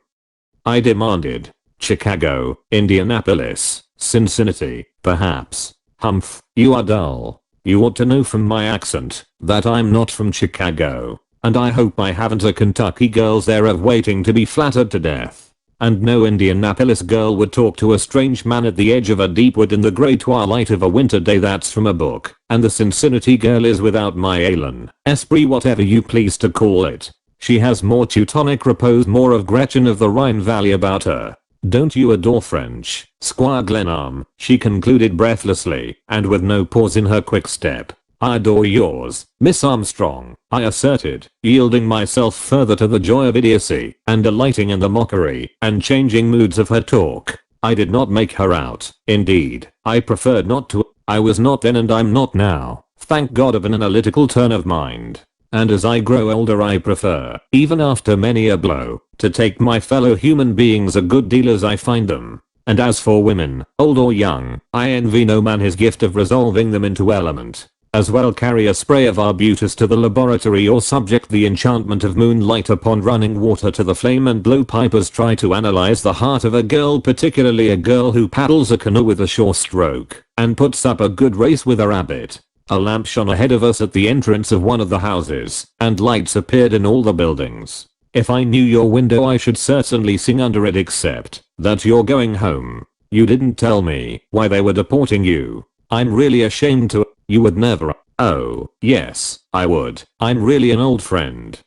I demanded. Chicago, Indianapolis, Cincinnati, perhaps. Humph, you are dull. You ought to know from my accent that I'm not from Chicago. And I hope I haven't a Kentucky girl's air of waiting to be flattered to death. And no Indianapolis girl would talk to a strange man at the edge of a deep wood in the grey twilight of a winter day. That's from a book. And the Cincinnati girl is without my Alan, esprit, whatever you please to call it. She has more Teutonic repose, more of Gretchen of the Rhine Valley about her. Don't you adore French, Squire Glenarm? She concluded breathlessly, and with no pause in her quick step. I adore yours, Miss Armstrong, I asserted, yielding myself further to the joy of idiocy, and delighting in the mockery and changing moods of her talk. I did not make her out. Indeed, I preferred not to. I was not then and I'm not now, thank God, of an analytical turn of mind. And as I grow older I prefer, even after many a blow, to take my fellow human beings a good deal as I find them. And as for women, old or young, I envy no man his gift of resolving them into element. As well carry a spray of arbutus to the laboratory or subject the enchantment of moonlight upon running water to the flame and blow pipe as try to analyze the heart of a girl, particularly a girl who paddles a canoe with a sure stroke and puts up a good race with a rabbit. A lamp shone ahead of us at the entrance of one of the houses, and lights appeared in all the buildings. If I knew your window I should certainly sing under it, except that you're going home. You didn't tell me why they were deporting you. I'm really ashamed to. You would never. Oh, yes, I would. I'm really an old friend.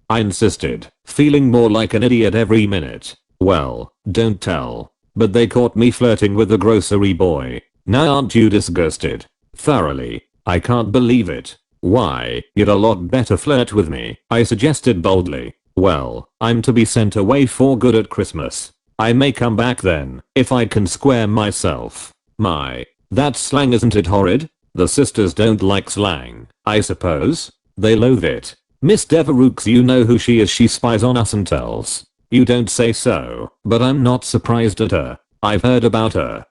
I insisted, feeling more like an idiot every minute. Well, don't tell. But they caught me flirting with the grocery boy. Now aren't you disgusted? Thoroughly. I can't believe it. Why, you'd a lot better flirt with me, I suggested boldly. Well, I'm to be sent away for good at Christmas. I may come back then, if I can square myself. My, that's slang, isn't it horrid? The sisters don't like slang, I suppose. They loathe it. Miss Devereux, you know who she is. She spies on us and tells. You don't say so, but I'm not surprised at her. I've heard about her,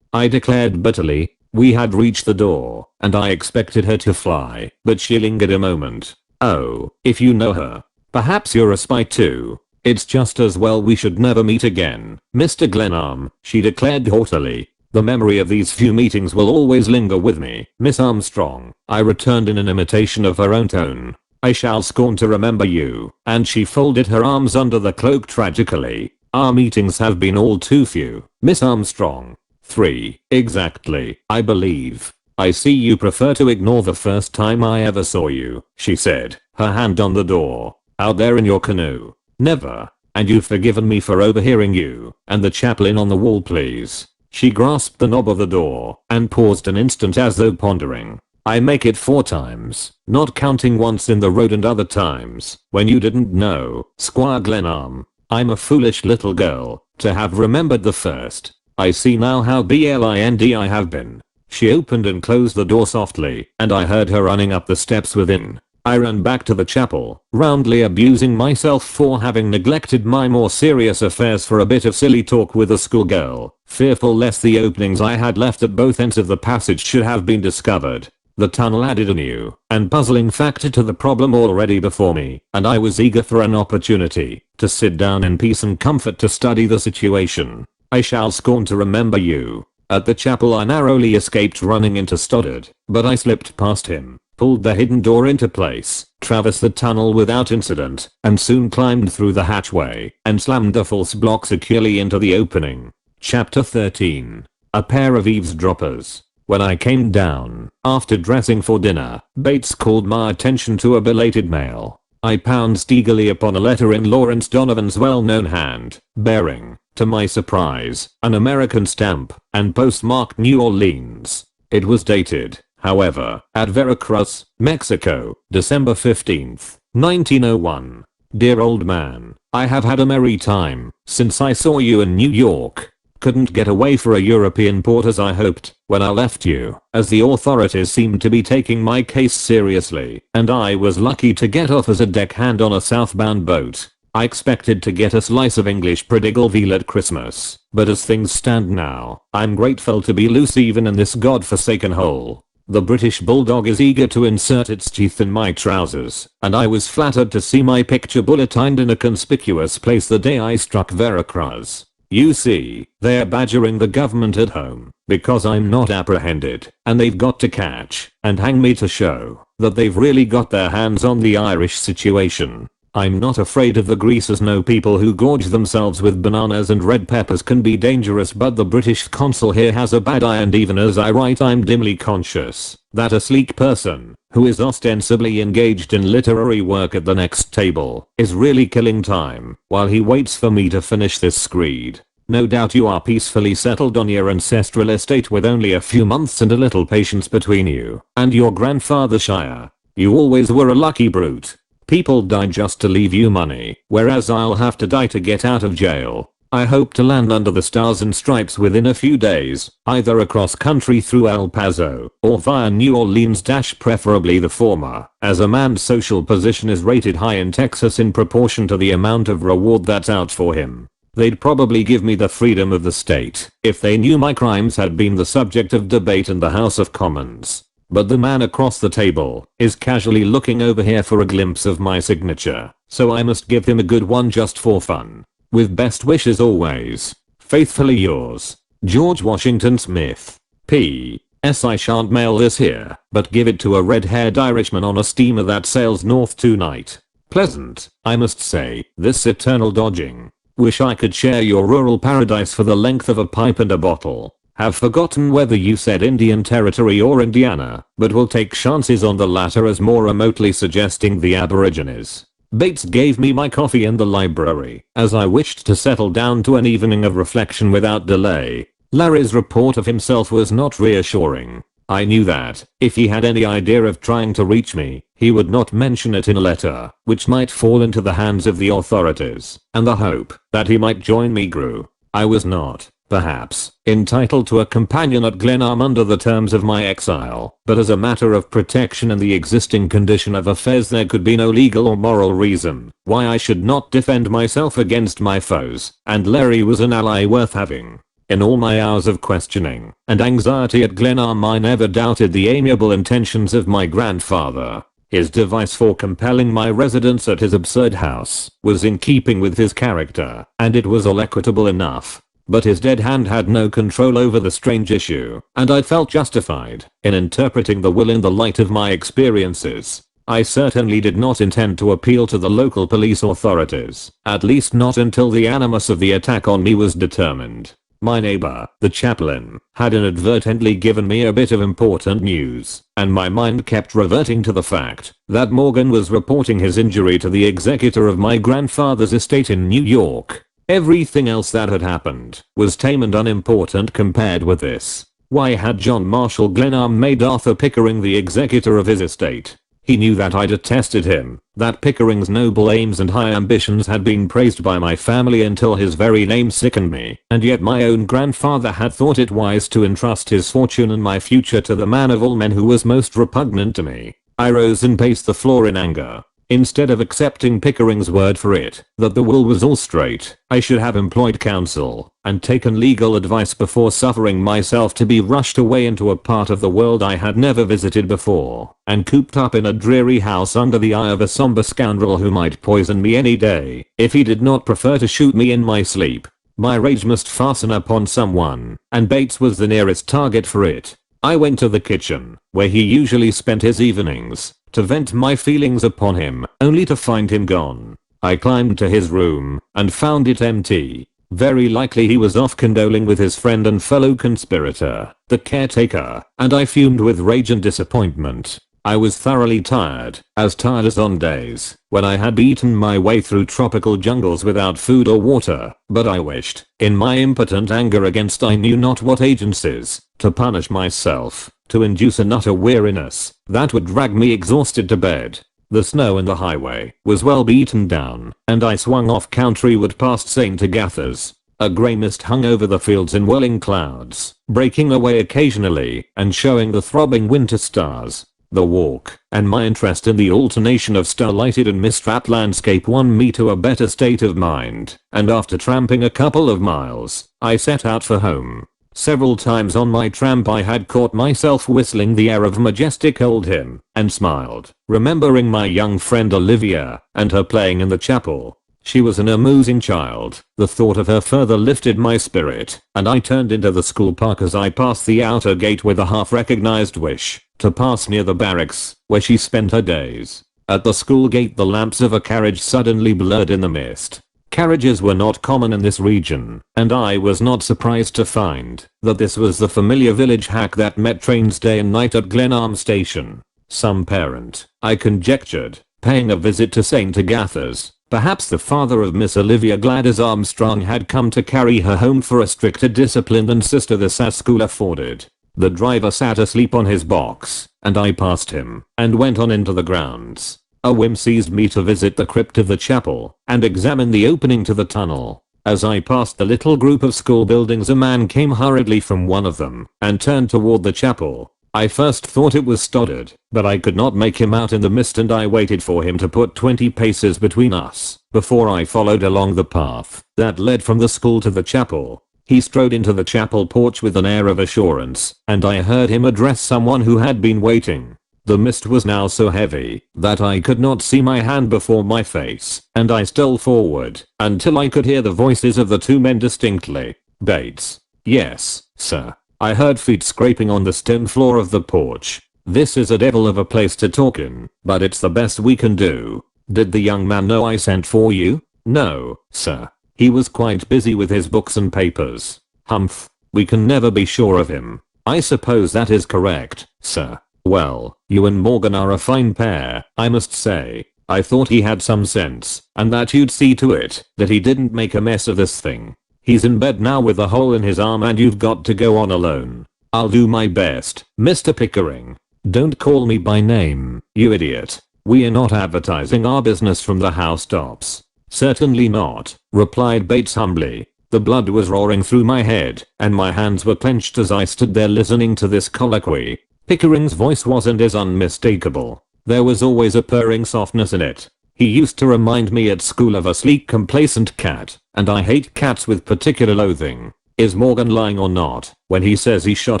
I declared bitterly. We had reached the door, and I expected her to fly, but she lingered a moment. Oh, if you know her. Perhaps you're a spy too. It's just as well we should never meet again, Mr. Glenarm, she declared haughtily. The memory of these few meetings will always linger with me, Miss Armstrong, I returned in an imitation of her own tone. I shall scorn to remember you, and she folded her arms under the cloak tragically. Our meetings have been all too few, Miss Armstrong. 3, exactly, I believe. I see you prefer to ignore the first time I ever saw you, she said, her hand on the door. Out there in your canoe. Never. And you've forgiven me for overhearing you. And the chaplain on the wall, please. She grasped the knob of the door and paused an instant as though pondering. I make it 4 times, not counting once in the road and other times when you didn't know, Squire Glenarm. I'm a foolish little girl to have remembered the first. I see now how blind I have been. She opened and closed the door softly, and I heard her running up the steps within. I ran back to the chapel, roundly abusing myself for having neglected my more serious affairs for a bit of silly talk with a schoolgirl, fearful lest the openings I had left at both ends of the passage should have been discovered. The tunnel added a new and puzzling factor to the problem already before me, and I was eager for an opportunity to sit down in peace and comfort to study the situation. I shall scorn to remember you. At the chapel I narrowly escaped running into Stoddard, but I slipped past him, pulled the hidden door into place, traversed the tunnel without incident, and soon climbed through the hatchway and slammed the false block securely into the opening. Chapter 13. A pair of eavesdroppers. When I came down, after dressing for dinner, Bates called my attention to a belated mail. I pounced eagerly upon a letter in Lawrence Donovan's well-known hand, bearing, to my surprise, an American stamp, and postmarked New Orleans. It was dated, however, at Veracruz, Mexico, December 15th, 1901. Dear old man, I have had a merry time since I saw you in New York. Couldn't get away for a European port as I hoped when I left you, as the authorities seemed to be taking my case seriously, and I was lucky to get off as a deckhand on a southbound boat. I expected to get a slice of English prodigal veal at Christmas, but as things stand now, I'm grateful to be loose even in this god-forsaken hole. The British bulldog is eager to insert its teeth in my trousers, and I was flattered to see my picture bulletined in a conspicuous place the day I struck Veracruz. You see, they're badgering the government at home because I'm not apprehended, and they've got to catch and hang me to show that they've really got their hands on the Irish situation. I'm not afraid of the greasers. No, people who gorge themselves with bananas and red peppers can be dangerous, but the British consul here has a bad eye, and even as I write I'm dimly conscious that a sleek person who is ostensibly engaged in literary work at the next table is really killing time while he waits for me to finish this screed. No doubt you are peacefully settled on your ancestral estate with only a few months and a little patience between you and your grandfather's shire. You always were a lucky brute. People die just to leave you money, whereas I'll have to die to get out of jail. I hope to land under the stars and stripes within a few days, either across country through El Paso or via New Orleans, preferably the former, as a man's social position is rated high in Texas in proportion to the amount of reward that's out for him. They'd probably give me the freedom of the state if they knew my crimes had been the subject of debate in the House of Commons. But the man across the table is casually looking over here for a glimpse of my signature, so I must give him a good one just for fun. With best wishes always, faithfully yours, George Washington Smith. P.S. I shan't mail this here, but give it to a red-haired Irishman on a steamer that sails north tonight. Pleasant, I must say, this eternal dodging. Wish I could share your rural paradise for the length of a pipe and a bottle. Have forgotten whether you said Indian Territory or Indiana, but will take chances on the latter as more remotely suggesting the Aborigines. Bates gave me my coffee in the library as I wished to settle down to an evening of reflection without delay. Larry's report of himself was not reassuring. I knew that if he had any idea of trying to reach me, he would not mention it in a letter, which might fall into the hands of the authorities, and the hope that he might join me grew. I was not, perhaps, entitled to a companion at Glenarm under the terms of my exile, but as a matter of protection in the existing condition of affairs there could be no legal or moral reason why I should not defend myself against my foes, and Larry was an ally worth having. In all my hours of questioning and anxiety at Glenarm I never doubted the amiable intentions of my grandfather. His device for compelling my residence at his absurd house was in keeping with his character, and it was all equitable enough. But his dead hand had no control over the strange issue, and I felt justified in interpreting the will in the light of my experiences. I certainly did not intend to appeal to the local police authorities, at least not until the animus of the attack on me was determined. My neighbor, the chaplain, had inadvertently given me a bit of important news, and my mind kept reverting to the fact that Morgan was reporting his injury to the executor of my grandfather's estate in New York. Everything else that had happened was tame and unimportant compared with this. Why had John Marshall Glenarm made Arthur Pickering the executor of his estate? He knew that I detested him, that Pickering's noble aims and high ambitions had been praised by my family until his very name sickened me, and yet my own grandfather had thought it wise to entrust his fortune and my future to the man of all men who was most repugnant to me. I rose and paced the floor in anger. Instead of accepting Pickering's word for it that the will was all straight, I should have employed counsel and taken legal advice before suffering myself to be rushed away into a part of the world I had never visited before, and cooped up in a dreary house under the eye of a somber scoundrel who might poison me any day if he did not prefer to shoot me in my sleep. My rage must fasten upon someone, and Bates was the nearest target for it. I went to the kitchen, where he usually spent his evenings, to vent my feelings upon him, only to find him gone. I climbed to his room and found it empty. Very likely he was off condoling with his friend and fellow conspirator, the caretaker, and I fumed with rage and disappointment. I was thoroughly tired as on days when I had beaten my way through tropical jungles without food or water, but I wished, in my impotent anger against I knew not what agencies, to punish myself, to induce an utter weariness that would drag me exhausted to bed. The snow in the highway was well beaten down, and I swung off countryward past St. Agatha's. A grey mist hung over the fields in whirling clouds, breaking away occasionally and showing the throbbing winter stars. The walk, and my interest in the alternation of star-lighted and mist-wrapped landscape won me to a better state of mind, and after tramping a couple of miles, I set out for home. Several times on my tramp I had caught myself whistling the air of Majestic Old Hymn, and smiled, remembering my young friend Olivia, and her playing in the chapel. She was an amusing child. The thought of her further lifted my spirit, and I turned into the school park as I passed the outer gate with a half-recognized wish to pass near the barracks, where she spent her days. At the school gate the lamps of a carriage suddenly blurred in the mist. Carriages were not common in this region, and I was not surprised to find that this was the familiar village hack that met trains day and night at Glenarm Station. Some parent, I conjectured, paying a visit to St. Agatha's. Perhaps the father of Miss Olivia Gladys Armstrong had come to carry her home for a stricter discipline than Sister the SAS school afforded. The driver sat asleep on his box, and I passed him and went on into the grounds. A whim seized me to visit the crypt of the chapel and examine the opening to the tunnel. As I passed the little group of school buildings, a man came hurriedly from one of them and turned toward the chapel. I first thought it was Stoddard, but I could not make him out in the mist, and I waited for him to put 20 paces between us before I followed along the path that led from the school to the chapel. He strode into the chapel porch with an air of assurance, and I heard him address someone who had been waiting. The mist was now so heavy that I could not see my hand before my face, and I stole forward until I could hear the voices of the two men distinctly. Bates. Yes, sir. I heard feet scraping on the stone floor of the porch. This is a devil of a place to talk in, but it's the best we can do. Did the young man know I sent for you? No, sir. He was quite busy with his books and papers. Humph. We can never be sure of him. I suppose that is correct, sir. Well, you and Morgan are a fine pair, I must say. I thought he had some sense, and that you'd see to it that he didn't make a mess of this thing. He's in bed now with a hole in his arm, and you've got to go on alone. I'll do my best, Mr. Pickering. Don't call me by name, you idiot. We are not advertising our business from the housetops. Certainly not, replied Bates humbly. The blood was roaring through my head, and my hands were clenched as I stood there listening to this colloquy. Pickering's voice was and is unmistakable. There was always a purring softness in it. He used to remind me at school of a sleek, complacent cat, and I hate cats with particular loathing. Is Morgan lying or not when he says he shot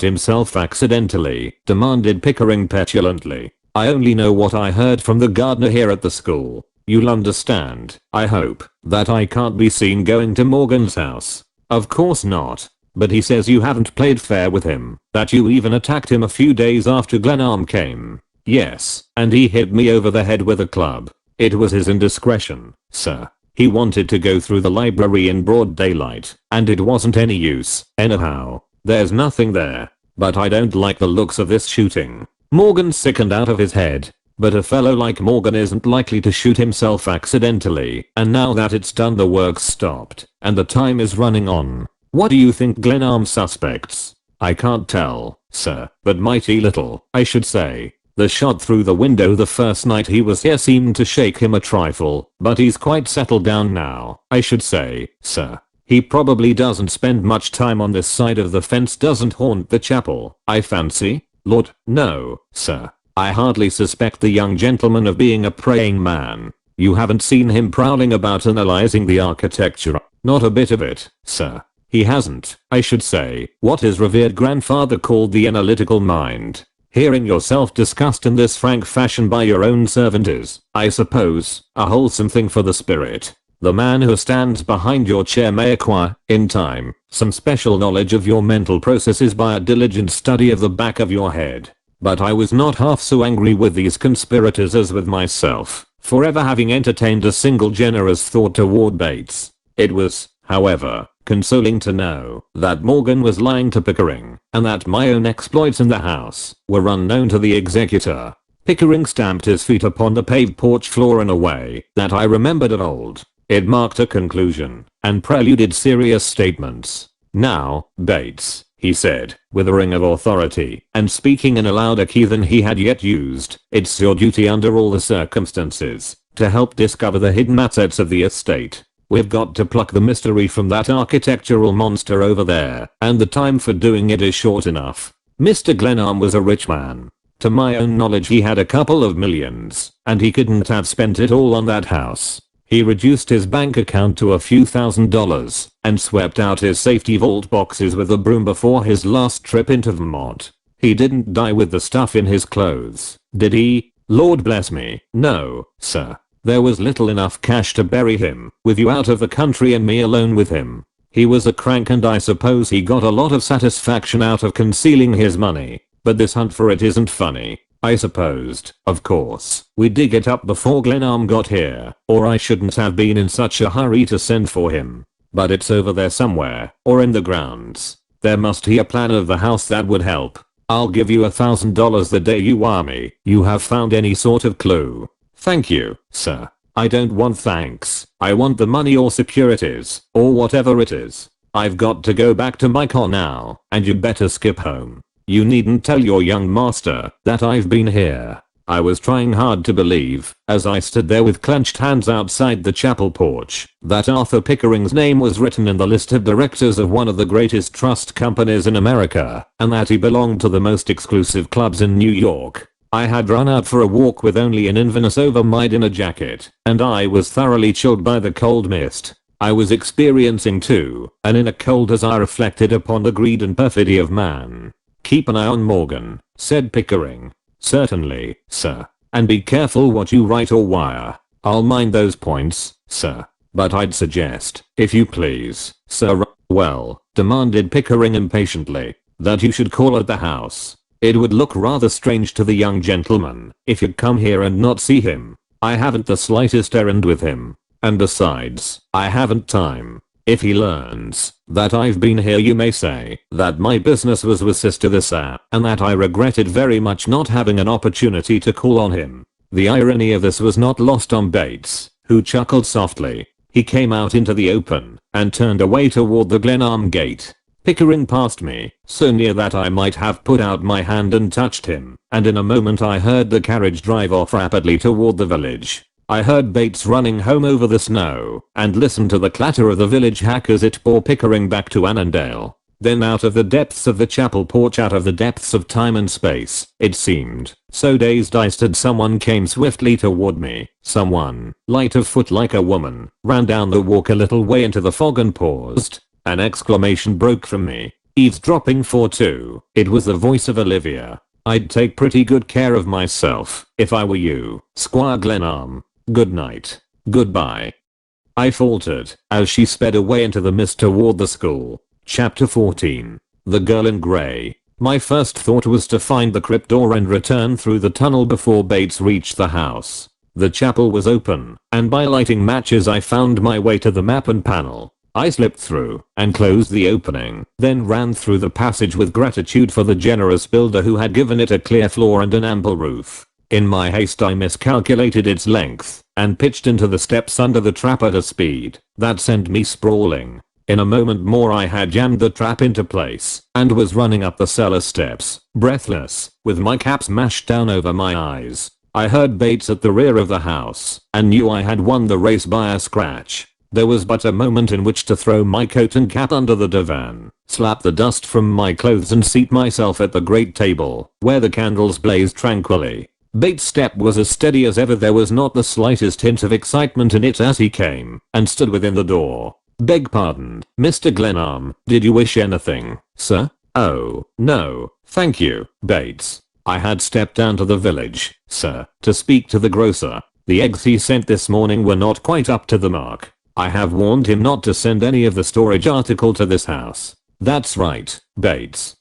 himself accidentally? Demanded Pickering petulantly. I only know what I heard from the gardener here at the school. You'll understand, I hope, that I can't be seen going to Morgan's house. Of course not. But he says you haven't played fair with him, that you even attacked him a few days after Glenarm came. Yes, and he hit me over the head with a club. It was his indiscretion, sir. He wanted to go through the library in broad daylight, and it wasn't any use. Anyhow, there's nothing there. But I don't like the looks of this shooting. Morgan's sickened out of his head. But a fellow like Morgan isn't likely to shoot himself accidentally, and now that it's done, the work's stopped, and the time is running on. What do you think Glenarm suspects? I can't tell, sir, but mighty little, I should say. The shot through the window the first night he was here seemed to shake him a trifle, but he's quite settled down now, I should say, sir. He probably doesn't spend much time on this side of the fence, doesn't haunt the chapel, I fancy. Lord, no, sir. I hardly suspect the young gentleman of being a praying man. You haven't seen him prowling about analyzing the architecture? Not a bit of it, sir. He hasn't, I should say, what his revered grandfather called the analytical mind. Hearing yourself discussed in this frank fashion by your own servant is, I suppose, a wholesome thing for the spirit. The man who stands behind your chair may acquire, in time, some special knowledge of your mental processes by a diligent study of the back of your head. But I was not half so angry with these conspirators as with myself, for ever having entertained a single generous thought toward Bates. It was, however, consoling to know that Morgan was lying to Pickering, and that my own exploits in the house were unknown to the executor. Pickering stamped his feet upon the paved porch floor in a way that I remembered of old. It marked a conclusion, and preluded serious statements. Now, Bates, he said, with a ring of authority, and speaking in a louder key than he had yet used, it's your duty under all the circumstances to help discover the hidden assets of the estate. We've got to pluck the mystery from that architectural monster over there, and the time for doing it is short enough. Mr. Glenarm was a rich man. To my own knowledge he had a couple of millions, and he couldn't have spent it all on that house. He reduced his bank account to a few $1,000s, and swept out his safety vault boxes with a broom before his last trip into Vermont. He didn't die with the stuff in his clothes, did he? Lord bless me, no, sir. There was little enough cash to bury him, with you out of the country and me alone with him. He was a crank and I suppose he got a lot of satisfaction out of concealing his money, but this hunt for it isn't funny. I supposed, of course, we'd dig it up before Glenarm got here, or I shouldn't have been in such a hurry to send for him. But it's over there somewhere, or in the grounds. There must be a plan of the house that would help. I'll give you $1,000 the day you wire me you have found any sort of clue. Thank you, sir. I don't want thanks. I want the money or securities, or whatever it is. I've got to go back to my car now, and you better skip home. You needn't tell your young master that I've been here. I was trying hard to believe, as I stood there with clenched hands outside the chapel porch, that Arthur Pickering's name was written in the list of directors of one of the greatest trust companies in America, and that he belonged to the most exclusive clubs in New York. I had run out for a walk with only an Inverness over my dinner jacket, and I was thoroughly chilled by the cold mist. I was experiencing too, an inner cold as I reflected upon the greed and perfidy of man. Keep an eye on Morgan, said Pickering. Certainly, sir. And be careful what you write or wire. I'll mind those points, sir. But I'd suggest, if you please, sir, well, demanded Pickering impatiently, that you should call at the house. It would look rather strange to the young gentleman if you'd come here and not see him. I haven't the slightest errand with him. And besides, I haven't time. If he learns that I've been here, you may say that my business was with Sister this and that I regretted very much not having an opportunity to call on him. The irony of this was not lost on Bates, who chuckled softly. He came out into the open and turned away toward the Glenarm gate. Pickering passed me, so near that I might have put out my hand and touched him, and in a moment I heard the carriage drive off rapidly toward the village. I heard Bates running home over the snow, and listened to the clatter of the village hack as it bore Pickering back to Annandale. Then out of the depths of the chapel porch, out of the depths of time and space, it seemed, so dazed I stood, someone came swiftly toward me. Someone, light of foot like a woman, ran down the walk a little way into the fog and paused. An exclamation broke from me. Eavesdropping for two. It was the voice of Olivia. I'd take pretty good care of myself, if I were you, Squire Glenarm. Good night. Goodbye. I faltered as she sped away into the mist toward the school. Chapter 14. The Girl in Grey. My first thought was to find the crypt door and return through the tunnel before Bates reached the house. The chapel was open, and by lighting matches I found my way to the map and panel. I slipped through and closed the opening, then ran through the passage with gratitude for the generous builder who had given it a clear floor and an ample roof. In my haste I miscalculated its length and pitched into the steps under the trap at a speed that sent me sprawling. In a moment more I had jammed the trap into place and was running up the cellar steps, breathless, with my cap smashed down over my eyes. I heard Bates at the rear of the house and knew I had won the race by a scratch. There was but a moment in which to throw my coat and cap under the divan, slap the dust from my clothes and seat myself at the great table, where the candles blazed tranquilly. Bates' step was as steady as ever. There was not the slightest hint of excitement in it as he came and stood within the door. Beg pardon, Mr. Glenarm, did you wish anything, sir? Oh, no, thank you, Bates. I had stepped down to the village, sir, to speak to the grocer. The eggs he sent this morning were not quite up to the mark. I have warned him not to send any of the storage article to this house. That's right, Bates.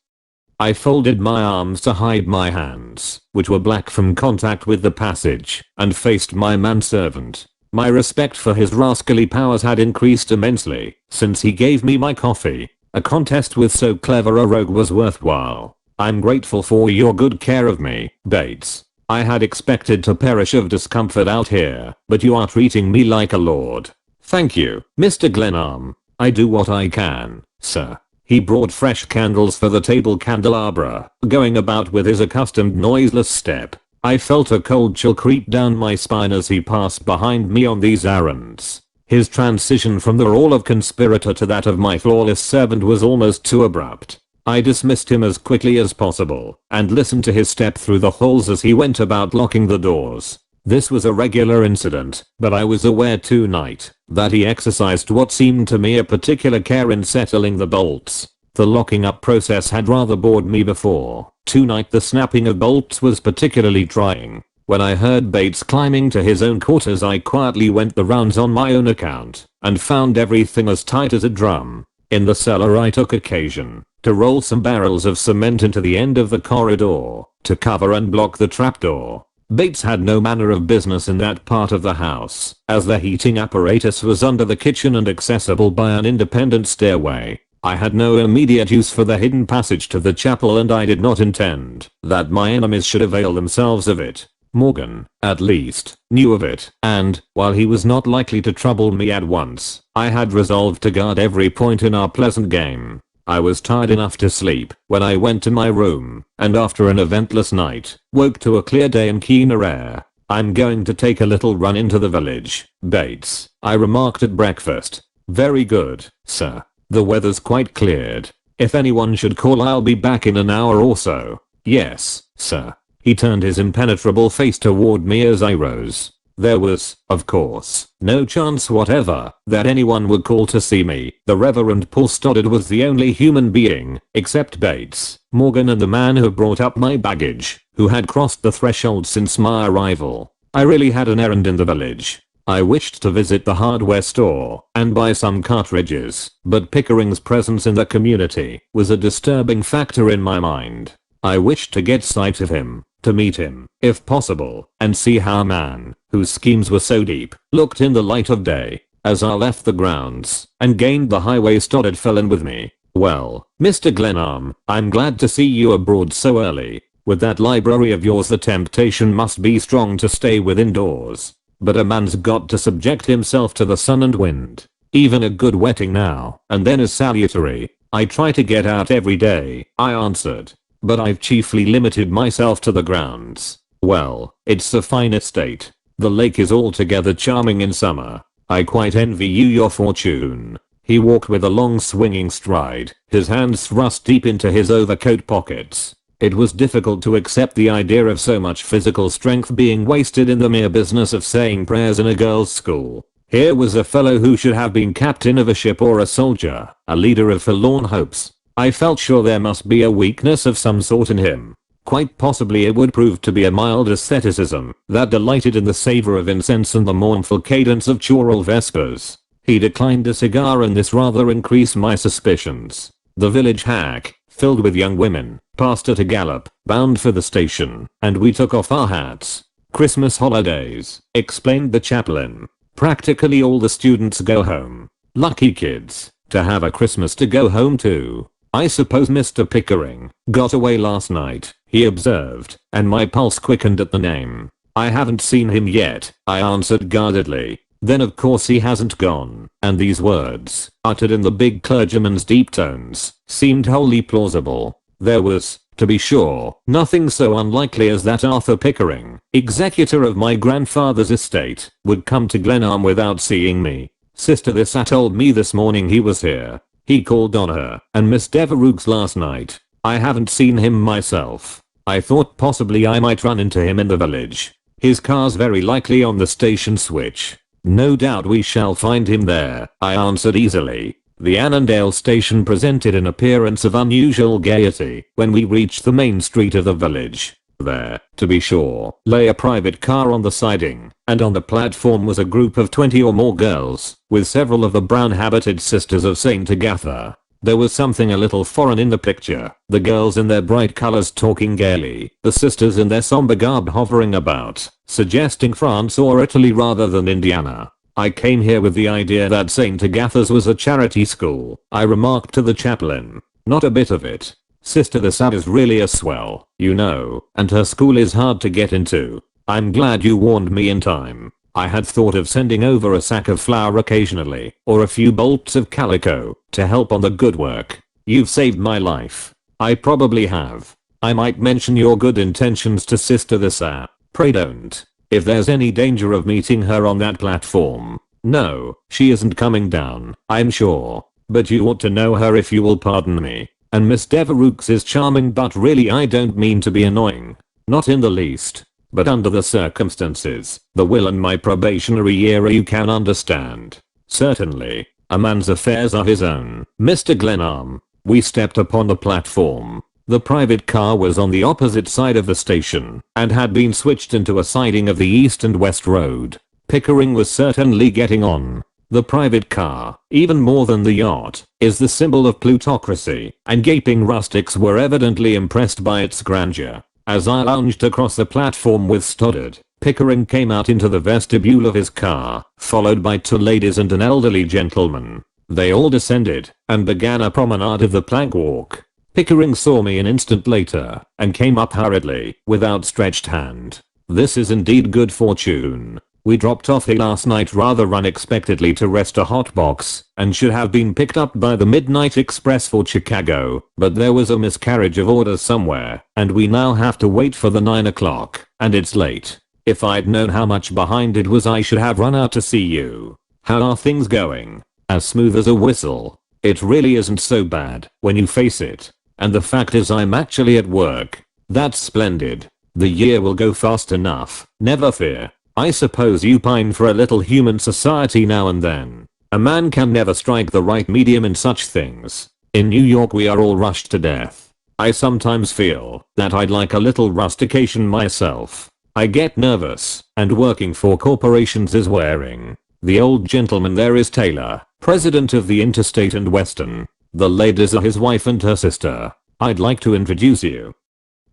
I folded my arms to hide my hands, which were black from contact with the passage, and faced my manservant. My respect for his rascally powers had increased immensely since he gave me my coffee. A contest with so clever a rogue was worthwhile. I'm grateful for your good care of me, Bates. I had expected to perish of discomfort out here, but you are treating me like a lord. Thank you, Mr. Glenarm. I do what I can, sir. He brought fresh candles for the table candelabra, going about with his accustomed noiseless step. I felt a cold chill creep down my spine as he passed behind me on these errands. His transition from the role of conspirator to that of my flawless servant was almost too abrupt. I dismissed him as quickly as possible and listened to his step through the halls as he went about locking the doors. This was a regular incident, but I was aware tonight that he exercised what seemed to me a particular care in settling the bolts. The locking up process had rather bored me before. Tonight the snapping of bolts was particularly trying. When I heard Bates climbing to his own quarters, I quietly went the rounds on my own account and found everything as tight as a drum. In the cellar I took occasion to roll some barrels of cement into the end of the corridor to cover and block the trapdoor. Bates had no manner of business in that part of the house, as the heating apparatus was under the kitchen and accessible by an independent stairway. I had no immediate use for the hidden passage to the chapel, and I did not intend that my enemies should avail themselves of it. Morgan, at least, knew of it, and, while he was not likely to trouble me at once, I had resolved to guard every point in our pleasant game. I was tired enough to sleep when I went to my room, and after an eventless night, woke to a clear day and keener air. "I'm going to take a little run into the village, Bates," I remarked at breakfast. "Very good, sir. The weather's quite cleared. If anyone should call, I'll be back in an hour or so." "Yes, sir." He turned his impenetrable face toward me as I rose. There was, of course, no chance whatever that anyone would call to see me. The Reverend Paul Stoddard was the only human being, except Bates, Morgan and the man who brought up my baggage, who had crossed the threshold since my arrival. I really had an errand in the village. I wished to visit the hardware store and buy some cartridges, but Pickering's presence in the community was a disturbing factor in my mind. I wished to get sight of him, to meet him, if possible, and see how a man, whose schemes were so deep, looked in the light of day. As I left the grounds and gained the highway, Stoddard fell in with me. "Well, Mr. Glenarm, I'm glad to see you abroad so early. With that library of yours, the temptation must be strong to stay within doors. But a man's got to subject himself to the sun and wind. Even a good wetting now and then is salutary." "I try to get out every day," I answered, "but I've chiefly limited myself to the grounds." "Well, it's a fine estate. The lake is altogether charming in summer. I quite envy you your fortune." He walked with a long swinging stride, his hands thrust deep into his overcoat pockets. It was difficult to accept the idea of so much physical strength being wasted in the mere business of saying prayers in a girls' school. Here was a fellow who should have been captain of a ship or a soldier, a leader of forlorn hopes. I felt sure there must be a weakness of some sort in him. Quite possibly it would prove to be a mild asceticism that delighted in the savor of incense and the mournful cadence of choral vespers. He declined a cigar, and this rather increased my suspicions. The village hack, filled with young women, passed at a gallop, bound for the station, and we took off our hats. "Christmas holidays," explained the chaplain. "Practically all the students go home. Lucky kids, to have a Christmas to go home to." "I suppose Mr. Pickering got away last night," he observed, and my pulse quickened at the name. "I haven't seen him yet," I answered guardedly. "Then of course he hasn't gone," and these words, uttered in the big clergyman's deep tones, seemed wholly plausible. There was, to be sure, nothing so unlikely as that Arthur Pickering, executor of my grandfather's estate, would come to Glenarm without seeing me. Sister Lissa told me this morning he was here. He called on her and Miss Devereux last night. I haven't seen him myself. I thought possibly I might run into him in the village. His car's very likely on the station switch. "No doubt we shall find him there," I answered easily. The Annandale station presented an appearance of unusual gaiety when we reached the main street of the village. There, to be sure, lay a private car on the siding, and on the platform was a group of 20 or more girls, with several of the brown-habited sisters of St. Agatha. There was something a little foreign in the picture, the girls in their bright colors talking gaily, the sisters in their somber garb hovering about, suggesting France or Italy rather than Indiana. "I came here with the idea that St. Agatha's was a charity school," I remarked to the chaplain. "Not a bit of it. Sister Lissa is really a swell, you know, and her school is hard to get into. I'm glad you warned me in time. I had thought of sending over a sack of flour occasionally, or a few bolts of calico, to help on the good work. You've saved my life." "I probably have. I might mention your good intentions to Sister Lissa." "Pray don't. If there's any danger of meeting her on that platform." "No, she isn't coming down, I'm sure. But you ought to know her if you will pardon me. And Miss Devereux is charming, but really I don't mean to be annoying. Not in the least. But under the circumstances, the will and my probationary era, you can understand." "Certainly. A man's affairs are his own, Mr. Glenarm." We stepped upon the platform. The private car was on the opposite side of the station and had been switched into a siding of the east and west road. Pickering was certainly getting on. The private car, even more than the yacht, is the symbol of plutocracy, and gaping rustics were evidently impressed by its grandeur. As I lounged across the platform with Stoddard, Pickering came out into the vestibule of his car, followed by two ladies and an elderly gentleman. They all descended and began a promenade of the plank walk. Pickering saw me an instant later and came up hurriedly with outstretched hand. This is indeed good fortune. We dropped off here last night rather unexpectedly to rest a hot box and should have been picked up by the midnight express for Chicago, but there was a miscarriage of orders somewhere and we now have to wait for the 9 o'clock and it's late. If I'd known how much behind it was I should have run out to see you. How are things going? As smooth as a whistle. It really isn't so bad when you face it. And the fact is I'm actually at work. That's splendid. The year will go fast enough, never fear. I suppose you pine for a little human society now and then. A man can never strike the right medium in such things. In New York we are all rushed to death. I sometimes feel that I'd like a little rustication myself. I get nervous, and working for corporations is wearing. The old gentleman there is Taylor, president of the Interstate and Western. The ladies are his wife and her sister. I'd like to introduce you.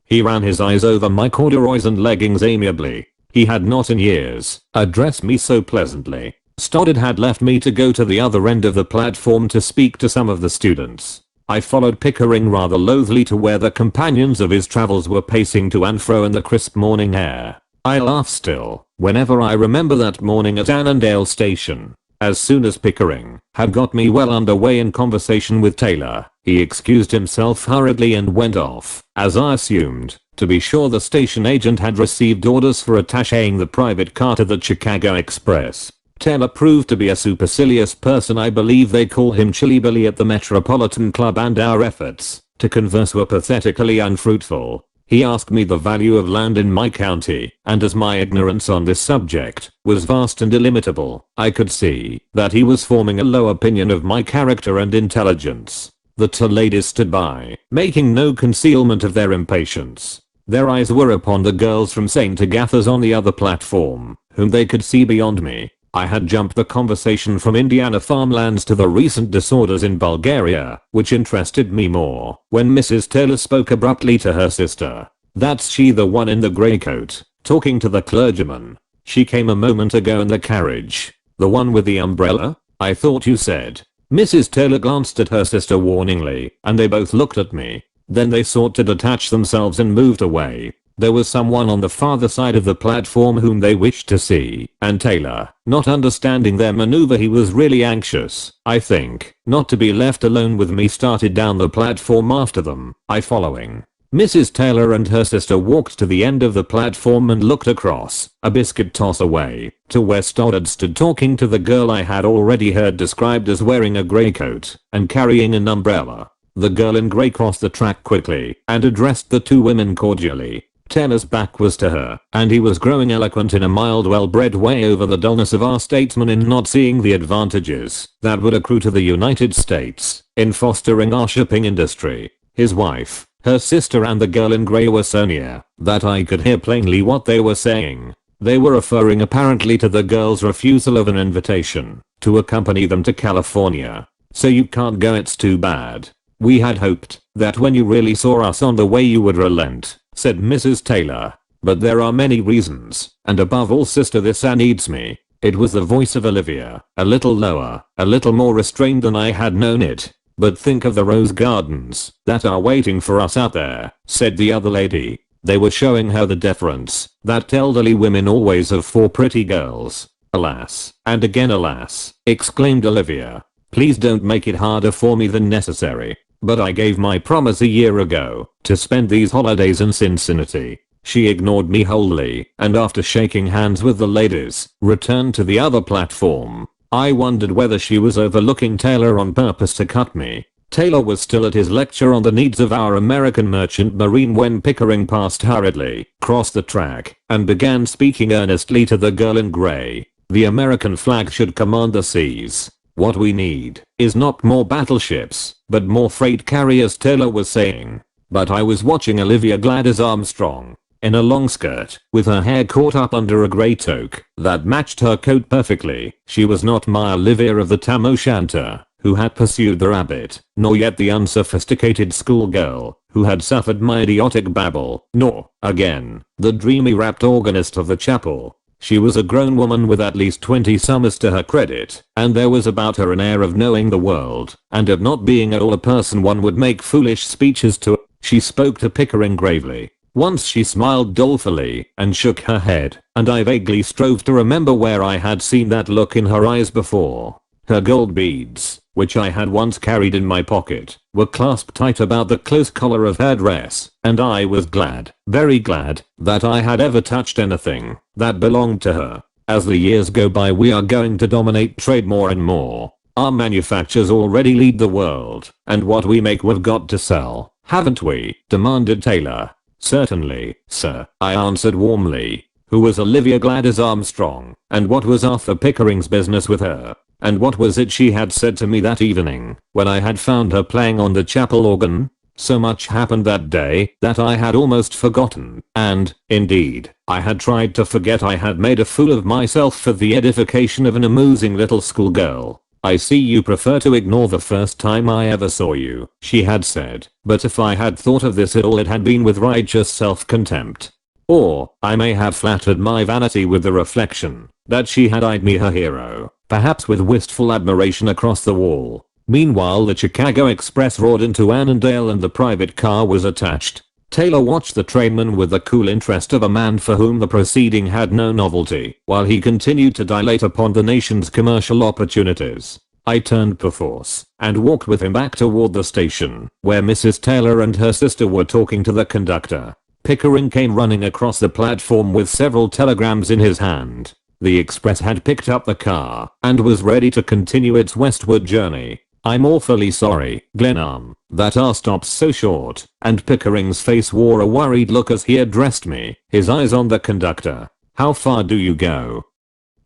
He ran his eyes over my corduroys and leggings amiably. He had not in years addressed me so pleasantly. Stoddard had left me to go to the other end of the platform to speak to some of the students. I followed Pickering rather loathly to where the companions of his travels were pacing to and fro in the crisp morning air. I laugh still whenever I remember that morning at Annandale Station. As soon as Pickering had got me well underway in conversation with Taylor, he excused himself hurriedly and went off, as I assumed. To be sure, the station agent had received orders for attaching the private car to the Chicago Express. Taylor proved to be a supercilious person. I believe they call him Chilly Billy at the Metropolitan Club, and our efforts to converse were pathetically unfruitful. He asked me the value of land in my county, and as my ignorance on this subject was vast and illimitable, I could see that he was forming a low opinion of my character and intelligence. The two ladies stood by, making no concealment of their impatience. Their eyes were upon the girls from St. Agatha's on the other platform, whom they could see beyond me. I had jumped the conversation from Indiana farmlands to the recent disorders in Bulgaria, which interested me more, when Mrs. Taylor spoke abruptly to her sister. That's she, the one in the grey coat, talking to the clergyman. She came a moment ago in the carriage. The one with the umbrella? I thought you said. Mrs. Taylor glanced at her sister warningly, and they both looked at me. Then they sought to detach themselves and moved away. There was someone on the farther side of the platform whom they wished to see, and Taylor, not understanding their maneuver, he was really anxious, I think, not to be left alone with me, started down the platform after them, I following. Mrs. Taylor and her sister walked to the end of the platform and looked across, a biscuit toss away, to where Stoddard stood talking to the girl I had already heard described as wearing a grey coat and carrying an umbrella. The girl in grey crossed the track quickly and addressed the two women cordially. Taylor's back was to her, and he was growing eloquent in a mild, well-bred way over the dullness of our statesmen in not seeing the advantages that would accrue to the United States in fostering our shipping industry. His wife, her sister and the girl in grey were so near that I could hear plainly what they were saying. They were referring apparently to the girl's refusal of an invitation to accompany them to California. So you can't go, it's too bad. We had hoped that when you really saw us on the way you would relent, said Mrs. Taylor. But there are many reasons, and above all, sister, this needs me. It was the voice of Olivia, a little lower, a little more restrained than I had known it. But think of the rose gardens that are waiting for us out there, said the other lady. They were showing her the deference that elderly women always have for pretty girls. Alas, and again alas, exclaimed Olivia. Please don't make it harder for me than necessary. But I gave my promise a year ago to spend these holidays in Cincinnati. She ignored me wholly, and after shaking hands with the ladies, returned to the other platform. I wondered whether she was overlooking Taylor on purpose to cut me. Taylor was still at his lecture on the needs of our American merchant marine when Pickering passed hurriedly, crossed the track, and began speaking earnestly to the girl in grey. The American flag should command the seas. What we need is not more battleships, but more freight carriers, Taylor was saying. but I was watching Olivia Gladys Armstrong in a long skirt, with her hair caught up under a grey toque that matched her coat perfectly. She was not my Olivia of the Tam O'Shanter, who had pursued the rabbit, nor yet the unsophisticated schoolgirl who had suffered my idiotic babble, nor, again, the dreamy rapt organist of the chapel. She was a grown woman with at least 20 summers to her credit, and there was about her an air of knowing the world, and of not being at all a person one would make foolish speeches to. She spoke to Pickering gravely. Once she smiled dolefully and shook her head, and I vaguely strove to remember where I had seen that look in her eyes before. Her gold beads, which I had once carried in my pocket, were clasped tight about the close collar of her dress, and I was glad, very glad, that I had ever touched anything that belonged to her. As the years go by, we are going to dominate trade more and more. Our manufacturers already lead the world, and what we make we've got to sell, haven't we? Demanded Taylor. Certainly, sir, I answered warmly. Who was Olivia Gladys Armstrong, and what was Arthur Pickering's business with her? And what was it she had said to me that evening, when I had found her playing on the chapel organ? So much happened that day that I had almost forgotten, and, indeed, I had tried to forget I had made a fool of myself for the edification of an amusing little schoolgirl. I see you prefer to ignore the first time I ever saw you, she had said, but if I had thought of this at all it had been with righteous self-contempt. Or, I may have flattered my vanity with the reflection that she had eyed me her hero, perhaps with wistful admiration across the wall. Meanwhile the Chicago Express roared into Annandale and the private car was attached. Taylor watched the trainman with the cool interest of a man for whom the proceeding had no novelty, while he continued to dilate upon the nation's commercial opportunities. I turned perforce and walked with him back toward the station, where Mrs. Taylor and her sister were talking to the conductor. Pickering came running across the platform with several telegrams in his hand. The express had picked up the car and was ready to continue its westward journey. I'm awfully sorry, Glenarm, that our stop's so short, and Pickering's face wore a worried look as he addressed me, his eyes on the conductor. How far do you go?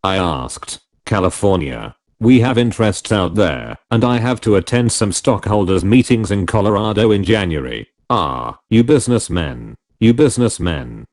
I asked. California. We have interests out there, and I have to attend some stockholders meetings in Colorado in January. Ah, you businessmen. You businessmen.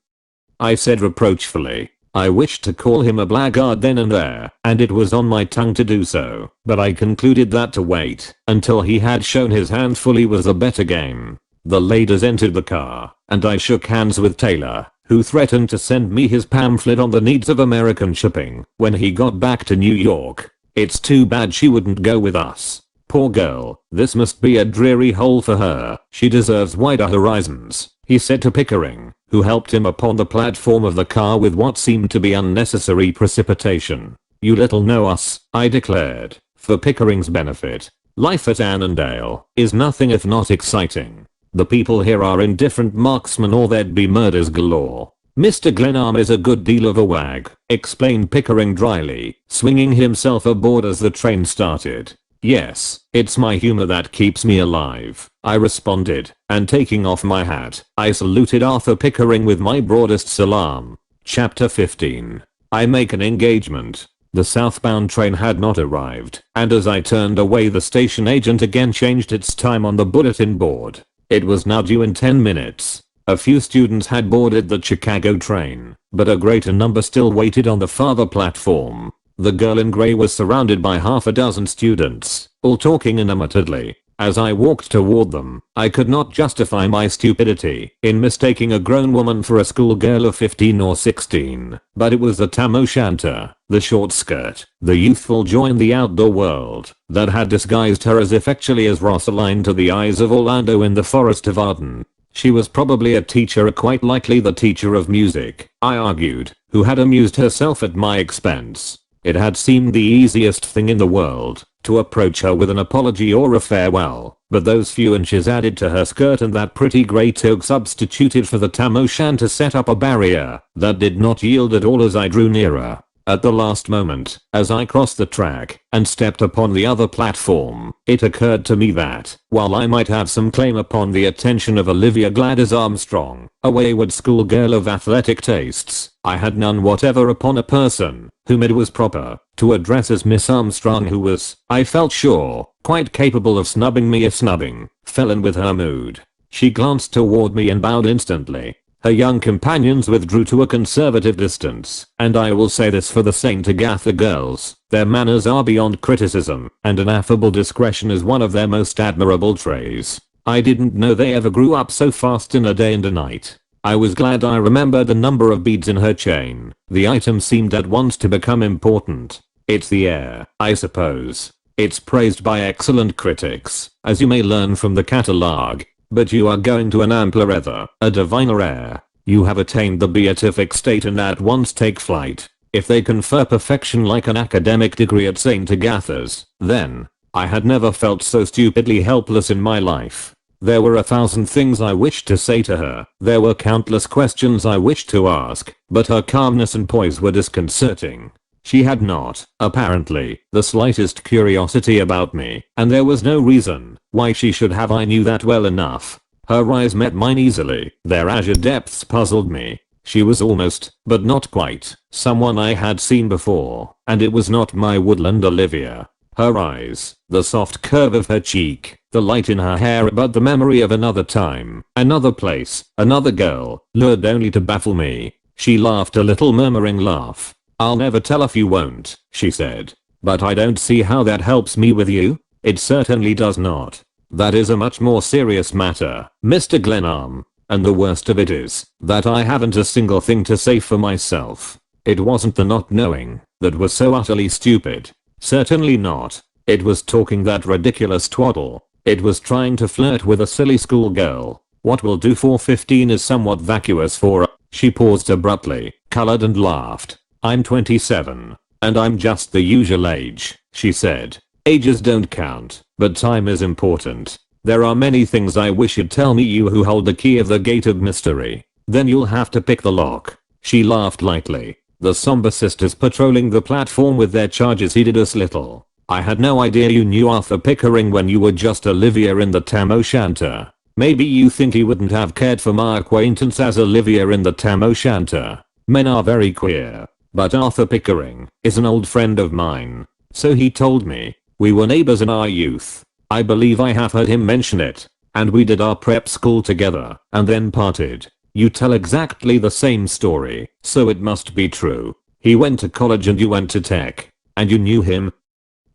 I said reproachfully. I wished to call him a blackguard then and there, and it was on my tongue to do so, but I concluded that to wait until he had shown his hand fully was the better game. The ladies entered the car, and I shook hands with Taylor, who threatened to send me his pamphlet on the needs of American shipping when he got back to New York. It's too bad she wouldn't go with us. Poor girl, this must be a dreary hole for her. She deserves wider horizons, he said to Pickering, who helped him upon the platform of the car with what seemed to be unnecessary precipitation. You little know us, I declared, for Pickering's benefit. Life at Annandale is nothing if not exciting. The people here are indifferent marksmen or there'd be murders galore. Mr. Glenarm is a good deal of a wag, explained Pickering dryly, swinging himself aboard as the train started. Yes, it's my humor that keeps me alive, I responded, and taking off my hat, I saluted Arthur Pickering with my broadest salaam. Chapter 15. I make an engagement. The southbound train had not arrived, and as I turned away the station agent again changed its time on the bulletin board. It was now due in 10 minutes. A few students had boarded the Chicago train, but a greater number still waited on the farther platform. The girl in grey was surrounded by half a dozen students, all talking animatedly. As I walked toward them, I could not justify my stupidity in mistaking a grown woman for a schoolgirl of 15 or 16, but it was the tam o' shanter, the short skirt, the youthful joy in the outdoor world, that had disguised her as effectually as Rosaline to the eyes of Orlando in the Forest of Arden. She was probably a teacher, quite likely the teacher of music, I argued, who had amused herself at my expense. It had seemed the easiest thing in the world to approach her with an apology or a farewell, but those few inches added to her skirt and that pretty grey toque substituted for the tam o' shanter set up a barrier that did not yield at all as I drew nearer. At the last moment, as I crossed the track and stepped upon the other platform, it occurred to me that, while I might have some claim upon the attention of Olivia Gladys Armstrong, a wayward schoolgirl of athletic tastes, I had none whatever upon a person whom it was proper to address as Miss Armstrong, who was, I felt sure, quite capable of snubbing me if snubbing fell in with her mood. She glanced toward me and bowed instantly. Her young companions withdrew to a conservative distance, and I will say this for the Saint Agatha girls, their manners are beyond criticism, and an affable discretion is one of their most admirable traits. I didn't know they ever grew up so fast in a day and a night. I was glad I remembered the number of beads in her chain. The item seemed at once to become important. It's the air, I suppose. It's praised by excellent critics, as you may learn from the catalogue. But you are going to an ampler ether, a diviner air. You have attained the beatific state and at once take flight. If they confer perfection like an academic degree at St. Agatha's, then I had never felt so stupidly helpless in my life. There were 1,000 things I wished to say to her. There were countless questions I wished to ask, but her calmness and poise were disconcerting. She had not, apparently, the slightest curiosity about me, and there was no reason why she should have. I knew that well enough. Her eyes met mine easily. Their azure depths puzzled me. She was almost, but not quite, someone I had seen before, and it was not my woodland Olivia. Her eyes, the soft curve of her cheek, the light in her hair, but the memory of another time, another place, another girl, lured only to baffle me. She laughed a little murmuring laugh. "I'll never tell if you won't," she said. "But I don't see how that helps me with you." "It certainly does not. That is a much more serious matter, Mr. Glenarm. And the worst of it is that I haven't a single thing to say for myself. It wasn't the not knowing that was so utterly stupid. Certainly not. It was talking that ridiculous twaddle. It was trying to flirt with a silly schoolgirl. What will do for 15 is somewhat vacuous for." She paused abruptly, colored and laughed. "I'm 27. And I'm just the usual age," she said. "Ages don't count, but time is important. There are many things I wish you'd tell me, you who hold the key of the gate of mystery. Then you'll have to pick the lock." She laughed lightly. The somber sisters patrolling the platform with their charges heeded us little. "I had no idea you knew Arthur Pickering when you were just Olivia in the Tam O'Shanter. Maybe you think he wouldn't have cared for my acquaintance as Olivia in the Tam O'Shanter. Men are very queer. But Arthur Pickering is an old friend of mine. So he told me. We were neighbors in our youth. I believe I have heard him mention it. And we did our prep school together, and then parted. You tell exactly the same story, so it must be true. He went to college and you went to tech. And you knew him?"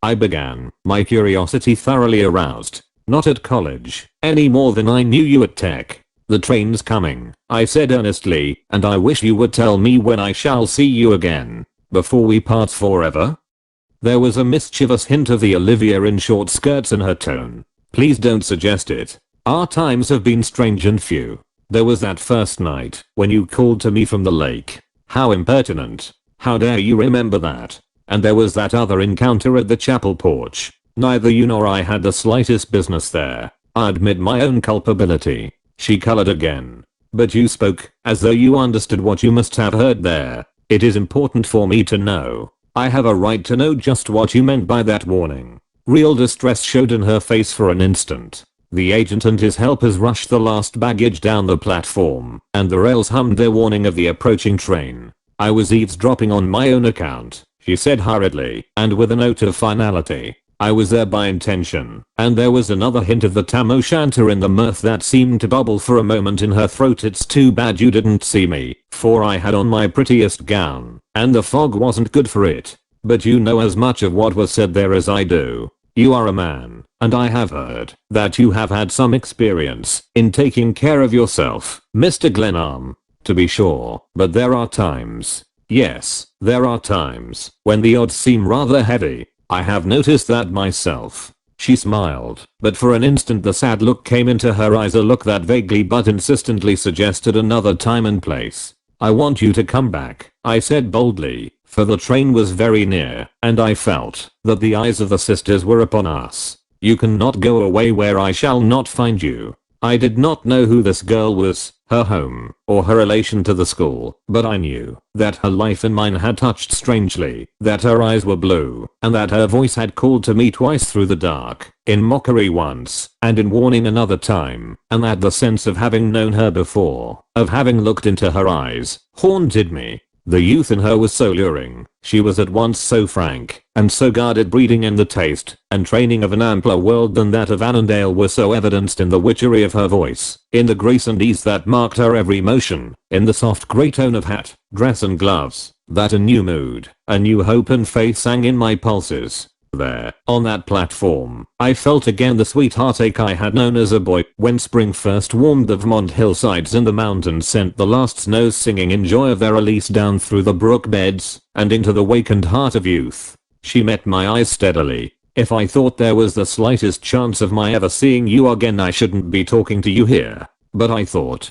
I began, my curiosity thoroughly aroused. "Not at college, any more than I knew you at tech." "The train's coming," I said earnestly, "and I wish you would tell me when I shall see you again. Before we part forever." There was a mischievous hint of the Olivia in short skirts in her tone. "Please don't suggest it. Our times have been strange and few. There was that first night when you called to me from the lake. How impertinent. How dare you remember that? And there was that other encounter at the chapel porch. Neither you nor I had the slightest business there. I admit my own culpability." She colored again. "But you spoke as though you understood what you must have heard there. It is important for me to know. I have a right to know just what you meant by that warning." Real distress showed in her face for an instant. The agent and his helpers rushed the last baggage down the platform, and the rails hummed their warning of the approaching train. "I was eavesdropping on my own account," she said hurriedly, and with a note of finality. "I was there by intention." And there was another hint of the Tam O'Shanter in the mirth that seemed to bubble for a moment in her throat. "It's too bad you didn't see me, for I had on my prettiest gown, and the fog wasn't good for it. But you know as much of what was said there as I do. You are a man, and I have heard that you have had some experience in taking care of yourself, Mr. Glenarm. To be sure, but there are times, yes, there are times, when the odds seem rather heavy. I have noticed that myself." She smiled, but for an instant the sad look came into her eyes, a look that vaguely but insistently suggested another time and place. "I want you to come back," I said boldly, for the train was very near, and I felt that the eyes of the sisters were upon us. "You cannot go away where I shall not find you." I did not know who this girl was, her home, or her relation to the school, but I knew that her life and mine had touched strangely, that her eyes were blue, and that her voice had called to me twice through the dark, in mockery once, and in warning another time, and that the sense of having known her before, of having looked into her eyes, haunted me. The youth in her was so luring. She was at once so frank and so guarded, breeding in the taste and training of an ampler world than that of Annandale were so evidenced in the witchery of her voice, in the grace and ease that marked her every motion, in the soft grey tone of hat, dress and gloves, that a new mood, a new hope and faith sang in my pulses. There, on that platform, I felt again the sweet heartache I had known as a boy when spring first warmed the Vermont hillsides and the mountains sent the last snows singing in joy of their release down through the brook beds and into the wakened heart of youth. She met my eyes steadily. If I thought there was the slightest chance of my ever seeing you again, I shouldn't be talking to you here. But I thought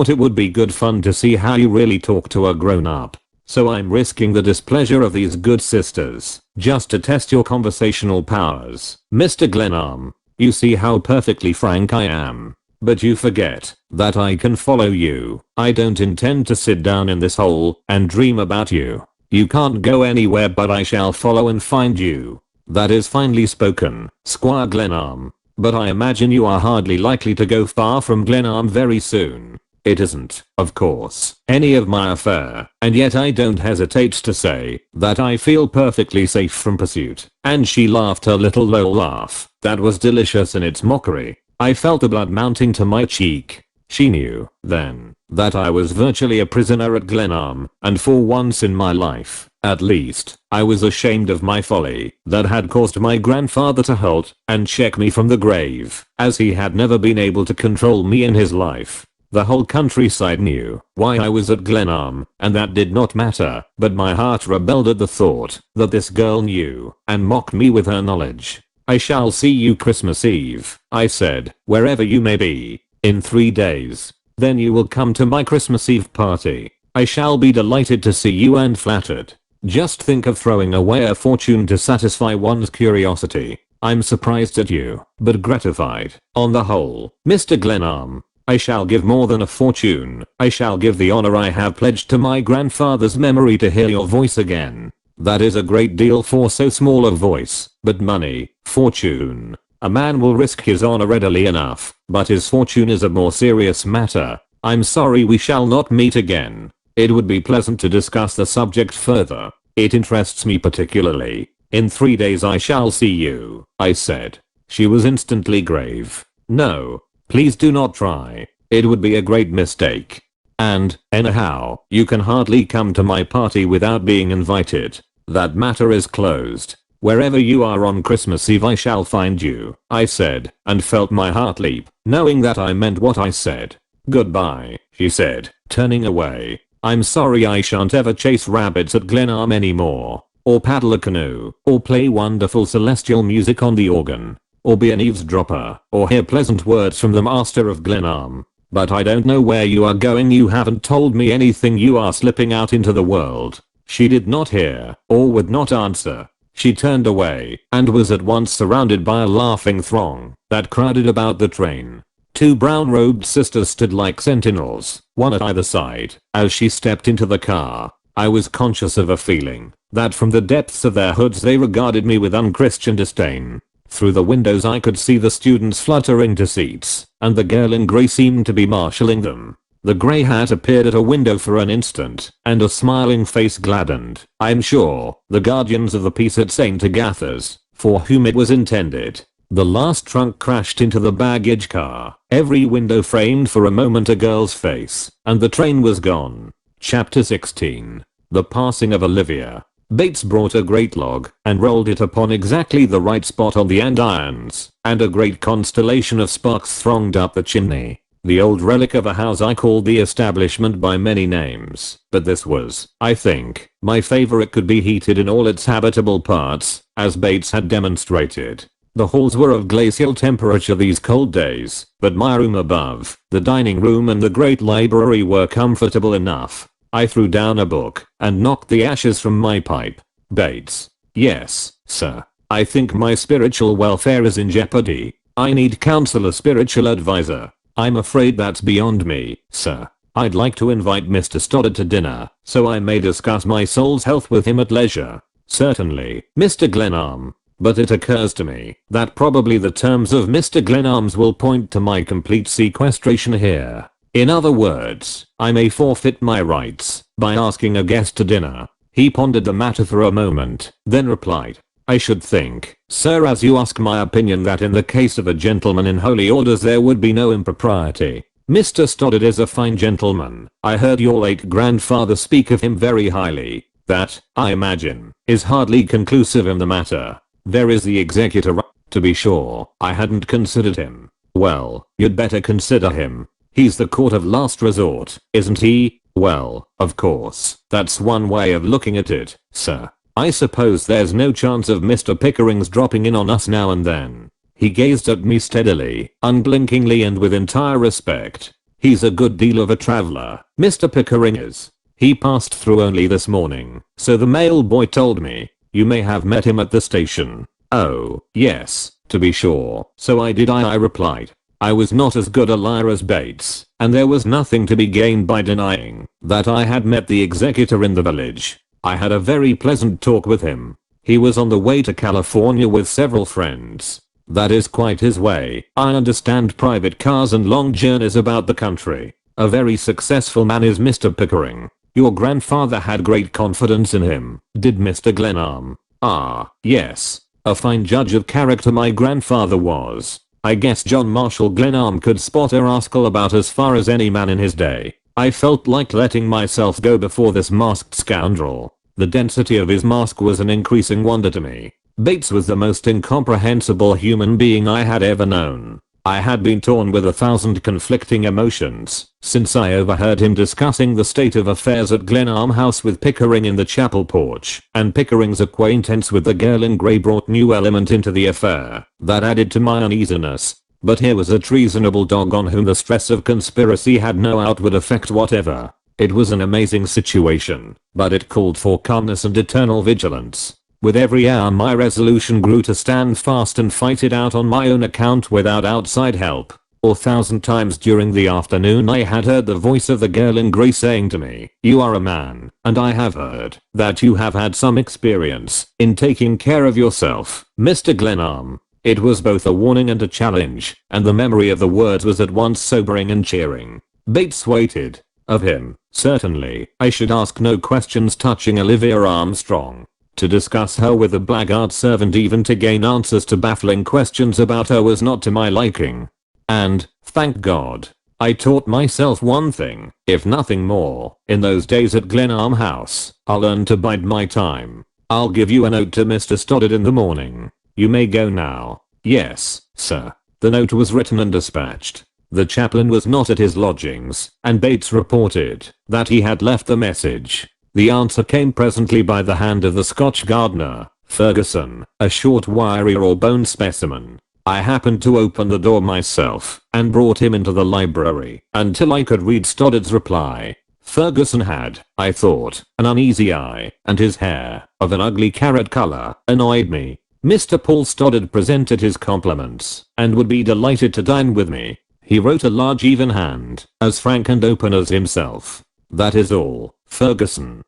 it would be good fun to see how you really talk to a grown-up. So I'm risking the displeasure of these good sisters, just to test your conversational powers. Mr. Glenarm, you see how perfectly frank I am. But you forget that I can follow you. I don't intend to sit down in this hole and dream about you. You can't go anywhere, but I shall follow and find you. That is finely spoken, Squire Glenarm. But I imagine you are hardly likely to go far from Glenarm very soon. It isn't, of course, any of my affair, and yet I don't hesitate to say that I feel perfectly safe from pursuit. And she laughed her little low laugh that was delicious in its mockery. I felt the blood mounting to my cheek. She knew, then, that I was virtually a prisoner at Glenarm, and for once in my life, at least, I was ashamed of my folly that had caused my grandfather to halt and check me from the grave, as he had never been able to control me in his life. The whole countryside knew why I was at Glenarm, and that did not matter, but my heart rebelled at the thought that this girl knew and mocked me with her knowledge. I shall see you Christmas Eve, I said, wherever you may be, in 3 days. Then you will come to my Christmas Eve party. I shall be delighted to see you and flattered. Just think of throwing away a fortune to satisfy one's curiosity. I'm surprised at you, but gratified. On the whole, Mr. Glenarm, I shall give more than a fortune. I shall give the honor I have pledged to my grandfather's memory to hear your voice again. That is a great deal for so small a voice, but money, fortune. A man will risk his honor readily enough, but his fortune is a more serious matter. I'm sorry we shall not meet again. It would be pleasant to discuss the subject further. It interests me particularly. In 3 days I shall see you, I said. She was instantly grave. No. Please do not try. It would be a great mistake. And, anyhow, you can hardly come to my party without being invited. That matter is closed. Wherever you are on Christmas Eve I shall find you, I said, and felt my heart leap, knowing that I meant what I said. Goodbye, she said, turning away. I'm sorry I shan't ever chase rabbits at Glenarm anymore, or paddle a canoe, or play wonderful celestial music on the organ, or be an eavesdropper, or hear pleasant words from the master of Glenarm. But I don't know where you are going. You haven't told me anything. You are slipping out into the world. She did not hear, or would not answer. She turned away, and was at once surrounded by a laughing throng that crowded about the train. 2 brown-robed sisters stood like sentinels, one at either side, as she stepped into the car. I was conscious of a feeling that from the depths of their hoods they regarded me with unchristian disdain. Through the windows I could see the students fluttering to seats, and the girl in grey seemed to be marshalling them. The grey hat appeared at a window for an instant, and a smiling face gladdened, I'm sure, the guardians of the peace at St. Agatha's, for whom it was intended. The last trunk crashed into the baggage car, every window framed for a moment a girl's face, and the train was gone. Chapter 16. The Passing of Olivia. Bates brought a great log and rolled it upon exactly the right spot on the andirons, and a great constellation of sparks thronged up the chimney. The old relic of a house I called the establishment by many names, but this was, I think, my favorite. Could be heated in all its habitable parts, as Bates had demonstrated. The halls were of glacial temperature these cold days, but my room above, the dining room and the great library were comfortable enough. I threw down a book and knocked the ashes from my pipe. Bates. Yes, sir. I think my spiritual welfare is in jeopardy. I need counsel, a spiritual advisor. I'm afraid that's beyond me, sir. I'd like to invite Mr. Stoddard to dinner, so I may discuss my soul's health with him at leisure. Certainly, Mr. Glenarm. But it occurs to me that probably the terms of Mr. Glenarm's will point to my complete sequestration here. In other words, I may forfeit my rights by asking a guest to dinner. He pondered the matter for a moment, then replied, I should think, sir, as you ask my opinion, that in the case of a gentleman in holy orders there would be no impropriety. Mr. Stoddard is a fine gentleman. I heard your late grandfather speak of him very highly. That, I imagine, is hardly conclusive in the matter. There is the executor. To be sure, I hadn't considered him. Well, you'd better consider him. He's the court of last resort, isn't he? Well, of course, that's one way of looking at it, sir. I suppose there's no chance of Mr. Pickering's dropping in on us now and then. He gazed at me steadily, unblinkingly, and with entire respect. He's a good deal of a traveler, Mr. Pickering is. He passed through only this morning, so the mail boy told me. You may have met him at the station. Oh, yes, to be sure. So I did, I replied. I was not as good a liar as Bates, and there was nothing to be gained by denying that I had met the executor in the village. I had a very pleasant talk with him. He was on the way to California with several friends. That is quite his way. I understand private cars and long journeys about the country. A very successful man is Mr. Pickering. Your grandfather had great confidence in him, did Mr. Glenarm? Ah, yes. A fine judge of character my grandfather was. I guess John Marshall Glenarm could spot a rascal about as far as any man in his day. I felt like letting myself go before this masked scoundrel. The density of his mask was an increasing wonder to me. Bates was the most incomprehensible human being I had ever known. I had been torn with 1,000 conflicting emotions since I overheard him discussing the state of affairs at Glenarm House with Pickering in the chapel porch, and Pickering's acquaintance with the girl in grey brought new element into the affair that added to my uneasiness. But here was a treasonable dog on whom the stress of conspiracy had no outward effect whatever. It was an amazing situation, but it called for calmness and eternal vigilance. With every hour my resolution grew to stand fast and fight it out on my own account without outside help. 1,000 times during the afternoon I had heard the voice of the girl in grey saying to me, you are a man, and I have heard that you have had some experience in taking care of yourself, Mr. Glenarm. It was both a warning and a challenge, and the memory of the words was at once sobering and cheering. Bates waited. Of him, certainly, I should ask no questions touching Olivia Armstrong. To discuss her with a blackguard servant, even to gain answers to baffling questions about her, was not to my liking. And, thank God, I taught myself one thing, if nothing more, in those days at Glenarm House. I'll learn to bide my time. I'll give you a note to Mr. Stoddard in the morning. You may go now. Yes, sir. The note was written and dispatched. The chaplain was not at his lodgings, and Bates reported that he had left the message. The answer came presently by the hand of the Scotch gardener, Ferguson, a short, wiry, raw-boned specimen. I happened to open the door myself and brought him into the library until I could read Stoddard's reply. Ferguson had, I thought, an uneasy eye, and his hair, of an ugly carrot color, annoyed me. Mr. Paul Stoddard presented his compliments and would be delighted to dine with me. He wrote a large, even hand, as frank and open as himself. That is all, Ferguson.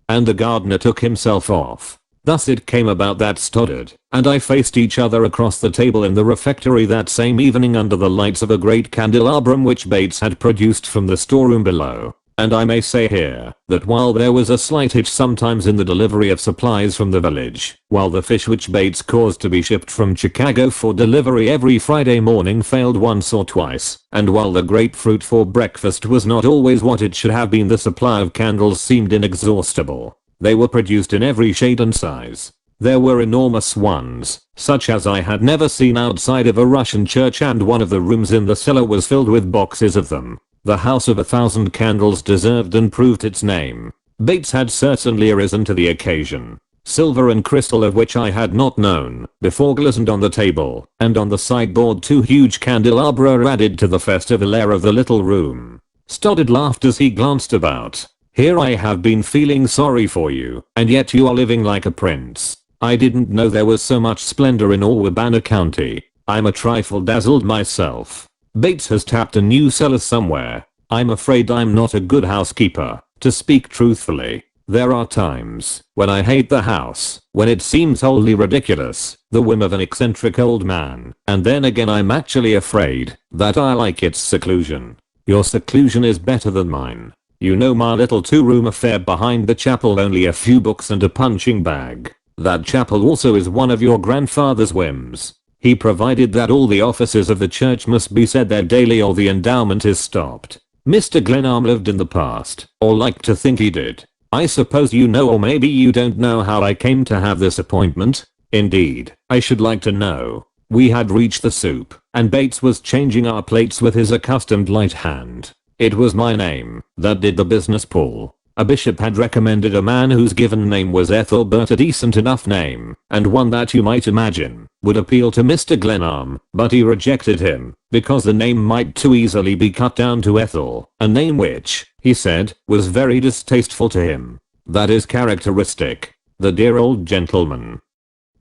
And the gardener took himself off. Thus it came about that Stoddard and I faced each other across the table in the refectory that same evening under the lights of a great candelabrum which Bates had produced from the storeroom below. And I may say here that while there was a slight hitch sometimes in the delivery of supplies from the village, while the fish which Bates caused to be shipped from Chicago for delivery every Friday morning failed once or twice, and while the grapefruit for breakfast was not always what it should have been, the supply of candles seemed inexhaustible. They were produced in every shade and size. There were enormous ones, such as I had never seen outside of a Russian church, and one of the rooms in the cellar was filled with boxes of them. The House of 1,000 Candles deserved and proved its name. Bates had certainly arisen to the occasion. Silver and crystal, of which I had not known before, glistened on the table, and on the sideboard 2 huge candelabra added to the festival air of the little room. Stoddard laughed as he glanced about. Here I have been feeling sorry for you, and yet you are living like a prince. I didn't know there was so much splendor in all Urbana County. I'm a trifle dazzled myself. Bates has tapped a new cellar somewhere. I'm afraid I'm not a good housekeeper, to speak truthfully. There are times when I hate the house, when it seems wholly ridiculous, the whim of an eccentric old man, and then again I'm actually afraid that I like its seclusion. Your seclusion is better than mine. You know my little 2-room affair behind the chapel, only a few books and a punching bag. That chapel also is one of your grandfather's whims. He provided that all the offices of the church must be said there daily or the endowment is stopped. Mr. Glenarm lived in the past, or like to think he did. I suppose you know, or maybe you don't know, how I came to have this appointment? Indeed, I should like to know. We had reached the soup, and Bates was changing our plates with his accustomed light hand. It was my name that did the business pull. A bishop had recommended a man whose given name was Ethelbert, a decent enough name, and one that you might imagine would appeal to Mr. Glenarm, but he rejected him because the name might too easily be cut down to Ethel, a name which, he said, was very distasteful to him. That is characteristic. The dear old gentleman,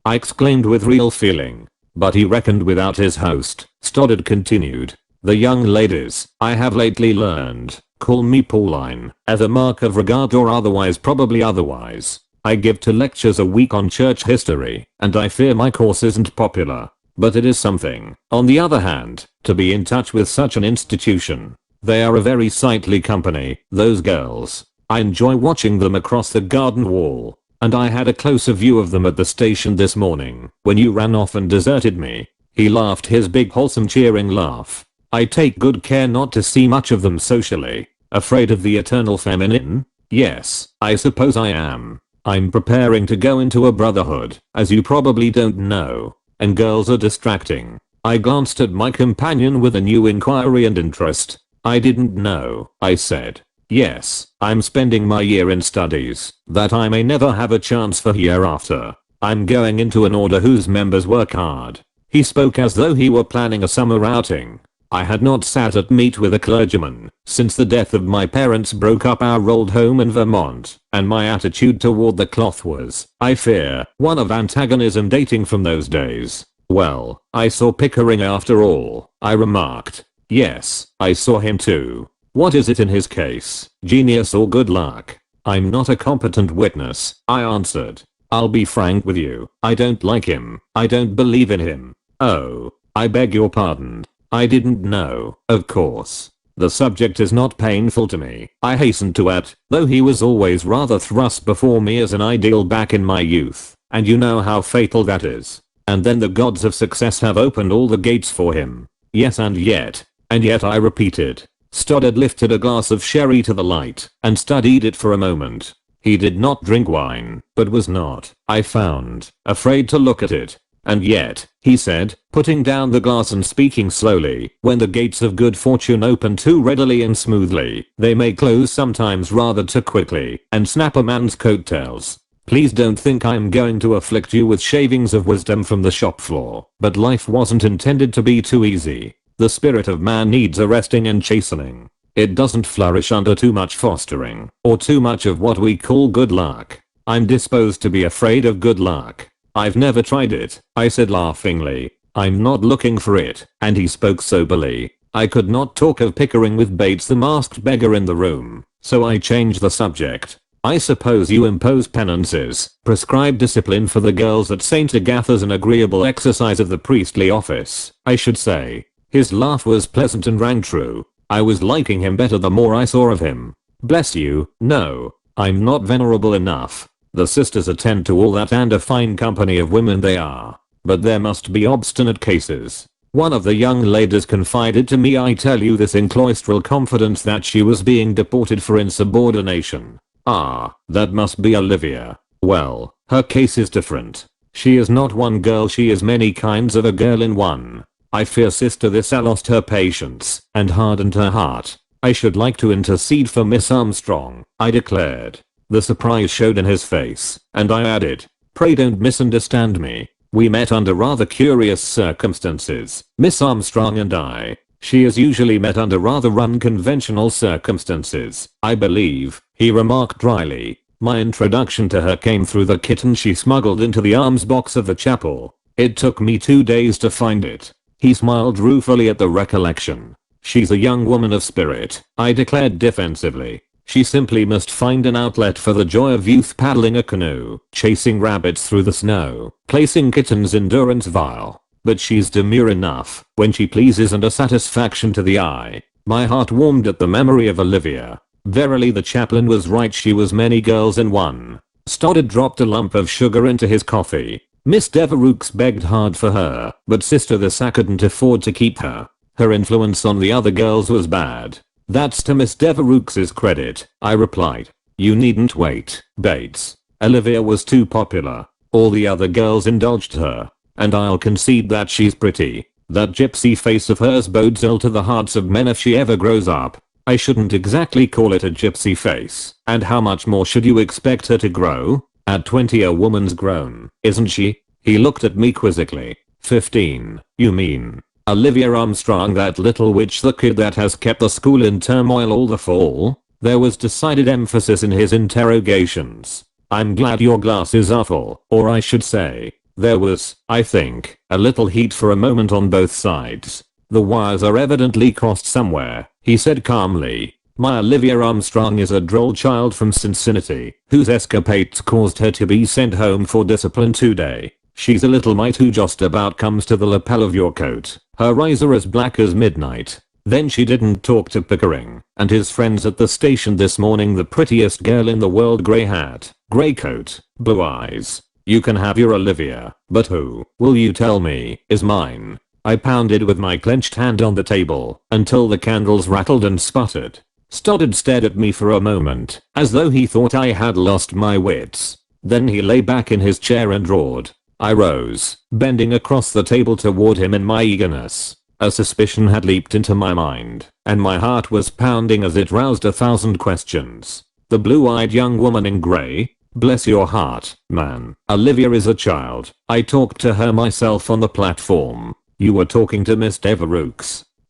I exclaimed with real feeling. But he reckoned without his host. Stoddard continued. The young ladies, I have lately learned, call me Pauline, as a mark of regard, or otherwise, probably otherwise. I give 2 lectures a week on church history, and I fear my course isn't popular. But it is something, on the other hand, to be in touch with such an institution. They are a very sightly company, those girls. I enjoy watching them across the garden wall. And I had a closer view of them at the station this morning, when you ran off and deserted me. He laughed his big wholesome cheering laugh. I take good care not to see much of them socially. Afraid of the eternal feminine? Yes, I suppose I am. I'm preparing to go into a brotherhood, as you probably don't know. And girls are distracting. I glanced at my companion with a new inquiry and interest. I didn't know, I said. Yes, I'm spending my year in studies that I may never have a chance for hereafter. I'm going into an order whose members work hard. He spoke as though he were planning a summer outing. I had not sat at meat with a clergyman since the death of my parents broke up our old home in Vermont, and my attitude toward the cloth was, I fear, one of antagonism dating from those days. Well, I saw Pickering after all, I remarked. Yes, I saw him too. What is it in his case, genius or good luck? I'm not a competent witness, I answered. I'll be frank with you, I don't like him. I don't believe in him. Oh, I beg your pardon. I didn't know, of course. The subject is not painful to me, I hastened to add, though he was always rather thrust before me as an ideal back in my youth, and you know how fatal that is. And then the gods of success have opened all the gates for him. Yes, and yet I repeated. Stoddard lifted a glass of sherry to the light and studied it for a moment. He did not drink wine, but was not, I found, afraid to look at it. And yet, he said, putting down the glass and speaking slowly, when the gates of good fortune open too readily and smoothly, they may close sometimes rather too quickly and snap a man's coattails. Please don't think I'm going to afflict you with shavings of wisdom from the shop floor, but life wasn't intended to be too easy. The spirit of man needs arresting and chastening. It doesn't flourish under too much fostering, or too much of what we call good luck. I'm disposed to be afraid of good luck. I've never tried it, I said laughingly. I'm not looking for it, and he spoke soberly. I could not talk of Pickering with Bates the masked beggar in the room, so I changed the subject. I suppose you impose penances, prescribe discipline for the girls at St. Agatha's, an agreeable exercise of the priestly office, I should say. His laugh was pleasant and rang true. I was liking him better the more I saw of him. Bless you, no, I'm not venerable enough. The sisters attend to all that, and a fine company of women they are. But there must be obstinate cases. One of the young ladies confided to me, I tell you this in cloistral confidence, that she was being deported for insubordination. Ah, that must be Olivia. Well, her case is different. She is not one girl, she is many kinds of a girl in one. I fear Sister Thisha lost her patience and hardened her heart. I should like to intercede for Miss Armstrong, I declared. The surprise showed in his face, and I added, pray don't misunderstand me. We met under rather curious circumstances, Miss Armstrong and I. She is usually met under rather unconventional circumstances, I believe, he remarked dryly. My introduction to her came through the kitten she smuggled into the alms box of the chapel. It took me 2 days to find it. He smiled ruefully at the recollection. She's a young woman of spirit, I declared defensively. She simply must find an outlet for the joy of youth, paddling a canoe, chasing rabbits through the snow, placing kittens in durance vile. But she's demure enough when she pleases and a satisfaction to the eye. My heart warmed at the memory of Olivia. Verily the chaplain was right, she was many girls in one. Stoddard dropped a lump of sugar into his coffee. Miss Devereux begged hard for her, but Sister the Sack couldn't afford to keep her. Her influence on the other girls was bad. That's to Miss Devereux's credit, I replied. You needn't wait, Bates. Olivia was too popular. All the other girls indulged her. And I'll concede that she's pretty. That gypsy face of hers bodes ill to the hearts of men if she ever grows up. I shouldn't exactly call it a gypsy face. And how much more should you expect her to grow? At 20 a woman's grown, isn't she? He looked at me quizzically. 15, you mean? Olivia Armstrong, that little witch, the kid that has kept the school in turmoil all the fall? There was decided emphasis in his interrogations. I'm glad your glasses are full, or I should say, there was, I think, a little heat for a moment on both sides. The wires are evidently crossed somewhere, he said calmly. My Olivia Armstrong is a droll child from Cincinnati, whose escapades caused her to be sent home for discipline today. She's a little mite who just about comes to the lapel of your coat. Her eyes are as black as midnight. Then she didn't talk to Pickering and his friends at the station this morning. The prettiest girl in the world, grey hat, grey coat, blue eyes. You can have your Olivia, but who, will you tell me, is mine? I pounded with my clenched hand on the table until the candles rattled and sputtered. Stoddard stared at me for a moment, as though he thought I had lost my wits. Then he lay back in his chair and roared. I rose, bending across the table toward him in my eagerness. A suspicion had leaped into my mind, and my heart was pounding as it roused 1,000 questions. The blue-eyed young woman in grey? Bless your heart, man. Olivia is a child. I talked to her myself on the platform. You were talking to Miss Devereux.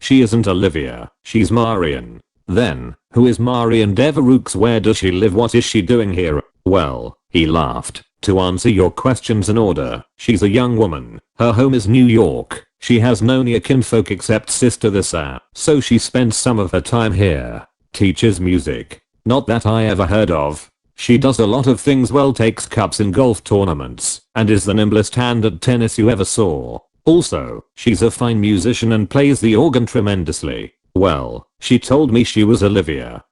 She isn't Olivia, she's Marion. Then, who is Marion Devereux? Where does she live? What is she doing here? Well, he laughed. To answer your questions in order, she's a young woman. Her home is New York. She has no near kinfolk except Sister the Sack, so she spends some of her time here. Teaches music. Not that I ever heard of. She does a lot of things well, takes cups in golf tournaments, and is the nimblest hand at tennis you ever saw. Also, she's a fine musician and plays the organ tremendously. Well, she told me she was Olivia.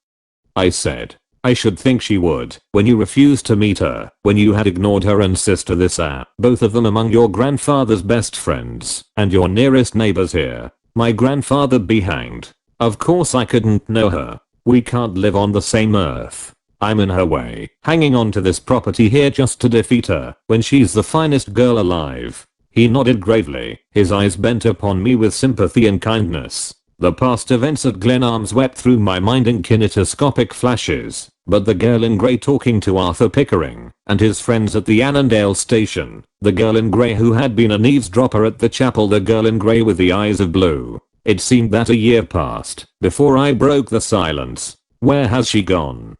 I said. I should think she would, when you refused to meet her, when you had ignored her and Sister the Sack, both of them among your grandfather's best friends, and your nearest neighbors here. My grandfather be hanged. Of course I couldn't know her. We can't live on the same earth. I'm in her way, hanging on to this property here just to defeat her, when she's the finest girl alive. He nodded gravely, his eyes bent upon me with sympathy and kindness. The past events at Glen Arms swept through my mind in kinetoscopic flashes, but the girl in grey talking to Arthur Pickering, and his friends at the Annandale station, the girl in grey who had been an eavesdropper at the chapel, the girl in grey with the eyes of blue. It seemed that a year passed before I broke the silence. Where has she gone?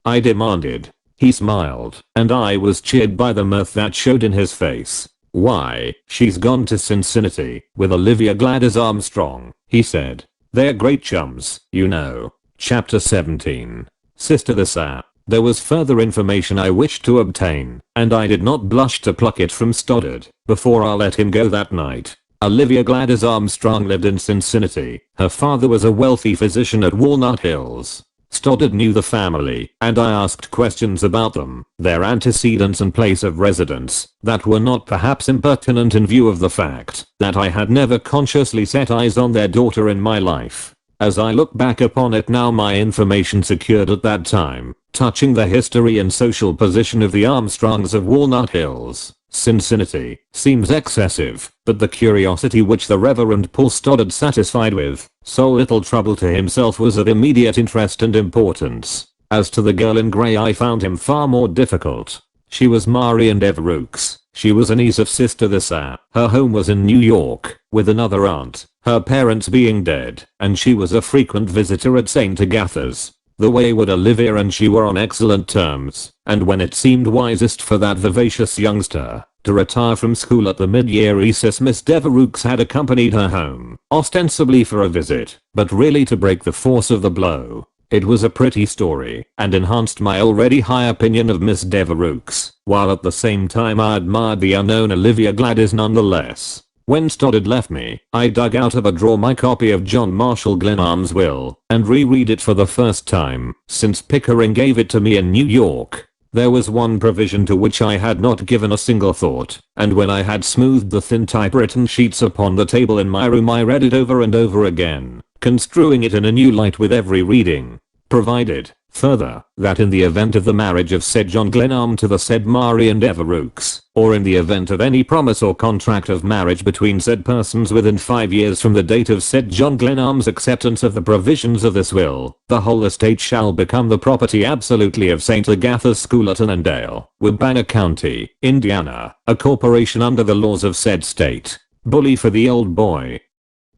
I demanded. He smiled, and I was cheered by the mirth that showed in his face. Why, she's gone to Cincinnati with Olivia Gladys Armstrong, he said. They're great chums, you know. Chapter 17. Sister the Sack. There was further information I wished to obtain, and I did not blush to pluck it from Stoddard before I let him go that night. Olivia Gladys Armstrong lived in Cincinnati. Her father was a wealthy physician at Walnut Hills. Stoddard knew the family, and I asked questions about them, their antecedents and place of residence, that were not perhaps impertinent in view of the fact that I had never consciously set eyes on their daughter in my life. As I look back upon it now, my information secured at that time, touching the history and social position of the Armstrongs of Walnut Hills, Cincinnati, seems excessive, but the curiosity which the Reverend Paul Stoddard satisfied with so little trouble to himself was of immediate interest and importance. As to the girl in grey, I found him far more difficult. She was Marion Devereux. She was a niece of Sister the Sack. Her home was in New York, with another aunt, her parents being dead, and she was a frequent visitor at St. Agatha's. The wayward Olivia and she were on excellent terms, and when it seemed wisest for that vivacious youngster to retire from school at the mid-year recess, Miss Devereux had accompanied her home, ostensibly for a visit, but really to break the force of the blow. It was a pretty story, and enhanced my already high opinion of Miss Devereux, while at the same time I admired the unknown Olivia Gladys nonetheless. When Stoddard left me, I dug out of a drawer my copy of John Marshall Glenarm's will and reread it for the first time since Pickering gave it to me in New York. There was one provision to which I had not given a single thought, and when I had smoothed the thin typewritten sheets upon the table in my room I read it over and over again, construing it in a new light with every reading. Provided, further, that in the event of the marriage of said John Glenarm to the said Marian Devereux, or in the event of any promise or contract of marriage between said persons within 5 years from the date of said John Glenarm's acceptance of the provisions of this will, the whole estate shall become the property absolutely of St. Agatha's School at Annandale, Wabanna County, Indiana, a corporation under the laws of said state. Bully for the old boy.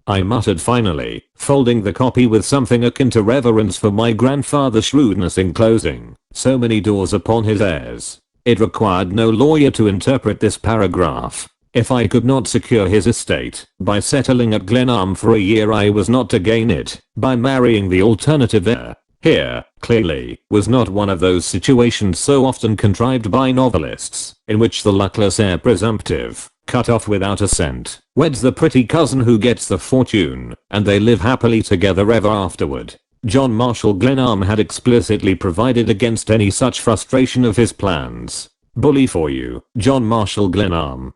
I muttered finally, folding the copy with something akin to reverence for my grandfather's shrewdness in closing so many doors upon his heirs. It required no lawyer to interpret this paragraph. If I could not secure his estate by settling at Glenarm for a year, I was not to gain it by marrying the alternative heir. Here, clearly, was not one of those situations so often contrived by novelists, in which the luckless heir presumptive, cut off without a cent, weds the pretty cousin who gets the fortune, and they live happily together ever afterward. John Marshall Glenarm had explicitly provided against any such frustration of his plans. Bully for you, John Marshall Glenarm.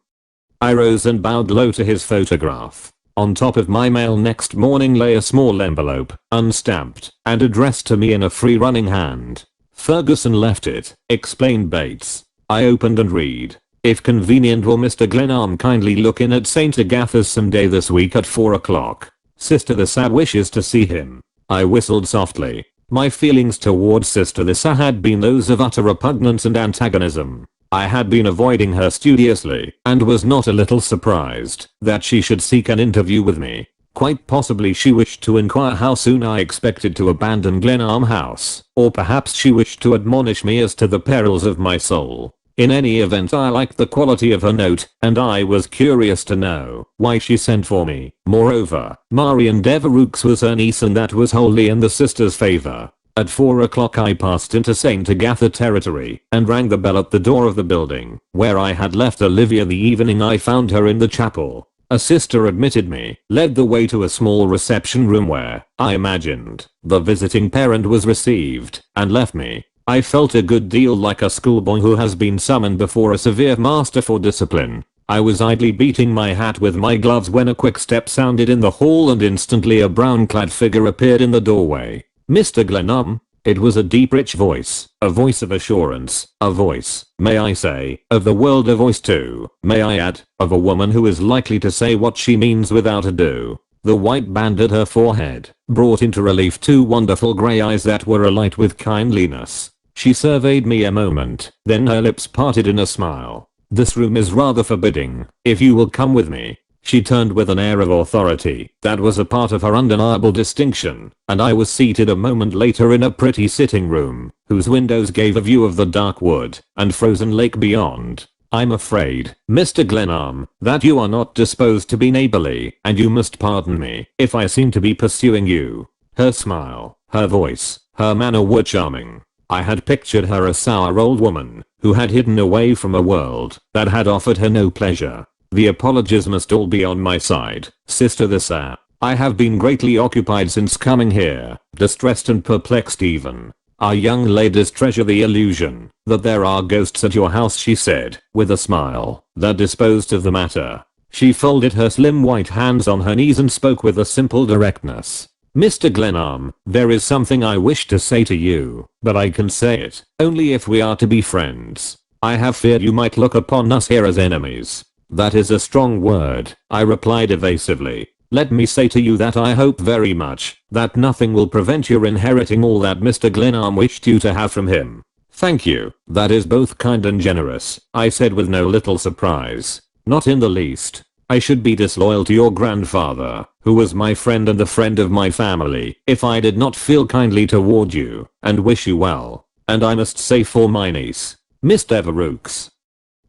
I rose and bowed low to his photograph. On top of my mail next morning lay a small envelope, unstamped, and addressed to me in a free-running hand. Ferguson left it, explained Bates. I opened and read. If convenient, will Mr. Glenarm kindly look in at St. Agatha's some day this week at 4 o'clock. Sister Lisa wishes to see him. I whistled softly. My feelings towards Sister Lisa had been those of utter repugnance and antagonism. I had been avoiding her studiously and was not a little surprised that she should seek an interview with me. Quite possibly she wished to inquire how soon I expected to abandon Glenarm House, or perhaps she wished to admonish me as to the perils of my soul. In any event, I liked the quality of her note, and I was curious to know why she sent for me. Moreover, Marian Devereux was her niece, and that was wholly in the sister's favor. At 4 o'clock I passed into St. Agatha territory and rang the bell at the door of the building where I had left Olivia the evening I found her in the chapel. A sister admitted me, led the way to a small reception room where, I imagined, the visiting parent was received, and left me. I felt a good deal like a schoolboy who has been summoned before a severe master for discipline. I was idly beating my hat with my gloves when a quick step sounded in the hall, and instantly a brown-clad figure appeared in the doorway. Mr. Glenarm. It was a deep, rich voice, a voice of assurance, a voice, may I say, of the world, a voice too, may I add, of a woman who is likely to say what she means without ado. The white band at her forehead brought into relief two wonderful grey eyes that were alight with kindliness. She surveyed me a moment, then her lips parted in a smile. This room is rather forbidding, if you will come with me. She turned with an air of authority that was a part of her undeniable distinction, and I was seated a moment later in a pretty sitting room, whose windows gave a view of the dark wood and frozen lake beyond. I'm afraid, Mr. Glenarm, that you are not disposed to be neighborly, and you must pardon me if I seem to be pursuing you. Her smile, her voice, her manner were charming. I had pictured her a sour old woman who had hidden away from a world that had offered her no pleasure. The apologies must all be on my side, Sister Lisa. I have been greatly occupied since coming here, distressed and perplexed even. Our young ladies treasure the illusion that there are ghosts at your house, she said, with a smile that disposed of the matter. She folded her slim white hands on her knees and spoke with a simple directness. Mr. Glenarm, there is something I wish to say to you, but I can say it only if we are to be friends. I have feared you might look upon us here as enemies. That is a strong word, I replied evasively. Let me say to you that I hope very much that nothing will prevent your inheriting all that Mr. Glenarm wished you to have from him. Thank you, that is both kind and generous, I said with no little surprise. Not in the least. I should be disloyal to your grandfather, who was my friend and the friend of my family, if I did not feel kindly toward you and wish you well. And I must say for my niece, Miss Devereux.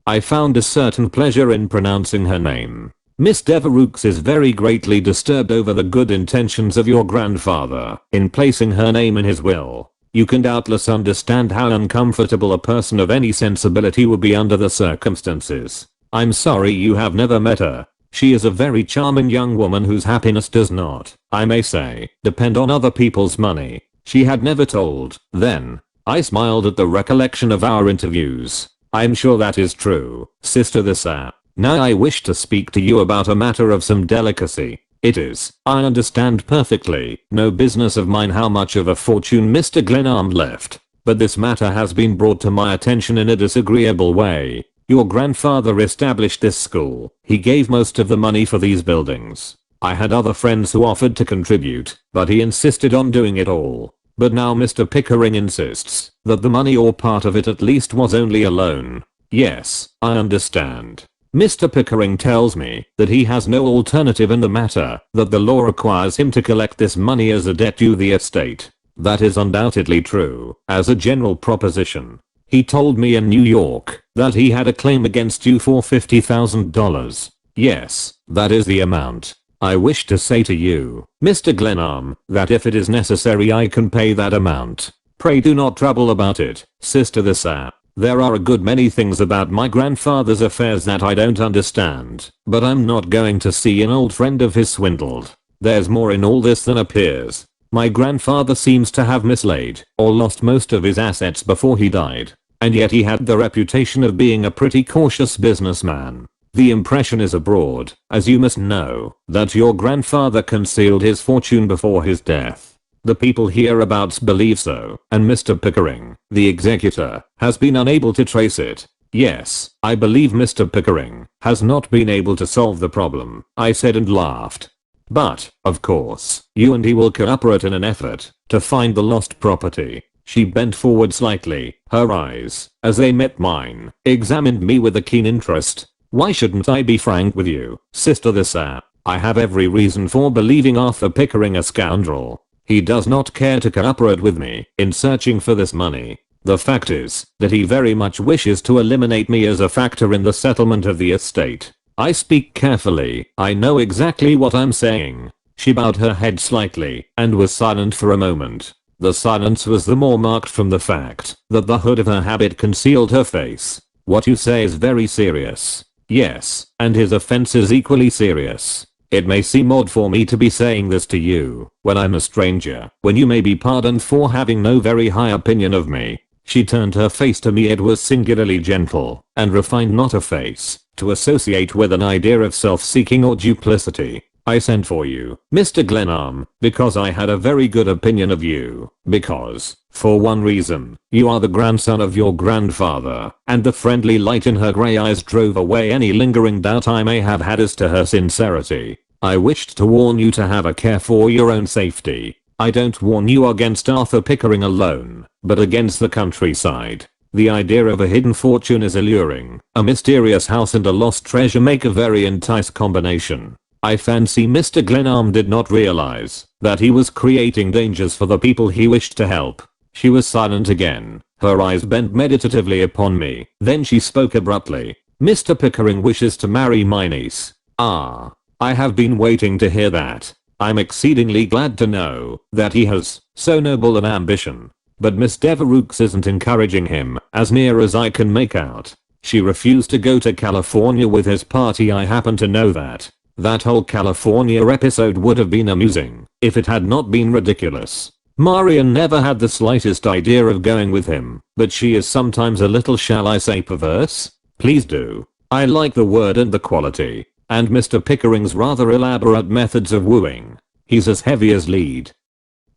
I found a certain pleasure in pronouncing her name. Miss Devereux is very greatly disturbed over the good intentions of your grandfather in placing her name in his will. You can doubtless understand how uncomfortable a person of any sensibility would be under the circumstances. I'm sorry you have never met her. She is a very charming young woman whose happiness does not, I may say, depend on other people's money. She had never told. Then, I smiled at the recollection of our interviews. I'm sure that is true, Sister Lisa. Now I wish to speak to you about a matter of some delicacy. It is, I understand perfectly, no business of mine how much of a fortune Mr. Glenarm left. But this matter has been brought to my attention in a disagreeable way. Your grandfather established this school. He gave most of the money for these buildings. I had other friends who offered to contribute, but he insisted on doing it all. But now Mr. Pickering insists that the money or part of it at least was only a loan. Yes, I understand. Mr. Pickering tells me that he has no alternative in the matter, that the law requires him to collect this money as a debt due the estate. That is undoubtedly true, as a general proposition. He told me in New York that he had a claim against you for $50,000. Yes, that is the amount. I wish to say to you, Mr. Glenarm, that if it is necessary I can pay that amount. Pray do not trouble about it, Sister Lisa. There are a good many things about my grandfather's affairs that I don't understand, but I'm not going to see an old friend of his swindled. There's more in all this than appears. My grandfather seems to have mislaid or lost most of his assets before he died, and yet he had the reputation of being a pretty cautious businessman. The impression is abroad, as you must know, that your grandfather concealed his fortune before his death. The people hereabouts believe so, and Mr. Pickering, the executor, has been unable to trace it. Yes, I believe Mr. Pickering has not been able to solve the problem, I said and laughed. But, of course, you and he will cooperate in an effort to find the lost property. She bent forward slightly, her eyes, as they met mine, examined me with a keen interest. Why shouldn't I be frank with you, Sister Lisa? I have every reason for believing Arthur Pickering a scoundrel. He does not care to cooperate with me in searching for this money. The fact is that he very much wishes to eliminate me as a factor in the settlement of the estate. I speak carefully, I know exactly what I'm saying. She bowed her head slightly and was silent for a moment. The silence was the more marked from the fact that the hood of her habit concealed her face. What you say is very serious. Yes, and his offense is equally serious. It may seem odd for me to be saying this to you when I'm a stranger, when you may be pardoned for having no very high opinion of me. She turned her face to me. It was singularly gentle and refined, not a face to associate with an idea of self-seeking or duplicity. I sent for you, Mr. Glenarm, because I had a very good opinion of you, because, for one reason, you are the grandson of your grandfather, and the friendly light in her grey eyes drove away any lingering doubt I may have had as to her sincerity. I wished to warn you to have a care for your own safety. I don't warn you against Arthur Pickering alone, but against the countryside. The idea of a hidden fortune is alluring. A mysterious house and a lost treasure make a very enticing combination. I fancy Mr. Glenarm did not realize that he was creating dangers for the people he wished to help. She was silent again, her eyes bent meditatively upon me. Then she spoke abruptly. Mr. Pickering wishes to marry my niece. Ah, I have been waiting to hear that. I'm exceedingly glad to know that he has so noble an ambition. But Miss Devereux isn't encouraging him, as near as I can make out. She refused to go to California with his party. I happen to know that. That whole California episode would have been amusing if it had not been ridiculous. Marion never had the slightest idea of going with him, but she is sometimes a little, shall I say, perverse? Please do. I like the word and the quality. And Mr. Pickering's rather elaborate methods of wooing. He's as heavy as lead,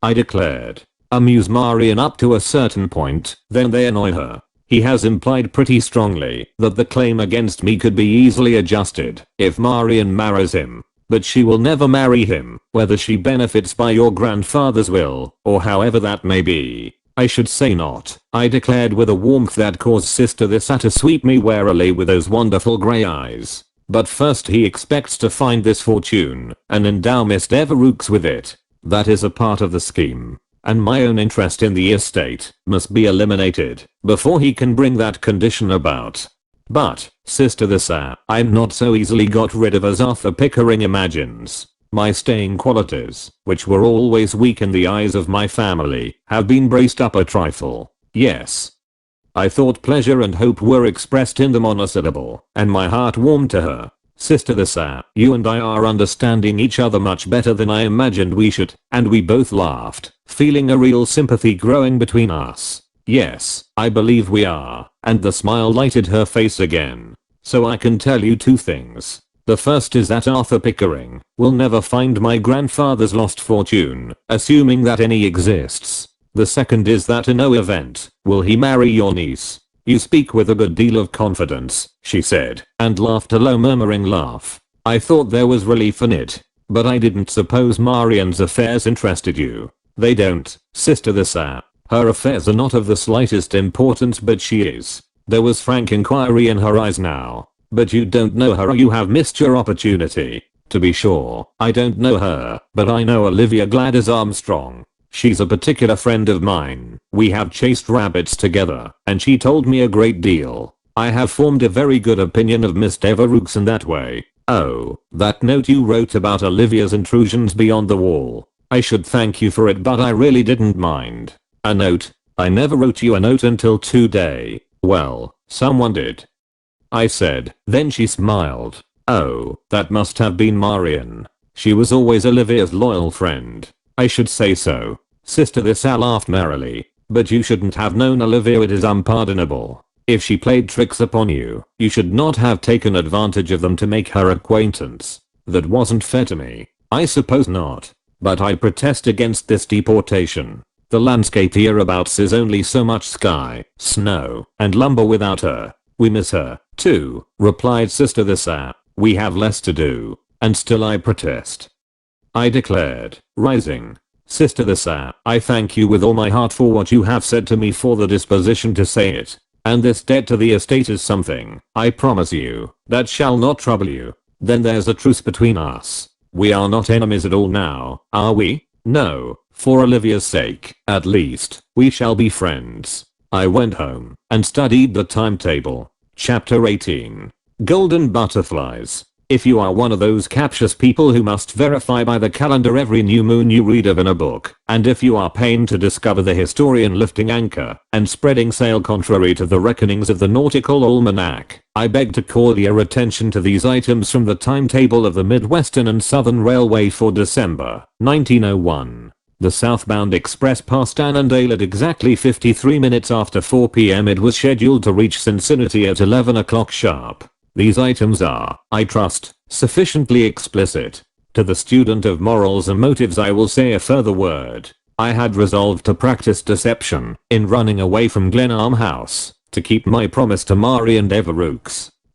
I declared. Amuse Marion up to a certain point, then they annoy her. He has implied pretty strongly that the claim against me could be easily adjusted if Marion marries him. But she will never marry him, whether she benefits by your grandfather's will, or however that may be. I should say not, I declared with a warmth that caused Sister Lisa to sweep me warily with those wonderful grey eyes. But first he expects to find this fortune and endow Miss Devereux with it. That is a part of the scheme. And my own interest in the estate must be eliminated before he can bring that condition about. But, Sister Lisa, I'm not so easily got rid of as Arthur Pickering imagines. My staying qualities, which were always weak in the eyes of my family, have been braced up a trifle. Yes. I thought pleasure and hope were expressed in the monosyllable, and my heart warmed to her. Sister Lisa, you and I are understanding each other much better than I imagined we should, and we both laughed, feeling a real sympathy growing between us. Yes, I believe we are, and the smile lighted her face again. So I can tell you two things. The first is that Arthur Pickering will never find my grandfather's lost fortune, assuming that any exists. The second is that in no event will he marry your niece. You speak with a good deal of confidence, she said, and laughed a low murmuring laugh. I thought there was relief in it, but I didn't suppose Marian's affairs interested you. They don't, Sister Lisa. Her affairs are not of the slightest importance, but she is. There was frank inquiry in her eyes now. But you don't know her or you have missed your opportunity. To be sure, I don't know her, but I know Olivia Gladys Armstrong. She's a particular friend of mine. We have chased rabbits together, and she told me a great deal. I have formed a very good opinion of Miss Devereux in that way. Oh, that note you wrote about Olivia's intrusions beyond the wall. I should thank you for it, but I really didn't mind. A note? I never wrote you a note until today. Well, someone did, I said. Then she smiled. Oh, that must have been Marian. She was always Olivia's loyal friend. I should say so. Sister Lisa laughed merrily. But you shouldn't have known Olivia. It is unpardonable. If she played tricks upon you, you should not have taken advantage of them to make her acquaintance. That wasn't fair to me. I suppose not. But I protest against this deportation. The landscape hereabouts is only so much sky, snow, and lumber without her. We miss her, too, replied Sister Lisa. We have less to do. And still I protest, I declared, rising. Sister Lisa, I thank you with all my heart for what you have said to me, for the disposition to say it. And this debt to the estate is something, I promise you, that shall not trouble you. Then there's a truce between us. We are not enemies at all now, are we? No, for Olivia's sake, at least, we shall be friends. I went home and studied the timetable. Chapter 18. Golden Butterflies. If you are one of those captious people who must verify by the calendar every new moon you read of in a book, and if you are pained to discover the historian lifting anchor and spreading sail contrary to the reckonings of the nautical almanac, I beg to call your attention to these items from the timetable of the Midwestern and Southern Railway for December 1901. The southbound express passed Annandale at exactly 53 minutes after 4 p.m. It was scheduled to reach Cincinnati at 11 o'clock sharp. These items are, I trust, sufficiently explicit. To the student of morals and motives I will say a further word. I had resolved to practice deception in running away from Glenarm House to keep my promise to Marian Devereux.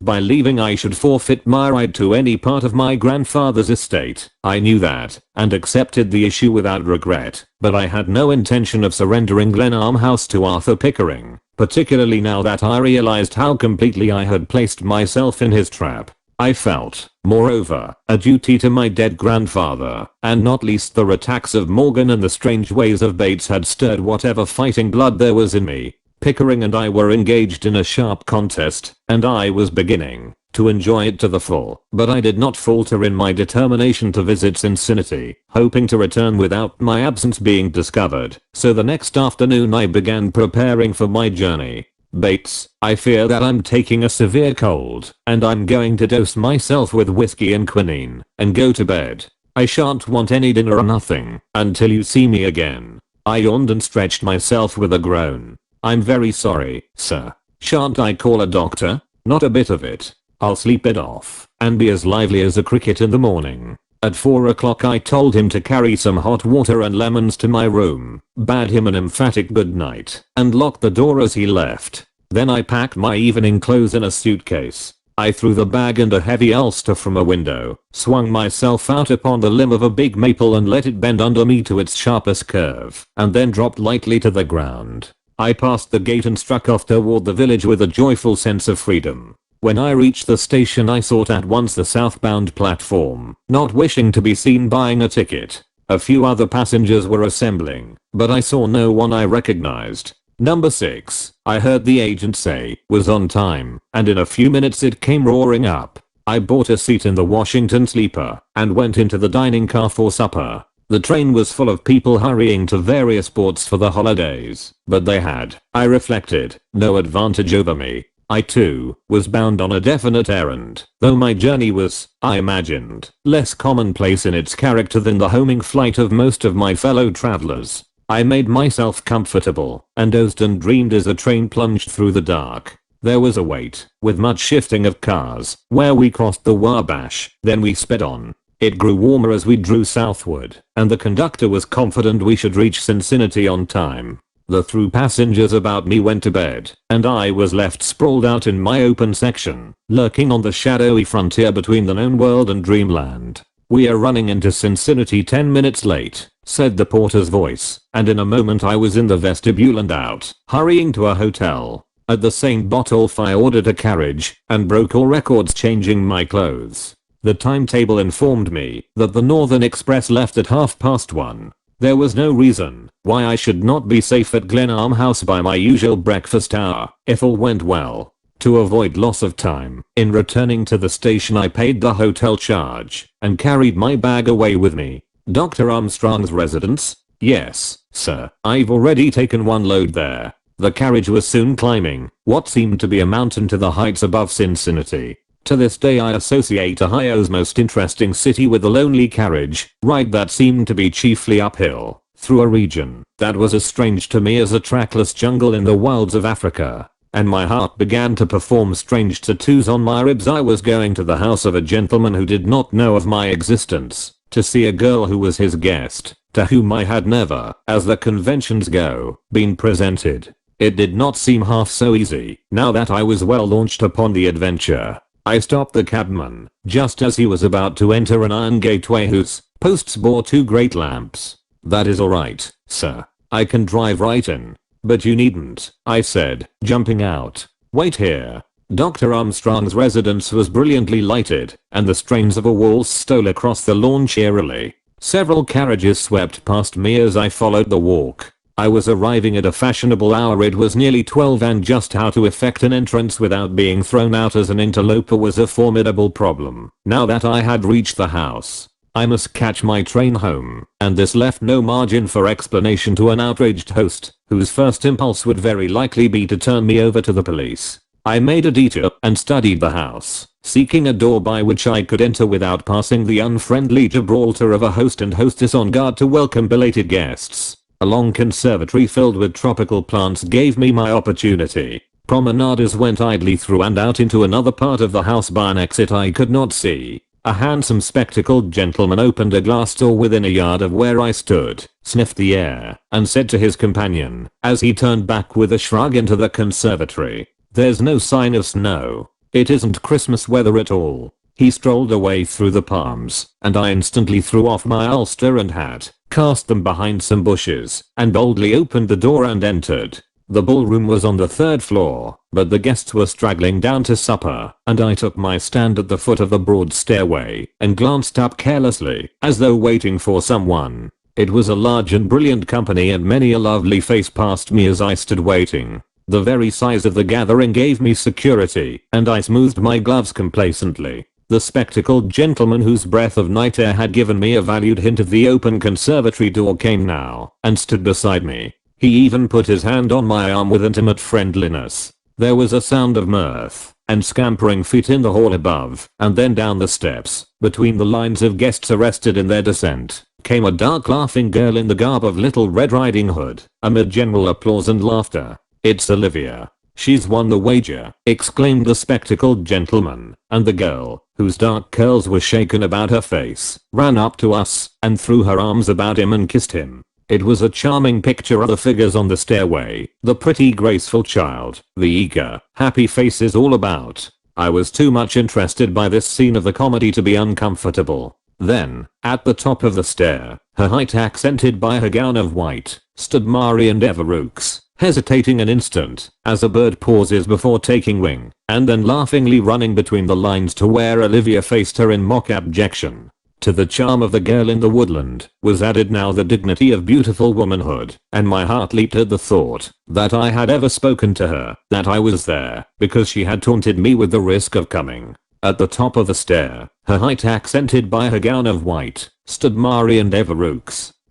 By leaving I should forfeit my right to any part of my grandfather's estate. I knew that, and accepted the issue without regret, but I had no intention of surrendering Glenarm House to Arthur Pickering, particularly now that I realized how completely I had placed myself in his trap. I felt, moreover, a duty to my dead grandfather, and not least the attacks of Morgan and the strange ways of Bates had stirred whatever fighting blood there was in me. Pickering and I were engaged in a sharp contest, and I was beginning to enjoy it to the full, but I did not falter in my determination to visit Cincinnati, hoping to return without my absence being discovered. So the next afternoon I began preparing for my journey. Bates, I fear that I'm taking a severe cold, and I'm going to dose myself with whiskey and quinine, and go to bed. I shan't want any dinner or nothing, until you see me again. I yawned and stretched myself with a groan. I'm very sorry, sir. Shan't I call a doctor? Not a bit of it. I'll sleep it off, and be as lively as a cricket in the morning. At 4 o'clock I told him to carry some hot water and lemons to my room, bade him an emphatic good night, and locked the door as he left. Then I packed my evening clothes in a suitcase. I threw the bag and a heavy ulster from a window, swung myself out upon the limb of a big maple and let it bend under me to its sharpest curve, and then dropped lightly to the ground. I passed the gate and struck off toward the village with a joyful sense of freedom. When I reached the station I sought at once the southbound platform, not wishing to be seen buying a ticket. A few other passengers were assembling, but I saw no one I recognized. Number 6, I heard the agent say, was on time, and in a few minutes it came roaring up. I bought a seat in the Washington sleeper, and went into the dining car for supper. The train was full of people hurrying to various ports for the holidays, but they had, I reflected, no advantage over me. I too was bound on a definite errand, though my journey was, I imagined, less commonplace in its character than the homing flight of most of my fellow travelers. I made myself comfortable and dozed and dreamed as the train plunged through the dark. There was a wait, with much shifting of cars, where we crossed the Wabash, then we sped on. It grew warmer as we drew southward, and the conductor was confident we should reach Cincinnati on time. The through passengers about me went to bed, and I was left sprawled out in my open section, lurking on the shadowy frontier between the known world and dreamland. "We are running into Cincinnati 10 minutes late," said the porter's voice, and in a moment I was in the vestibule and out, hurrying to a hotel. At the St. Botolph I ordered a carriage and broke all records changing my clothes. The timetable informed me that the Northern Express left at 1:30. There was no reason why I should not be safe at Glenarm House by my usual breakfast hour, if all went well. To avoid loss of time, in returning to the station I paid the hotel charge and carried my bag away with me. "Dr. Armstrong's residence?" "Yes, sir. I've already taken one load there." The carriage was soon climbing what seemed to be a mountain to the heights above Cincinnati. To this day I associate Ohio's most interesting city with the lonely carriage ride that seemed to be chiefly uphill, through a region that was as strange to me as a trackless jungle in the wilds of Africa. And my heart began to perform strange tattoos on my ribs. I was going to the house of a gentleman who did not know of my existence, to see a girl who was his guest, to whom I had never, as the conventions go, been presented. It did not seem half so easy, now that I was well launched upon the adventure. I stopped the cabman, just as he was about to enter an iron gateway whose posts bore two great lamps. "That is alright, sir. I can drive right in." "But you needn't," I said, jumping out. "Wait here." Dr. Armstrong's residence was brilliantly lighted, and the strains of a waltz stole across the lawn cheerily. Several carriages swept past me as I followed the walk. I was arriving at a fashionable hour. It was nearly 12, and just how to effect an entrance without being thrown out as an interloper was a formidable problem. Now that I had reached the house, I must catch my train home, and this left no margin for explanation to an outraged host, whose first impulse would very likely be to turn me over to the police. I made a detour and studied the house, seeking a door by which I could enter without passing the unfriendly Gibraltar of a host and hostess on guard to welcome belated guests. A long conservatory filled with tropical plants gave me my opportunity. Promenaders went idly through and out into another part of the house by an exit I could not see. A handsome spectacled gentleman opened a glass door within a yard of where I stood, sniffed the air, and said to his companion, as he turned back with a shrug into the conservatory, "There's no sign of snow. It isn't Christmas weather at all." He strolled away through the palms, and I instantly threw off my ulster and hat, cast them behind some bushes, and boldly opened the door and entered. The ballroom was on the 3rd floor, but the guests were straggling down to supper, and I took my stand at the foot of the broad stairway and glanced up carelessly, as though waiting for someone. It was a large and brilliant company, and many a lovely face passed me as I stood waiting. The very size of the gathering gave me security, and I smoothed my gloves complacently. The spectacled gentleman whose breath of night air had given me a valued hint of the open conservatory door came now and stood beside me. He even put his hand on my arm with intimate friendliness. There was a sound of mirth and scampering feet in the hall above, and then down the steps, between the lines of guests arrested in their descent, came a dark laughing girl in the garb of Little Red Riding Hood, amid general applause and laughter. "It's Olivia. She's won the wager," exclaimed the spectacled gentleman, and the girl, whose dark curls were shaken about her face, ran up to us and threw her arms about him and kissed him. It was a charming picture of the figures on the stairway, the pretty graceful child, the eager, happy faces all about. I was too much interested by this scene of the comedy to be uncomfortable. Then, at the top of the stair, her height accented by her gown of white, stood Marian Devereux, hesitating an instant, as a bird pauses before taking wing, and then laughingly running between the lines to where Olivia faced her in mock abjection. To the charm of the girl in the woodland was added now the dignity of beautiful womanhood, and my heart leaped at the thought that I had ever spoken to her, that I was there because she had taunted me with the risk of coming. At the top of the stair, her height accented by her gown of white, stood Marian Devereux.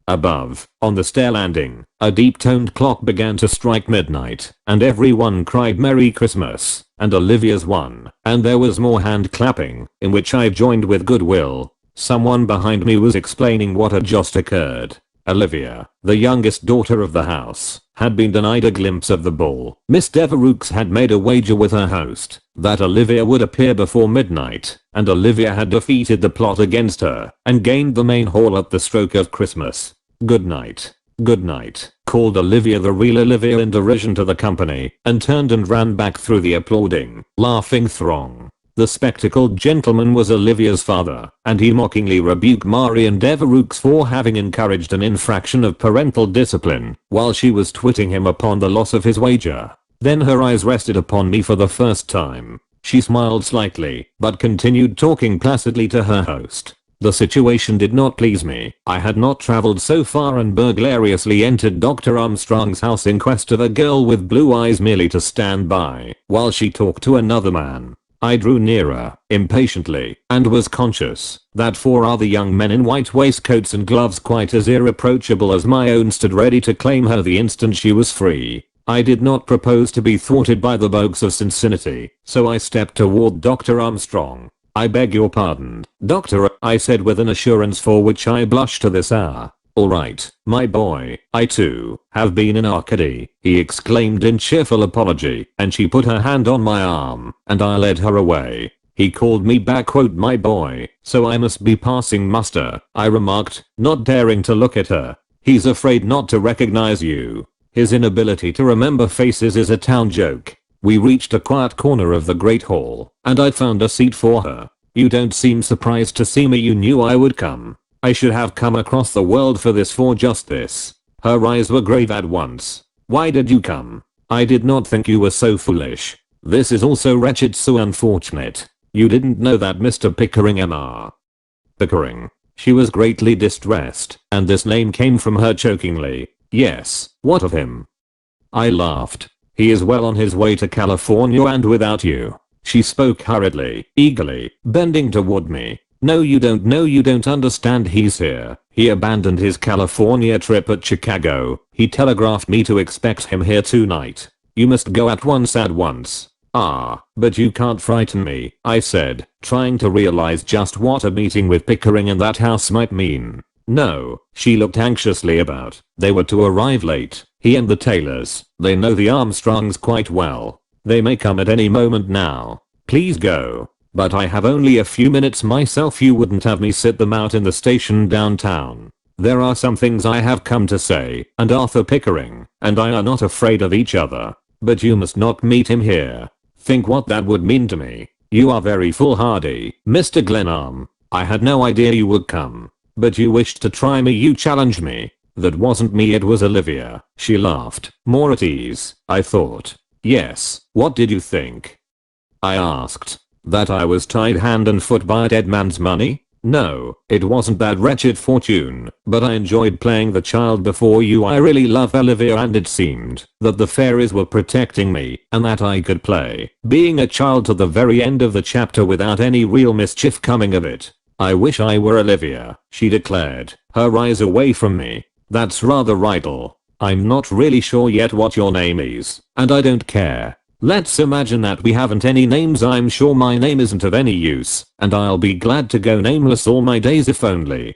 Above, on the stair landing, a deep-toned clock began to strike midnight, and everyone cried Merry Christmas, and Olivia's won, and there was more hand clapping, in which I joined with goodwill. Someone behind me was explaining what had just occurred. Olivia, the youngest daughter of the house, had been denied a glimpse of the ball. Miss Devereux had made a wager with her host that Olivia would appear before midnight, and Olivia had defeated the plot against her and gained the main hall at the stroke of Christmas. Good night, called Olivia, the real Olivia, in derision to the company, and turned and ran back through the applauding, laughing throng. The spectacled gentleman was Olivia's father, and he mockingly rebuked Marian Devereux for having encouraged an infraction of parental discipline, while she was twitting him upon the loss of his wager. Then her eyes rested upon me for the first time. She smiled slightly, but continued talking placidly to her host. The situation did not please me. I had not traveled so far and burglariously entered Dr. Armstrong's house in quest of a girl with blue eyes merely to stand by while she talked to another man. I drew nearer, impatiently, and was conscious that 4 other young men in white waistcoats and gloves quite as irreproachable as my own stood ready to claim her the instant she was free. I did not propose to be thwarted by the bogues of Cincinnati, so I stepped toward Dr. Armstrong. "I beg your pardon, Doctor," I said with an assurance for which I blush to this hour. "All right, my boy, I too have been in Arcady," he exclaimed in cheerful apology, and she put her hand on my arm, and I led her away. He called me back, "My boy, so I must be passing muster," I remarked, not daring to look at her. "He's afraid not to recognize you. His inability to remember faces is a town joke." We reached a quiet corner of the great hall, and I found a seat for her. "You don't seem surprised to see me. You knew I would come. I should have come across the world for just this." Her eyes were grave at once. "Why did you come? I did not think you were so foolish. This is all so wretched, so unfortunate. You didn't know that Mr. Pickering M.R. Pickering." She was greatly distressed, and this name came from her chokingly. "Yes, what of him?" I laughed. "He is well on his way to California and without you." She spoke hurriedly, eagerly, bending toward me. No, you don't understand. He's here. He abandoned his California trip at Chicago. He telegraphed me to expect him here tonight. You must go at once, at once." "Ah, but you can't frighten me," I said, trying to realize just what a meeting with Pickering in that house might mean. "No," she looked anxiously about. "They were to arrive late. He and the Taylors. They know the Armstrongs quite well. They may come at any moment now. Please go." "But I have only a few minutes myself. You wouldn't have me sit them out in the station downtown." "There are some things I have come to say, and Arthur Pickering and I are not afraid of each other. But you must not meet him here. Think what that would mean to me. You are very foolhardy, Mr. Glenarm. I had no idea you would come. But you wished to try me. You challenged me." "That wasn't me, it was Olivia." She laughed, more at ease, I thought. "Yes, what did you think?" I asked. "That I was tied hand and foot by a dead man's money? No, it wasn't that wretched fortune, but I enjoyed playing the child before you. I really love Olivia, and it seemed that the fairies were protecting me and that I could play being a child to the very end of the chapter without any real mischief coming of it." "I wish I were Olivia," she declared, her eyes away from me. "That's rather idle. I'm not really sure yet what your name is, and I don't care. Let's imagine that we haven't any names. I'm sure my name isn't of any use, and I'll be glad to go nameless all my days if only,"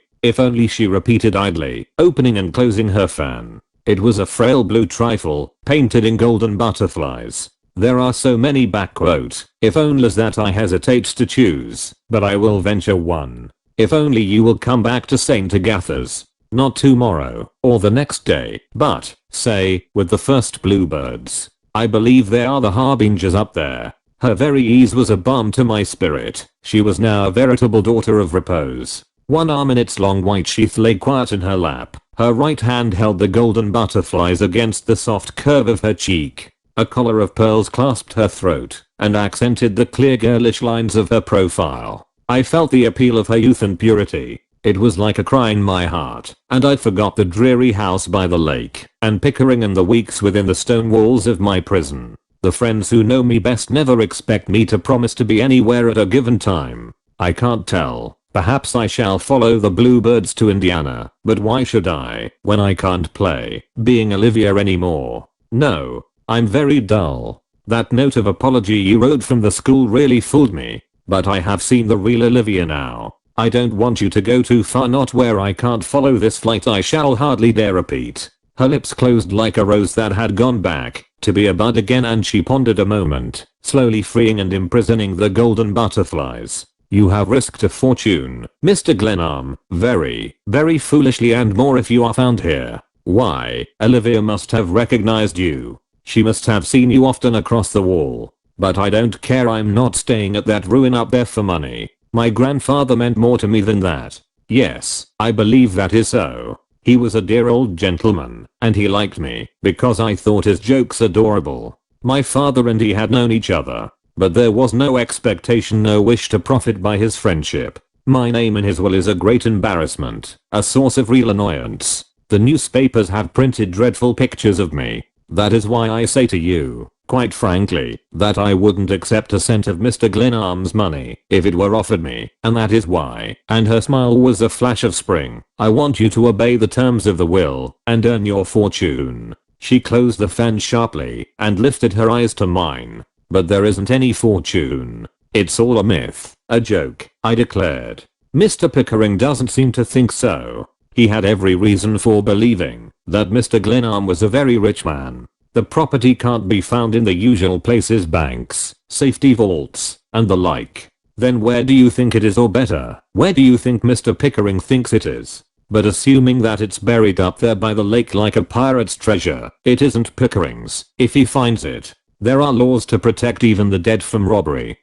she repeated idly, opening and closing her fan. It was a frail blue trifle, painted in golden butterflies. There are so many if onlys that I hesitate to choose, but I will venture one. If only you will come back to St. Agatha's. Not tomorrow, or the next day, but, say, with the first bluebirds. I believe they are the harbingers up there. Her very ease was a balm to my spirit. She was now a veritable daughter of repose. One arm in its long white sheath lay quiet in her lap. Her right hand held the golden butterflies against the soft curve of her cheek. A collar of pearls clasped her throat and accented the clear girlish lines of her profile. I felt the appeal of her youth and purity. It was like a cry in my heart, and I forgot the dreary house by the lake, and Pickering and the weeks within the stone walls of my prison. The friends who know me best never expect me to promise to be anywhere at a given time. I can't tell Perhaps I shall follow the Bluebirds to Indiana, but why should I when I can't play being Olivia anymore? No, I'm very dull. That note of apology you wrote from the school really fooled me, but I have seen the real Olivia now. I don't want you to go too far, not where I can't follow this flight. I shall hardly dare repeat. Her lips closed like a rose that had gone back to be a bud again, and she pondered a moment, slowly freeing and imprisoning the golden butterflies. You have risked a fortune, Mr. Glenarm, very, very foolishly, and more if you are found here. Why, Olivia must have recognized you. She must have seen you often across the wall. But I don't care, I'm not staying at that ruin up there for money. My grandfather meant more to me than that. Yes, I believe that is so. He was a dear old gentleman, and he liked me because I thought his jokes adorable. My father and he had known each other, but there was no expectation, no wish to profit by his friendship. My name in his will is a great embarrassment, a source of real annoyance. The newspapers have printed dreadful pictures of me. That is why I say to you, quite frankly, that I wouldn't accept a cent of Mr. Glenarm's money if it were offered me, and that is why." And her smile was a flash of spring. "I want you to obey the terms of the will and earn your fortune." She closed the fan sharply and lifted her eyes to mine. "But there isn't any fortune. It's all a myth, a joke," I declared. "Mr. Pickering doesn't seem to think so. He had every reason for believing that Mr. Glenarm was a very rich man. The property can't be found in the usual places, banks, safety vaults, and the like. Then where do you think it is, or better, where do you think Mr. Pickering thinks it is? But assuming that it's buried up there by the lake like a pirate's treasure, it isn't Pickering's. If he finds it, there are laws to protect even the dead from robbery."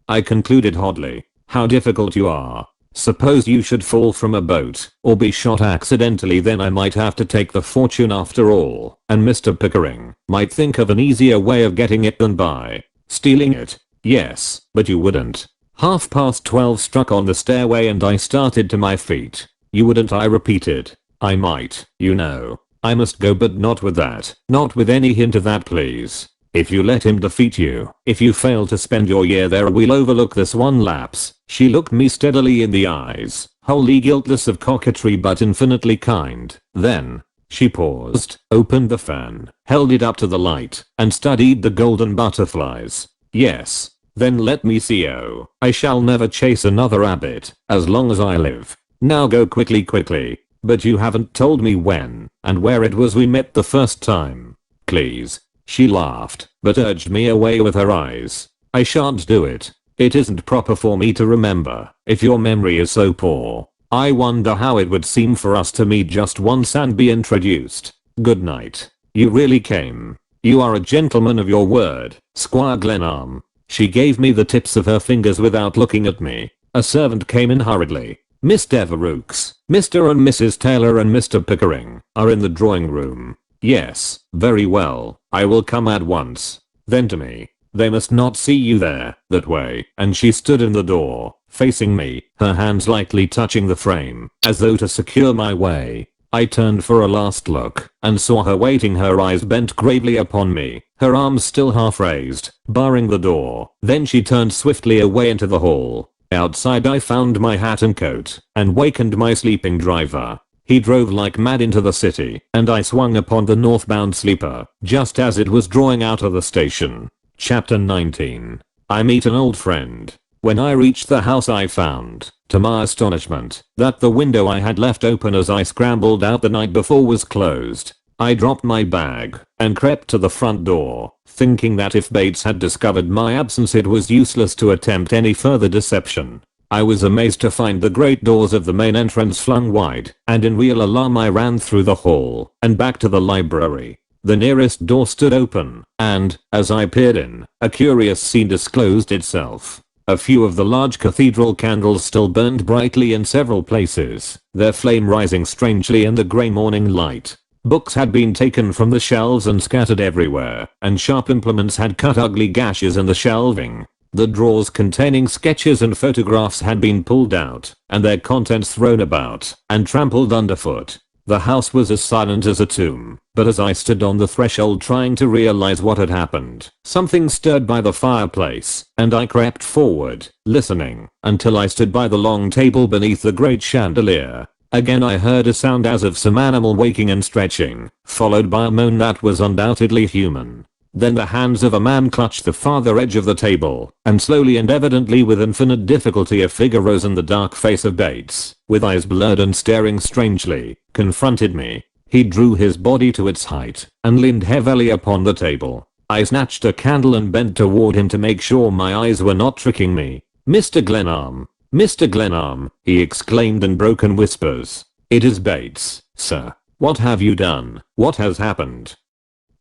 I concluded hotly. "How difficult you are. Suppose you should fall from a boat, or be shot accidentally, then I might have to take the fortune after all, and Mr. Pickering might think of an easier way of getting it than by stealing it." "Yes, but you wouldn't." 12:30 struck on the stairway and I started to my feet. "You wouldn't?" I repeated. "I might, you know. I must go, but not with that. Not with any hint of that, please. If you let him defeat you, if you fail to spend your year there, we'll overlook this one lapse." She looked me steadily in the eyes, wholly guiltless of coquetry but infinitely kind. Then she paused, opened the fan, held it up to the light, and studied the golden butterflies. "Yes. Then let me see. Oh, I shall never chase another rabbit as long as I live. Now go quickly, quickly. But you haven't told me when and where it was we met the first time. Please." She laughed, but urged me away with her eyes. "I shan't do it. It isn't proper for me to remember, if your memory is so poor. I wonder how it would seem for us to meet just once and be introduced. Good night." "You really came. You are a gentleman of your word, Squire Glenarm." She gave me the tips of her fingers without looking at me. A servant came in hurriedly. "Miss Devereux, Mr. and Mrs. Taylor and Mr. Pickering are in the drawing room." "Yes, very well, I will come at once." Then to me, "They must not see you there, that way," and she stood in the door, facing me, her hands lightly touching the frame, as though to secure my way. I turned for a last look, and saw her waiting, her eyes bent gravely upon me, her arms still half raised, barring the door. Then she turned swiftly away into the hall. Outside I found my hat and coat, and wakened my sleeping driver. He drove like mad into the city, and I swung upon the northbound sleeper, just as it was drawing out of the station. Chapter 19. I meet an old friend. When I reached the house I found, to my astonishment, that the window I had left open as I scrambled out the night before was closed. I dropped my bag, and crept to the front door, thinking that if Bates had discovered my absence it was useless to attempt any further deception. I was amazed to find the great doors of the main entrance flung wide, and in real alarm I ran through the hall and back to the library. The nearest door stood open, and, as I peered in, a curious scene disclosed itself. A few of the large cathedral candles still burned brightly in several places, their flame rising strangely in the grey morning light. Books had been taken from the shelves and scattered everywhere, and sharp implements had cut ugly gashes in the shelving. The drawers containing sketches and photographs had been pulled out, and their contents thrown about and trampled underfoot. The house was as silent as a tomb, but as I stood on the threshold trying to realize what had happened, something stirred by the fireplace, and I crept forward, listening, until I stood by the long table beneath the great chandelier. Again I heard a sound as of some animal waking and stretching, followed by a moan that was undoubtedly human. Then the hands of a man clutched the farther edge of the table, and slowly and evidently with infinite difficulty a figure rose, and the dark face of Bates, with eyes blurred and staring strangely, confronted me. He drew his body to its height, and leaned heavily upon the table. I snatched a candle and bent toward him to make sure my eyes were not tricking me. "Mr. Glenarm! Mr. Glenarm!" he exclaimed in broken whispers. "It is Bates, sir. What have you done? What has happened?"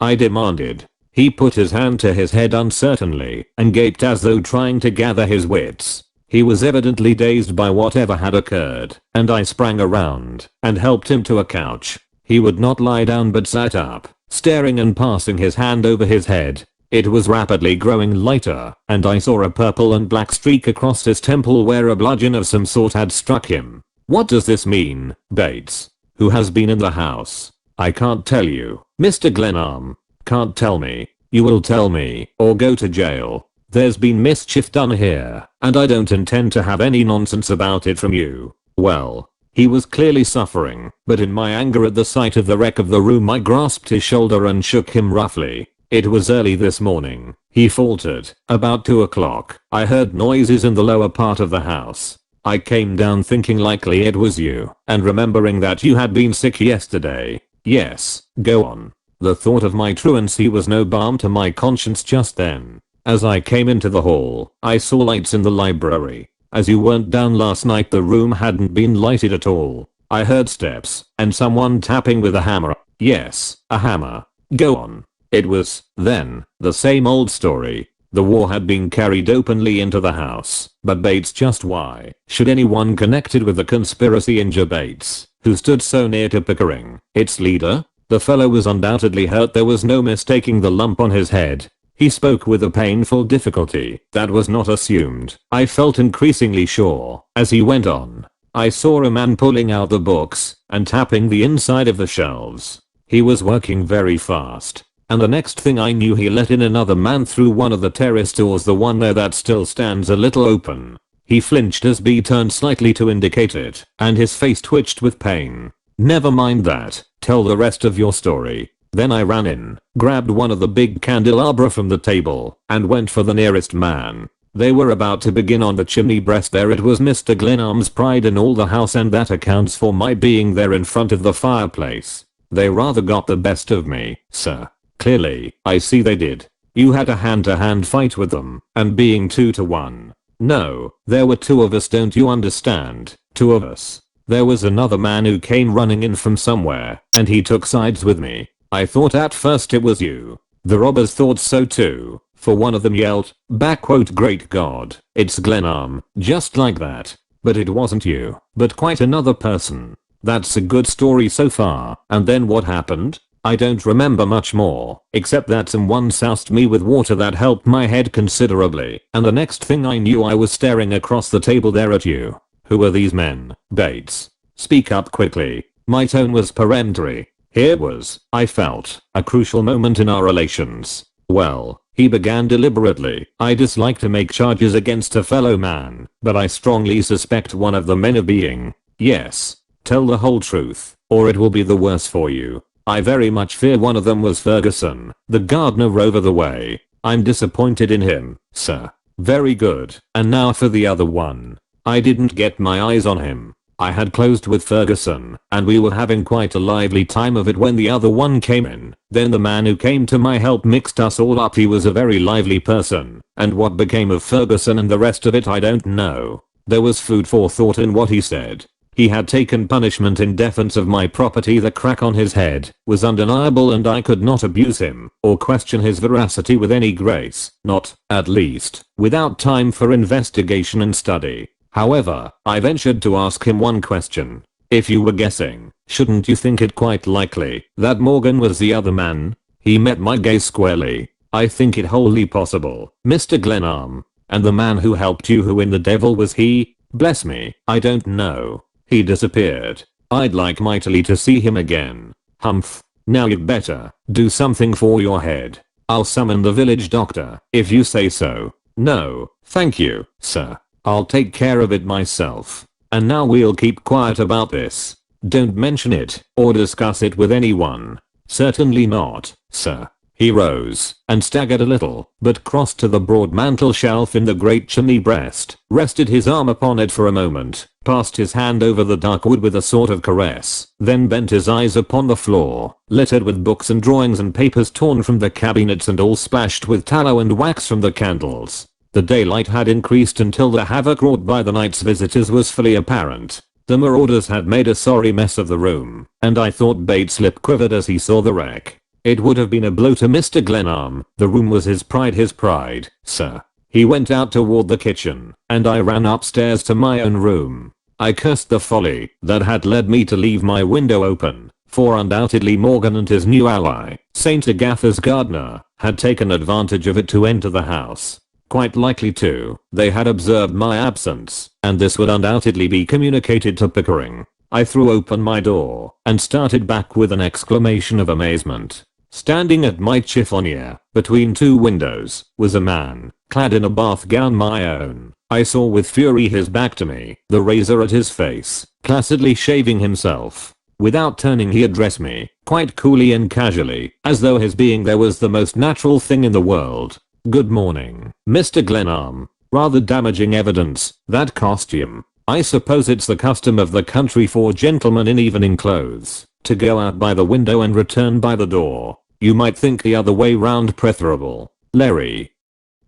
I demanded. He put his hand to his head uncertainly and gaped as though trying to gather his wits. He was evidently dazed by whatever had occurred, and I sprang around and helped him to a couch. He would not lie down but sat up, staring and passing his hand over his head. It was rapidly growing lighter, and I saw a purple and black streak across his temple where a bludgeon of some sort had struck him. "What does this mean, Bates? Who has been in the house?" "I can't tell you, Mr. Glenarm. Can't tell me. You will tell me, or go to jail. There's been mischief done here, and I don't intend to have any nonsense about it from you." Well, he was clearly suffering, but in my anger at the sight of the wreck of the room I grasped his shoulder and shook him roughly. "It was early this morning," he faltered. "About 2 o'clock. I heard noises in the lower part of the house. I came down thinking likely it was you, and remembering that you had been sick yesterday." "Yes, go on." The thought of my truancy was no balm to my conscience just then. As I came into the hall, I saw lights in the library. As you weren't down last night, the room hadn't been lighted at all. I heard steps, and someone tapping with a hammer. "Yes, a hammer. Go on." It was, then, the same old story. The war had been carried openly into the house, but Bates, just why should anyone connected with the conspiracy injure Bates, who stood so near to Pickering, its leader? The fellow was undoubtedly hurt, there was no mistaking the lump on his head. He spoke with a painful difficulty that was not assumed. I felt increasingly sure as he went on. I saw a man pulling out the books and tapping the inside of the shelves. He was working very fast, and the next thing I knew he let in another man through one of the terrace doors, the one there that still stands a little open. He flinched as B turned slightly to indicate it, and his face twitched with pain. "Never mind that. Tell the rest of your story." Then I ran in, grabbed one of the big candelabra from the table, and went for the nearest man. They were about to begin on the chimney breast there. It was Mr. Glenarm's pride in all the house, and that accounts for my being there in front of the fireplace. They rather got the best of me, sir. Clearly, I see they did. You had a hand-to-hand fight with them, and being 2-to-1. No, there were 2 of us, don't you understand? 2 of us. There was another man who came running in from somewhere, and he took sides with me. I thought at first it was you. The robbers thought so too, for one of them yelled back, quote, "Great God, it's Glenarm," just like that. But it wasn't you, but quite another person. That's a good story so far. And then what happened? I don't remember much more, except that someone soused me with water that helped my head considerably, and the next thing I knew I was staring across the table there at you. Who are these men, Bates? Speak up quickly. My tone was peremptory. Here was, I felt, a crucial moment in our relations. "Well," he began deliberately, "I dislike to make charges against a fellow man, but I strongly suspect one of the men of being." "Yes. Tell the whole truth, or it will be the worse for you." "I very much fear one of them was Ferguson, the gardener over the way." "I'm disappointed in him, sir." "Very good. And now for the other one." "I didn't get my eyes on him. I had closed with Ferguson, and we were having quite a lively time of it when the other one came in. Then the man who came to my help mixed us all up. He was a very lively person, and what became of Ferguson and the rest of it I don't know. There was food for thought in what he said. He had taken punishment in defense of my property. The crack on his head was undeniable, and I could not abuse him or question his veracity with any grace, not, at least, without time for investigation and study. However, I ventured to ask him one question. "If you were guessing, shouldn't you think it quite likely that Morgan was the other man?" He met my gaze squarely. "I think it wholly possible, Mr. Glenarm. And the man who helped you, who in the devil was he? Bless me, I don't know." He disappeared. I'd like mightily to see him again. Humph. Now you'd better do something for your head. I'll summon the village doctor if you say so. No, thank you, sir. I'll take care of it myself. And now we'll keep quiet about this. Don't mention it or discuss it with anyone. Certainly not, sir. He rose and staggered a little, but crossed to the broad mantel shelf in the great chimney breast, rested his arm upon it for a moment, passed his hand over the dark wood with a sort of caress, then bent his eyes upon the floor, littered with books and drawings and papers torn from the cabinets and all splashed with tallow and wax from the candles. The daylight had increased until the havoc wrought by the night's visitors was fully apparent. The marauders had made a sorry mess of the room, and I thought Bates' lip quivered as he saw the wreck. It would have been a blow to Mr. Glenarm. The room was his pride, sir. He went out toward the kitchen, and I ran upstairs to my own room. I cursed the folly that had led me to leave my window open, for undoubtedly Morgan and his new ally, St. Agatha's gardener, had taken advantage of it to enter the house. Quite likely too, they had observed my absence, and this would undoubtedly be communicated to Pickering. I threw open my door and started back with an exclamation of amazement. Standing at my chiffonier, between two windows, was a man, clad in a bath gown my own. I saw with fury his back to me, the razor at his face, placidly shaving himself. Without turning he addressed me, quite coolly and casually, as though his being there was the most natural thing in the world. Good morning, Mr. Glenarm. Rather damaging evidence, that costume. I suppose it's the custom of the country for gentlemen in evening clothes to go out by the window and return by the door. You might think the other way round preferable. Larry,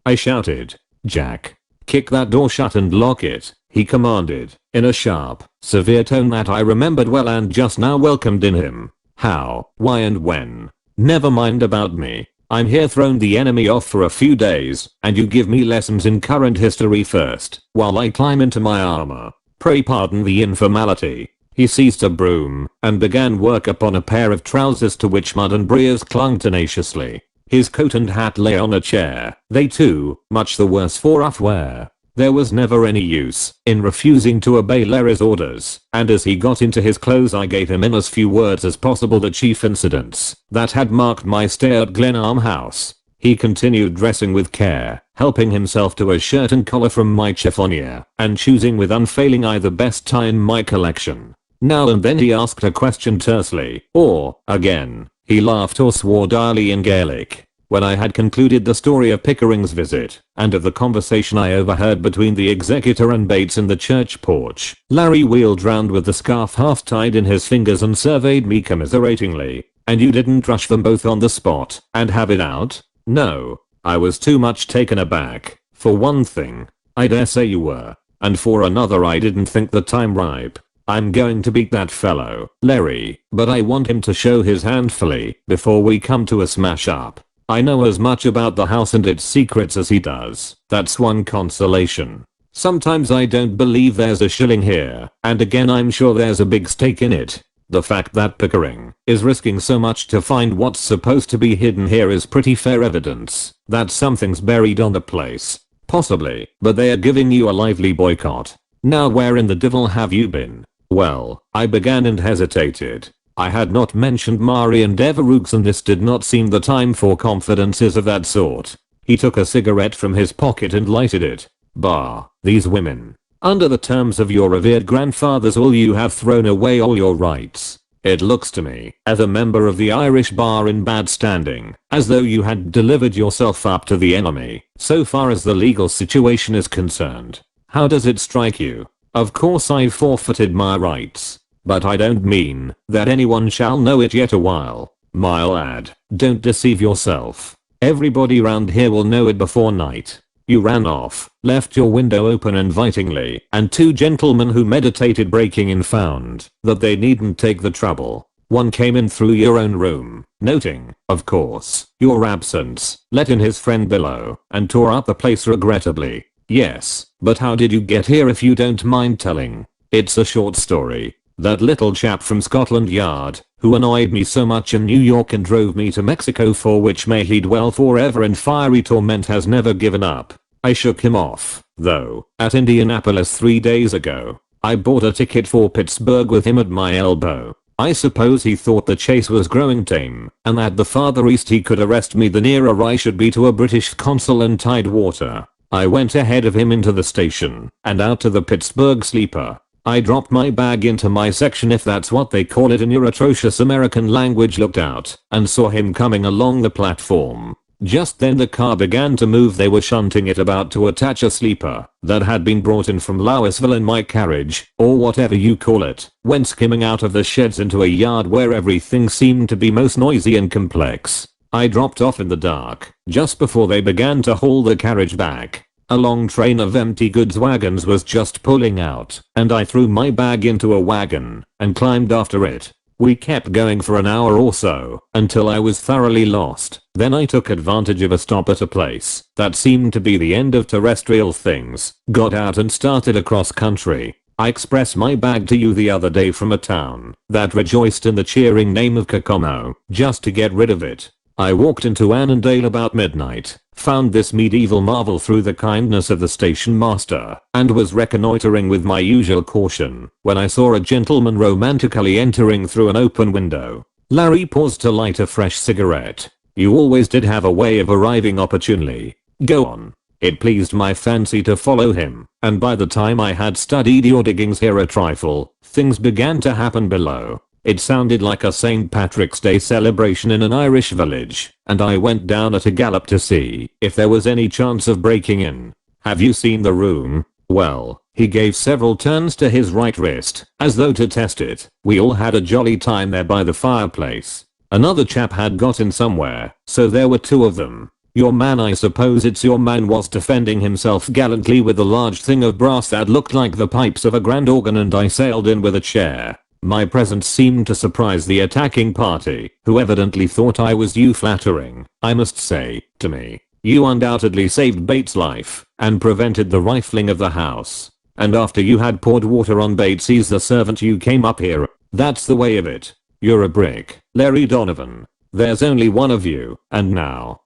I shouted. Jack, kick that door shut and lock it, he commanded, in a sharp, severe tone that I remembered well and just now welcomed in him. How, why and when? Never mind about me. I'm here thrown the enemy off for a few days, and you give me lessons in current history first, while I climb into my armor. Pray pardon the informality. He seized a broom and began work upon a pair of trousers to which mud and briars clung tenaciously. His coat and hat lay on a chair, they too, much the worse for rough wear. There was never any use in refusing to obey Larry's orders, and as he got into his clothes I gave him in as few words as possible the chief incidents that had marked my stay at Glenarm House. He continued dressing with care, helping himself to a shirt and collar from my chiffonier, and choosing with unfailing eye the best tie in my collection. Now and then he asked a question tersely, or, again, he laughed or swore dryly in Gaelic. When I had concluded the story of Pickering's visit, and of the conversation I overheard between the executor and Bates in the church porch, Larry wheeled round with the scarf half tied in his fingers and surveyed me commiseratingly. And you didn't rush them both on the spot and have it out? No, I was too much taken aback. For one thing, I dare say you were, and for another I didn't think the time ripe. I'm going to beat that fellow, Larry, but I want him to show his hand fully before we come to a smash up. I know as much about the house and its secrets as he does. That's one consolation. Sometimes I don't believe there's a shilling here, and again I'm sure there's a big stake in it. The fact that Pickering is risking so much to find what's supposed to be hidden here is pretty fair evidence that something's buried on the place. Possibly, but they are giving you a lively boycott. Now where in the devil have you been? Well, I began and hesitated. I had not mentioned Mari and Devereux and this did not seem the time for confidences of that sort. He took a cigarette from his pocket and lighted it. Bah, these women. Under the terms of your revered grandfather's will you have thrown away all your rights. It looks to me, as a member of the Irish bar in bad standing, as though you had delivered yourself up to the enemy, so far as the legal situation is concerned. How does it strike you? Of course I've forfeited my rights. But I don't mean that anyone shall know it yet a while. My lad, don't deceive yourself. Everybody round here will know it before night. You ran off, left your window open invitingly, and two gentlemen who meditated breaking in found that they needn't take the trouble. One came in through your own room, noting, of course, your absence, let in his friend below, and tore up the place regrettably. Yes, but how did you get here if you don't mind telling? It's a short story. That little chap from Scotland Yard, who annoyed me so much in New York and drove me to Mexico, for which may he dwell forever in fiery torment, has never given up. I shook him off, though, at Indianapolis 3 days ago. I bought a ticket for Pittsburgh with him at my elbow. I suppose he thought the chase was growing tame, and at the farther east he could arrest me the nearer I should be to a British consul and Tidewater. I went ahead of him into the station, and out to the Pittsburgh sleeper. I dropped my bag into my section, if that's what they call it in your atrocious American language, looked out, and saw him coming along the platform. Just then the car began to move. They were shunting it about to attach a sleeper that had been brought in from Louisville, and my carriage, or whatever you call it, went skimming out of the sheds into a yard where everything seemed to be most noisy and complex. I dropped off in the dark, just before they began to haul the carriage back. A long train of empty goods wagons was just pulling out, and I threw my bag into a wagon and climbed after it. We kept going for an hour or so, until I was thoroughly lost. Then I took advantage of a stop at a place that seemed to be the end of terrestrial things, got out and started across country. I expressed my bag to you the other day from a town that rejoiced in the cheering name of Kokomo, just to get rid of it. I walked into Annandale about midnight, found this medieval marvel through the kindness of the station master, and was reconnoitering with my usual caution when I saw a gentleman romantically entering through an open window. Larry paused to light a fresh cigarette. You always did have a way of arriving opportunely. Go on. It pleased my fancy to follow him, and by the time I had studied your diggings here a trifle, things began to happen below. It sounded like a St. Patrick's Day celebration in an Irish village, and I went down at a gallop to see if there was any chance of breaking in. Have you seen the room? Well, he gave several turns to his right wrist, as though to test it. We all had a jolly time there by the fireplace. Another chap had got in somewhere, so there were two of them. Your man, I suppose it's your man, was defending himself gallantly with a large thing of brass that looked like the pipes of a grand organ, and I sailed in with a chair. My presence seemed to surprise the attacking party, who evidently thought I was you. Flattering, I must say, to me. You undoubtedly saved Bates' life, and prevented the rifling of the house. And after you had poured water on Bates's the servant, you came up here. That's the way of it. You're a brick, Larry Donovan. There's only one of you, and now,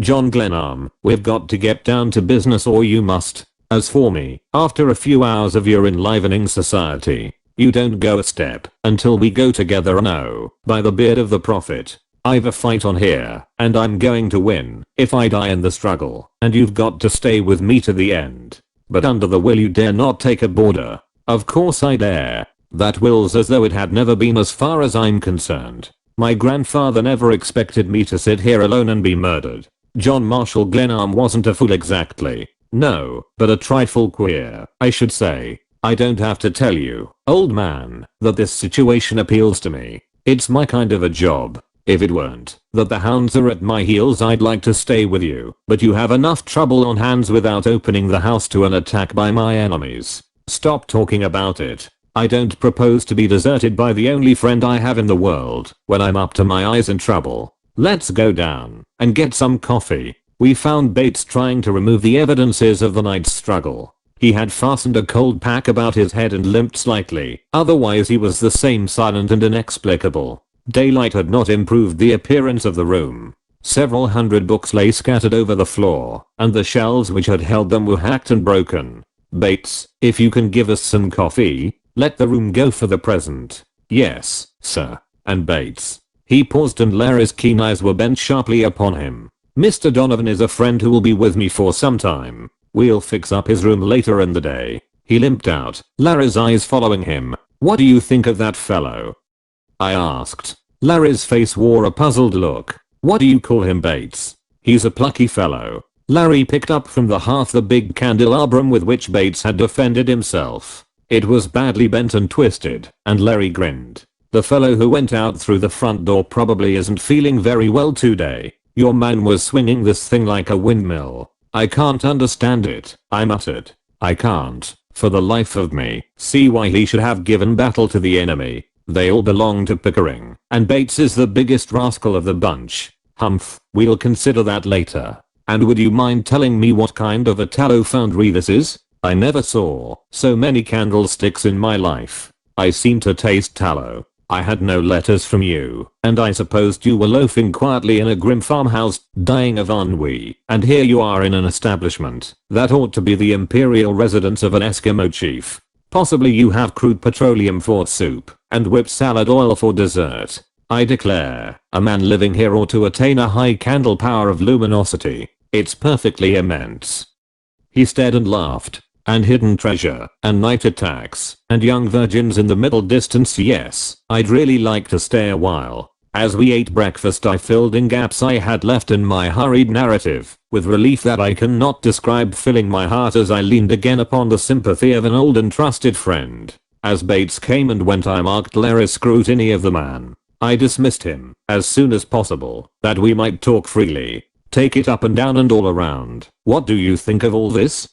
John Glenarm, we've got to get down to business, or you must. As for me, after a few hours of your enlivening society, you don't go a step until we go together. No, by the beard of the prophet, I've a fight on here, and I'm going to win if I die in the struggle, and you've got to stay with me to the end. But under the will you dare not take a border. Of course I dare. That will's as though it had never been, as far as I'm concerned. My grandfather never expected me to sit here alone and be murdered. John Marshall Glenarm wasn't a fool exactly. No, but a trifle queer, I should say. I don't have to tell you, old man, that this situation appeals to me. It's my kind of a job. If it weren't that the hounds are at my heels, I'd like to stay with you, but you have enough trouble on hands without opening the house to an attack by my enemies. Stop talking about it. I don't propose to be deserted by the only friend I have in the world when I'm up to my eyes in trouble. Let's go down and get some coffee. We found Bates trying to remove the evidences of the night's struggle. He had fastened a cold pack about his head and limped slightly, otherwise he was the same, silent and inexplicable. Daylight had not improved the appearance of the room. Several hundred books lay scattered over the floor, and the shelves which had held them were hacked and broken. Bates, if you can give us some coffee, let the room go for the present. Yes, sir. And Bates. He paused, and Larry's keen eyes were bent sharply upon him. Mr. Donovan is a friend who will be with me for some time. We'll fix up his room later in the day. He limped out, Larry's eyes following him. What do you think of that fellow? I asked. Larry's face wore a puzzled look. What do you call him, Bates? He's a plucky fellow. Larry picked up from the hearth the big candelabrum with which Bates had defended himself. It was badly bent and twisted, and Larry grinned. The fellow who went out through the front door probably isn't feeling very well today. Your man was swinging this thing like a windmill. I can't understand it, I muttered. I can't, for the life of me, see why he should have given battle to the enemy. They all belong to Pickering, and Bates is the biggest rascal of the bunch. Humph, we'll consider that later. And would you mind telling me what kind of a tallow foundry this is? I never saw so many candlesticks in my life. I seem to taste tallow. I had no letters from you, and I supposed you were loafing quietly in a grim farmhouse, dying of ennui, and here you are in an establishment that ought to be the imperial residence of an Eskimo chief. Possibly you have crude petroleum for soup and whipped salad oil for dessert. I declare, a man living here ought to attain a high candle power of luminosity. It's perfectly immense." He stared and laughed. "And hidden treasure, and night attacks, and young virgins in the middle distance. Yes, I'd really like to stay a while." As we ate breakfast, I filled in gaps I had left in my hurried narrative, with relief that I cannot describe filling my heart as I leaned again upon the sympathy of an old and trusted friend. As Bates came and went, I marked Larry's scrutiny of the man. I dismissed him as soon as possible, that we might talk freely. "Take it up and down and all around. What do you think of all this?"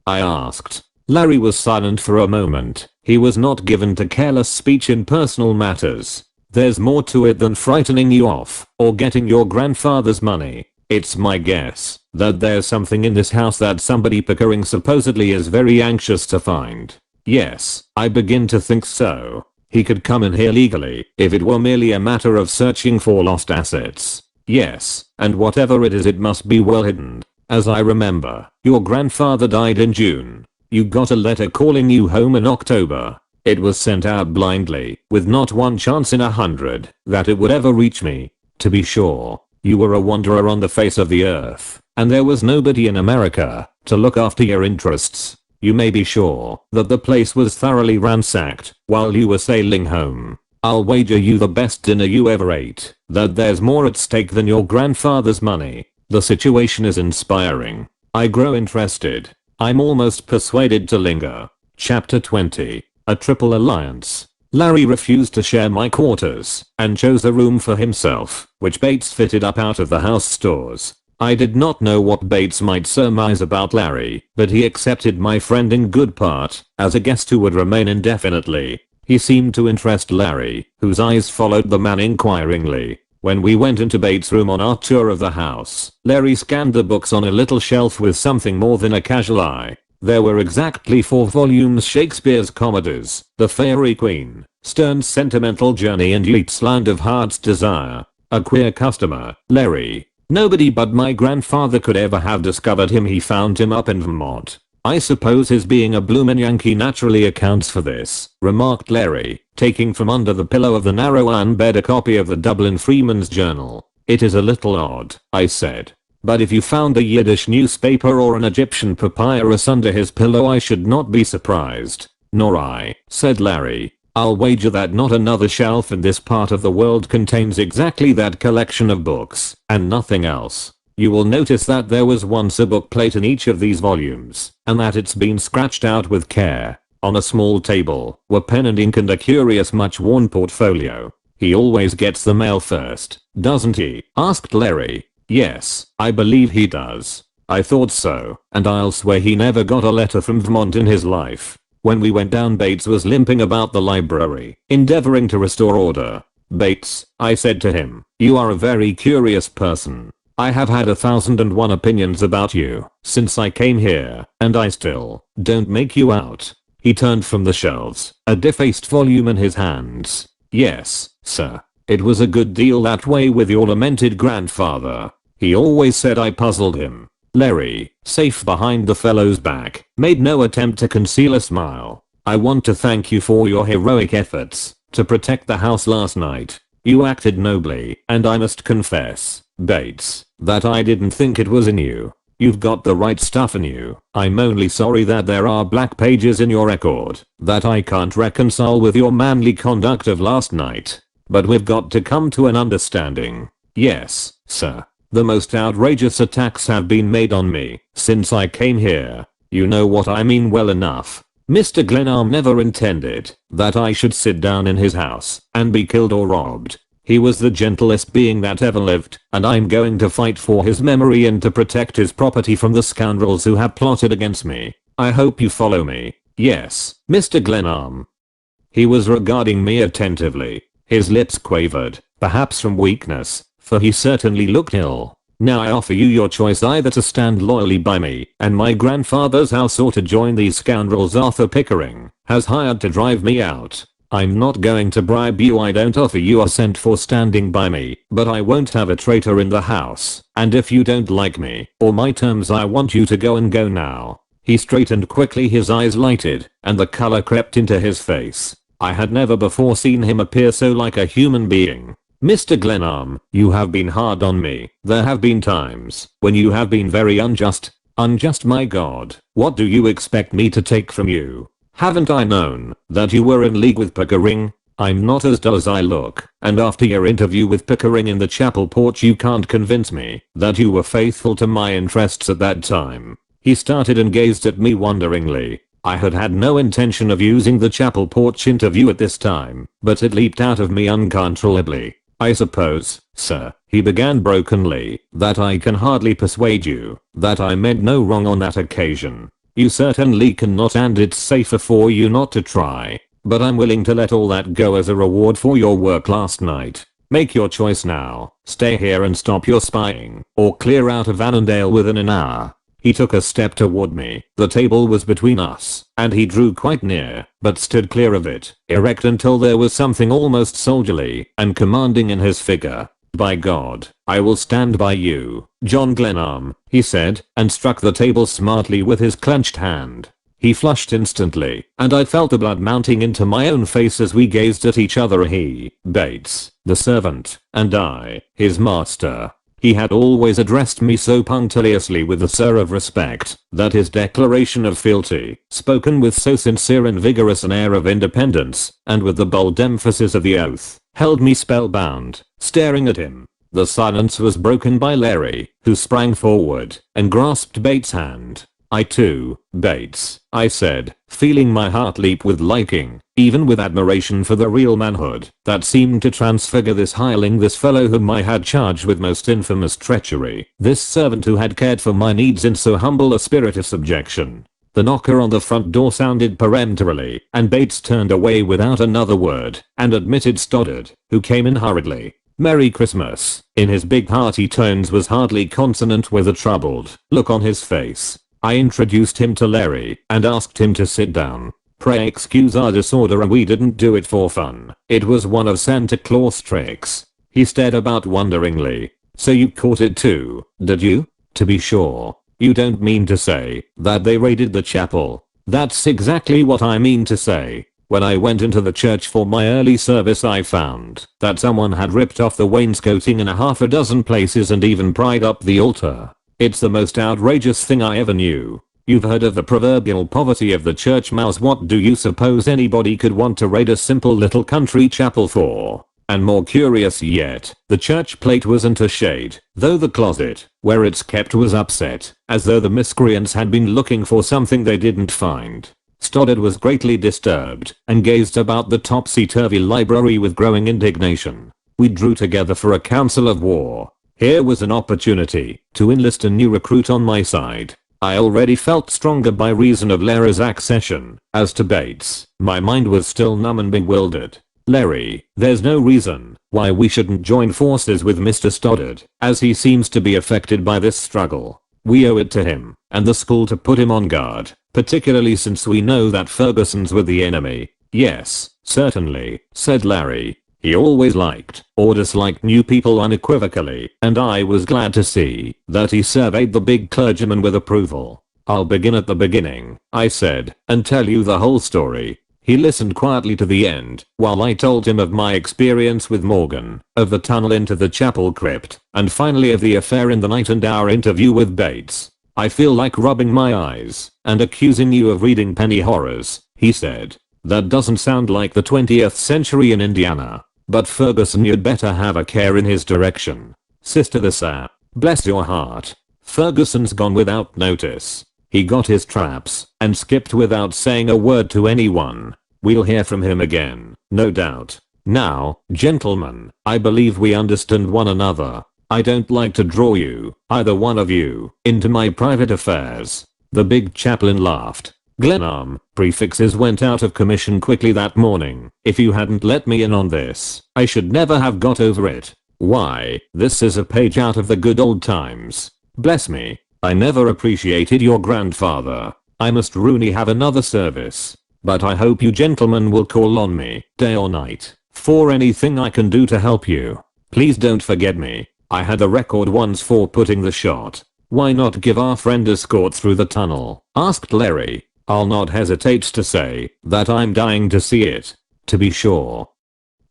I asked. Larry was silent for a moment. He was not given to careless speech in personal matters. "There's more to it than frightening you off or getting your grandfather's money. It's my guess that there's something in this house that somebody Pickering supposedly is very anxious to find. Yes, I begin to think so. He could come in here legally if it were merely a matter of searching for lost assets. Yes, and whatever it is, it must be well hidden. As I remember, your grandfather died in June. You got a letter calling you home in October. It was sent out blindly, with not one chance in 100 that it would ever reach me. To be sure, you were a wanderer on the face of the earth, and there was nobody in America to look after your interests. You may be sure that the place was thoroughly ransacked while you were sailing home. I'll wager you the best dinner you ever ate that there's more at stake than your grandfather's money. The situation is inspiring. I grow interested. I'm almost persuaded to linger." Chapter 20. A Triple Alliance. Larry refused to share my quarters and chose a room for himself, which Bates fitted up out of the house stores. I did not know what Bates might surmise about Larry, but he accepted my friend in good part as a guest who would remain indefinitely. He seemed to interest Larry, whose eyes followed the man inquiringly. When we went into Bates' room on our tour of the house, Larry scanned the books on a little shelf with something more than a casual eye. There were exactly 4 volumes: Shakespeare's comedies, The Faerie Queene, Sterne's Sentimental Journey, and Yeats's Land of Heart's Desire. A queer customer, Larry. Nobody but my grandfather could ever have discovered him. He found him up in Vermont. "I suppose his being a bloomin' Yankee naturally accounts for this," remarked Larry, taking from under the pillow of the narrow iron bed a copy of the Dublin Freeman's Journal. "It is a little odd," I said. "But if you found a Yiddish newspaper or an Egyptian papyrus under his pillow, I should not be surprised." "Nor I," said Larry. "I'll wager that not another shelf in this part of the world contains exactly that collection of books, and nothing else. You will notice that there was once a book plate in each of these volumes, and that it's been scratched out with care. On a small table were pen and ink and a curious much-worn portfolio." "He always gets the mail first, doesn't he?" asked Larry. "Yes, I believe he does." "I thought so, and I'll swear he never got a letter from Vermont in his life." When we went down, Bates was limping about the library, endeavoring to restore order. "Bates," I said to him, "you are a very curious person. I have had 1,001 opinions about you since I came here, and I still don't make you out." He turned from the shelves, a defaced volume in his hands. "Yes, sir. It was a good deal that way with your lamented grandfather. He always said I puzzled him." Larry, safe behind the fellow's back, made no attempt to conceal a smile. "I want to thank you for your heroic efforts to protect the house last night. You acted nobly, and I must confess, Bates, that I didn't think it was in you. You've got the right stuff in you. I'm only sorry that there are black pages in your record that I can't reconcile with your manly conduct of last night. But we've got to come to an understanding." "Yes, sir. The most outrageous attacks have been made on me since I came here. You know what I mean well enough. Mr. Glenarm never intended that I should sit down in his house and be killed or robbed. He was the gentlest being that ever lived, and I'm going to fight for his memory and to protect his property from the scoundrels who have plotted against me. I hope you follow me." "Yes, Mr. Glenarm." He was regarding me attentively. His lips quavered, perhaps from weakness, for he certainly looked ill. "Now I offer you your choice, either to stand loyally by me and my grandfather's house or to join these scoundrels Arthur Pickering has hired to drive me out. I'm not going to bribe you. I don't offer you a cent for standing by me, but I won't have a traitor in the house, and if you don't like me or my terms, I want you to go and go now." He straightened quickly, his eyes lighted, and the color crept into his face. I had never before seen him appear so like a human being. Mr. Glenarm, you have been hard on me. There have been times when you have been very unjust. Unjust, my god. What do you expect me to take from you? Haven't I known that you were in league with Pickering? I'm not as dull as I look, and after your interview with Pickering in the chapel porch you can't convince me that you were faithful to my interests at that time. He started and gazed at me wonderingly. I had had no intention of using the chapel porch interview at this time, but it leaped out of me uncontrollably. I suppose, sir, he began brokenly, that I can hardly persuade you that I meant no wrong on that occasion. You certainly cannot, and it's safer for you not to try. But I'm willing to let all that go as a reward for your work last night. Make your choice now. Stay here and stop your spying, or clear out of Annandale within an hour. He took a step toward me. The table was between us, and he drew quite near, but stood clear of it, erect until there was something almost soldierly and commanding in his figure. By God, I will stand by you, John Glenarm, he said, and struck the table smartly with his clenched hand. He flushed instantly, and I felt the blood mounting into my own face as we gazed at each other, he, Bates, the servant, and I, his master. He had always addressed me so punctiliously with the sir of respect that his declaration of fealty, spoken with so sincere and vigorous an air of independence, and with the bold emphasis of the oath, held me spellbound, staring at him. The silence was broken by Larry, who sprang forward and grasped Bates' hand. I too, Bates, I said, feeling my heart leap with liking, even with admiration for the real manhood that seemed to transfigure this hireling, this fellow whom I had charged with most infamous treachery, this servant who had cared for my needs in so humble a spirit of subjection. The knocker on the front door sounded peremptorily, and Bates turned away without another word, and admitted Stoddard, who came in hurriedly. Merry Christmas, in his big hearty tones, was hardly consonant with the troubled look on his face. I introduced him to Larry and asked him to sit down. Pray excuse our disorder, and we didn't do it for fun. It was one of Santa Claus' tricks. He stared about wonderingly. So you caught it too, did you? To be sure. You don't mean to say that they raided the chapel? That's exactly what I mean to say. When I went into the church for my early service, I found that someone had ripped off the wainscoting in a half a dozen places and even pried up the altar. It's the most outrageous thing I ever knew. You've heard of the proverbial poverty of the church mouse. What do you suppose anybody could want to raid a simple little country chapel for? And more curious yet, the church plate wasn't a shade, though the closet where it's kept was upset, as though the miscreants had been looking for something they didn't find. Stoddard was greatly disturbed and gazed about the topsy-turvy library with growing indignation. We drew together for a council of war. Here was an opportunity to enlist a new recruit on my side. I already felt stronger by reason of Larry's accession. As to Bates, my mind was still numb and bewildered. Larry, there's no reason why we shouldn't join forces with Mr. Stoddard, as he seems to be affected by this struggle. We owe it to him and the school to put him on guard, particularly since we know that Ferguson's with the enemy. Yes, certainly, said Larry. He always liked or disliked new people unequivocally, and I was glad to see that he surveyed the big clergyman with approval. I'll begin at the beginning, I said, and tell you the whole story. He listened quietly to the end, while I told him of my experience with Morgan, of the tunnel into the chapel crypt, and finally of the affair in the night and our interview with Bates. I feel like rubbing my eyes and accusing you of reading penny horrors, he said. That doesn't sound like the 20th century in Indiana. But Ferguson, you'd better have a care in his direction. Sister the sir, bless your heart. Ferguson's gone without notice. He got his traps and skipped without saying a word to anyone. We'll hear from him again, no doubt. Now, gentlemen, I believe we understand one another. I don't like to draw you, either one of you, into my private affairs. The big chaplain laughed. Glenarm, prefixes went out of commission quickly that morning. If you hadn't let me in on this, I should never have got over it. Why, this is a page out of the good old times. Bless me, I never appreciated your grandfather. I must really have another service. But I hope you gentlemen will call on me, day or night, for anything I can do to help you. Please don't forget me. I had a record once for putting the shot. Why not give our friend escort through the tunnel? Asked Larry. I'll not hesitate to say that I'm dying to see it. To be sure.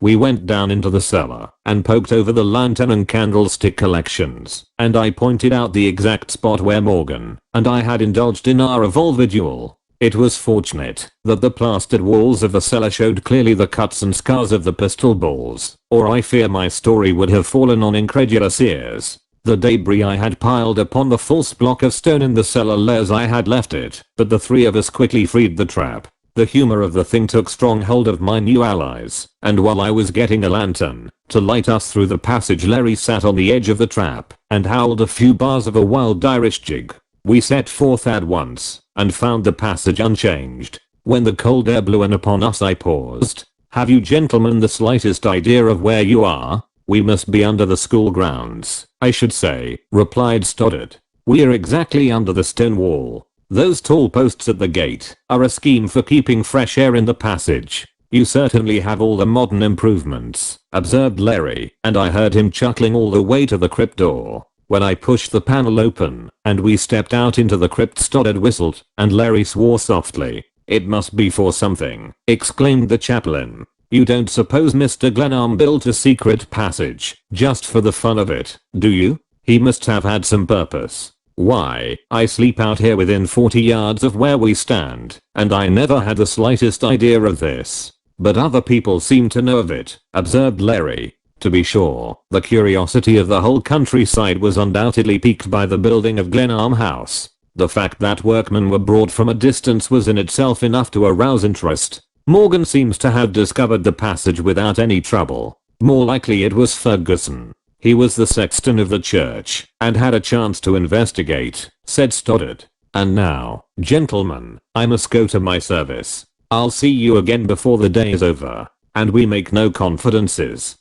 We went down into the cellar and poked over the lantern and candlestick collections, and I pointed out the exact spot where Morgan and I had indulged in our revolver duel. It was fortunate that the plastered walls of the cellar showed clearly the cuts and scars of the pistol balls, or I fear my story would have fallen on incredulous ears. The debris I had piled upon the false block of stone in the cellar lay as I had left it, but the three of us quickly freed the trap. The humor of the thing took strong hold of my new allies, and while I was getting a lantern to light us through the passage, Larry sat on the edge of the trap and howled a few bars of a wild Irish jig. We set forth at once and found the passage unchanged. When the cold air blew in upon us, I paused. Have you gentlemen the slightest idea of where you are? We must be under the school grounds, I should say, replied Stoddard. We are exactly under the stone wall. Those tall posts at the gate are a scheme for keeping fresh air in the passage. You certainly have all the modern improvements, observed Larry, and I heard him chuckling all the way to the crypt door. When I pushed the panel open and we stepped out into the crypt, Stoddard whistled and Larry swore softly. It must be for something, exclaimed the chaplain. You don't suppose Mr. Glenarm built a secret passage just for the fun of it, do you? He must have had some purpose. Why, I sleep out here within 40 yards of where we stand, and I never had the slightest idea of this. But other people seem to know of it, observed Larry. To be sure, the curiosity of the whole countryside was undoubtedly piqued by the building of Glenarm House. The fact that workmen were brought from a distance was in itself enough to arouse interest. Morgan seems to have discovered the passage without any trouble. More likely it was Ferguson. He was the sexton of the church and had a chance to investigate, said Stoddard. And now, gentlemen, I must go to my service. I'll see you again before the day is over, and we make no confidences,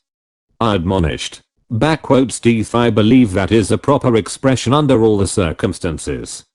I admonished. Backquote Steve, I believe that is a proper expression under all the circumstances.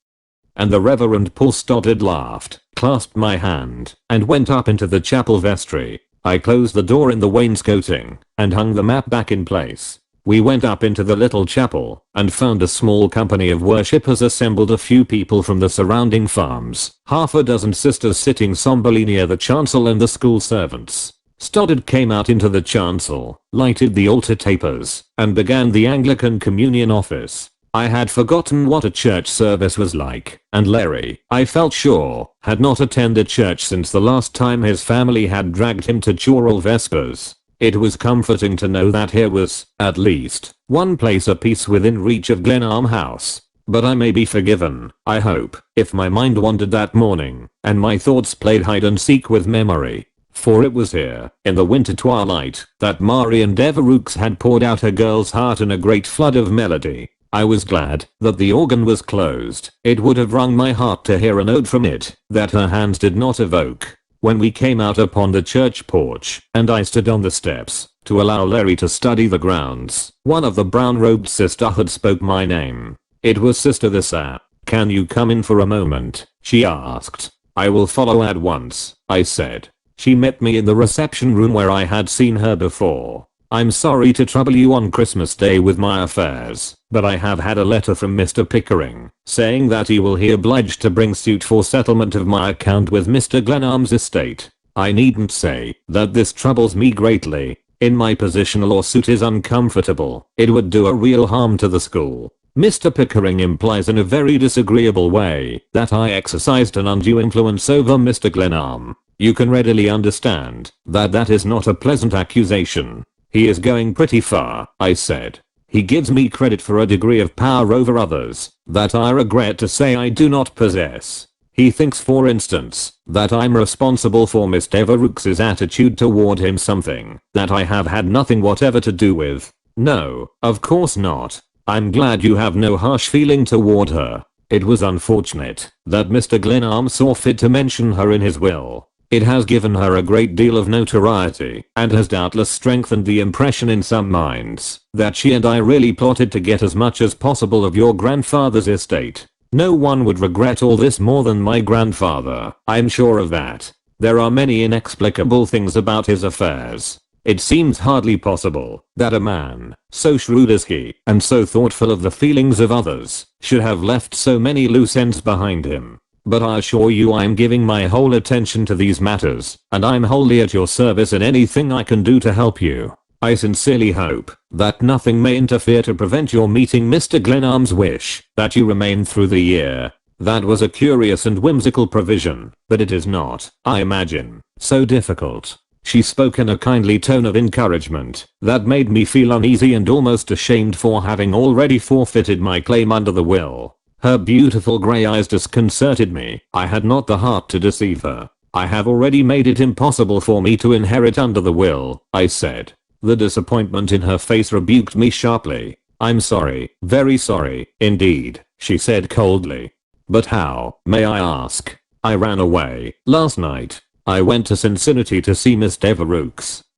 And the Reverend Paul Stoddard laughed, clasped my hand, and went up into the chapel vestry. I closed the door in the wainscoting and hung the map back in place. We went up into the little chapel and found a small company of worshippers assembled, a few people from the surrounding farms, half a dozen sisters sitting somberly near the chancel, and the school servants. Stoddard came out into the chancel, lighted the altar tapers, and began the Anglican communion office. I had forgotten what a church service was like, and Larry, I felt sure, had not attended church since the last time his family had dragged him to choral vespers. It was comforting to know that here was, at least, one place apiece within reach of Glenarm House. But I may be forgiven, I hope, if my mind wandered that morning, and my thoughts played hide and seek with memory. For it was here, in the winter twilight, that Marian Devereux had poured out her girl's heart in a great flood of melody. I was glad that the organ was closed. It would have wrung my heart to hear a note from it that her hands did not evoke. When we came out upon the church porch, and I stood on the steps to allow Larry to study the grounds, one of the brown-robed sisterhood spoke my name. It was Sister Lisa. Can you come in for a moment? She asked. I will follow at once, I said. She met me in the reception room where I had seen her before. I'm sorry to trouble you on Christmas Day with my affairs, but I have had a letter from Mr. Pickering saying that he will be obliged to bring suit for settlement of my account with Mr. Glenarm's estate. I needn't say that this troubles me greatly. In my position a lawsuit is uncomfortable. It would do a real harm to the school. Mr. Pickering implies in a very disagreeable way that I exercised an undue influence over Mr. Glenarm. You can readily understand that that is not a pleasant accusation. He is going pretty far, I said. He gives me credit for a degree of power over others that I regret to say I do not possess. He thinks, for instance, that I'm responsible for Miss Devereux's attitude toward him, something that I have had nothing whatever to do with. No, of course not. I'm glad you have no harsh feeling toward her. It was unfortunate that Mr. Glenarm saw fit to mention her in his will. It has given her a great deal of notoriety and has doubtless strengthened the impression in some minds that she and I really plotted to get as much as possible of your grandfather's estate. No one would regret all this more than my grandfather, I'm sure of that. There are many inexplicable things about his affairs. It seems hardly possible that a man, so shrewd as he, and so thoughtful of the feelings of others, should have left so many loose ends behind him. But I assure you I am giving my whole attention to these matters, and I'm wholly at your service in anything I can do to help you. I sincerely hope that nothing may interfere to prevent your meeting Mr. Glenarm's wish that you remain through the year. That was a curious and whimsical provision, but it is not, I imagine, so difficult. She spoke in a kindly tone of encouragement that made me feel uneasy and almost ashamed for having already forfeited my claim under the will. Her beautiful grey eyes disconcerted me. I had not the heart to deceive her. I have already made it impossible for me to inherit under the will, I said. The disappointment in her face rebuked me sharply. I'm sorry, very sorry, indeed, she said coldly. But how, may I ask? I ran away last night. I went to Cincinnati to see Miss Devereux.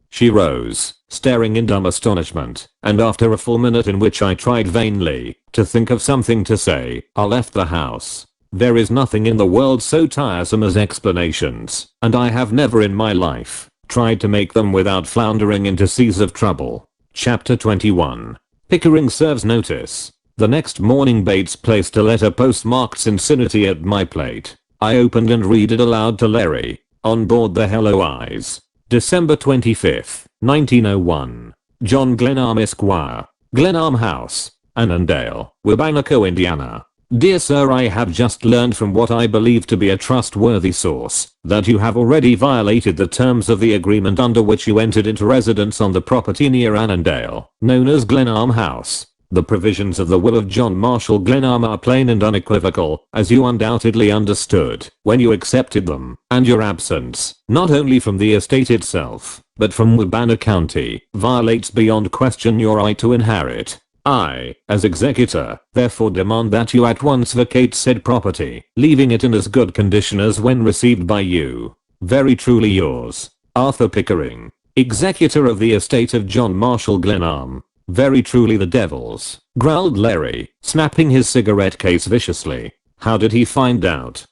She rose, staring in dumb astonishment, and after a full minute in which I tried vainly to think of something to say, I left the house. There is nothing in the world so tiresome as explanations, and I have never in my life tried to make them without floundering into seas of trouble. Chapter 21. Pickering serves notice. The next morning Bates placed a letter postmarked Cincinnati at my plate. I opened and read it aloud to Larry. On board the Hello Eyes. December 25th, 1901. John Glenarm Esquire. Glenarm House, Annandale, Wabanako, Indiana. Dear Sir, I have just learned from what I believe to be a trustworthy source that you have already violated the terms of the agreement under which you entered into residence on the property near Annandale, known as Glenarm House. The provisions of the will of John Marshall Glenarm are plain and unequivocal, as you undoubtedly understood when you accepted them, and your absence, not only from the estate itself, but from Wabana County, violates beyond question your right to inherit. I, as executor, therefore demand that you at once vacate said property, leaving it in as good condition as when received by you. Very truly yours, Arthur Pickering, executor of the estate of John Marshall Glenarm. Very truly the devil's, growled Larry, snapping his cigarette case viciously. How did he find out?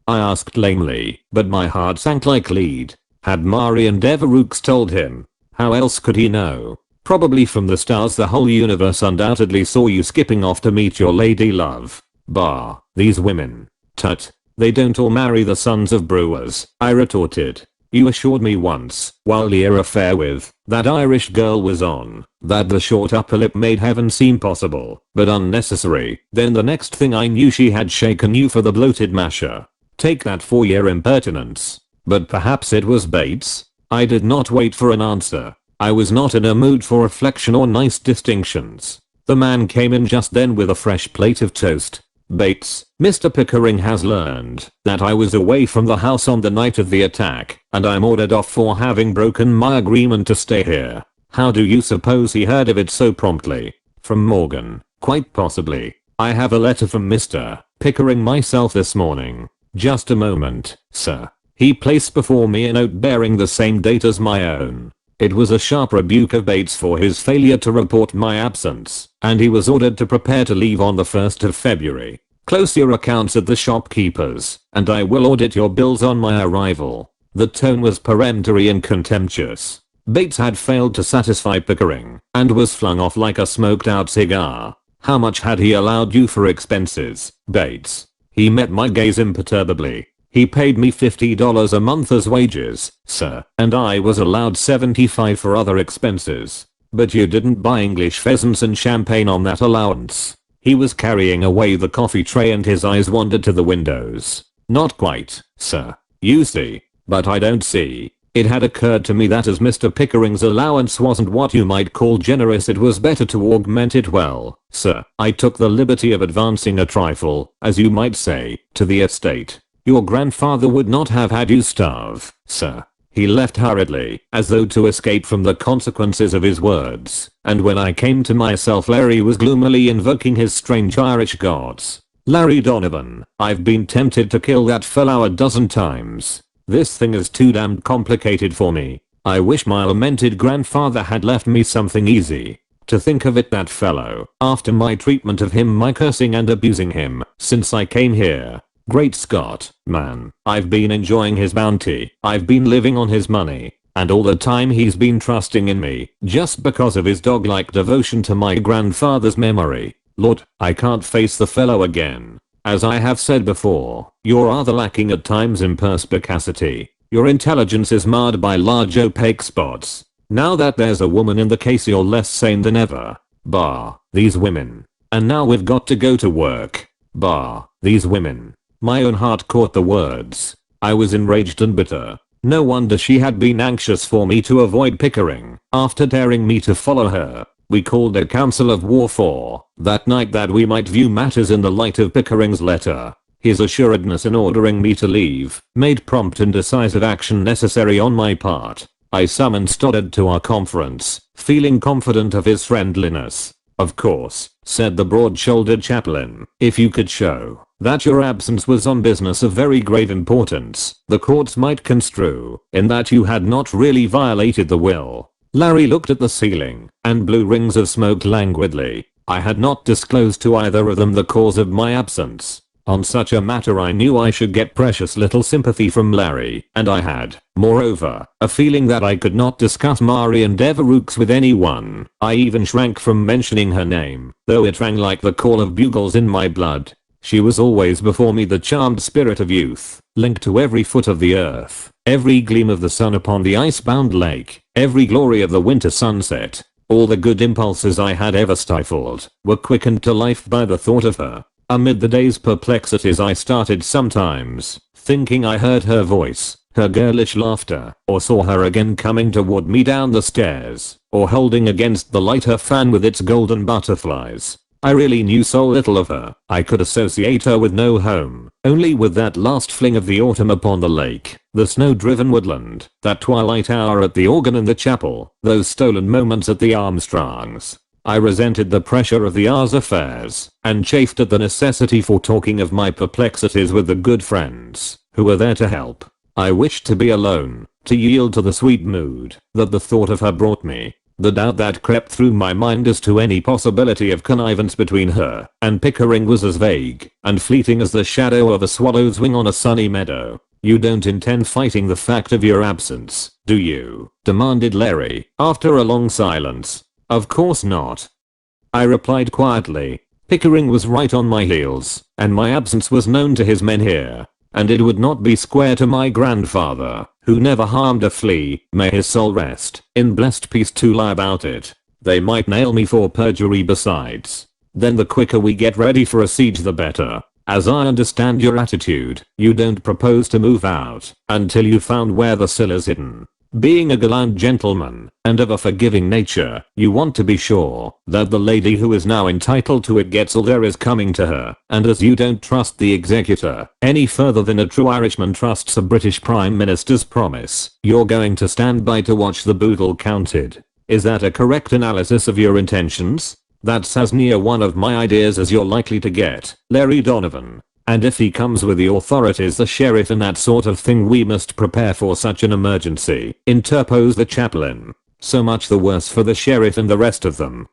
I asked lamely, but my heart sank like lead. Had Marian Devereux told him? How else could he know? Probably from the stars. The whole universe undoubtedly saw you skipping off to meet your lady love. Bah, these women. Tut. They don't all marry the sons of brewers, I retorted. You assured me once, while the affair with that Irish girl was on, that the short upper lip made heaven seem possible, but unnecessary. Then the next thing I knew she had shaken you for the bloated masher. Take that for your impertinence. But perhaps it was Bates? I did not wait for an answer. I was not in a mood for reflection or nice distinctions. The man came in just then with a fresh plate of toast. Bates, Mr. Pickering has learned that I was away from the house on the night of the attack, and I'm ordered off for having broken my agreement to stay here. How do you suppose he heard of it so promptly? From Morgan, quite possibly. I have a letter from Mr. Pickering myself this morning. Just a moment, sir. He placed before me a note bearing the same date as my own. It was a sharp rebuke of Bates for his failure to report my absence, and he was ordered to prepare to leave on the 1st of February. Close your accounts at the shopkeepers, and I will audit your bills on my arrival. The tone was peremptory and contemptuous. Bates had failed to satisfy Pickering, and was flung off like a smoked out cigar. How much had he allowed you for expenses, Bates? He met my gaze imperturbably. He paid me $50 a month as wages, sir, and I was allowed $75 for other expenses. But you didn't buy English pheasants and champagne on that allowance. He was carrying away the coffee tray and his eyes wandered to the windows. Not quite, sir. You see, but I don't see. It had occurred to me that as Mr. Pickering's allowance wasn't what you might call generous, it was better to augment it well, sir. I took the liberty of advancing a trifle, as you might say, to the estate. Your grandfather would not have had you starve, sir. He left hurriedly, as though to escape from the consequences of his words, and when I came to myself Larry was gloomily invoking his strange Irish gods. Larry Donovan, I've been tempted to kill that fellow a dozen times. This thing is too damned complicated for me. I wish my lamented grandfather had left me something easy. To think of it, that fellow, after my treatment of him, my cursing and abusing him, since I came here. Great Scott, man, I've been enjoying his bounty. I've been living on his money. And all the time he's been trusting in me, just because of his dog-like devotion to my grandfather's memory. Lord, I can't face the fellow again. As I have said before, you're rather lacking at times in perspicacity. Your intelligence is marred by large opaque spots. Now that there's a woman in the case, you're less sane than ever. Bah, these women. And now we've got to go to work. Bah, these women. My own heart caught the words. I was enraged and bitter. No wonder she had been anxious for me to avoid Pickering. After daring me to follow her, we called a council of war for that night that we might view matters in the light of Pickering's letter. His assuredness in ordering me to leave made prompt and decisive action necessary on my part. I summoned Stoddard to our conference, feeling confident of his friendliness. Of course, said the broad-shouldered chaplain, if you could show that your absence was on business of very grave importance, the courts might construe in that you had not really violated the will. Larry looked at the ceiling and blew rings of smoke languidly. I had not disclosed to either of them the cause of my absence. On such a matter I knew I should get precious little sympathy from Larry, and I had, moreover, a feeling that I could not discuss Marian Devereux with anyone. I even shrank from mentioning her name, though it rang like the call of bugles in my blood. She was always before me, the charmed spirit of youth, linked to every foot of the earth, every gleam of the sun upon the icebound lake, every glory of the winter sunset. All the good impulses I had ever stifled were quickened to life by the thought of her. Amid the day's perplexities I started sometimes, thinking I heard her voice, her girlish laughter, or saw her again coming toward me down the stairs, or holding against the light her fan with its golden butterflies. I really knew so little of her. I could associate her with no home, only with that last fling of the autumn upon the lake, the snow-driven woodland, that twilight hour at the organ in the chapel, those stolen moments at the Armstrongs. I resented the pressure of the hour's affairs, and chafed at the necessity for talking of my perplexities with the good friends who were there to help. I wished to be alone, to yield to the sweet mood that the thought of her brought me. The doubt that crept through my mind as to any possibility of connivance between her and Pickering was as vague and fleeting as the shadow of a swallow's wing on a sunny meadow. You don't intend fighting the fact of your absence, do you? Demanded Larry, after a long silence. Of course not, I replied quietly. Pickering was right on my heels, and my absence was known to his men here, and it would not be square to my grandfather, who never harmed a flea, may his soul rest in blessed peace, to lie about it. They might nail me for perjury besides. Then the quicker we get ready for a siege the better. As I understand your attitude, you don't propose to move out until you found where the sill is hidden. Being a gallant gentleman and of a forgiving nature, you want to be sure that the lady who is now entitled to it gets all there is coming to her, and as you don't trust the executor any further than a true Irishman trusts a British Prime Minister's promise, you're going to stand by to watch the boodle counted. Is that a correct analysis of your intentions? That's as near one of my ideas as you're likely to get, Larry Donovan. And if he comes with the authorities, the sheriff, and that sort of thing, we must prepare for such an emergency, interposed the chaplain. So much the worse for the sheriff and the rest of them,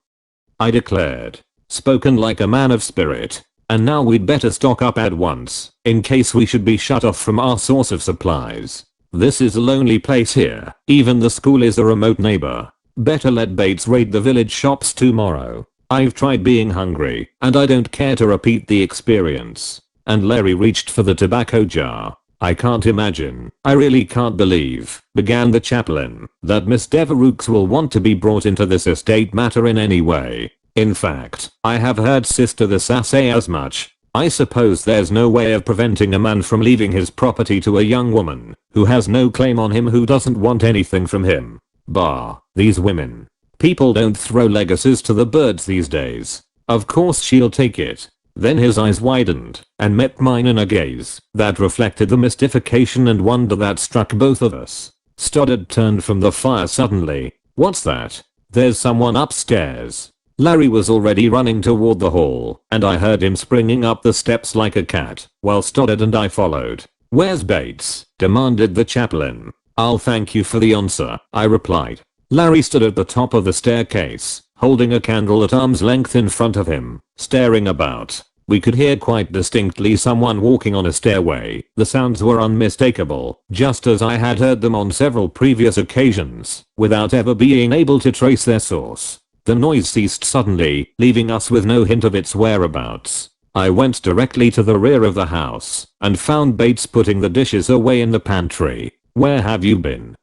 I declared. Spoken like a man of spirit. And now we'd better stock up at once, in case we should be shut off from our source of supplies. This is a lonely place here, even the school is a remote neighbor. Better let Bates raid the village shops tomorrow. I've tried being hungry, and I don't care to repeat the experience. And Larry reached for the tobacco jar. I can't imagine, I really can't believe, began the chaplain, that Miss Devereux will want to be brought into this estate matter in any way. In fact, I have heard Sister the Sass say as much. I suppose there's no way of preventing a man from leaving his property to a young woman who has no claim on him, who doesn't want anything from him. Bah, these women. People don't throw legacies to the birds these days. Of course she'll take it. Then his eyes widened and met mine in a gaze that reflected the mystification and wonder that struck both of us. Stoddard turned from the fire suddenly. What's that? There's someone upstairs. Larry was already running toward the hall, and I heard him springing up the steps like a cat, while Stoddard and I followed. Where's Bates? Demanded the chaplain. I'll thank you for the answer, I replied. Larry stood at the top of the staircase, holding a candle at arm's length in front of him, staring about. We could hear quite distinctly someone walking on a stairway. The sounds were unmistakable, just as I had heard them on several previous occasions, without ever being able to trace their source. The noise ceased suddenly, leaving us with no hint of its whereabouts. I went directly to the rear of the house and found Bates putting the dishes away in the pantry. "Where have you been?"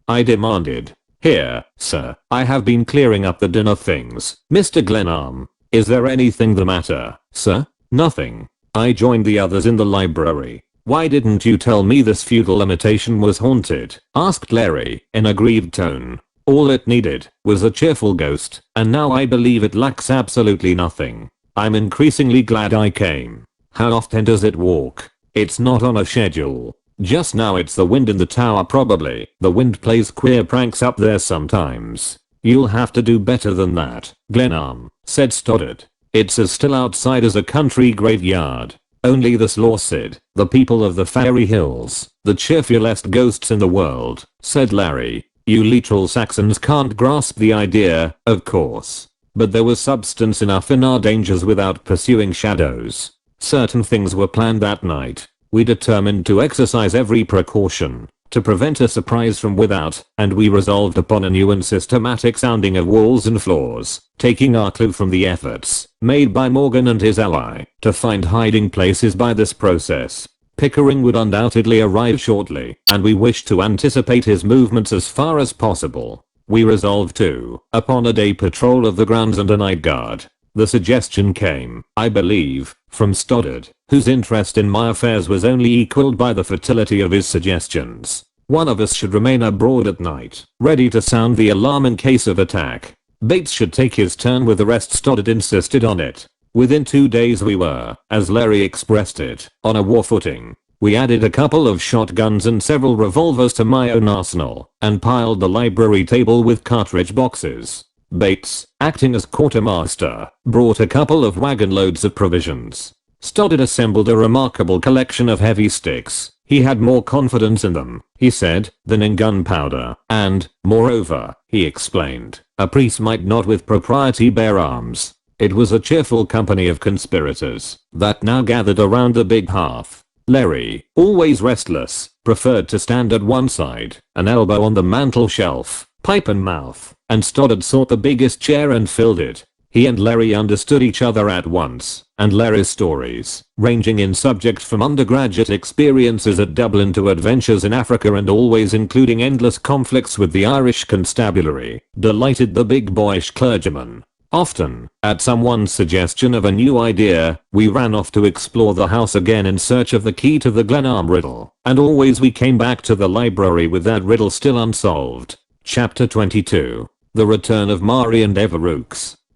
I demanded. "Here, sir. I have been clearing up the dinner things, Mr. Glenarm. Is there anything the matter, sir?" "Nothing." I joined the others in the library. "Why didn't you tell me this feudal imitation was haunted?" asked Larry in a grieved tone. "All it needed was a cheerful ghost, and now I believe it lacks absolutely nothing. I'm increasingly glad I came." "How often does it walk?" "It's not on a schedule. Just now it's the wind in the tower probably. The wind plays queer pranks up there sometimes." "You'll have to do better than that, Glenarm," said Stoddard. "It's as still outside as a country graveyard. Only the Slorcid, the people of the Fairy Hills, the cheerfulest ghosts in the world," said Larry. "You literal Saxons can't grasp the idea, of course. But there was substance enough in our dangers without pursuing shadows. Certain things were planned that night. We determined to exercise every precaution to prevent a surprise from without, and we resolved upon a new and systematic sounding of walls and floors, taking our clue from the efforts made by Morgan and his ally to find hiding places. By this process, Pickering would undoubtedly arrive shortly, and we wished to anticipate his movements as far as possible. We resolved to, upon a day patrol of the grounds and a night guard. The suggestion came, I believe, from Stoddard, whose interest in my affairs was only equaled by the fertility of his suggestions. One of us should remain abroad at night, ready to sound the alarm in case of attack. Bates should take his turn with the rest. Stoddard insisted on it. Within 2 days we were, as Larry expressed it, on a war footing. We added a couple of shotguns and several revolvers to my own arsenal, and piled the library table with cartridge boxes. Bates, acting as quartermaster, brought a couple of wagon loads of provisions. Stoddard assembled a remarkable collection of heavy sticks. He had more confidence in them, he said, than in gunpowder, and, moreover, he explained, a priest might not with propriety bear arms. It was a cheerful company of conspirators that now gathered around the big hearth. Larry, always restless, preferred to stand at one side, an elbow on the mantel shelf, pipe in mouth, and Stoddard sought the biggest chair and filled it. He and Larry understood each other at once, and Larry's stories, ranging in subject from undergraduate experiences at Dublin to adventures in Africa and always including endless conflicts with the Irish constabulary, delighted the big boyish clergyman. Often, at someone's suggestion of a new idea, we ran off to explore the house again in search of the key to the Glenarm riddle, and always we came back to the library with that riddle still unsolved. Chapter 22. The Return of Mari and Devereux.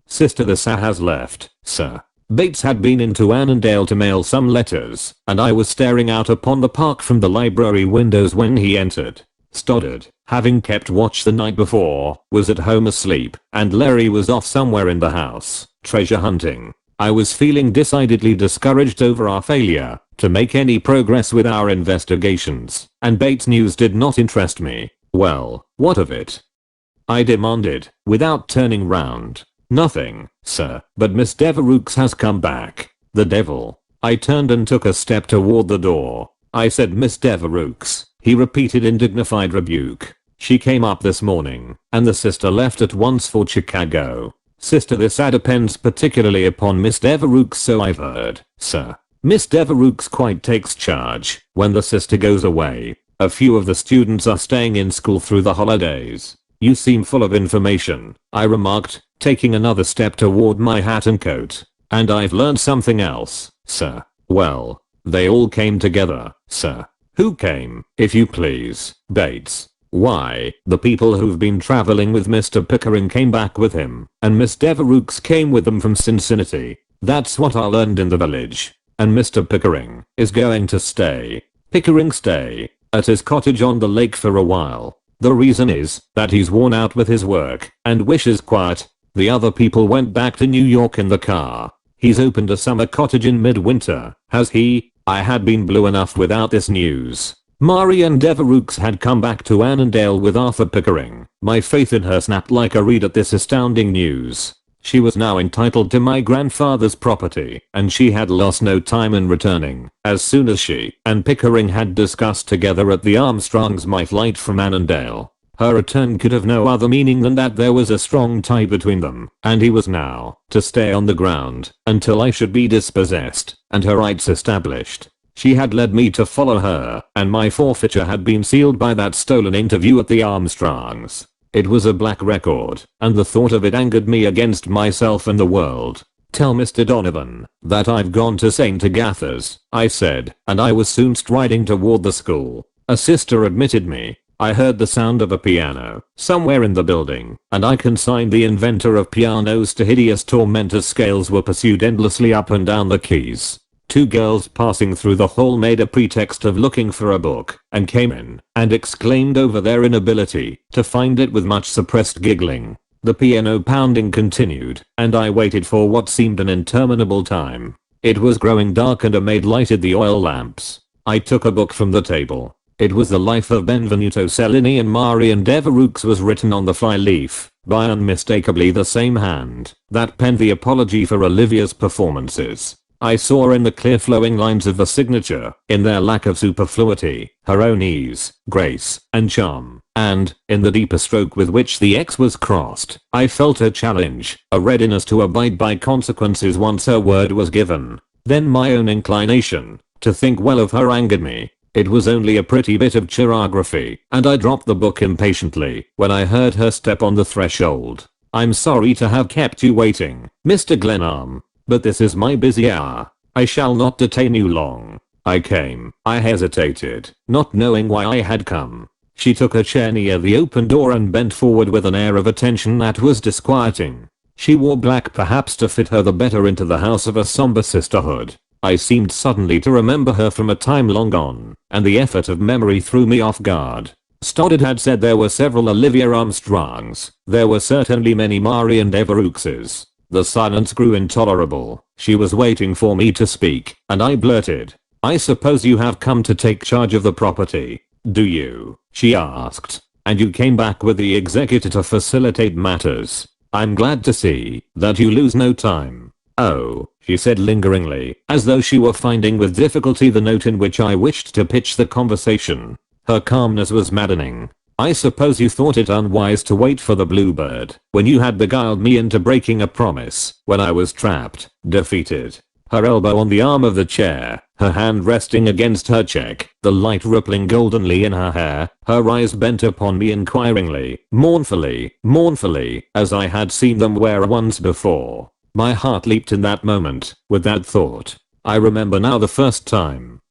Sister, the sir has left, sir. Bates had been into Annandale to mail some letters, and I was staring out upon the park from the library windows when he entered. Stoddard, having kept watch the night before, was at home asleep, and Larry was off somewhere in the house, treasure hunting. I was feeling decidedly discouraged over our failure to make any progress with our investigations, and Bates' news did not interest me. "Well, what of it?" I demanded, without turning round. "Nothing, sir, but Miss Devereux has come back." "The devil." I turned and took a step toward the door. "I said Miss Devereux," he repeated in dignified rebuke. "She came up this morning, and the sister left at once for Chicago." "Sister, this depends particularly upon Miss Devereux, so I've heard, sir. Miss Devereux quite takes charge when the sister goes away. A few of the students are staying in school through the holidays." "You seem full of information," I remarked, taking another step toward my hat and coat. "And I've learned something else, sir." "Well, they all came together, sir." "Who came, if you please, Bates?" "Why, the people who've been traveling with Mr. Pickering came back with him, and Miss Devereux came with them from Cincinnati. That's what I learned in the village. And Mr. Pickering is going to stay." "Pickering stay?" "At his cottage on the lake for a while. The reason is that he's worn out with his work and wishes quiet. The other people went back to New York in the car. He's opened a summer cottage in midwinter, has he?" I had been blue enough without this news. Mari and Devereux had come back to Annandale with Arthur Pickering. My faith in her snapped like a reed at this astounding news. She was now entitled to my grandfather's property, and she had lost no time in returning. As soon as she and Pickering had discussed together at the Armstrongs my flight from Annandale, her return could have no other meaning than that there was a strong tie between them, and he was now to stay on the ground until I should be dispossessed and her rights established. She had led me to follow her, and my forfeiture had been sealed by that stolen interview at the Armstrongs. It was a black record, and the thought of it angered me against myself and the world. "Tell Mr. Donovan that I've gone to St. Agatha's," I said, and I was soon striding toward the school. A sister admitted me. I heard the sound of a piano somewhere in the building, and I consigned the inventor of pianos to hideous torment as scales were pursued endlessly up and down the keys. Two girls passing through the hall made a pretext of looking for a book, and came in, and exclaimed over their inability to find it with much suppressed giggling. The piano pounding continued, and I waited for what seemed an interminable time. It was growing dark and a maid lighted the oil lamps. I took a book from the table. It was The Life of Benvenuto Cellini, and Marion Devereux was written on the fly-leaf by unmistakably the same hand that penned the apology for Olivia's performances. I saw in the clear flowing lines of the signature, in their lack of superfluity, her own ease, grace, and charm, and, in the deeper stroke with which the X was crossed, I felt a challenge, a readiness to abide by consequences once her word was given. Then my own inclination to think well of her angered me. It was only a pretty bit of chirography, and I dropped the book impatiently when I heard her step on the threshold. "I'm sorry to have kept you waiting, Mr. Glenarm, but this is my busy hour. I shall not detain you long." I hesitated, not knowing why I had come. She took a chair near the open door and bent forward with an air of attention that was disquieting. She wore black, perhaps to fit her the better into the house of a somber sisterhood. I seemed suddenly to remember her from a time long gone, and the effort of memory threw me off guard. Stoddard had said there were several Olivia Armstrongs. There were certainly many Marion Devereuxes. The silence grew intolerable. She was waiting for me to speak, and I blurted, "I suppose you have come to take charge of the property, do you?" she asked. "And you came back with the executor to facilitate matters. I'm glad to see that you lose no time." "Oh," she said lingeringly, as though she were finding with difficulty the note in which I wished to pitch the conversation. Her calmness was maddening. "I suppose you thought it unwise to wait for the bluebird when you had beguiled me into breaking a promise when I was trapped, defeated." Her elbow on the arm of the chair, her hand resting against her cheek, the light rippling goldenly in her hair, her eyes bent upon me inquiringly, mournfully, as I had seen them wear once before. My heart leaped in that moment, with that thought. "I remember now the first time,"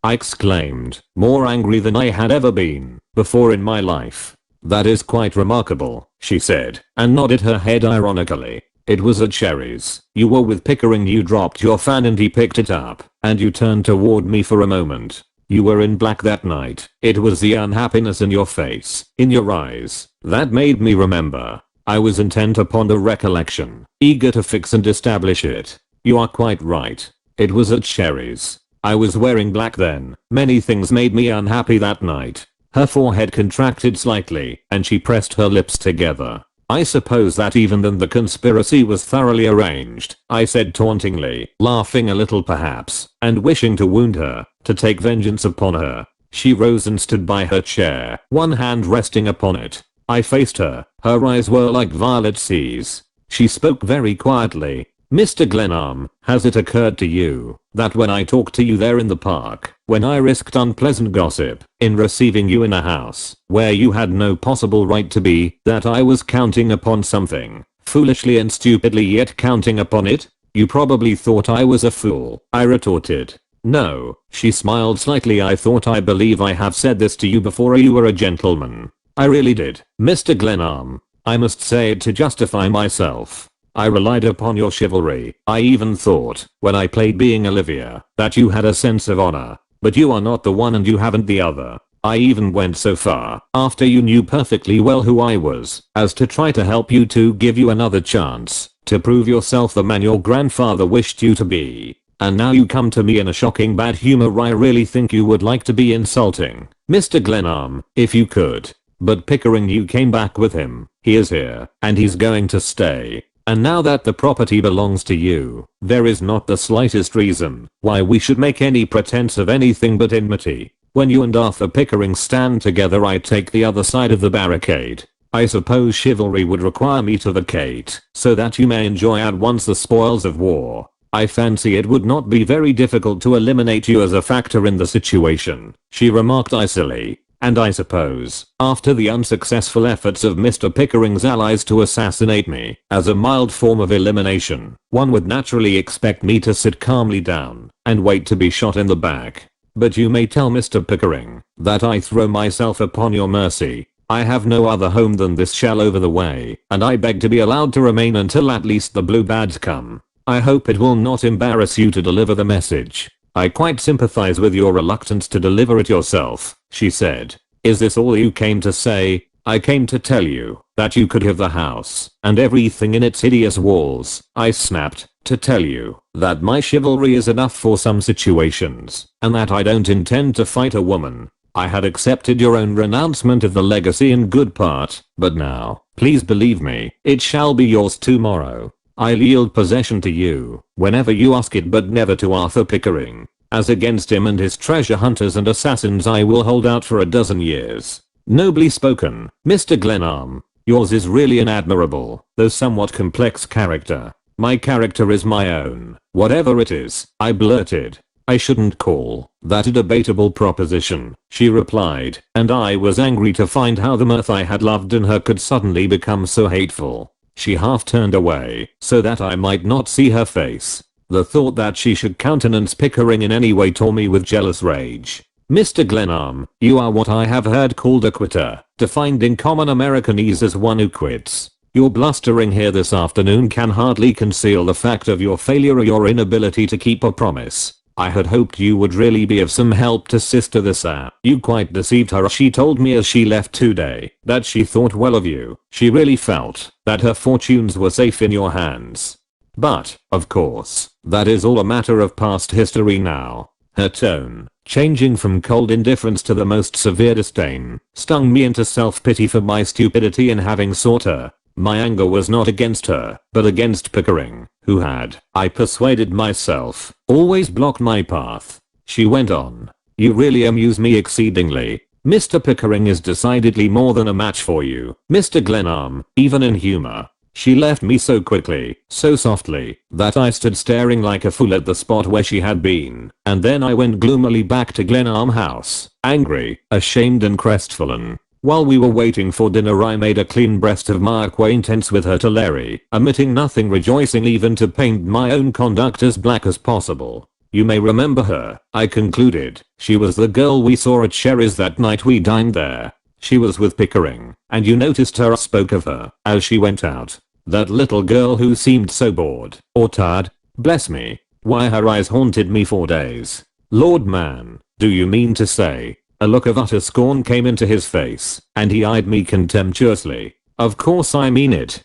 I exclaimed, more angry than I had ever been before in my life. "That is quite remarkable," she said, and nodded her head ironically. "It was at Sherry's. You were with Pickering. You dropped your fan and he picked it up, and you turned toward me for a moment. You were in black that night. It was the unhappiness in your face, in your eyes, that made me remember." I was intent upon the recollection, eager to fix and establish it. "You are quite right. It was at Sherry's. I was wearing black then. Many things made me unhappy that night." Her forehead contracted slightly, and she pressed her lips together. "I suppose that even then the conspiracy was thoroughly arranged," I said tauntingly, laughing a little perhaps, and wishing to wound her, to take vengeance upon her. She rose and stood by her chair, one hand resting upon it. I faced her. Her eyes were like violet seas. She spoke very quietly. "Mr. Glenarm, has it occurred to you that when I talked to you there in the park, when I risked unpleasant gossip in receiving you in a house where you had no possible right to be, that I was counting upon something, foolishly and stupidly, yet counting upon it? You probably thought I was a fool," I retorted. "No," she smiled slightly. I believe I have said this to you before. You were a gentleman." "I really did, Mr. Glenarm. I must say it to justify myself. I relied upon your chivalry. I even thought, when I played being Olivia, that you had a sense of honor. But you are not the one and you haven't the other. I even went so far, after you knew perfectly well who I was, as to try to help you, to give you another chance, to prove yourself the man your grandfather wished you to be. And now you come to me in a shocking bad humor. I really think you would like to be insulting, Mr. Glenarm, if you could. But Pickering, you came back with him. He is here, and he's going to stay. and now that the property belongs to you, there is not the slightest reason why we should make any pretense of anything but enmity. When you and Arthur Pickering stand together, I take the other side of the barricade. I suppose chivalry would require me to vacate, so that you may enjoy at once the spoils of war. I fancy it would not be very difficult to eliminate you as a factor in the situation, she remarked icily. And I suppose, after the unsuccessful efforts of Mr. Pickering's allies to assassinate me, as a mild form of elimination, one would naturally expect me to sit calmly down and wait to be shot in the back. But you may tell Mr. Pickering that I throw myself upon your mercy. I have no other home than this shell over the way, and I beg to be allowed to remain until at least the blue badge come. I hope it will not embarrass you to deliver the message. I quite sympathize with your reluctance to deliver it yourself, she said. Is this all you came to say? I came to tell you that you could have the house and everything in its hideous walls, I snapped, to tell you that my chivalry is enough for some situations, and that I don't intend to fight a woman. I had accepted your own renouncement of the legacy in good part, but now, please believe me, it shall be yours tomorrow. I'll yield possession to you whenever you ask it, but never to Arthur Pickering. As against him and his treasure hunters and assassins I will hold out for a dozen years. Nobly spoken, Mr. Glenarm. Yours is really an admirable, though somewhat complex character. My character is my own, whatever it is, I blurted. I shouldn't call that a debatable proposition, she replied, and I was angry to find how the mirth I had loved in her could suddenly become so hateful. She half turned away so that I might not see her face. The thought that she should countenance Pickering in any way tore me with jealous rage. Mr. Glenarm, you are what I have heard called a quitter, defined in common Americanese as one who quits. Your blustering here this afternoon can hardly conceal the fact of your failure or your inability to keep a promise. I had hoped you would really be of some help to Sister Thisha. You quite deceived her. She told me as she left today that she thought well of you. She really felt that her fortunes were safe in your hands. But, of course, that is all a matter of past history now. Her tone, changing from cold indifference to the most severe disdain, stung me into self-pity for my stupidity in having sought her. My anger was not against her, but against Pickering, who had, I persuaded myself, always blocked my path. She went on. You really amuse me exceedingly. Mr. Pickering is decidedly more than a match for you, Mr. Glenarm, even in humor. She left me so quickly, so softly, that I stood staring like a fool at the spot where she had been, and then I went gloomily back to Glenarm House, angry, ashamed and crestfallen. While we were waiting for dinner I made a clean breast of my acquaintance with her to Larry, omitting nothing, rejoicing even to paint my own conduct as black as possible. You may remember her, I concluded. She was the girl we saw at Sherry's that night we dined there. She was with Pickering, and you noticed her or spoke of her as she went out. That little girl who seemed so bored, or tired, bless me. Why, her eyes haunted me for days. Lord man, do you mean to say? A look of utter scorn came into his face, and he eyed me contemptuously. Of course I mean it.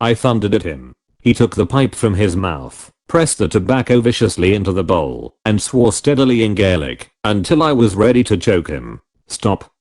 I thundered at him. He took the pipe from his mouth, pressed the tobacco viciously into the bowl, and swore steadily in Gaelic, until I was ready to choke him. Stop.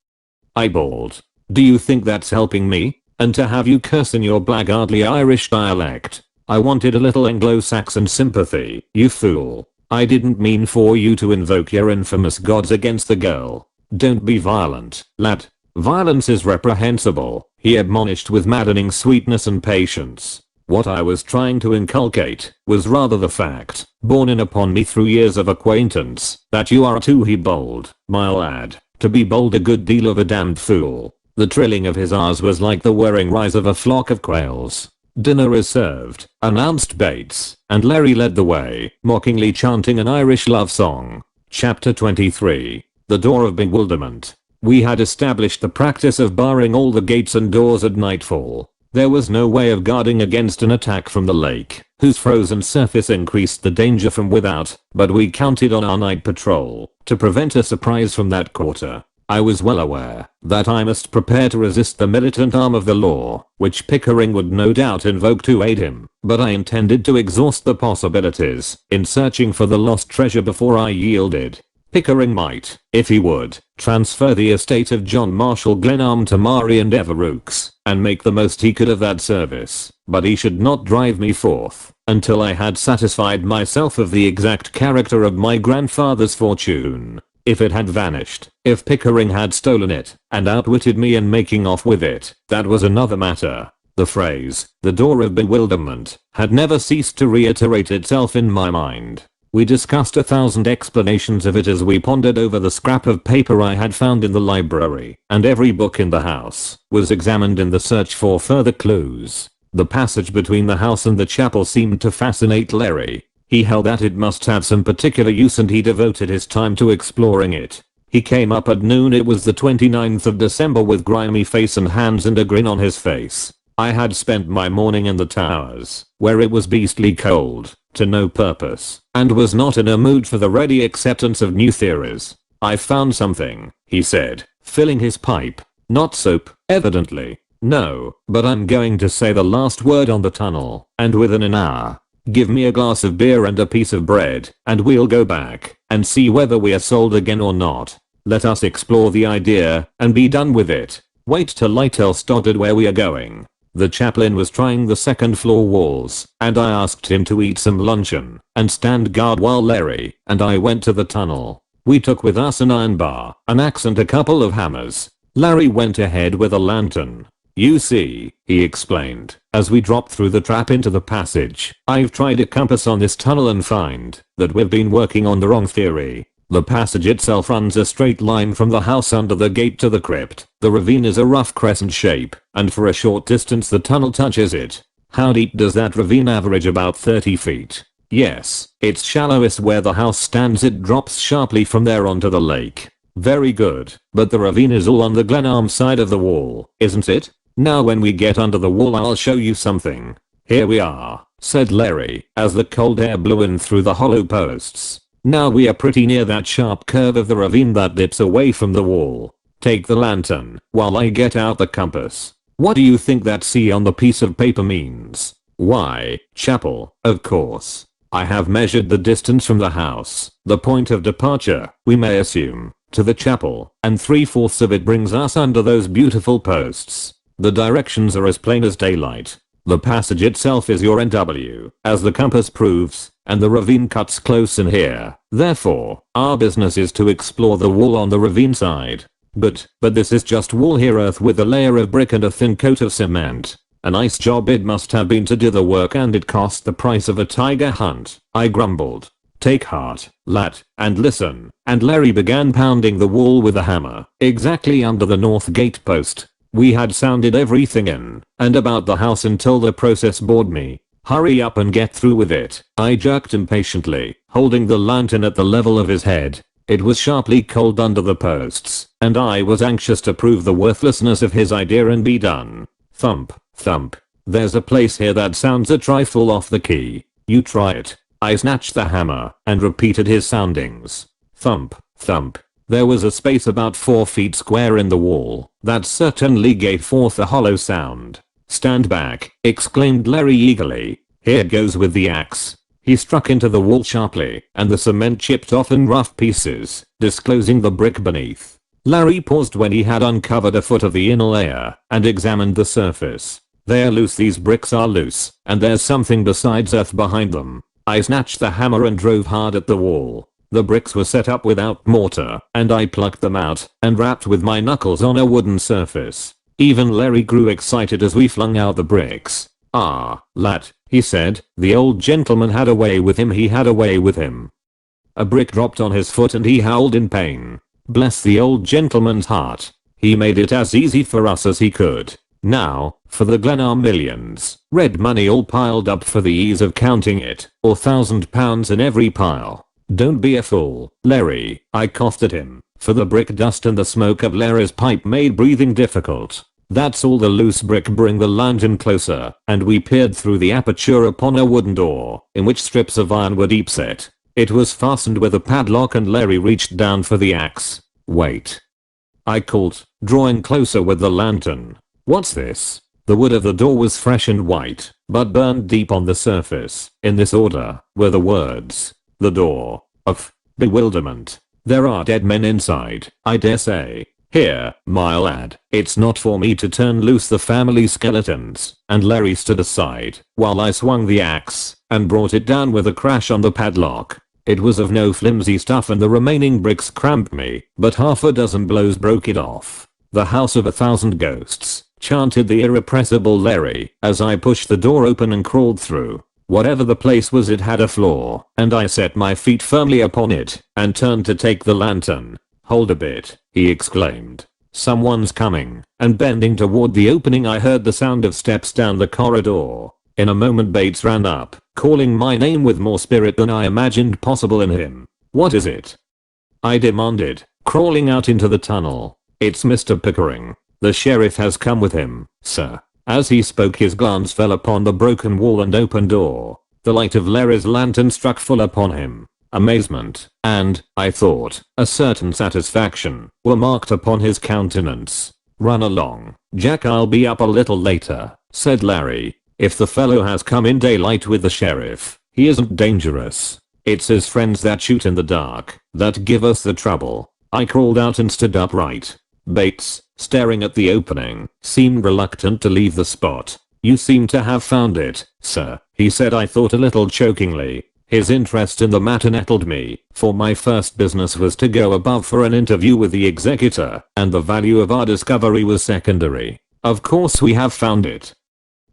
I bawled. Do you think that's helping me? And to have you curse in your blackguardly Irish dialect. I wanted a little Anglo-Saxon sympathy, you fool. I didn't mean for you to invoke your infamous gods against the girl. Don't be violent, lad. Violence is reprehensible, he admonished with maddening sweetness and patience. What I was trying to inculcate was rather the fact, borne in upon me through years of acquaintance, that you are too bold, my lad, to be bold a good deal of a damned fool. The trilling of his R's was like the whirring rise of a flock of quails. Dinner is served, announced Bates, and Larry led the way, mockingly chanting an Irish love song. Chapter 23. The Door of Bewilderment. We had established the practice of barring all the gates and doors at nightfall. There was no way of guarding against an attack from the lake, whose frozen surface increased the danger from without, but we counted on our night patrol to prevent a surprise from that quarter. I was well aware that I must prepare to resist the militant arm of the law, which Pickering would no doubt invoke to aid him, but I intended to exhaust the possibilities in searching for the lost treasure before I yielded. Pickering might, if he would, transfer the estate of John Marshall Glenarm to Mari and Everooks, and make the most he could of that service, but he should not drive me forth until I had satisfied myself of the exact character of my grandfather's fortune. If it had vanished, if Pickering had stolen it and outwitted me in making off with it, that was another matter. The phrase, the door of bewilderment, had never ceased to reiterate itself in my mind. We discussed 1,000 explanations of it as we pondered over the scrap of paper I had found in the library, and every book in the house was examined in the search for further clues. The passage between the house and the chapel seemed to fascinate Larry. He held that it must have some particular use and he devoted his time to exploring it. He came up at noon, it was the 29th of December, with grimy face and hands and a grin on his face. I had spent my morning in the towers, where it was beastly cold, to no purpose, and was not in a mood for the ready acceptance of new theories. "I've found something," he said, filling his pipe. "Not soap, evidently. No, but I'm going to say the last word on the tunnel, and within an hour. Give me a glass of beer and a piece of bread, and we'll go back and see whether we are sold again or not. Let us explore the idea and be done with it. Wait till I tell Stoddard where we are going." The chaplain was trying the second floor walls, and I asked him to eat some luncheon and stand guard while Larry and I went to the tunnel. We took with us an iron bar, an axe and a couple of hammers. Larry went ahead with a lantern. "You see," he explained, as we dropped through the trap into the passage, "I've tried a compass on this tunnel and find that we've been working on the wrong theory. The passage itself runs a straight line from the house under the gate to the crypt. The ravine is a rough crescent shape, and for a short distance the tunnel touches it. How deep does that ravine average? About 30 feet. Yes, it's shallowest where the house stands. It drops sharply from there onto the lake. Very good, but the ravine is all on the Glenarm side of the wall, isn't it? Now when we get under the wall I'll show you something." "Here we are," said Larry, as the cold air blew in through the hollow posts. "Now we are pretty near that sharp curve of the ravine that dips away from the wall. Take the lantern while I get out the compass. What do you think that C on the piece of paper means?" "Why, chapel, of course. I have measured the distance from the house, the point of departure, we may assume, to the chapel, and 3/4 of it brings us under those beautiful posts. The directions are as plain as daylight. The passage itself is your NW, as the compass proves, and the ravine cuts close in here. Therefore, our business is to explore the wall on the ravine side. But this is just wall here, earth with a layer of brick and a thin coat of cement. A nice job it must have been to do the work, and it cost the price of a tiger hunt," I grumbled. "Take heart, lad, and listen," and Larry began pounding the wall with a hammer, exactly under the north gate post. We had sounded everything in and about the house until the process bored me. "Hurry up and get through with it," I jerked impatiently, holding the lantern at the level of his head. It was sharply cold under the posts, and I was anxious to prove the worthlessness of his idea and be done. Thump, thump. "There's a place here that sounds a trifle off the key. You try it." I snatched the hammer and repeated his soundings. Thump, thump. There was a space about 4 feet square in the wall that certainly gave forth a hollow sound. "Stand back," exclaimed Larry eagerly. "Here goes with the axe." He struck into the wall sharply, and the cement chipped off in rough pieces, disclosing the brick beneath. Larry paused when he had uncovered a foot of the inner layer and examined the surface. "They're loose, these bricks are loose, and there's something besides earth behind them." I snatched the hammer and drove hard at the wall. The bricks were set up without mortar, and I plucked them out and rapped with my knuckles on a wooden surface. Even Larry grew excited as we flung out the bricks. "Ah, lad," he said, "the old gentleman had a way with him, he had a way with him." A brick dropped on his foot and he howled in pain. Bless the old gentleman's heart. He made it as easy for us as he could. Now, for the Glenarm millions, red money all piled up for the ease of counting it, or £1,000 in every pile. "Don't be a fool, Larry," I coughed at him, for the brick dust and the smoke of Larry's pipe made breathing difficult. "That's all the loose brick. Bring the lantern closer," and we peered through the aperture upon a wooden door, in which strips of iron were deep set. It was fastened with a padlock and Larry reached down for the axe. "Wait," I called, drawing closer with the lantern. "What's this?" The wood of the door was fresh and white, but burned deep on the surface. In this order were the words, "The door of bewilderment." There are dead men inside, I dare say. Here, my lad, it's not for me to turn loose the family skeletons. And Larry stood aside while I swung the axe and brought it down with a crash on the padlock. It was of no flimsy stuff and the remaining bricks cramped me, but half a dozen blows broke it off. The house of 1,000 ghosts, chanted the irrepressible Larry as I pushed the door open and crawled through. Whatever the place was, it had a floor, and I set my feet firmly upon it and turned to take the lantern. "Hold a bit," he exclaimed. "Someone's coming," and bending toward the opening I heard the sound of steps down the corridor. In a moment Bates ran up, calling my name with more spirit than I imagined possible in him. "What is it?" I demanded, crawling out into the tunnel. "It's Mr. Pickering. The sheriff has come with him, sir." As he spoke his glance fell upon the broken wall and open door. The light of Larry's lantern struck full upon him. Amazement, and, I thought, a certain satisfaction, were marked upon his countenance. "Run along, Jack, I'll be up a little later," said Larry. "If the fellow has come in daylight with the sheriff, he isn't dangerous. It's his friends that shoot in the dark that give us the trouble." I crawled out and stood upright. Bates, staring at the opening, seemed reluctant to leave the spot. "You seem to have found it, sir," he said, I thought a little chokingly. His interest in the matter nettled me, for my first business was to go above for an interview with the executor, and the value of our discovery was secondary. "Of course we have found it,"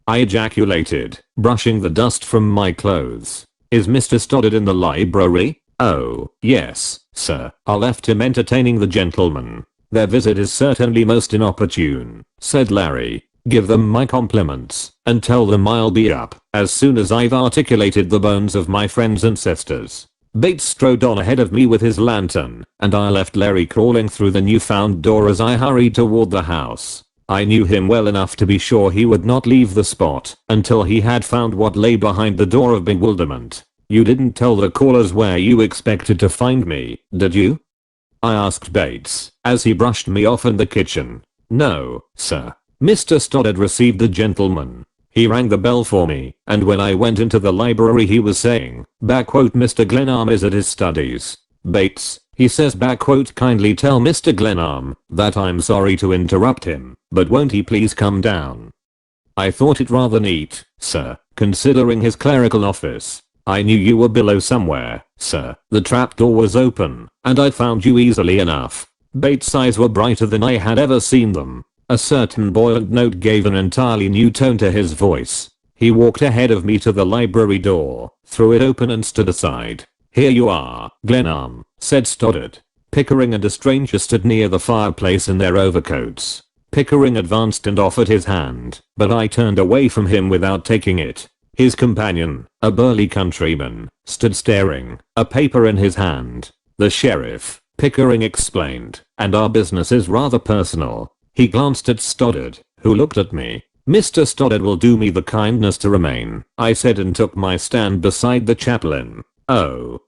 I ejaculated, brushing the dust from my clothes. "Is Mr. Stoddard in the library?" "Oh, yes, sir. I left him entertaining the gentlemen. Their visit is certainly most inopportune," said Larry. "Give them my compliments, and tell them I'll be up as soon as I've articulated the bones of my friends and sisters." Bates strode on ahead of me with his lantern, and I left Larry crawling through the newfound door as I hurried toward the house. I knew him well enough to be sure he would not leave the spot until he had found what lay behind the door of bewilderment. "You didn't tell the callers where you expected to find me, did you?" I asked Bates, as he brushed me off in the kitchen. "No, sir. Mr. Stoddard received the gentleman. He rang the bell for me, and when I went into the library he was saying, Mr. Glenarm is at his studies. Bates, he says, kindly tell Mr. Glenarm that I'm sorry to interrupt him, but won't he please come down?" I thought it rather neat, sir, considering his clerical office. "I knew you were below somewhere, sir. The trapdoor was open, and I found you easily enough." Bates' eyes were brighter than I had ever seen them. A certain buoyant note gave an entirely new tone to his voice. He walked ahead of me to the library door, threw it open and stood aside. "Here you are, Glenarm," said Stoddard. Pickering and a stranger stood near the fireplace in their overcoats. Pickering advanced and offered his hand, but I turned away from him without taking it. His companion, a burly countryman, stood staring, a paper in his hand. "The sheriff," Pickering explained, "and our business is rather personal." He glanced at Stoddard, who looked at me. "Mr. Stoddard will do me the kindness to remain," I said, and took my stand beside the chaplain. "Oh,"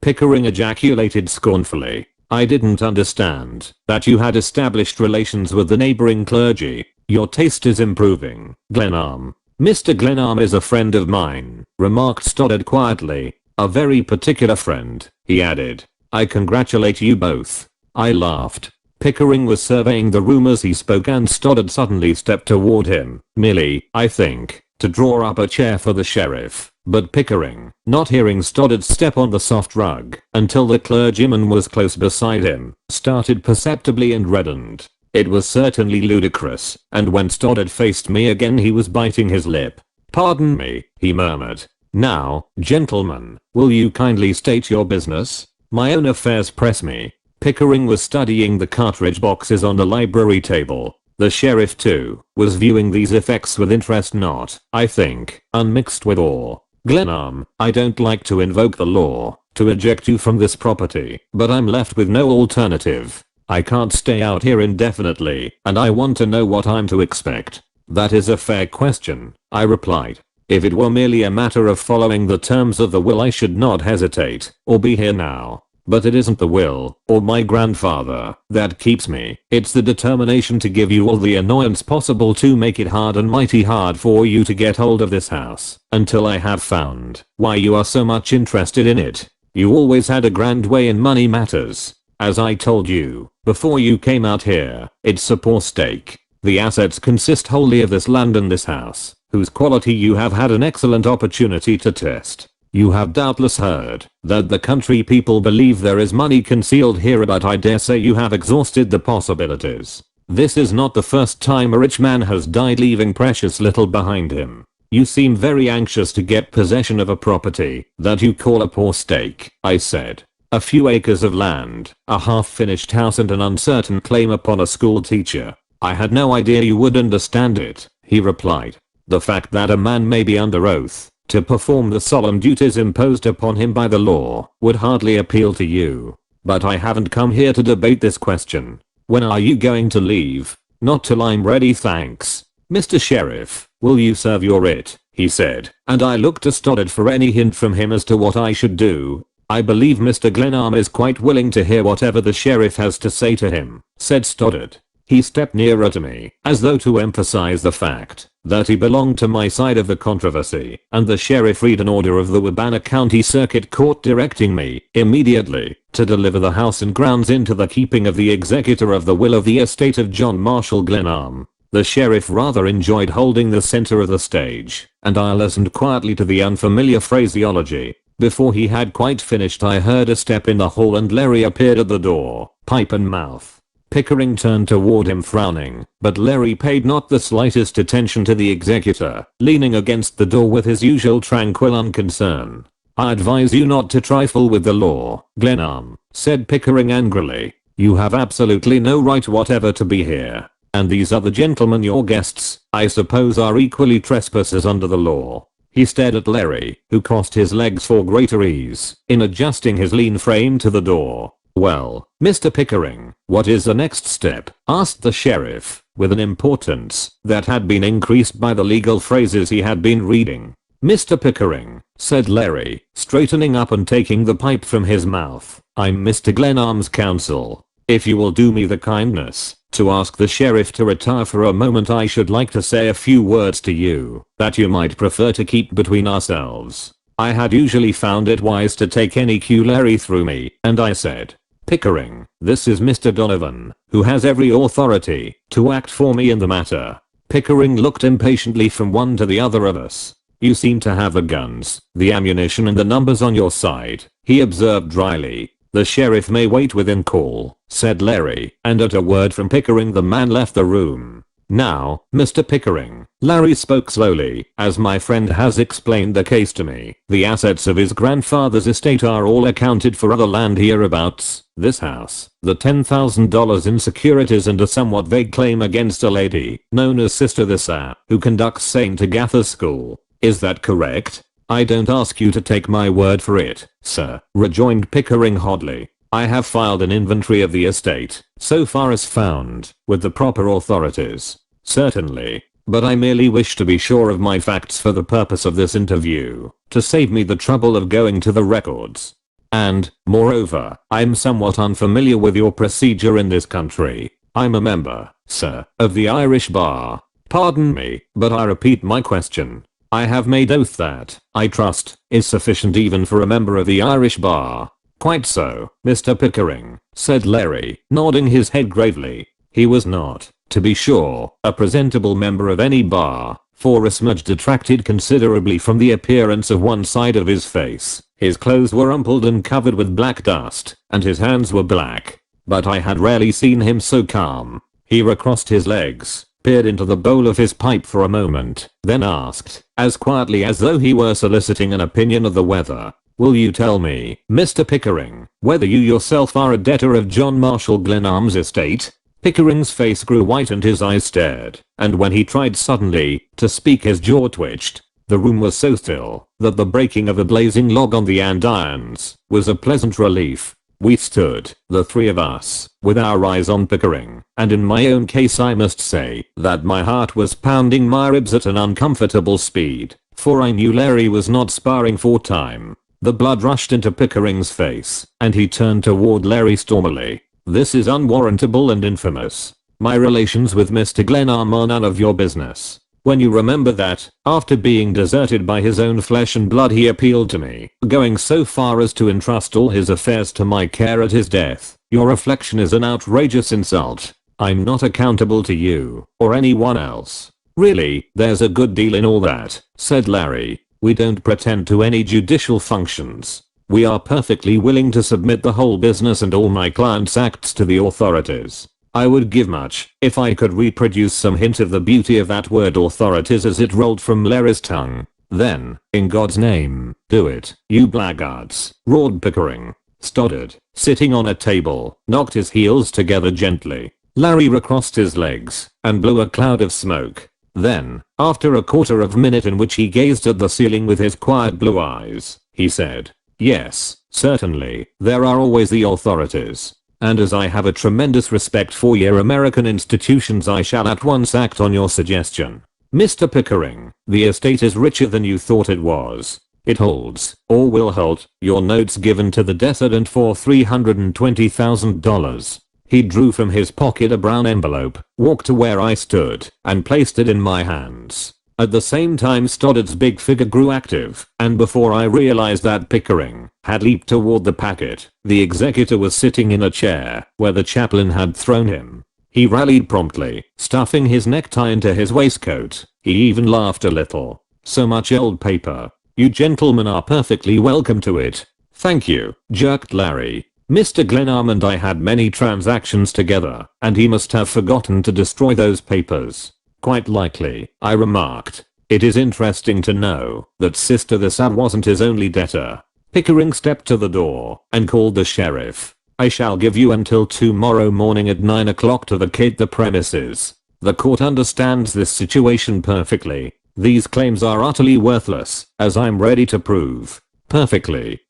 Pickering ejaculated scornfully. "I didn't understand that you had established relations with the neighboring clergy. Your taste is improving, Glenarm." "Mr. Glenarm is a friend of mine," remarked Stoddard quietly. "A very particular friend," he added. "I congratulate you both." I laughed. Pickering was surveying the room as he spoke, and Stoddard suddenly stepped toward him, merely, I think, to draw up a chair for the sheriff. But Pickering, not hearing Stoddard step on the soft rug until the clergyman was close beside him, started perceptibly and reddened. It was certainly ludicrous, and when Stoddard faced me again he was biting his lip. "Pardon me," he murmured. "Now, gentlemen, will you kindly state your business? My own affairs press me." Pickering was studying the cartridge boxes on the library table. The sheriff, too, was viewing these effects with interest, not, I think, unmixed with awe. "Glenarm, I don't like to invoke the law to eject you from this property, but I'm left with no alternative. I can't stay out here indefinitely, and I want to know what I'm to expect." "That is a fair question," I replied. "If it were merely a matter of following the terms of the will, I should not hesitate, or be here now. But it isn't the will, or my grandfather, that keeps me. It's the determination to give you all the annoyance possible, to make it hard and mighty hard for you to get hold of this house, until I have found why you are so much interested in it." You always had a grand way in money matters. As I told you before you came out here, it's a poor stake. The assets consist wholly of this land and this house, whose quality you have had an excellent opportunity to test. You have doubtless heard that the country people believe there is money concealed here, but I dare say you have exhausted the possibilities. This is not the first time a rich man has died leaving precious little behind him. You seem very anxious to get possession of a property that you call a poor stake, I said. A few acres of land, a half-finished house and an uncertain claim upon a school teacher. I had no idea you would understand it, he replied. The fact that a man may be under oath to perform the solemn duties imposed upon him by the law would hardly appeal to you. But I haven't come here to debate this question. When are you going to leave? Not till I'm ready, thanks. Mr. Sheriff, will you serve your writ? He said, and I looked to Stoddard for any hint from him as to what I should do. I believe Mr. Glenarm is quite willing to hear whatever the sheriff has to say to him, said Stoddard. He stepped nearer to me, as though to emphasize the fact that he belonged to my side of the controversy, and the sheriff read an order of the Wabana County Circuit Court directing me, immediately, to deliver the house and grounds into the keeping of the executor of the will of the estate of John Marshall Glenarm. The sheriff rather enjoyed holding the center of the stage, and I listened quietly to the unfamiliar phraseology. Before he had quite finished, I heard a step in the hall and Larry appeared at the door, pipe in mouth. Pickering turned toward him frowning, but Larry paid not the slightest attention to the executor, leaning against the door with his usual tranquil unconcern. I advise you not to trifle with the law, Glenarm, said Pickering angrily. You have absolutely no right whatever to be here. And these other gentlemen, your guests, I suppose are equally trespassers under the law. He stared at Larry, who crossed his legs for greater ease in adjusting his lean frame to the door. Well, Mr. Pickering, what is the next step? Asked the sheriff, with an importance that had been increased by the legal phrases he had been reading. Mr. Pickering, said Larry, straightening up and taking the pipe from his mouth, I'm Mr. Glenarm's counsel. If you will do me the kindness to ask the sheriff to retire for a moment, I should like to say a few words to you that you might prefer to keep between ourselves. I had usually found it wise to take any cue Larry threw me, and I said, Pickering, this is Mr. Donovan, who has every authority to act for me in the matter. Pickering looked impatiently from one to the other of us. You seem to have the guns, the ammunition and the numbers on your side, he observed dryly. The sheriff may wait within call, said Larry, and at a word from Pickering the man left the room. Now, Mr. Pickering, Larry spoke slowly, as my friend has explained the case to me, the assets of his grandfather's estate are all accounted for other land hereabouts, this house, the $10,000 in securities and a somewhat vague claim against a lady, known as Sister Thissa, who conducts St. Agatha's School. Is that correct? I don't ask you to take my word for it, sir, rejoined Pickering hotly. I have filed an inventory of the estate, so far as found, with the proper authorities. Certainly, but I merely wish to be sure of my facts for the purpose of this interview, to save me the trouble of going to the records. And, moreover, I'm somewhat unfamiliar with your procedure in this country. I'm a member, sir, of the Irish Bar. Pardon me, but I repeat my question. I have made oath that, I trust, is sufficient even for a member of the Irish Bar. Quite so, Mr. Pickering, said Larry, nodding his head gravely. He was not, to be sure, a presentable member of any bar, for a smudge detracted considerably from the appearance of one side of his face. His clothes were rumpled and covered with black dust, and his hands were black. But I had rarely seen him so calm. He recrossed his legs, peered into the bowl of his pipe for a moment, then asked, as quietly as though he were soliciting an opinion of the weather, will you tell me, Mr. Pickering, whether you yourself are a debtor of John Marshall Glenarm's estate? Pickering's face grew white and his eyes stared, and when he tried suddenly to speak his jaw twitched. The room was so still that the breaking of a blazing log on the andirons was a pleasant relief. We stood, the three of us, with our eyes on Pickering, and in my own case I must say that my heart was pounding my ribs at an uncomfortable speed, for I knew Larry was not sparring for time. The blood rushed into Pickering's face, and he turned toward Larry stormily. This is unwarrantable and infamous. My relations with Mr. Glenarm are none of your business. When you remember that, after being deserted by his own flesh and blood he appealed to me, going so far as to entrust all his affairs to my care at his death, your reflection is an outrageous insult. I'm not accountable to you, or anyone else. Really, there's a good deal in all that, said Larry. We don't pretend to any judicial functions. We are perfectly willing to submit the whole business and all my client's acts to the authorities. I would give much if I could reproduce some hint of the beauty of that word authorities as it rolled from Larry's tongue. Then, in God's name, do it, you blackguards, roared Pickering. Stoddard, sitting on a table, knocked his heels together gently. Larry recrossed his legs and blew a cloud of smoke. Then, after a quarter of a minute in which he gazed at the ceiling with his quiet blue eyes, he said, "Yes, certainly, there are always the authorities. And as I have a tremendous respect for your American institutions, I shall at once act on your suggestion. Mr. Pickering, the estate is richer than you thought it was. It holds, or will hold, your notes given to the decedent for $320,000. He drew from his pocket a brown envelope, walked to where I stood, and placed it in my hands. At the same time Stoddard's big figure grew active, and before I realized that Pickering had leaped toward the packet, the executor was sitting in a chair where the chaplain had thrown him. He rallied promptly, stuffing his necktie into his waistcoat. He even laughed a little. "So much old paper. You gentlemen are perfectly welcome to it." "Thank you," jerked Larry. "Mr. Glenarm and I had many transactions together, and he must have forgotten to destroy those papers." "Quite likely," I remarked. "It is interesting to know that Sister the Sad wasn't his only debtor." Pickering stepped to the door and called the sheriff. "I shall give you until tomorrow morning at 9 o'clock to vacate the premises. The court understands this situation perfectly. These claims are utterly worthless, as I'm ready to prove." Perfectly,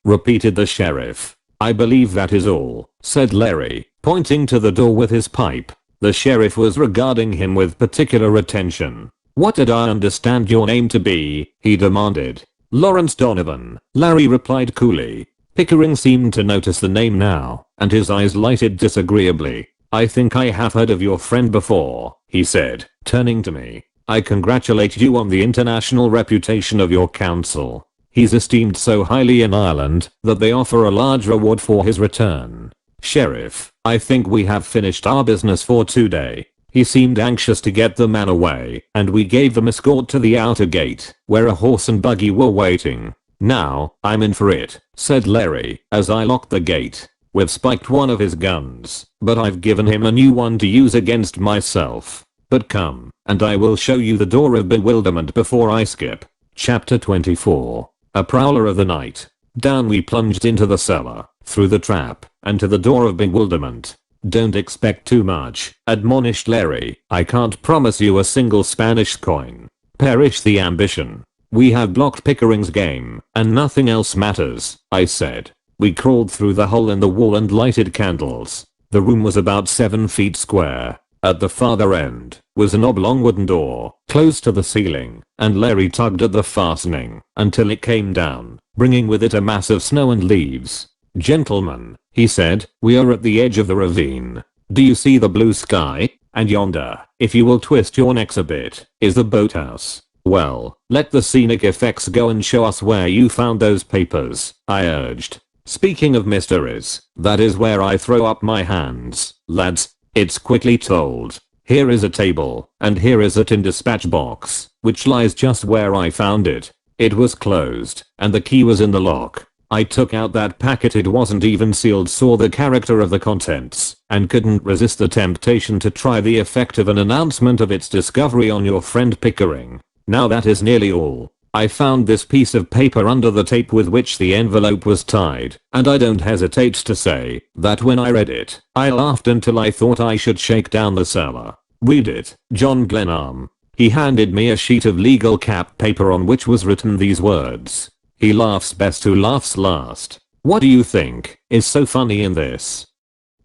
repeated the sheriff. "I believe that is all," said Larry, pointing to the door with his pipe. The sheriff was regarding him with particular attention. "What did I understand your name to be?" he demanded. "Lawrence Donovan," Larry replied coolly. Pickering seemed to notice the name now, and his eyes lighted disagreeably. "I think I have heard of your friend before," he said, turning to me. "I congratulate you on the international reputation of your counsel. He's esteemed so highly in Ireland that they offer a large reward for his return. Sheriff, I think we have finished our business for today." He seemed anxious to get the man away, and we gave them escort to the outer gate, where a horse and buggy were waiting. "Now, I'm in for it," said Larry, as I locked the gate. "We've spiked one of his guns, but I've given him a new one to use against myself. But come, and I will show you the door of bewilderment before I skip." Chapter 24. A Prowler of the Night. Down we plunged into the cellar, through the trap, and to the door of bewilderment. "Don't expect too much," admonished Larry. "I can't promise you a single Spanish coin. Perish the ambition. We have blocked Pickering's game, and nothing else matters," I said. We crawled through the hole in the wall and lighted candles. The room was about 7 feet square. At the farther end was an oblong wooden door, close to the ceiling, and Larry tugged at the fastening until it came down, bringing with it a mass of snow and leaves. "Gentlemen," he said, "we are at the edge of the ravine. Do you see the blue sky? And yonder, if you will twist your necks a bit, is the boathouse. Well, let the scenic effects go and show us where you found those papers," I urged. "Speaking of mysteries, that is where I throw up my hands, lads. It's quickly told. Here is a table, and here is a tin dispatch box, which lies just where I found it. It was closed, and the key was in the lock. I took out that packet, it wasn't even sealed, saw the character of the contents, and couldn't resist the temptation to try the effect of an announcement of its discovery on your friend Pickering. Now that is nearly all. I found this piece of paper under the tape with which the envelope was tied, and I don't hesitate to say that when I read it, I laughed until I thought I should shake down the cellar. Read it, John Glenarm." He handed me a sheet of legal cap paper on which was written these words: "He laughs best who laughs last." "What do you think is so funny in this?"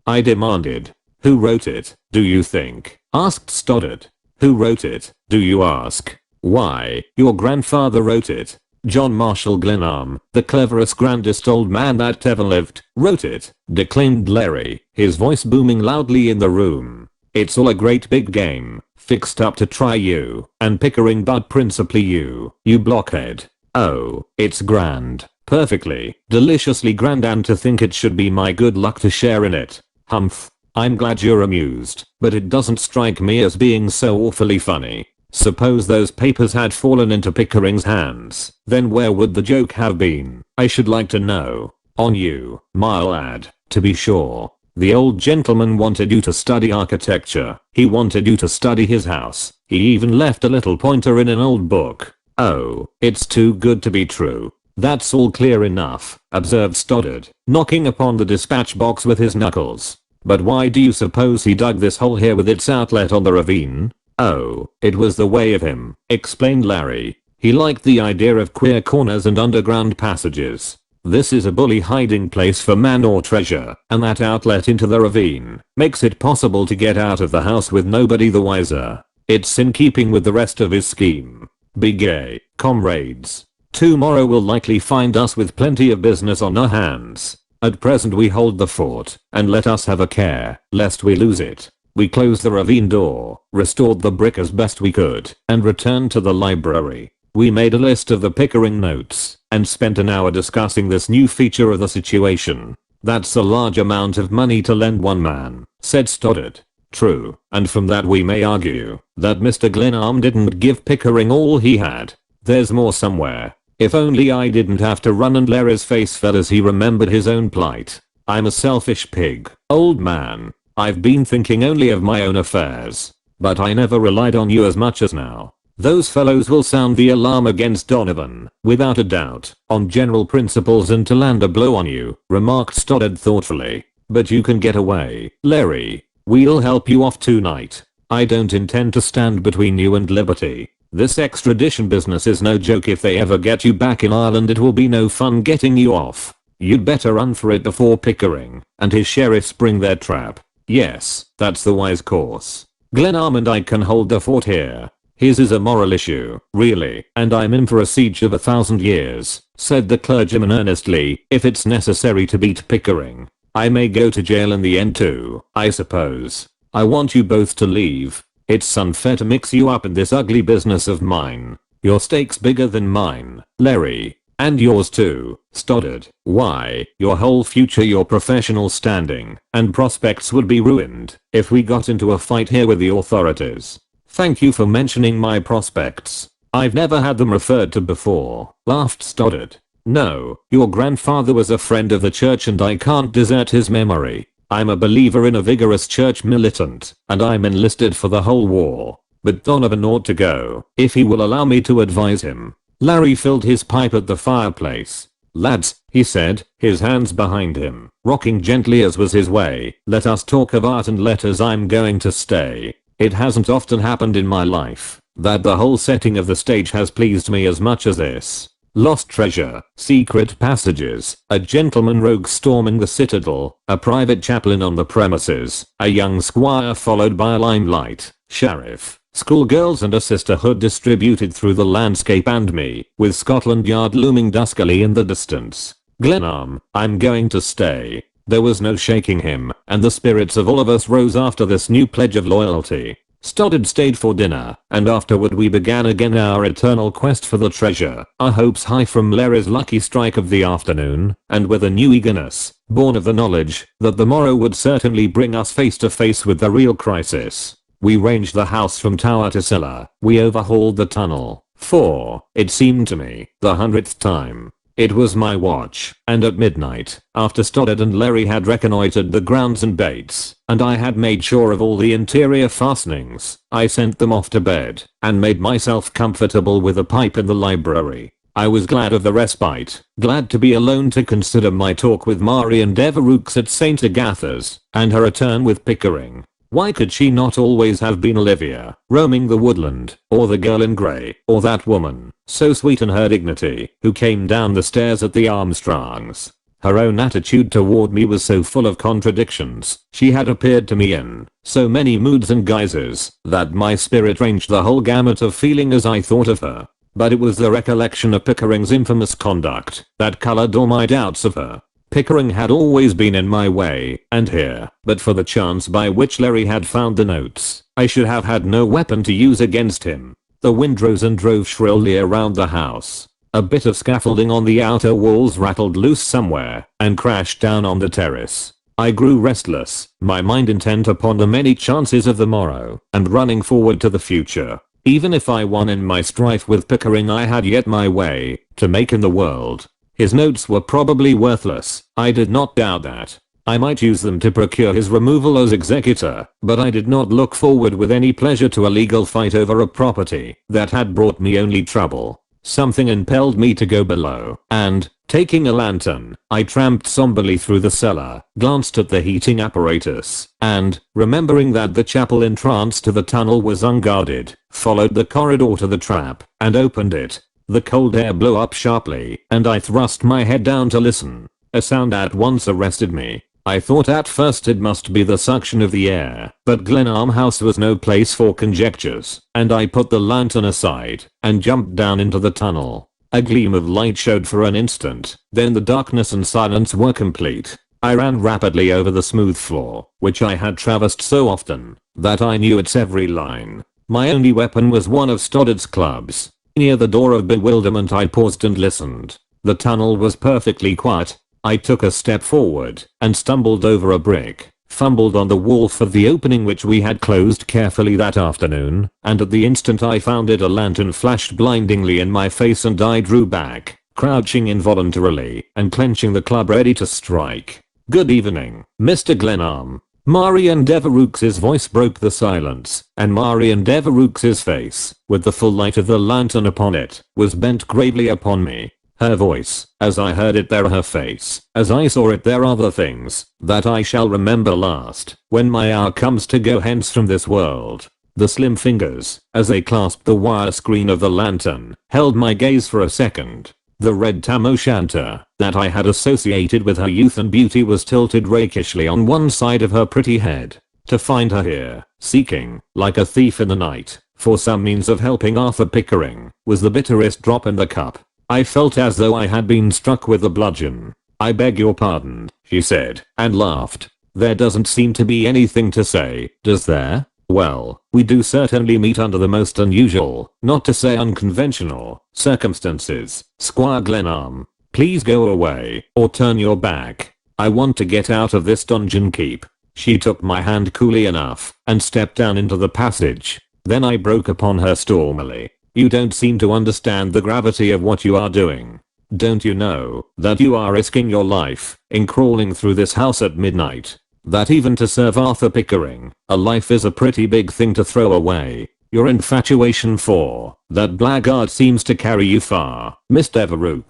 I demanded. "Who wrote it, do you think?" asked Stoddard. "Who wrote it, do you ask? Why, your grandfather wrote it. John Marshall Glenarm, the cleverest, grandest old man that ever lived, wrote it," declaimed Larry, his voice booming loudly in the room. It's all a great big game, fixed up to try you, and Pickering, but principally you blockhead. Oh, it's grand, perfectly, deliciously grand, and to think it should be my good luck to share in it. Humph. I'm glad you're amused, but it doesn't strike me as being so awfully funny. Suppose those papers had fallen into Pickering's hands, then where would the joke have been? I should like to know. On you, my lad, to be sure. The old gentleman wanted you to study architecture. He wanted you to study his house. He even left a little pointer in an old book. Oh, it's too good to be true. That's all clear enough, observed Stoddard, knocking upon the dispatch box with his knuckles. But why do you suppose he dug this hole here with its outlet on the ravine? Oh, it was the way of him, explained Larry. He liked the idea of queer corners and underground passages. This is a bully hiding place for man or treasure, and that outlet into the ravine makes it possible to get out of the house with nobody the wiser. It's in keeping with the rest of his scheme. Be gay, comrades. Tomorrow will likely find us with plenty of business on our hands. At present we hold the fort, and let us have a care, lest we lose it. We closed the ravine door, restored the brick as best we could, and returned to the library. We made a list of the Pickering notes, and spent an hour discussing this new feature of the situation. That's a large amount of money to lend one man, said Stoddard. True, and from that we may argue that Mr. Glenarm didn't give Pickering all he had. There's more somewhere. If only I didn't have to run, and Larry's face fell as he remembered his own plight. I'm a selfish pig, old man. I've been thinking only of my own affairs. But I never relied on you as much as now. Those fellows will sound the alarm against Donovan, without a doubt, on general principles, and to land a blow on you, remarked Stoddard thoughtfully. But you can get away, Larry. We'll help you off tonight. I don't intend to stand between you and liberty. This extradition business is no joke. If they ever get you back in Ireland, it will be no fun getting you off. You'd better run for it before Pickering and his sheriffs bring their trap. Yes, that's the wise course. Glenarm and I can hold the fort here. His is a moral issue, really, and I'm in for a siege of 1,000 years, said the clergyman earnestly, if it's necessary to beat Pickering. I may go to jail in the end too, I suppose. I want you both to leave. It's unfair to mix you up in this ugly business of mine. Your stake's bigger than mine, Larry. And yours too, Stoddard. Why, your whole future, your professional standing, and prospects would be ruined if we got into a fight here with the authorities. Thank you for mentioning my prospects. I've never had them referred to before, laughed Stoddard. No, your grandfather was a friend of the church and I can't desert his memory. I'm a believer in a vigorous church militant, and I'm enlisted for the whole war. But Donovan ought to go, if he will allow me to advise him. Larry filled his pipe at the fireplace. Lads, he said, his hands behind him, rocking gently as was his way, let us talk of art and letters. I'm going to stay. It hasn't often happened in my life that the whole setting of the stage has pleased me as much as this. Lost treasure, secret passages, a gentleman rogue storming the citadel, a private chaplain on the premises, a young squire followed by a limelight, sheriff, schoolgirls and a sisterhood distributed through the landscape, and me, with Scotland Yard looming duskily in the distance. Glenarm, I'm going to stay. There was no shaking him, and the spirits of all of us rose after this new pledge of loyalty. Stoddard stayed for dinner, and afterward we began again our eternal quest for the treasure, our hopes high from Larry's lucky strike of the afternoon, and with a new eagerness, born of the knowledge that the morrow would certainly bring us face to face with the real crisis. We ranged the house from tower to cellar, we overhauled the tunnel, for, it seemed to me, the 100th time. It was my watch, and at midnight, after Stoddard and Larry had reconnoitered the grounds and baits, and I had made sure of all the interior fastenings, I sent them off to bed, and made myself comfortable with a pipe in the library. I was glad of the respite, glad to be alone to consider my talk with Mari and Devereux at St. Agatha's, and her return with Pickering. Why could she not always have been Olivia, roaming the woodland, or the girl in grey, or that woman, so sweet in her dignity, who came down the stairs at the Armstrongs? Her own attitude toward me was so full of contradictions, she had appeared to me in so many moods and guises, that my spirit ranged the whole gamut of feeling as I thought of her. But it was the recollection of Pickering's infamous conduct that colored all my doubts of her. Pickering had always been in my way, and here, but for the chance by which Larry had found the notes, I should have had no weapon to use against him. The wind rose and drove shrilly around the house. A bit of scaffolding on the outer walls rattled loose somewhere and crashed down on the terrace. I grew restless, my mind intent upon the many chances of the morrow and running forward to the future. Even if I won in my strife with Pickering, I had yet my way to make in the world. His notes were probably worthless, I did not doubt that. I might use them to procure his removal as executor, but I did not look forward with any pleasure to a legal fight over a property that had brought me only trouble. Something impelled me to go below, and, taking a lantern, I tramped somberly through the cellar, glanced at the heating apparatus, and, remembering that the chapel entrance to the tunnel was unguarded, followed the corridor to the trap, and opened it. The cold air blew up sharply, and I thrust my head down to listen. A sound at once arrested me. I thought at first it must be the suction of the air, but Glenarm House was no place for conjectures, and I put the lantern aside and jumped down into the tunnel. A gleam of light showed for an instant, then the darkness and silence were complete. I ran rapidly over the smooth floor, which I had traversed so often that I knew its every line. My only weapon was one of Stoddard's clubs. Near the door of bewilderment I paused and listened. The tunnel was perfectly quiet. I took a step forward and stumbled over a brick, fumbled on the wall for the opening which we had closed carefully that afternoon, and at the instant I found it a lantern flashed blindingly in my face and I drew back, crouching involuntarily and clenching the club ready to strike. "Good evening, Mr. Glenarm." Marian Devereux's voice broke the silence, and Marian Devereux's face, with the full light of the lantern upon it, was bent gravely upon me. Her voice, as I heard it there, her face, as I saw it there, are the things that I shall remember last, when my hour comes to go hence from this world. The slim fingers, as they clasped the wire screen of the lantern, held my gaze for a second. The red tam o' shanter that I had associated with her youth and beauty was tilted rakishly on one side of her pretty head. To find her here, seeking, like a thief in the night, for some means of helping Arthur Pickering, was the bitterest drop in the cup. I felt as though I had been struck with a bludgeon. "I beg your pardon," she said, and laughed. "There doesn't seem to be anything to say, does there? Well, we do certainly meet under the most unusual, not to say unconventional, circumstances. Squire Glenarm, please go away, or turn your back. I want to get out of this donjon keep." She took my hand coolly enough, and stepped down into the passage. Then I broke upon her stormily. "You don't seem to understand the gravity of what you are doing. Don't you know that you are risking your life in crawling through this house at midnight? That even to serve Arthur Pickering, a life is a pretty big thing to throw away. Your infatuation for that blackguard seems to carry you far, Miss Devereux."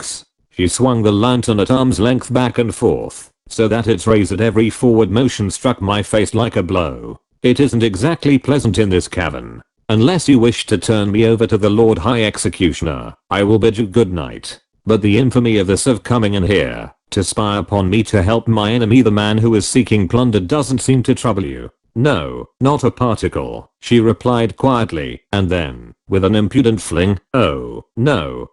She swung the lantern at arm's length back and forth, so that its rays at every forward motion struck my face like a blow. "It isn't exactly pleasant in this cavern. Unless you wish to turn me over to the Lord High Executioner, I will bid you good night. But the infamy of this of coming in here to spy upon me to help my enemy, the man who is seeking plunder, doesn't seem to trouble you." "No, not a particle," she replied quietly, and then, with an impudent fling, "Oh, no."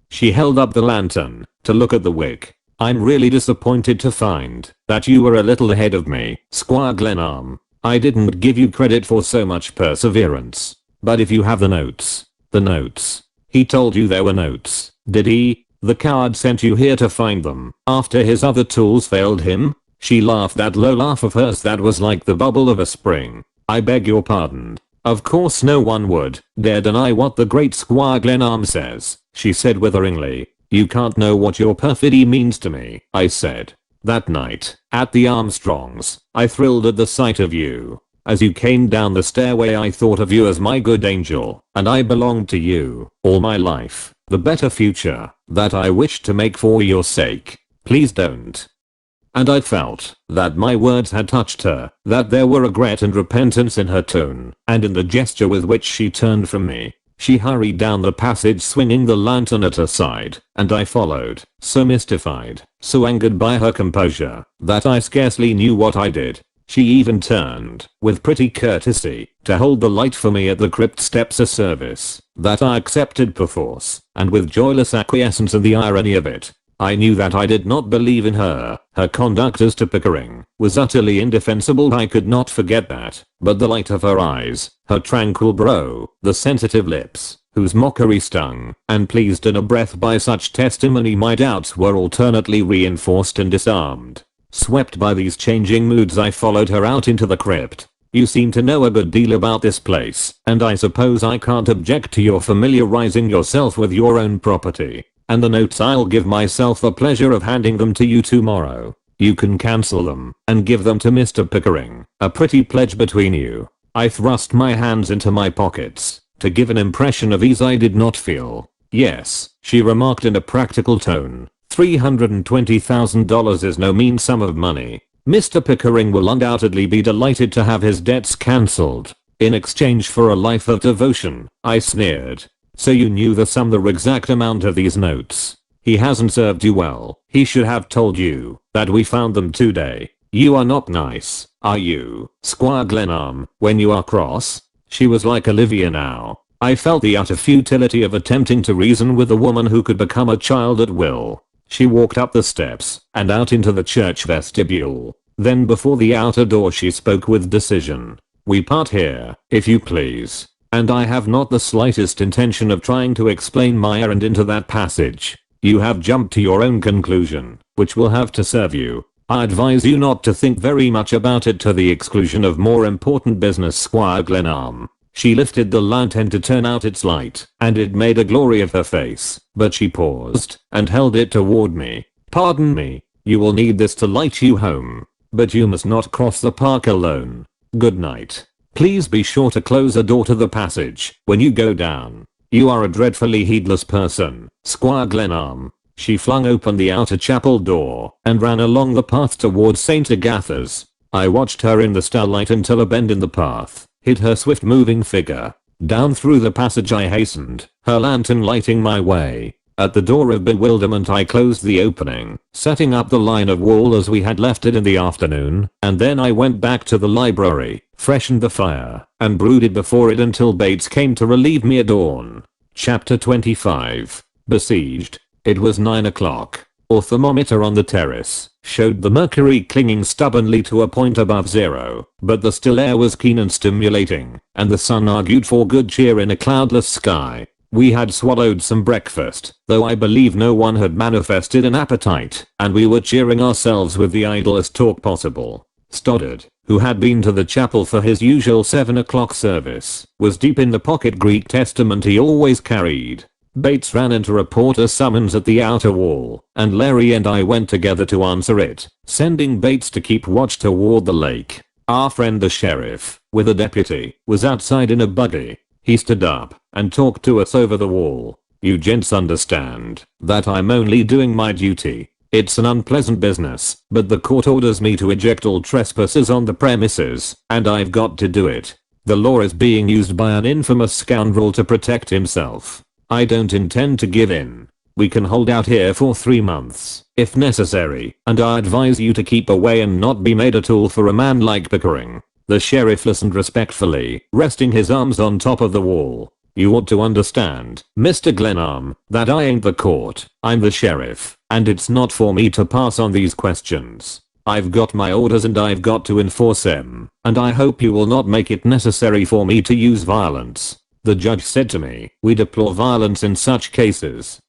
She held up the lantern to look at the wick. "I'm really disappointed to find that you were a little ahead of me, Squire Glenarm. I didn't give you credit for so much perseverance. But if you have the notes." "The notes? He told you there were notes, did he? The coward sent you here to find them after his other tools failed him?" She laughed, that low laugh of hers that was like the bubble of a spring. "I beg your pardon. Of course no one would dare deny what the great Squire Glenarm says," she said witheringly. "You can't know what your perfidy means to me," I said. "That night, at the Armstrongs, I thrilled at the sight of you. As you came down the stairway I thought of you as my good angel, and I belonged to you all my life. The better future that I wished to make for your sake. Please don't." And I felt that my words had touched her, that there were regret and repentance in her tone, and in the gesture with which she turned from me. She hurried down the passage swinging the lantern at her side, and I followed, so mystified, so angered by her composure, that I scarcely knew what I did. She even turned, with pretty courtesy, to hold the light for me at the crypt steps, a service that I accepted perforce, and with joyless acquiescence in the irony of it. I knew that I did not believe in her. Her conduct as to Pickering was utterly indefensible. I could not forget that. But the light of her eyes, her tranquil brow, the sensitive lips, whose mockery stung and pleased in a breath by such testimony, my doubts were alternately reinforced and disarmed. Swept by these changing moods, I followed her out into the crypt. You seem to know a good deal about this place, and I suppose I can't object to your familiarizing yourself with your own property. And the notes, I'll give myself the pleasure of handing them to you tomorrow. You can cancel them and give them to Mr. Pickering. A pretty pledge between you. I thrust my hands into my pockets. To give an impression of ease I did not feel. Yes, she remarked in a practical tone. $320,000 is no mean sum of money. Mr. Pickering will undoubtedly be delighted to have his debts cancelled. In exchange for a life of devotion, I sneered. So you knew the exact amount of these notes. He hasn't served you well. He should have told you that we found them today. You are not nice, are you, Squire Glenarm, when you are cross? She was like Olivia now. I felt the utter futility of attempting to reason with a woman who could become a child at will. She walked up the steps and out into the church vestibule. Then before the outer door she spoke with decision. We part here, if you please. And I have not the slightest intention of trying to explain my errand into that passage. You have jumped to your own conclusion, which will have to serve you. I advise you not to think very much about it to the exclusion of more important business, Squire Glenarm. She lifted the lantern to turn out its light, and it made a glory of her face, but she paused and held it toward me. Pardon me, you will need this to light you home. But you must not cross the park alone. Good night. Please be sure to close the door to the passage when you go down. You are a dreadfully heedless person, Squire Glenarm. She flung open the outer chapel door and ran along the path towards St. Agatha's. I watched her in the starlight until a bend in the path hid her swift moving figure. Down through the passage I hastened, her lantern lighting my way. At the door of bewilderment I closed the opening, setting up the line of wall as we had left it in the afternoon, and then I went back to the library, freshened the fire, and brooded before it until Bates came to relieve me at dawn. Chapter 25. Besieged. It was 9 o'clock. Our thermometer on the terrace showed the mercury clinging stubbornly to a point above zero, but the still air was keen and stimulating, and the sun argued for good cheer in a cloudless sky. We had swallowed some breakfast, though I believe no one had manifested an appetite, and we were cheering ourselves with the idlest talk possible. Stoddard, who had been to the chapel for his usual 7 o'clock service, was deep in the pocket Greek Testament he always carried. Bates ran in to report a summons at the outer wall, and Larry and I went together to answer it, sending Bates to keep watch toward the lake. Our friend the sheriff, with a deputy, was outside in a buggy. He stood up and talked to us over the wall. You gents understand that I'm only doing my duty. It's an unpleasant business, but the court orders me to eject all trespassers on the premises, and I've got to do it. The law is being used by an infamous scoundrel to protect himself. I don't intend to give in. We can hold out here for 3 months, if necessary, and I advise you to keep away and not be made a tool for a man like Pickering. The sheriff listened respectfully, resting his arms on top of the wall. You ought to understand, Mr. Glenarm, that I ain't the court, I'm the sheriff, and it's not for me to pass on these questions. I've got my orders and I've got to enforce them, and I hope you will not make it necessary for me to use violence. The judge said to me, we deplore violence in such cases.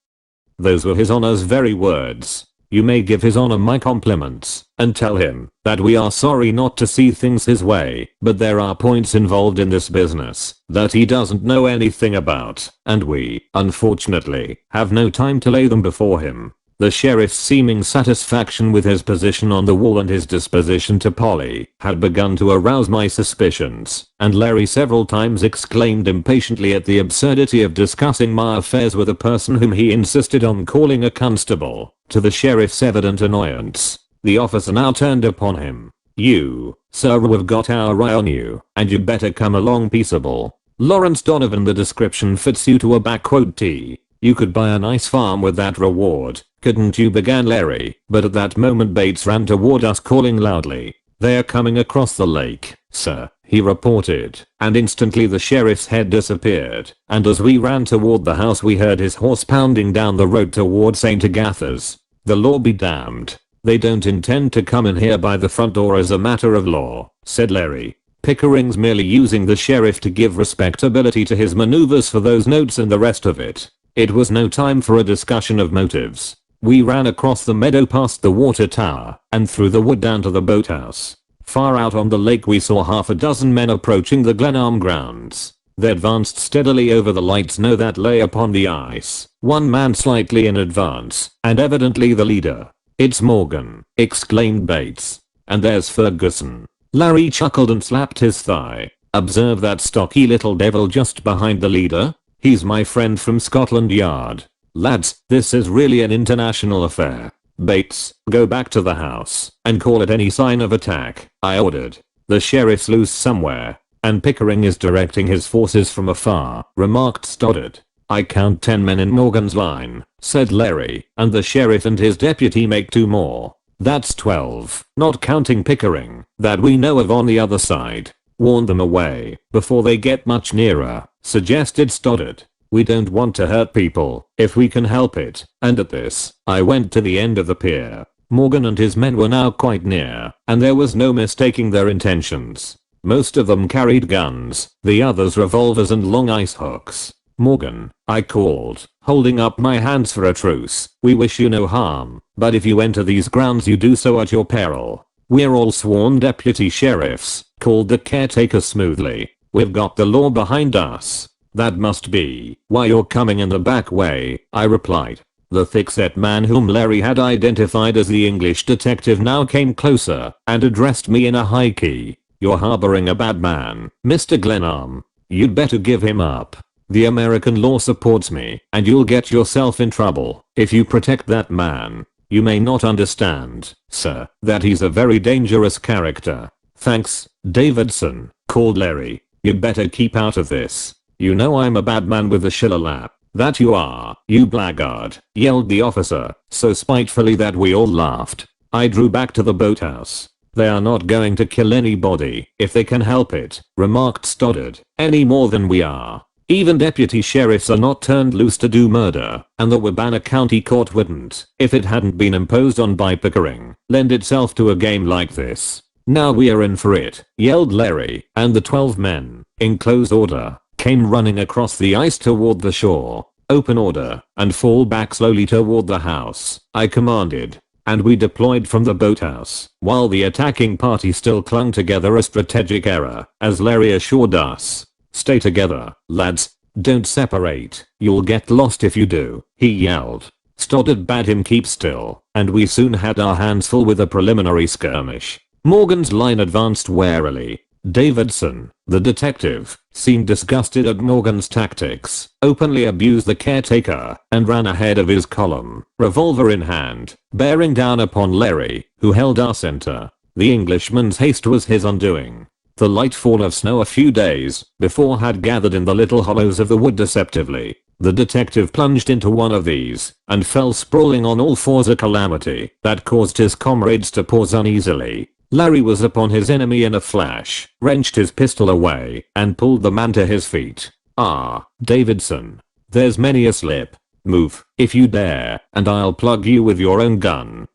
Those were his honor's very words. You may give his honor my compliments, and tell him that we are sorry not to see things his way, but there are points involved in this business that he doesn't know anything about, and we, unfortunately, have no time to lay them before him. The sheriff's seeming satisfaction with his position on the wall and his disposition to Polly had begun to arouse my suspicions, and Larry several times exclaimed impatiently at the absurdity of discussing my affairs with a person whom he insisted on calling a constable. To the sheriff's evident annoyance, the officer now turned upon him. You, sir, have got our eye on you, and you better come along peaceable. Lawrence Donovan, the description fits you to a T. You could buy a nice farm with that reward, couldn't you? Began Larry, but at that moment Bates ran toward us calling loudly. They're coming across the lake, sir, he reported, and instantly the sheriff's head disappeared, and as we ran toward the house we heard his horse pounding down the road toward St. Agatha's. The law be damned. They don't intend to come in here by the front door as a matter of law, said Larry. Pickering's merely using the sheriff to give respectability to his maneuvers for those notes and the rest of it. It was no time for a discussion of motives. We ran across the meadow past the water tower and through the wood down to the boathouse. Far out on the lake we saw half a dozen men approaching the Glenarm grounds. They advanced steadily over the light snow that lay upon the ice, one man slightly in advance, and evidently the leader. "It's Morgan," exclaimed Bates. "And there's Ferguson." Larry chuckled and slapped his thigh. "Observe that stocky little devil just behind the leader? He's my friend from Scotland Yard. Lads, this is really an international affair. Bates, go back to the house and call it any sign of attack," I ordered. "The sheriff's loose somewhere, and Pickering is directing his forces from afar," remarked Stoddard. "I count 10 men in Morgan's line," said Larry, "and the sheriff and his deputy make 2 more. That's 12, not counting Pickering, that we know of on the other side. Warn them away before they get much nearer," suggested Stoddard. "We don't want to hurt people if we can help it." And at this, I went to the end of the pier. Morgan and his men were now quite near, and there was no mistaking their intentions. Most of them carried guns, the others revolvers and long ice hooks. "Morgan," I called, holding up my hands for a truce, "we wish you no harm, but if you enter these grounds you do so at your peril." "We're all sworn deputy sheriffs," called the caretaker smoothly. "We've got the law behind us." "That must be why you're coming in the back way," I replied. The thick-set man whom Larry had identified as the English detective now came closer and addressed me in a high key. "You're harboring a bad man, Mr. Glenarm. You'd better give him up. The American law supports me, and you'll get yourself in trouble if you protect that man. You may not understand, sir, that he's a very dangerous character." "Thanks, Davidson," called Larry. "You'd better keep out of this. You know I'm a bad man with a shillelagh." "That you are, you blackguard," yelled the officer, so spitefully that we all laughed. I drew back to the boathouse. "They are not going to kill anybody if they can help it," remarked Stoddard, "any more than we are. Even deputy sheriffs are not turned loose to do murder, and the Wabana County Court wouldn't, if it hadn't been imposed on by Pickering, lend itself to a game like this." "Now we are in for it," yelled Larry, and the 12 men, in close order, came running across the ice toward the shore. "Open order, and fall back slowly toward the house," I commanded. And we deployed from the boathouse, while the attacking party still clung together, a strategic error, as Larry assured us. "Stay together, lads. Don't separate. You'll get lost if you do," he yelled. Stoddard bade him keep still, and we soon had our hands full with a preliminary skirmish. Morgan's line advanced warily. Davidson, the detective, seemed disgusted at Morgan's tactics, openly abused the caretaker, and ran ahead of his column, revolver in hand, bearing down upon Larry, who held our center. The Englishman's haste was his undoing. The light fall of snow a few days before had gathered in the little hollows of the wood deceptively. The detective plunged into one of these and fell sprawling on all fours, a calamity that caused his comrades to pause uneasily. Larry was upon his enemy in a flash, wrenched his pistol away, and pulled the man to his feet. "Ah, Davidson. There's many a slip. Move, if you dare, and I'll plug you with your own gun."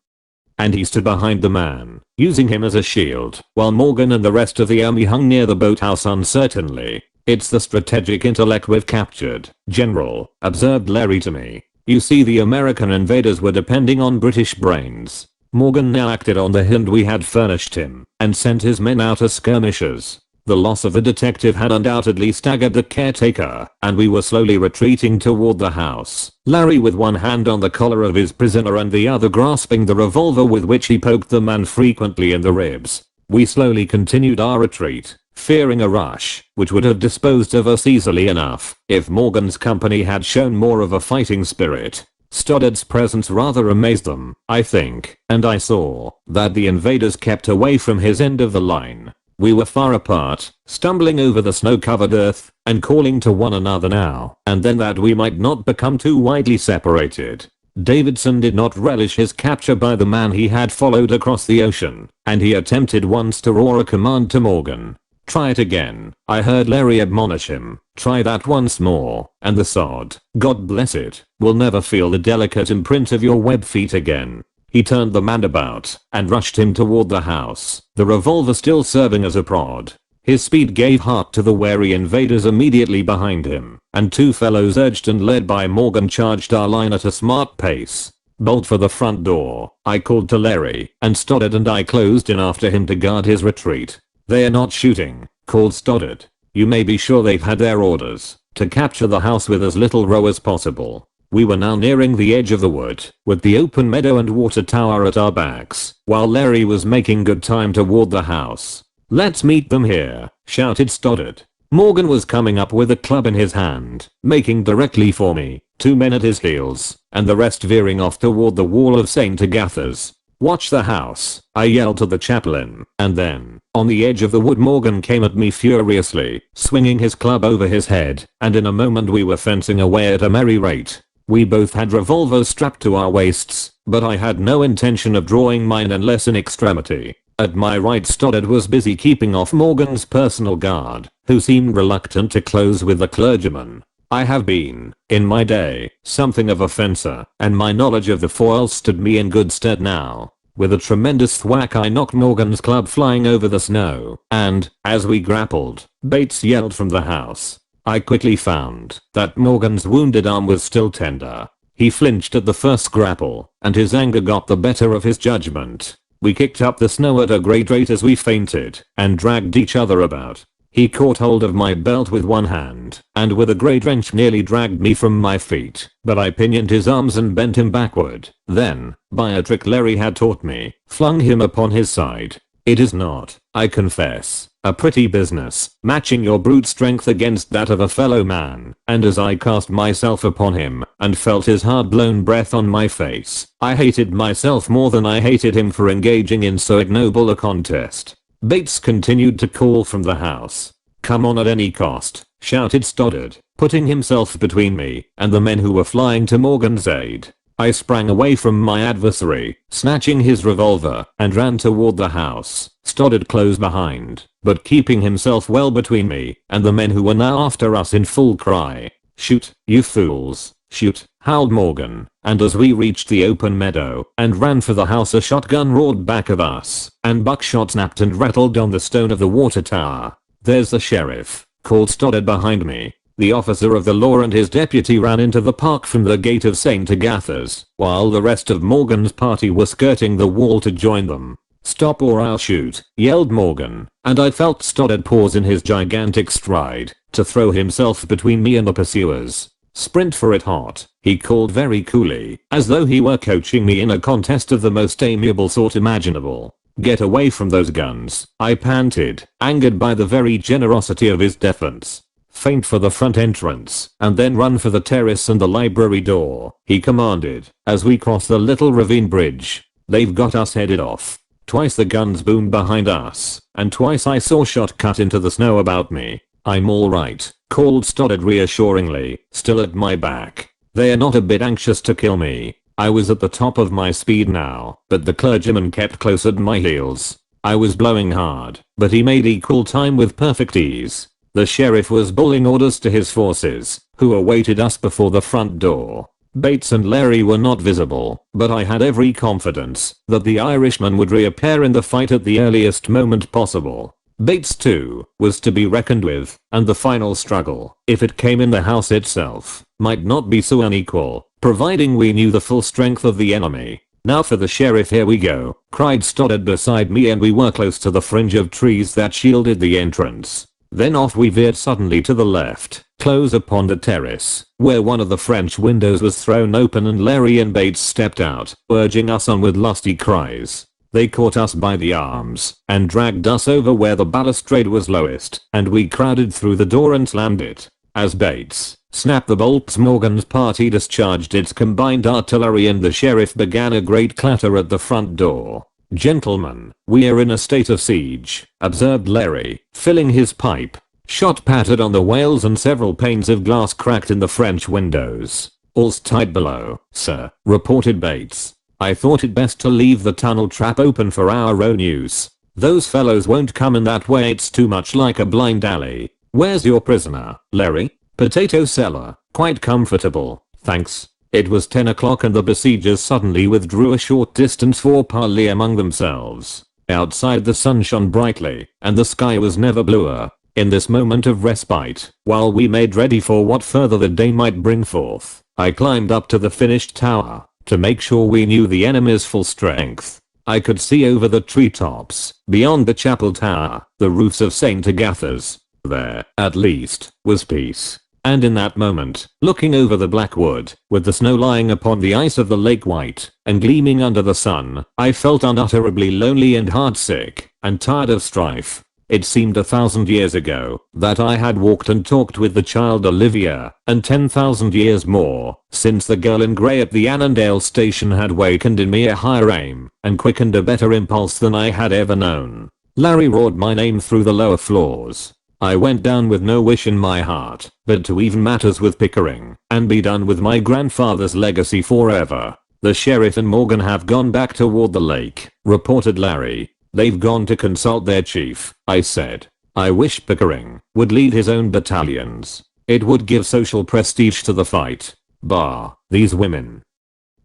And he stood behind the man, using him as a shield, while Morgan and the rest of the army hung near the boathouse uncertainly. "It's the strategic intellect we've captured, General," observed Larry to me. "You see, the American invaders were depending on British brains. Morgan now acted on the hint we had furnished him, and sent his men out as skirmishers. The loss of the detective had undoubtedly staggered the caretaker, and we were slowly retreating toward the house, Larry with one hand on the collar of his prisoner and the other grasping the revolver with which he poked the man frequently in the ribs. We slowly continued our retreat, fearing a rush, which would have disposed of us easily enough if Morgan's company had shown more of a fighting spirit. Stoddard's presence rather amazed them, I think, and I saw that the invaders kept away from his end of the line. We were far apart, stumbling over the snow-covered earth, and calling to one another now and then that we might not become too widely separated. Davidson did not relish his capture by the man he had followed across the ocean, and he attempted once to roar a command to Morgan. Try it again, I heard Larry admonish him. Try that once more, and the sod, God bless it, will never feel the delicate imprint of your web feet again. He turned the man about and rushed him toward the house, the revolver still serving as a prod. His speed gave heart to the wary invaders immediately behind him, and two fellows urged and led by Morgan charged our line at a smart pace. Bolt for the front door, I called to Larry, and Stoddard and I closed in after him to guard his retreat. They're not shooting, called Stoddard. You may be sure they've had their orders to capture the house with as little row as possible. We were now nearing the edge of the wood, with the open meadow and water tower at our backs, while Larry was making good time toward the house. Let's meet them here, shouted Stoddard. Morgan was coming up with a club in his hand, making directly for me, two men at his heels, and the rest veering off toward the wall of St. Agatha's. Watch the house, I yelled to the chaplain, and then, on the edge of the wood Morgan came at me furiously, swinging his club over his head, and in a moment we were fencing away at a merry rate. We both had revolvers strapped to our waists, but I had no intention of drawing mine unless in extremity. At my right Stoddard was busy keeping off Morgan's personal guard, who seemed reluctant to close with the clergyman. I have been, in my day, something of a fencer, and my knowledge of the foil stood me in good stead now. With a tremendous thwack I knocked Morgan's club flying over the snow, and, as we grappled, Bates yelled from the house. I quickly found that Morgan's wounded arm was still tender. He flinched at the first grapple, and his anger got the better of his judgment. We kicked up the snow at a great rate as we feinted, and dragged each other about. He caught hold of my belt with one hand, and with a great wrench nearly dragged me from my feet, but I pinioned his arms and bent him backward, then, by a trick Larry had taught me, flung him upon his side. It is not, I confess, a pretty business, matching your brute strength against that of a fellow man, and as I cast myself upon him, and felt his hard-blown breath on my face, I hated myself more than I hated him for engaging in so ignoble a contest. Bates continued to call from the house. Come on at any cost, shouted Stoddard, putting himself between me and the men who were flying to Morgan's aid. I sprang away from my adversary, snatching his revolver, and ran toward the house. Stoddard close behind, but keeping himself well between me and the men who were now after us in full cry. Shoot, you fools, shoot, howled Morgan, and as we reached the open meadow and ran for the house a shotgun roared back of us, and buckshot snapped and rattled on the stone of the water tower. There's the sheriff, called Stoddard behind me. The officer of the law and his deputy ran into the park from the gate of St. Agatha's, while the rest of Morgan's party were skirting the wall to join them. Stop or I'll shoot, yelled Morgan, and I felt Stoddard pause in his gigantic stride to throw himself between me and the pursuers. Sprint for it hot, he called very coolly, as though he were coaching me in a contest of the most amiable sort imaginable. Get away from those guns, I panted, angered by the very generosity of his defense. Feint for the front entrance, and then run for the terrace and the library door, he commanded, as we crossed the little ravine bridge. They've got us headed off. Twice the guns boomed behind us, and twice I saw shot cut into the snow about me. I'm alright, called Stoddard reassuringly, still at my back. They're not a bit anxious to kill me. I was at the top of my speed now, but the clergyman kept close at my heels. I was blowing hard, but he made equal time with perfect ease. The sheriff was bawling orders to his forces, who awaited us before the front door. Bates and Larry were not visible, but I had every confidence that the Irishman would reappear in the fight at the earliest moment possible. Bates too was to be reckoned with, and the final struggle, if it came in the house itself, might not be so unequal, providing we knew the full strength of the enemy. Now for the sheriff, here we go, cried Stoddard beside me, and we were close to the fringe of trees that shielded the entrance. Then off we veered suddenly to the left, close upon the terrace, where one of the French windows was thrown open and Larry and Bates stepped out, urging us on with lusty cries. They caught us by the arms and dragged us over where the balustrade was lowest, and we crowded through the door and slammed it. As Bates snapped the bolts, Morgan's party discharged its combined artillery and the sheriff began a great clatter at the front door. Gentlemen, we are in a state of siege, observed Larry, filling his pipe. Shot pattered on the rails and several panes of glass cracked in the French windows. All's tight below, sir, reported Bates. I thought it best to leave the tunnel trap open for our own use. Those fellows won't come in that way, it's too much like a blind alley. Where's your prisoner, Larry? Potato cellar. Quite comfortable, thanks. It was 10 o'clock and the besiegers suddenly withdrew a short distance for parley among themselves. Outside the sun shone brightly, and the sky was never bluer. In this moment of respite, while we made ready for what further the day might bring forth, I climbed up to the finished tower, to make sure we knew the enemy's full strength. I could see over the treetops, beyond the chapel tower, the roofs of St. Agatha's. There, at least, was peace. And in that moment, looking over the black wood, with the snow lying upon the ice of the lake white, and gleaming under the sun, I felt unutterably lonely and heartsick, and tired of strife. It seemed 1,000 years ago that I had walked and talked with the child Olivia, and 10,000 years more since the girl in grey at the Annandale station had wakened in me a higher aim and quickened a better impulse than I had ever known. Larry roared my name through the lower floors. I went down with no wish in my heart but to even matters with Pickering and be done with my grandfather's legacy forever. The sheriff and Morgan have gone back toward the lake, reported Larry. They've gone to consult their chief, I said. I wish Pickering would lead his own battalions. It would give social prestige to the fight. Bah, these women.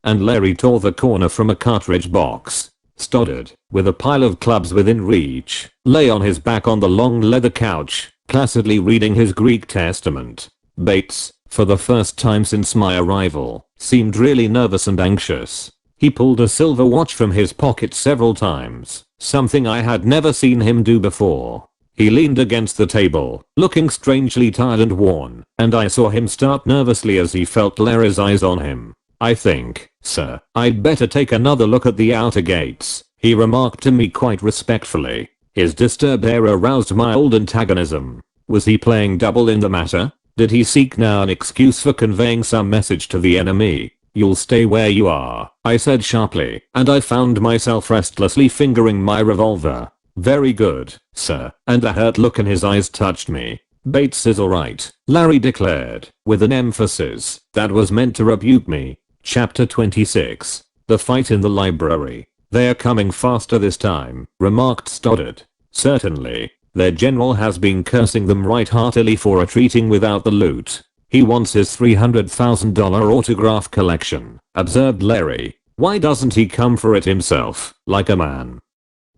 And Larry tore the corner from a cartridge box. Stoddard, with a pile of clubs within reach, lay on his back on the long leather couch, placidly reading his Greek testament. Bates, for the first time since my arrival, seemed really nervous and anxious. He pulled a silver watch from his pocket several times, something I had never seen him do before. He leaned against the table, looking strangely tired and worn, and I saw him start nervously as he felt Larry's eyes on him. I think, sir, I'd better take another look at the outer gates, he remarked to me quite respectfully. His disturbed air aroused my old antagonism. Was he playing double in the matter? Did he seek now an excuse for conveying some message to the enemy? You'll stay where you are, I said sharply, and I found myself restlessly fingering my revolver. Very good, sir, and the hurt look in his eyes touched me. Bates is alright, Larry declared, with an emphasis that was meant to rebuke me. Chapter 26. The fight in the library. They're coming faster this time, remarked Stoddard. Certainly. Their general has been cursing them right heartily for retreating without the loot. He wants his $300,000 autograph collection, observed Larry. Why doesn't he come for it himself, like a man?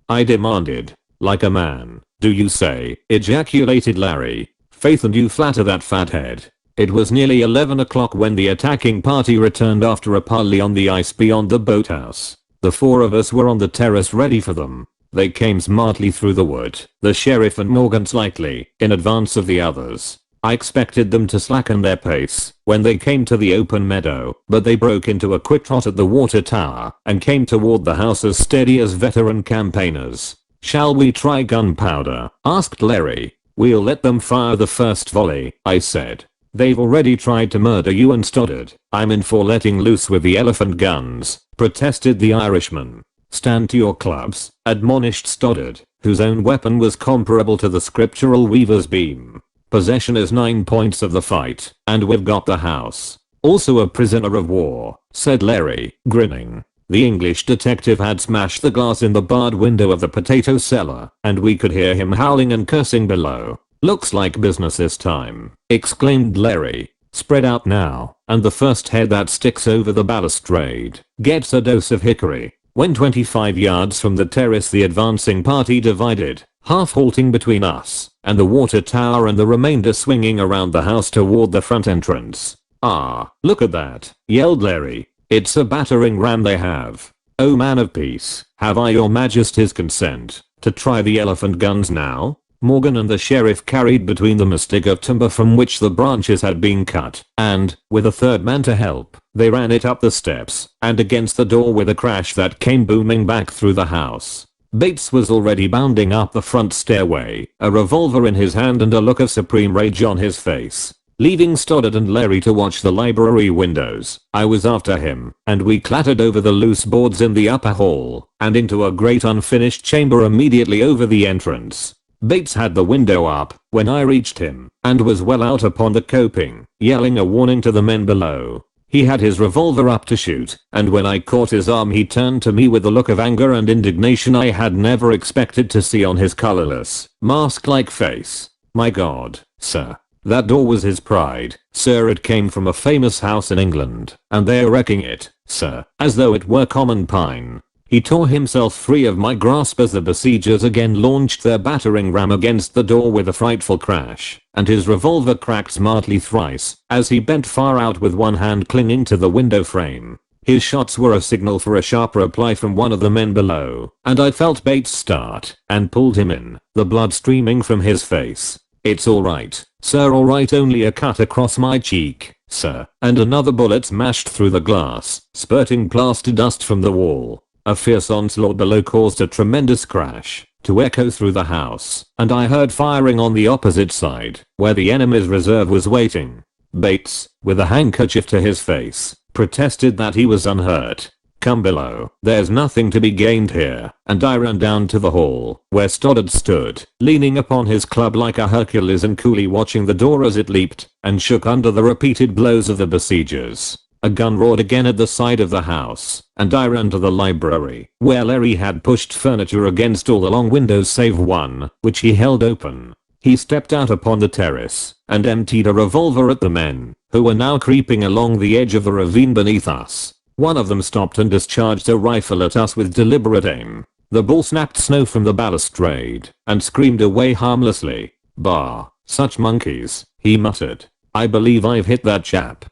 I demanded. Like a man, do you say? Ejaculated Larry. Faith, and you flatter that fathead. It was nearly 11 o'clock when the attacking party returned after a parley on the ice beyond the boathouse. The four of us were on the terrace ready for them. They came smartly through the wood, the sheriff and Morgan slightly in advance of the others. I expected them to slacken their pace when they came to the open meadow, but they broke into a quick trot at the water tower and came toward the house as steady as veteran campaigners. Shall we try gunpowder? Asked Larry. We'll let them fire the first volley, I said. They've already tried to murder you and Stoddard. I'm in for letting loose with the elephant guns, protested the Irishman. Stand to your clubs, admonished Stoddard, whose own weapon was comparable to the scriptural weaver's beam. Possession is 9 points of the fight, and we've got the house. Also a prisoner of war, said Larry, grinning. The English detective had smashed the glass in the barred window of the potato cellar, and we could hear him howling and cursing below. Looks like business this time, exclaimed Larry. Spread out now, and the first head that sticks over the balustrade gets a dose of hickory. When 25 yards from the terrace the advancing party divided, half halting between us and the water tower and the remainder swinging around the house toward the front entrance. Ah, look at that, yelled Larry. It's a battering ram they have. Oh man of peace, have I your majesty's consent to try the elephant guns now? Morgan and the sheriff carried between them a stick of timber from which the branches had been cut, and, with a third man to help, they ran it up the steps and against the door with a crash that came booming back through the house. Bates was already bounding up the front stairway, a revolver in his hand and a look of supreme rage on his face. Leaving Stoddard and Larry to watch the library windows, I was after him, and we clattered over the loose boards in the upper hall and into a great unfinished chamber immediately over the entrance. Bates had the window up when I reached him and was well out upon the coping, yelling a warning to the men below. He had his revolver up to shoot, and when I caught his arm he turned to me with a look of anger and indignation I had never expected to see on his colorless, mask-like face. My God, sir. That door was his pride, sir. It came from a famous house in England, and they're wrecking it, sir, as though it were common pine. He tore himself free of my grasp as the besiegers again launched their battering ram against the door with a frightful crash, and his revolver cracked smartly thrice as he bent far out with one hand clinging to the window frame. His shots were a signal for a sharp reply from one of the men below, and I felt Bates start and pulled him in, the blood streaming from his face. It's alright, sir, alright, only a cut across my cheek, sir, and another bullet smashed through the glass, spurting plaster dust from the wall. A fierce onslaught below caused a tremendous crash to echo through the house, and I heard firing on the opposite side, where the enemy's reserve was waiting. Bates, with a handkerchief to his face, protested that he was unhurt. Come below, there's nothing to be gained here, and I ran down to the hall, where Stoddard stood, leaning upon his club like a Hercules and coolly watching the door as it leaped and shook under the repeated blows of the besiegers. A gun roared again at the side of the house, and I ran to the library, where Larry had pushed furniture against all the long windows save one, which he held open. He stepped out upon the terrace and emptied a revolver at the men, who were now creeping along the edge of the ravine beneath us. One of them stopped and discharged a rifle at us with deliberate aim. The bull snapped snow from the balustrade and screamed away harmlessly. Bah, such monkeys, he muttered. I believe I've hit that chap.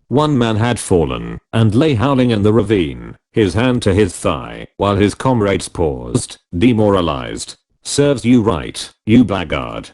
One man had fallen and lay howling in the ravine, his hand to his thigh, while his comrades paused, demoralized. Serves you right, you blackguard,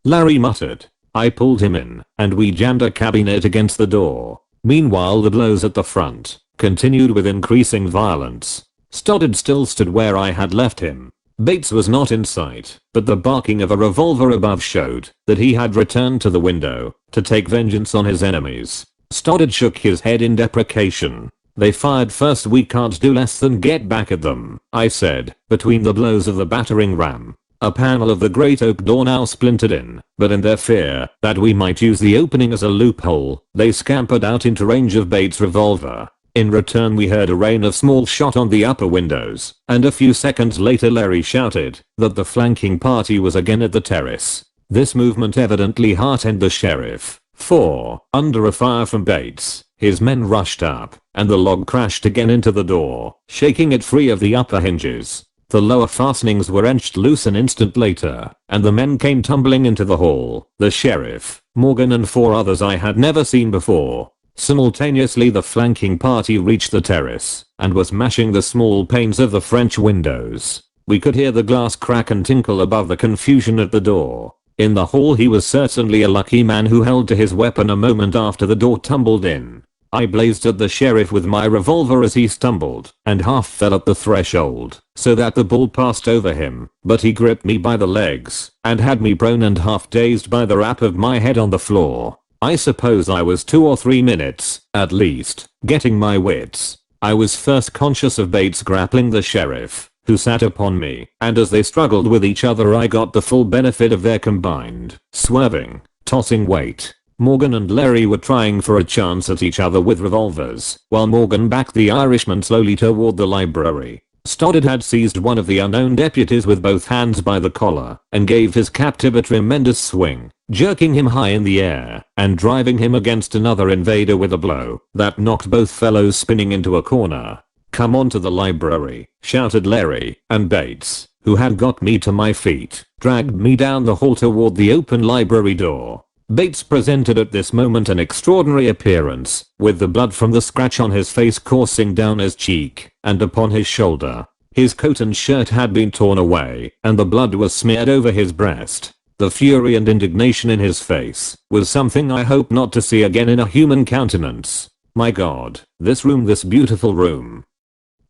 Larry muttered. I pulled him in, and we jammed a cabinet against the door. Meanwhile the blows at the front continued with increasing violence. Stoddard still stood where I had left him. Bates was not in sight, but the barking of a revolver above showed that he had returned to the window to take vengeance on his enemies. Stoddard shook his head in deprecation. They fired first, we can't do less than get back at them, I said, between the blows of the battering ram. A panel of the great oak door now splintered in, but in their fear that we might use the opening as a loophole, they scampered out into range of Bates' revolver. In return we heard a rain of small shot on the upper windows, and a few seconds later Larry shouted that the flanking party was again at the terrace. This movement evidently heartened the sheriff, for, under a fire from Bates, his men rushed up, and the log crashed again into the door, shaking it free of the upper hinges. The lower fastenings were wrenched loose an instant later, and the men came tumbling into the hall, the sheriff, Morgan and 4 others I had never seen before. Simultaneously the flanking party reached the terrace, and was smashing the small panes of the French windows. We could hear the glass crack and tinkle above the confusion at the door. In the hall he was certainly a lucky man who held to his weapon a moment after the door tumbled in. I blazed at the sheriff with my revolver as he stumbled and half fell at the threshold, so that the bull passed over him, but he gripped me by the legs and had me prone and half dazed by the rap of my head on the floor. I suppose I was 2 or 3 minutes, at least, getting my wits. I was first conscious of Bates grappling the sheriff, who sat upon me, and as they struggled with each other I got the full benefit of their combined, swerving, tossing weight. Morgan and Larry were trying for a chance at each other with revolvers, while Morgan backed the Irishman slowly toward the library. Stoddard had seized one of the unknown deputies with both hands by the collar, and gave his captive a tremendous swing, jerking him high in the air, and driving him against another invader with a blow that knocked both fellows spinning into a corner. Come on to the library, shouted Larry, and Bates, who had got me to my feet, dragged me down the hall toward the open library door. Bates presented at this moment an extraordinary appearance, with the blood from the scratch on his face coursing down his cheek and upon his shoulder. His coat and shirt had been torn away, and the blood was smeared over his breast. The fury and indignation in his face was something I hope not to see again in a human countenance. My God, this room, this beautiful room.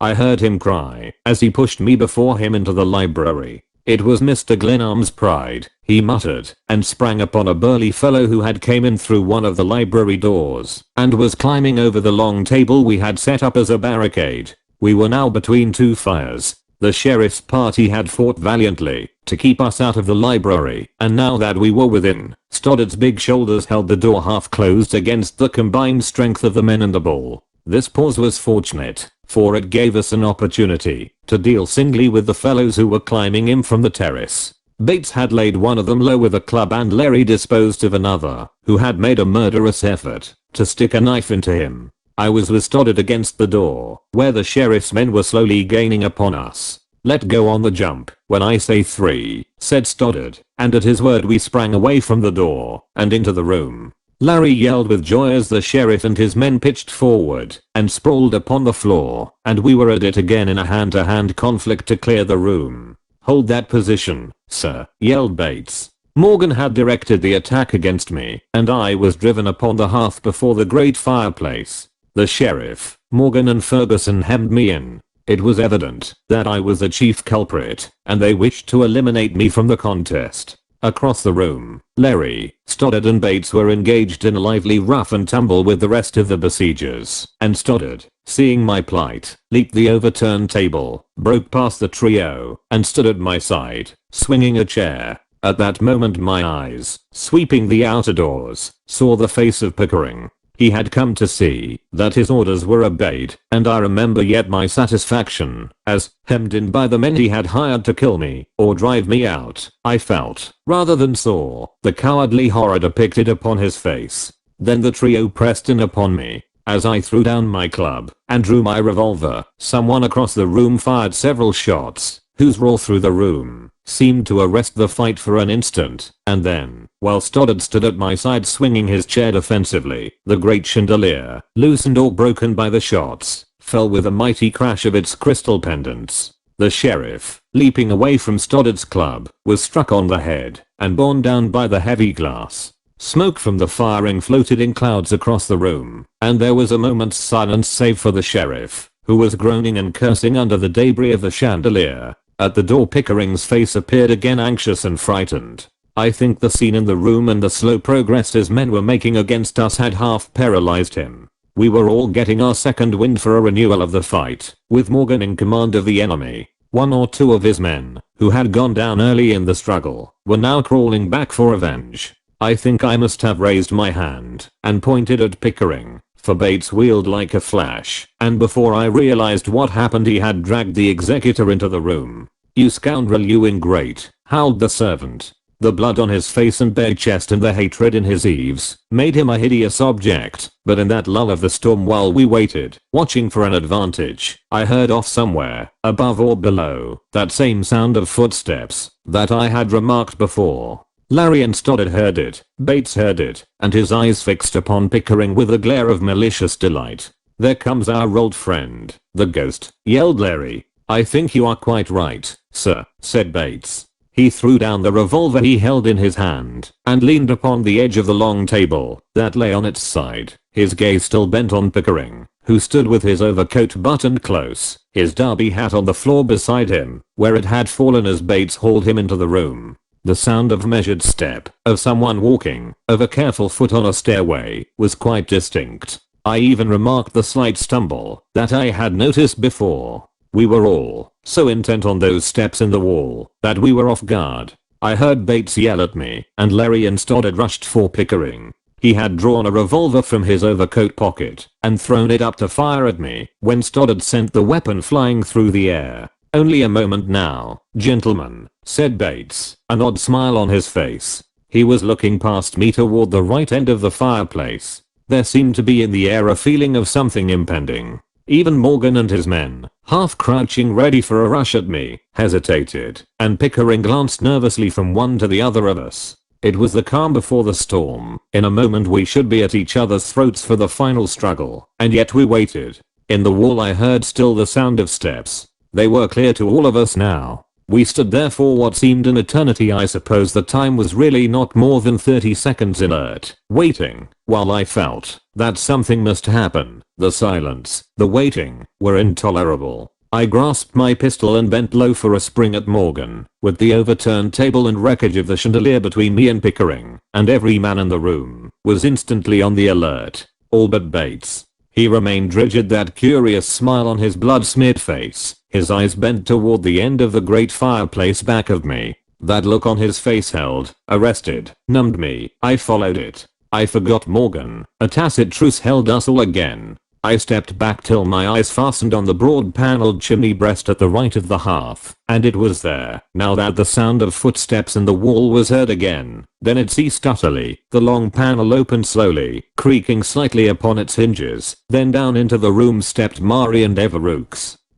I heard him cry as he pushed me before him into the library. It was Mr. Glenarm's pride, he muttered, and sprang upon a burly fellow who had came in through one of the library doors and was climbing over the long table we had set up as a barricade. We were now between 2 fires. The sheriff's party had fought valiantly to keep us out of the library, and now that we were within, Stoddard's big shoulders held the door half closed against the combined strength of the men in the ball. This pause was fortunate, for it gave us an opportunity to deal singly with the fellows who were climbing in from the terrace. Bates had laid one of them low with a club and Larry disposed of another, who had made a murderous effort to stick a knife into him. I was with Stoddard against the door, where the sheriff's men were slowly gaining upon us. "Let go on the jump when I say 3, said Stoddard, and at his word we sprang away from the door and into the room. Larry yelled with joy as the sheriff and his men pitched forward and sprawled upon the floor, and we were at it again in a hand-to-hand conflict to clear the room. "Hold that position, sir," yelled Bates. Morgan had directed the attack against me, and I was driven upon the hearth before the great fireplace. The sheriff, Morgan and Ferguson hemmed me in. It was evident that I was the chief culprit, and they wished to eliminate me from the contest. Across the room, Larry, Stoddard and Bates were engaged in a lively rough and tumble with the rest of the besiegers, and Stoddard, seeing my plight, leaped the overturned table, broke past the trio, and stood at my side, swinging a chair. At that moment my eyes, sweeping the outer doors, saw the face of Pickering. He had come to see that his orders were obeyed, and I remember yet my satisfaction, as, hemmed in by the men he had hired to kill me, or drive me out, I felt, rather than saw, the cowardly horror depicted upon his face. Then the trio pressed in upon me. As I threw down my club, and drew my revolver, someone across the room fired several shots, whose roar through the room seemed to arrest the fight for an instant, and then, while Stoddard stood at my side swinging his chair defensively, the great chandelier, loosened or broken by the shots, fell with a mighty crash of its crystal pendants. The sheriff, leaping away from Stoddard's club, was struck on the head and borne down by the heavy glass. Smoke from the firing floated in clouds across the room, and there was a moment's silence save for the sheriff, who was groaning and cursing under the debris of the chandelier. At the door Pickering's face appeared again, anxious and frightened. I think the scene in the room and the slow progress his men were making against us had half paralyzed him. We were all getting our second wind for a renewal of the fight, with Morgan in command of the enemy. One or two of his men, who had gone down early in the struggle, were now crawling back for revenge. I think I must have raised my hand and pointed at Pickering, for Bates wheeled like a flash, and before I realized what happened he had dragged the executor into the room. "You scoundrel, you ingrate," howled the servant. The blood on his face and bare chest and the hatred in his eaves made him a hideous object, but in that lull of the storm while we waited, watching for an advantage, I heard off somewhere, above or below, that same sound of footsteps that I had remarked before. Larry and Stoddard heard it, Bates heard it, and his eyes fixed upon Pickering with a glare of malicious delight. "There comes our old friend, the ghost," yelled Larry. "I think you are quite right, sir," said Bates. He threw down the revolver he held in his hand, and leaned upon the edge of the long table that lay on its side, his gaze still bent on Pickering, who stood with his overcoat buttoned close, his derby hat on the floor beside him, where it had fallen as Bates hauled him into the room. The sound of measured step, of someone walking, of a careful foot on a stairway, was quite distinct. I even remarked the slight stumble that I had noticed before. We were all so intent on those steps in the wall that we were off guard. I heard Bates yell at me, and Larry and Stoddard rushed for Pickering. He had drawn a revolver from his overcoat pocket and thrown it up to fire at me when Stoddard sent the weapon flying through the air. "Only a moment now, gentlemen," said Bates, an odd smile on his face. He was looking past me toward the right end of the fireplace. There seemed to be in the air a feeling of something impending. Even Morgan and his men, half crouching ready for a rush at me, hesitated, and Pickering glanced nervously from one to the other of us. It was the calm before the storm. In a moment we should be at each other's throats for the final struggle, and yet we waited. In the wall I heard still the sound of steps. They were clear to all of us now. We stood there for what seemed an eternity. I suppose the time was really not more than 30 seconds inert, waiting, while I felt that something must happen. The silence, the waiting, were intolerable. I grasped my pistol and bent low for a spring at Morgan, with the overturned table and wreckage of the chandelier between me and Pickering, and every man in the room was instantly on the alert, all but Bates. He remained rigid, that curious smile on his blood-smeared face, his eyes bent toward the end of the great fireplace back of me. That look on his face held, arrested, numbed me. I followed it. I forgot Morgan. A tacit truce held us all again. I stepped back till my eyes fastened on the broad paneled chimney breast at the right of the hearth, and it was there. Now that the sound of footsteps in the wall was heard again. Then it ceased utterly. The long panel opened slowly, creaking slightly upon its hinges. Then down into the room stepped Marian Devereux.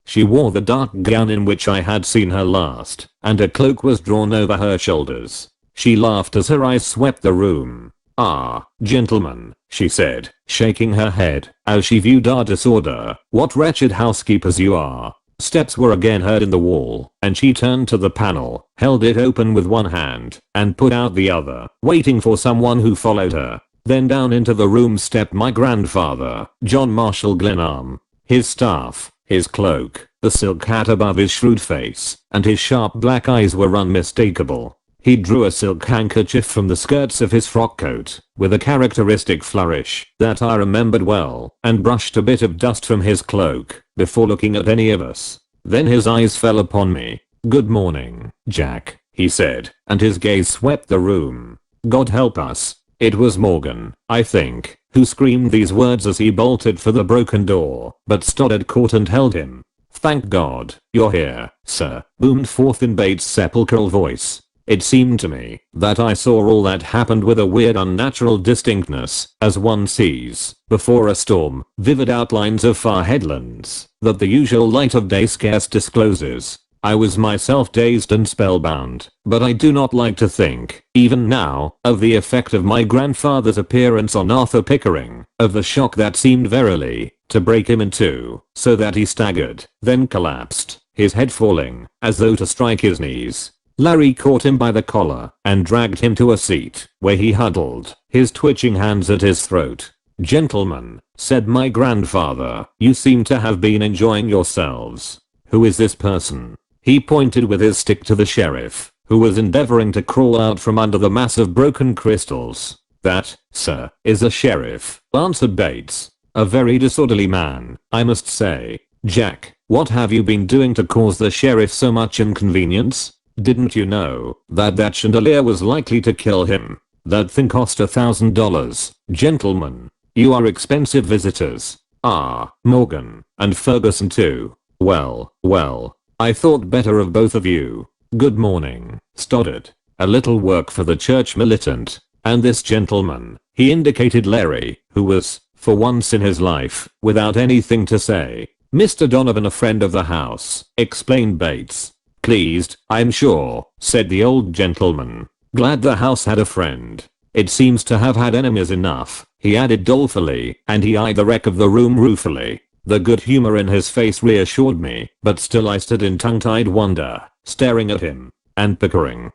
She wore the dark gown in which I had seen her last, and a cloak was drawn over her shoulders. She laughed as her eyes swept the room. "Ah, gentlemen," she said, shaking her head, as she viewed our disorder, "what wretched housekeepers you are." Steps were again heard in the wall, and she turned to the panel, held it open with one hand, and put out the other, waiting for someone who followed her. Then down into the room stepped my grandfather, John Marshall Glenarm. His staff, his cloak, the silk hat above his shrewd face, and his sharp black eyes were unmistakable. He drew a silk handkerchief from the skirts of his frock coat, with a characteristic flourish that I remembered well, and brushed a bit of dust from his cloak, before looking at any of us. Then his eyes fell upon me. "Good morning, Jack," he said, and his gaze swept the room. "God help us." It was Morgan, I think, who screamed these words as he bolted for the broken door, but Stoddard caught and held him. "Thank God, you're here, sir," boomed forth in Bates' sepulchral voice. It seemed to me that I saw all that happened with a weird unnatural distinctness, as one sees, before a storm, vivid outlines of far headlands that the usual light of day scarce discloses. I was myself dazed and spellbound, but I do not like to think, even now, of the effect of my grandfather's appearance on Arthur Pickering, of the shock that seemed verily to break him in two, so that he staggered, then collapsed, his head falling, as though to strike his knees. Larry caught him by the collar and dragged him to a seat, where he huddled, his twitching hands at his throat. "Gentlemen," said my grandfather, "you seem to have been enjoying yourselves. Who is this person?" He pointed with his stick to the sheriff, who was endeavoring to crawl out from under the mass of broken crystals. "That, sir, is a sheriff," answered Bates. "A very disorderly man, I must say. Jack, what have you been doing to cause the sheriff so much inconvenience? Didn't you know that chandelier was likely to kill him? That thing cost $1,000. Gentlemen, you are expensive visitors. Ah, Morgan, and Ferguson too. Well, I thought better of both of you. Good morning, Stoddard. A little work for the church militant. And this gentleman," he indicated Larry, who was, for once in his life, without anything to say. "Mr. Donovan, a friend of the house," explained Bates. "Pleased, I'm sure," said the old gentleman. "Glad the house had a friend. It seems to have had enemies enough," he added dolefully, and he eyed the wreck of the room ruefully. The good humor in his face reassured me, but still I stood in tongue-tied wonder, staring at him. "And Pickering."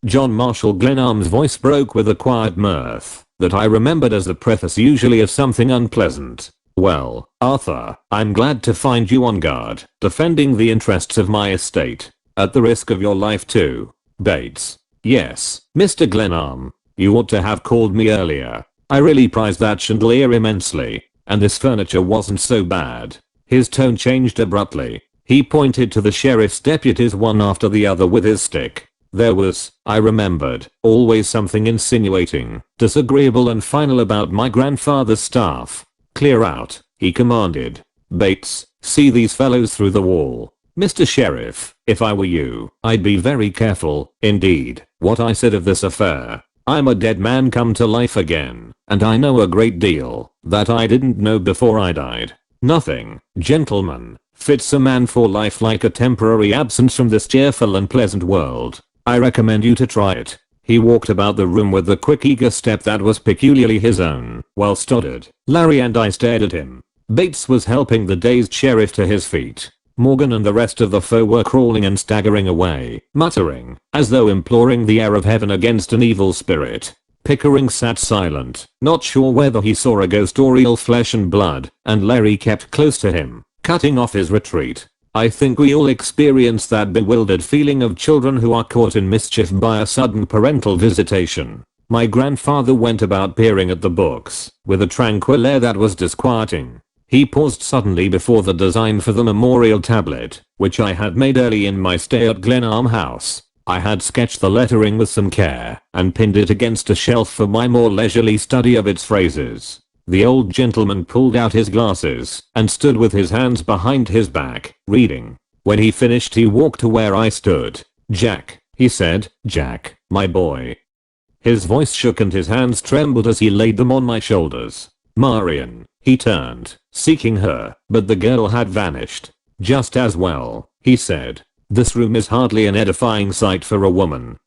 John Marshall Glenarm's voice broke with a quiet mirth that I remembered as the preface usually of something unpleasant. "Well, Arthur, I'm glad to find you on guard, defending the interests of my estate. At the risk of your life too." Bates: "Yes, Mr. Glenarm. You ought to have called me earlier. I really prize that chandelier immensely. And this furniture wasn't so bad." His tone changed abruptly. He pointed to the sheriff's deputies one after the other with his stick. There was, I remembered, always something insinuating, disagreeable and final about my grandfather's staff. "Clear out," he commanded. "Bates, see these fellows through the wall. Mr. Sheriff, if I were you, I'd be very careful, indeed, what I said of this affair. I'm a dead man come to life again, and I know a great deal that I didn't know before I died. Nothing, gentlemen, fits a man for life like a temporary absence from this cheerful and pleasant world. I recommend you to try it." He walked about the room with the quick eager step that was peculiarly his own, while Stoddard, Larry and I stared at him. Bates was helping the dazed sheriff to his feet. Morgan and the rest of the foe were crawling and staggering away, muttering, as though imploring the air of heaven against an evil spirit. Pickering sat silent, not sure whether he saw a ghost or real flesh and blood, and Larry kept close to him, cutting off his retreat. I think we all experience that bewildered feeling of children who are caught in mischief by a sudden parental visitation. My grandfather went about peering at the books, with a tranquil air that was disquieting. He paused suddenly before the design for the memorial tablet, which I had made early in my stay at Glenarm House. I had sketched the lettering with some care and pinned it against a shelf for my more leisurely study of its phrases. The old gentleman pulled out his glasses and stood with his hands behind his back, reading. When he finished, he walked to where I stood. "Jack," he said, "Jack, my boy." His voice shook and his hands trembled as he laid them on my shoulders. "Marion." He turned, seeking her, but the girl had vanished. "Just as well," he said. "This room is hardly an edifying sight for a woman."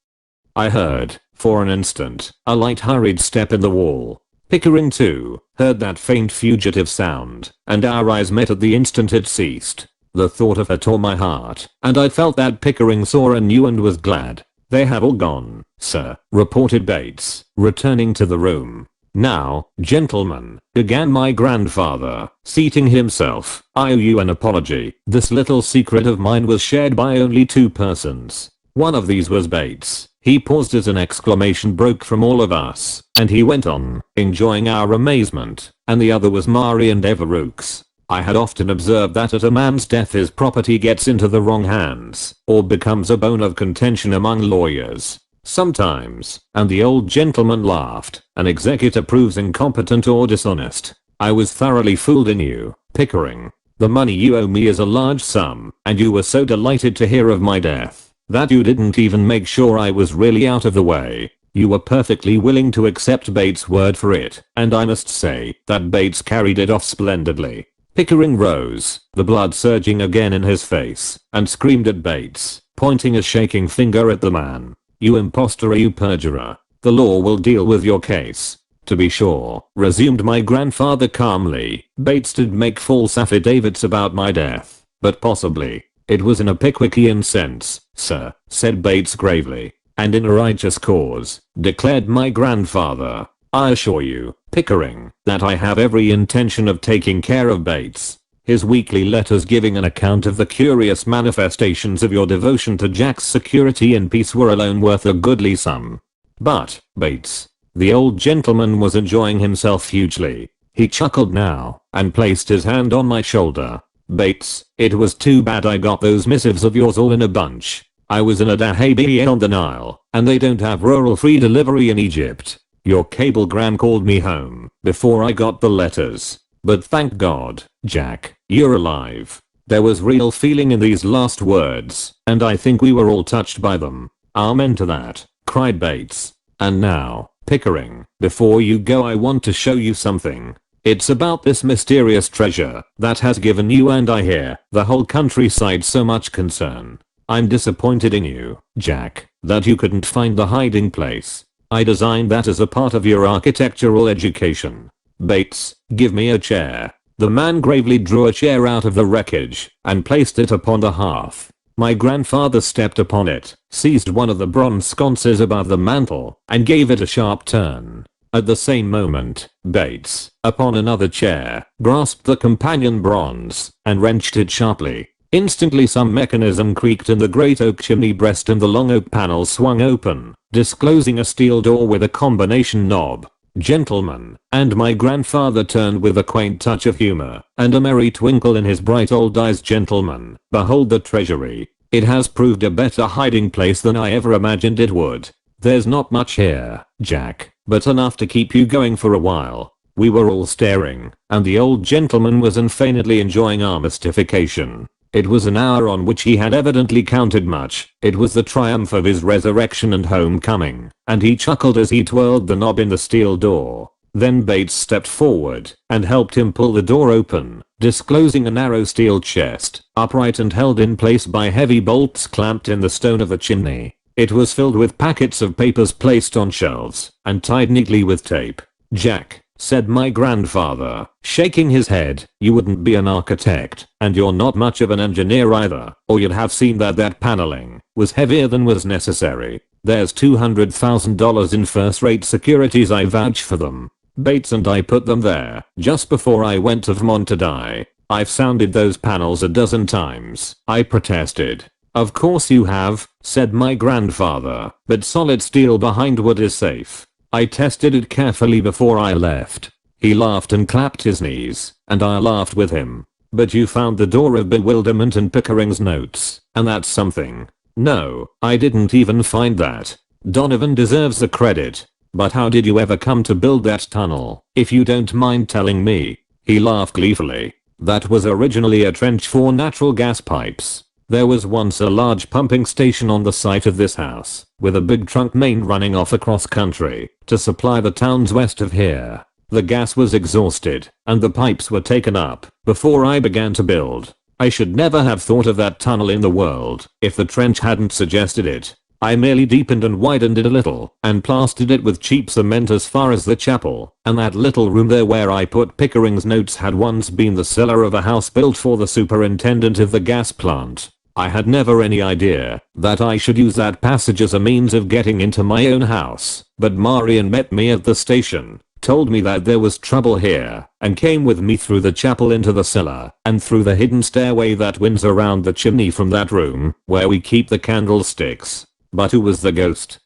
I heard, for an instant, a light hurried step in the wall. Pickering too heard that faint fugitive sound, and our eyes met at the instant it ceased. The thought of her tore my heart, and I felt that Pickering saw and knew and was glad. "They have all gone, sir," reported Bates, returning to the room. "Now, gentlemen," began my grandfather, seating himself, "I owe you an apology. This little secret of mine was shared by only 2 persons. One of these was Bates." He paused as an exclamation broke from all of us, and he went on, enjoying our amazement, "and the other was Marion Devereux. I had often observed that at a man's death his property gets into the wrong hands, or becomes a bone of contention among lawyers. Sometimes," and the old gentleman laughed, "an executor proves incompetent or dishonest. I was thoroughly fooled in you, Pickering. The money you owe me is a large sum, and you were so delighted to hear of my death that you didn't even make sure I was really out of the way. You were perfectly willing to accept Bates' word for it, and I must say that Bates carried it off splendidly." Pickering rose, the blood surging again in his face, and screamed at Bates, pointing a shaking finger at the man. "You impostor, you perjurer. The law will deal with your case." "To be sure," resumed my grandfather calmly, "Bates did make false affidavits about my death, but possibly it was in a Pickwickian sense, sir," said Bates gravely. "And in a righteous cause," declared my grandfather. "I assure you, Pickering, that I have every intention of taking care of Bates. His weekly letters giving an account of the curious manifestations of your devotion to Jack's security and peace were alone worth a goodly sum. But, Bates." The old gentleman was enjoying himself hugely. He chuckled now, and placed his hand on my shoulder. "Bates, it was too bad I got those missives of yours all in a bunch. I was in a dahabeah on the Nile, and they don't have rural free delivery in Egypt. Your cablegram called me home before I got the letters. But thank God, Jack, you're alive." There was real feeling in these last words, and I think we were all touched by them. "Amen to that," cried Bates. "And now, Pickering, before you go I want to show you something. It's about this mysterious treasure that has given you and I hear the whole countryside so much concern. I'm disappointed in you, Jack, that you couldn't find the hiding place. I designed that as a part of your architectural education. Bates, give me a chair." The man gravely drew a chair out of the wreckage and placed it upon the hearth. My grandfather stepped upon it, seized one of the bronze sconces above the mantel, and gave it a sharp turn. At the same moment, Bates, upon another chair, grasped the companion bronze and wrenched it sharply. Instantly some mechanism creaked in the great oak chimney breast and the long oak panel swung open, disclosing a steel door with a combination knob. "Gentlemen," and my grandfather turned with a quaint touch of humor and a merry twinkle in his bright old eyes, "Gentlemen, behold the treasury. It has proved a better hiding place than I ever imagined it would. There's not much here, Jack, but enough to keep you going for a while." We were all staring, and the old gentleman was unfeignedly enjoying our mystification. It was an hour on which he had evidently counted much. It was the triumph of his resurrection and homecoming, and he chuckled as he twirled the knob in the steel door. Then Bates stepped forward and helped him pull the door open, disclosing a narrow steel chest, upright and held in place by heavy bolts clamped in the stone of the chimney. It was filled with packets of papers placed on shelves and tied neatly with tape. "Jack," said my grandfather, shaking his head, "you wouldn't be an architect, and you're not much of an engineer either, or you'd have seen that that paneling was heavier than was necessary. There's $200,000 in first-rate securities, I vouch for them. Bates and I put them there just before I went to Vermont to die. I've sounded those panels a dozen times," I protested. "Of course you have," said my grandfather, "but solid steel behind wood is safe. I tested it carefully before I left." He laughed and clapped his knees, and I laughed with him. But you found the door of bewilderment and Pickering's notes, and that's something. No, I didn't even find that. Donovan deserves the credit. But how did you ever come to build that tunnel, if you don't mind telling me? He laughed gleefully. That was originally a trench for natural gas pipes. There was once a large pumping station on the site of this house, with a big trunk main running off across country, to supply the towns west of here. The gas was exhausted, and the pipes were taken up, before I began to build. I should never have thought of that tunnel in the world, if the trench hadn't suggested it. I merely deepened and widened it a little, and plastered it with cheap cement as far as the chapel, and that little room there where I put Pickering's notes had once been the cellar of a house built for the superintendent of the gas plant. I had never any idea that I should use that passage as a means of getting into my own house, but Marion met me at the station, told me that there was trouble here, and came with me through the chapel into the cellar, and through the hidden stairway that winds around the chimney from that room, where we keep the candlesticks. But who was the ghost?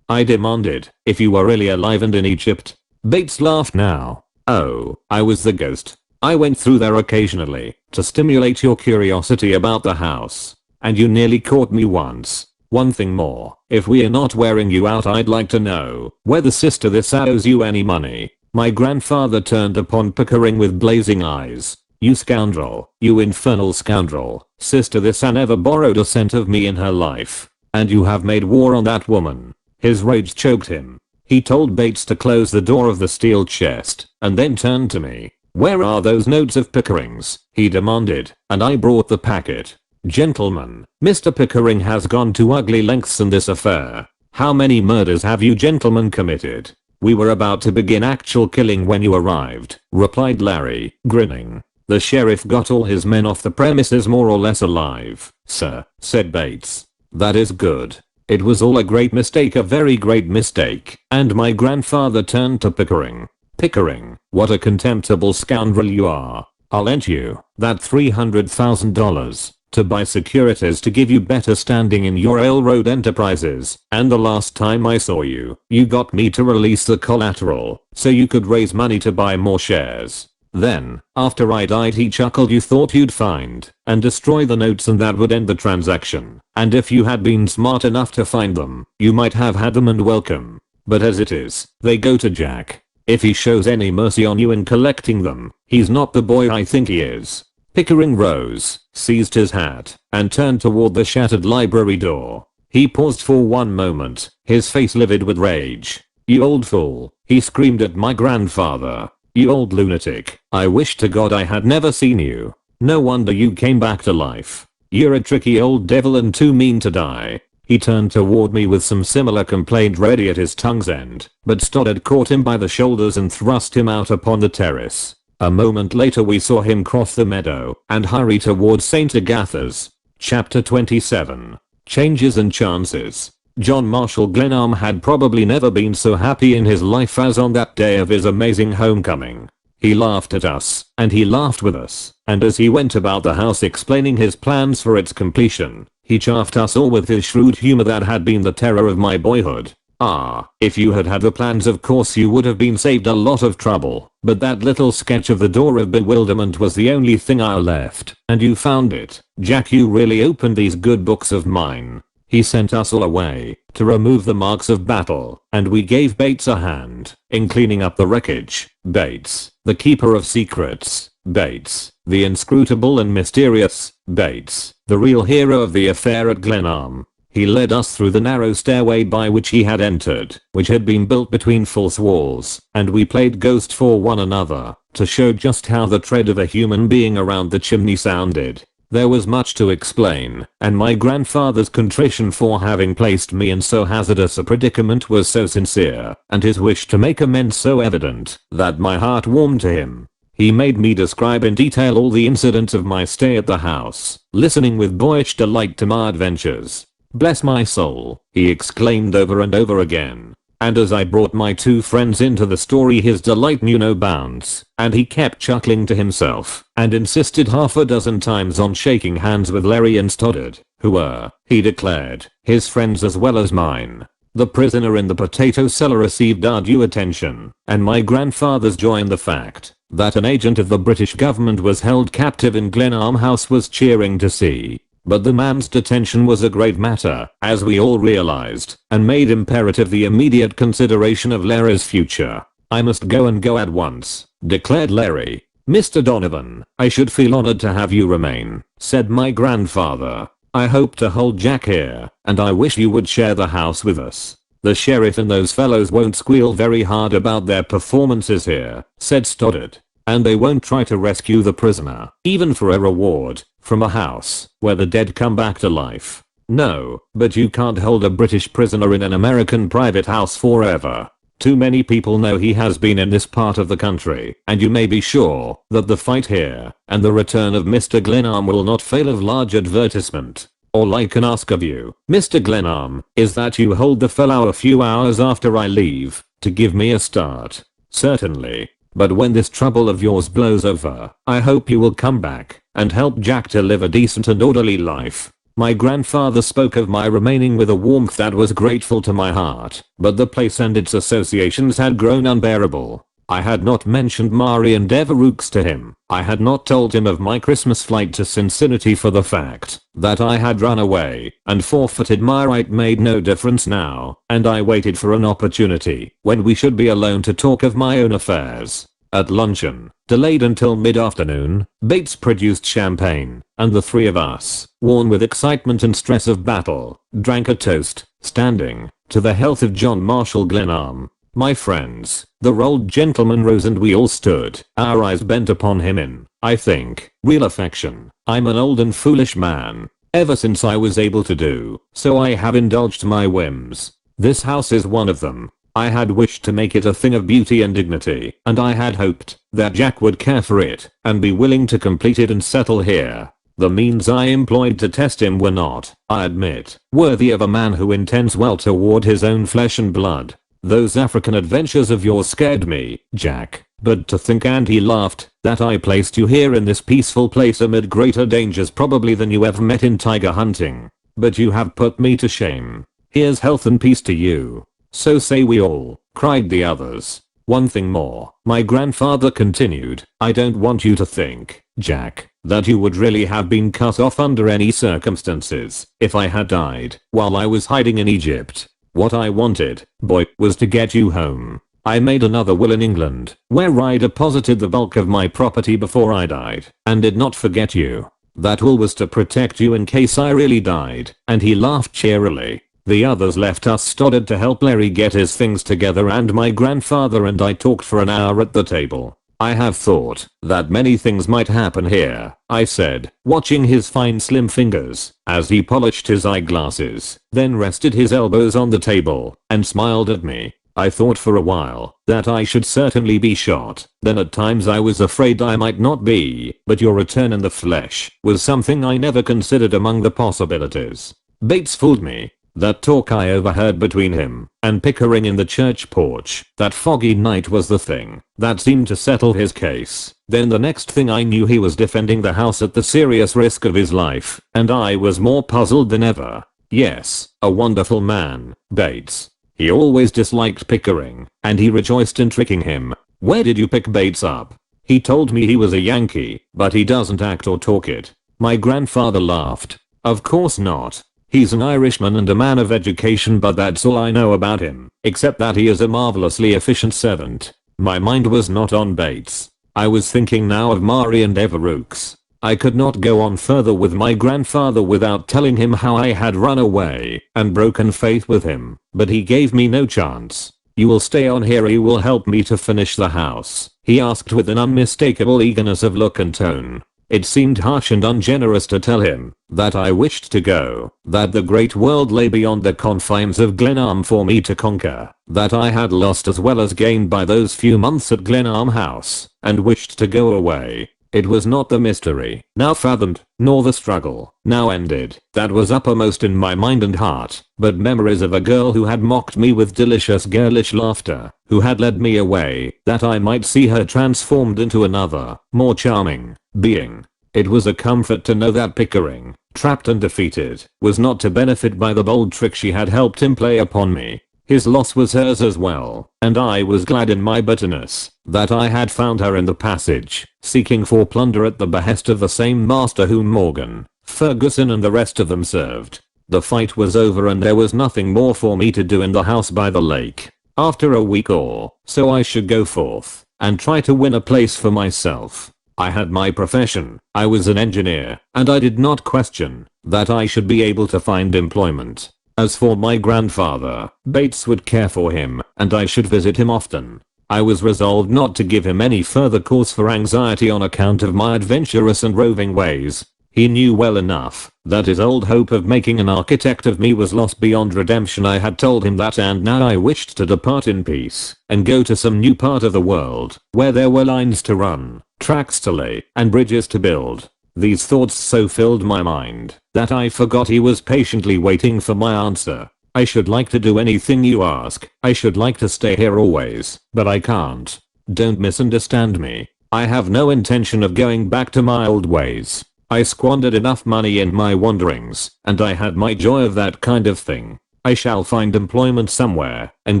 I demanded, if you were really alive and in Egypt. Bates laughed now. Oh, I was the ghost. I went through there occasionally, to stimulate your curiosity about the house. And you nearly caught me once. One thing more, if we are not wearing you out, I'd like to know whether Sister this owes you any money. My grandfather turned upon Pickering with blazing eyes. You scoundrel, you infernal scoundrel. Sister this never borrowed a cent of me in her life. And you have made war on that woman. His rage choked him. He told Bates to close the door of the steel chest, and then turned to me. Where are those notes of Pickering's? He demanded, and I brought the packet. Gentlemen, Mr. Pickering has gone to ugly lengths in this affair. How many murders have you gentlemen committed? We were about to begin actual killing when you arrived, replied Larry, grinning. The sheriff got all his men off the premises more or less alive, sir, said Bates. That is good. It was all a great mistake, a very great mistake, and my grandfather turned to Pickering. Pickering, what a contemptible scoundrel you are. I'll lend you that $300,000 to buy securities to give you better standing in your railroad enterprises, and the last time I saw you, you got me to release the collateral so you could raise money to buy more shares. Then, after I died, he chuckled, you thought you'd find and destroy the notes and that would end the transaction. And if you had been smart enough to find them, you might have had them and welcome. But as it is, they go to Jack. If he shows any mercy on you in collecting them, he's not the boy I think he is. Pickering rose, seized his hat, and turned toward the shattered library door. He paused for one moment, his face livid with rage. You old fool, he screamed at my grandfather. You old lunatic, I wish to God I had never seen you. No wonder you came back to life. You're a tricky old devil and too mean to die. He turned toward me with some similar complaint ready at his tongue's end, but Stoddard caught him by the shoulders and thrust him out upon the terrace. A moment later we saw him cross the meadow and hurry towards St. Agatha's. Chapter 27. Changes and Chances. John Marshall Glenarm had probably never been so happy in his life as on that day of his amazing homecoming. He laughed at us, and he laughed with us, and as he went about the house explaining his plans for its completion, he chaffed us all with his shrewd humor that had been the terror of my boyhood. Ah, if you had had the plans, of course you would have been saved a lot of trouble, but that little sketch of the door of bewilderment was the only thing I left, and you found it. Jack, you really opened these good books of mine. He sent us all away to remove the marks of battle, and we gave Bates a hand in cleaning up the wreckage. Bates, the keeper of secrets. Bates, the inscrutable and mysterious. Bates, the real hero of the affair at Glenarm. He led us through the narrow stairway by which he had entered, which had been built between false walls, and we played ghost for one another to show just how the tread of a human being around the chimney sounded. There was much to explain, and my grandfather's contrition for having placed me in so hazardous a predicament was so sincere, and his wish to make amends so evident, that my heart warmed to him. He made me describe in detail all the incidents of my stay at the house, listening with boyish delight to my adventures. Bless my soul, he exclaimed over and over again. And as I brought my two friends into the story, his delight knew no bounds, and he kept chuckling to himself, and insisted half a dozen times on shaking hands with Larry and Stoddard, who were, he declared, his friends as well as mine. The prisoner in the potato cellar received our due attention, and my grandfather's joy in the fact that an agent of the British government was held captive in Glenarm House was cheering to see. But the man's detention was a great matter, as we all realized, and made imperative the immediate consideration of Larry's future. "I must go and go at once," declared Larry. "Mr. Donovan, I should feel honored to have you remain," said my grandfather. "I hope to hold Jack here, and I wish you would share the house with us. The sheriff and those fellows won't squeal very hard about their performances here," said Stoddard. "And they won't try to rescue the prisoner, even for a reward, from a house where the dead come back to life. No, but you can't hold a British prisoner in an American private house forever. Too many people know he has been in this part of the country, and you may be sure that the fight here and the return of Mr. Glenarm will not fail of large advertisement. All I can ask of you, Mr. Glenarm, is that you hold the fellow a few hours after I leave, to give me a start." "Certainly. But when this trouble of yours blows over, I hope you will come back and help Jack to live a decent and orderly life." My grandfather spoke of my remaining with a warmth that was grateful to my heart, but the place and its associations had grown unbearable. I had not mentioned Mari and Devereux to him. I had not told him of my Christmas flight to Cincinnati, for the fact that I had run away and forfeited my right made no difference now, and I waited for an opportunity when we should be alone to talk of my own affairs. At luncheon, delayed until mid-afternoon, Bates produced champagne, and the three of us, worn with excitement and stress of battle, drank a toast, standing, to the health of John Marshall Glenarm. My friends, the old gentleman rose and we all stood, our eyes bent upon him in, I think, real affection. I'm an old and foolish man. Ever since I was able to do so, I have indulged my whims. This house is one of them. I had wished to make it a thing of beauty and dignity, and I had hoped that Jack would care for it and be willing to complete it and settle here. The means I employed to test him were not, I admit, worthy of a man who intends well toward his own flesh and blood. Those African adventures of yours scared me, Jack, but to think," and he laughed, "that I placed you here in this peaceful place amid greater dangers probably than you ever met in tiger hunting. But you have put me to shame. Here's health and peace to you." "So say we all," cried the others. "One thing more," my grandfather continued, "I don't want you to think, Jack, that you would really have been cut off under any circumstances if I had died while I was hiding in Egypt. What I wanted, boy, was to get you home. I made another will in England, where I deposited the bulk of my property before I died, and did not forget you. That will was to protect you in case I really died," and he laughed cheerily. The others left us Stoddard to help Larry get his things together, and my grandfather and I talked for an hour at the table. "I have thought that many things might happen here," I said, watching his fine slim fingers as he polished his eyeglasses, then rested his elbows on the table and smiled at me. "I thought for a while that I should certainly be shot, then at times I was afraid I might not be, but your return in the flesh was something I never considered among the possibilities." Bates fooled me. That talk I overheard between him and Pickering in the church porch that foggy night was the thing that seemed to settle his case. Then the next thing I knew, he was defending the house at the serious risk of his life, and I was more puzzled than ever. Yes, a wonderful man, Bates. He always disliked Pickering, and he rejoiced in tricking him. "Where did you pick Bates up?" "He told me he was a Yankee, but he doesn't act or talk it." My grandfather laughed. "Of course not. He's an Irishman and a man of education, but that's all I know about him, except that he is a marvelously efficient servant." My mind was not on Bates. I was thinking now of Mari and Devereux. I could not go on further with my grandfather without telling him how I had run away and broken faith with him, but he gave me no chance. "You will stay on here, you will help me to finish the house?" he asked with an unmistakable eagerness of look and tone. It seemed harsh and ungenerous to tell him that I wished to go, that the great world lay beyond the confines of Glenarm for me to conquer, that I had lost as well as gained by those few months at Glenarm House, and wished to go away. It was not the mystery, now fathomed, nor the struggle, now ended, that was uppermost in my mind and heart, but memories of a girl who had mocked me with delicious girlish laughter, who had led me away, that I might see her transformed into another, more charming being. It was a comfort to know that Pickering, trapped and defeated, was not to benefit by the bold trick she had helped him play upon me. His loss was hers as well, and I was glad in my bitterness that I had found her in the passage, seeking for plunder at the behest of the same master whom Morgan, Ferguson and the rest of them served. The fight was over and there was nothing more for me to do in the house by the lake. After a week or so I should go forth and try to win a place for myself. I had my profession, I was an engineer, and I did not question that I should be able to find employment. As for my grandfather, Bates would care for him, and I should visit him often. I was resolved not to give him any further cause for anxiety on account of my adventurous and roving ways. He knew well enough that his old hope of making an architect of me was lost beyond redemption. I had told him that, and now I wished to depart in peace and go to some new part of the world where there were lines to run, tracks to lay, and bridges to build. These thoughts so filled my mind that I forgot he was patiently waiting for my answer. I should like to do anything you ask. I should like to stay here always, but I can't. Don't misunderstand me. I have no intention of going back to my old ways. I squandered enough money in my wanderings, and I had my joy of that kind of thing. I shall find employment somewhere and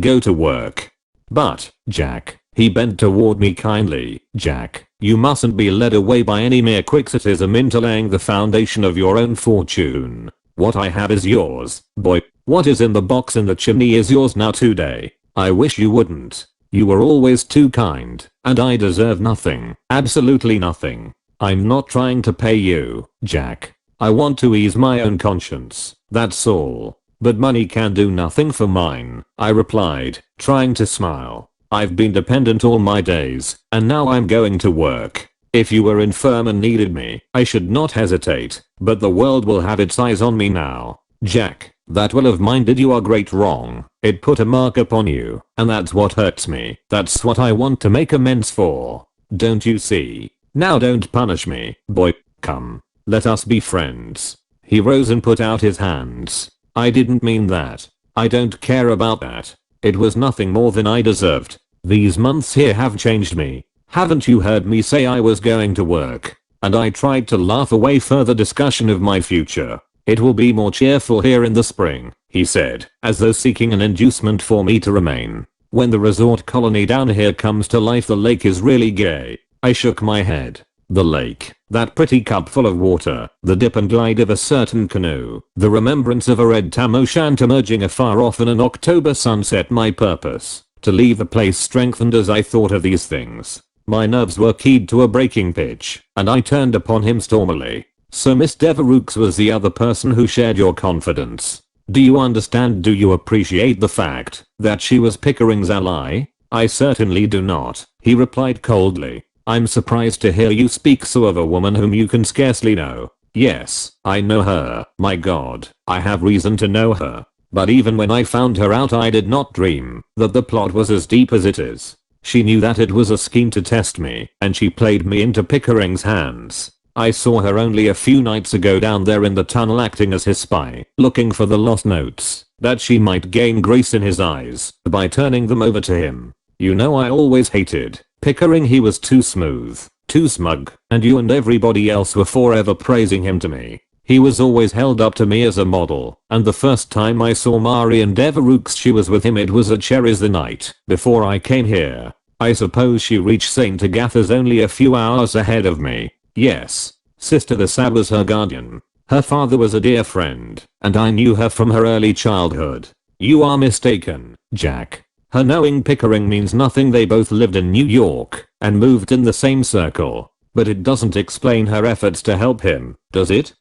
go to work. But, Jack, he bent toward me kindly, Jack, you mustn't be led away by any mere quixotism into laying the foundation of your own fortune. What I have is yours, boy. What is in the box in the chimney is yours now today. I wish you wouldn't. You were always too kind, and I deserve nothing, absolutely nothing. I'm not trying to pay you, Jack. I want to ease my own conscience, that's all. But money can do nothing for mine, I replied, trying to smile. I've been dependent all my days, and now I'm going to work. If you were infirm and needed me, I should not hesitate, but the world will have its eyes on me now. Jack, that will of mine did you a great wrong. It put a mark upon you, and that's what hurts me. That's what I want to make amends for. Don't you see? Now don't punish me, boy. Come, let us be friends. He rose and put out his hands. I didn't mean that. I don't care about that. It was nothing more than I deserved. These months here have changed me. Haven't you heard me say I was going to work? And I tried to laugh away further discussion of my future. It will be more cheerful here in the spring, he said, as though seeking an inducement for me to remain. When the resort colony down here comes to life, the lake is really gay. I shook my head. The lake, that pretty cup full of water, the dip and glide of a certain canoe, the remembrance of a red tam o' shanter emerging afar off in an October sunset. My purpose to leave the place strengthened as I thought of these things. My nerves were keyed to a breaking pitch, and I turned upon him stormily. So Miss Devereux was the other person who shared your confidence. Do you understand? Do you appreciate the fact that she was Pickering's ally? I certainly do not, he replied coldly. I'm surprised to hear you speak so of a woman whom you can scarcely know. Yes, I know her. My God, I have reason to know her. But even when I found her out, I did not dream that the plot was as deep as it is. She knew that it was a scheme to test me, and she played me into Pickering's hands. I saw her only a few nights ago down there in the tunnel acting as his spy, looking for the lost notes, that she might gain grace in his eyes by turning them over to him. You know, I always hated Pickering. He was too smooth, too smug, and you and everybody else were forever praising him to me. He was always held up to me as a model, and the first time I saw Marian Devereux she was with him. It was at Cherries the night before I came here. I suppose she reached St. Agatha's only a few hours ahead of me. Yes, Sister the Sab was her guardian. Her father was a dear friend, and I knew her from her early childhood. You are mistaken, Jack. Her knowing Pickering means nothing. They both lived in New York and moved in the same circle, but it doesn't explain her efforts to help him, does it?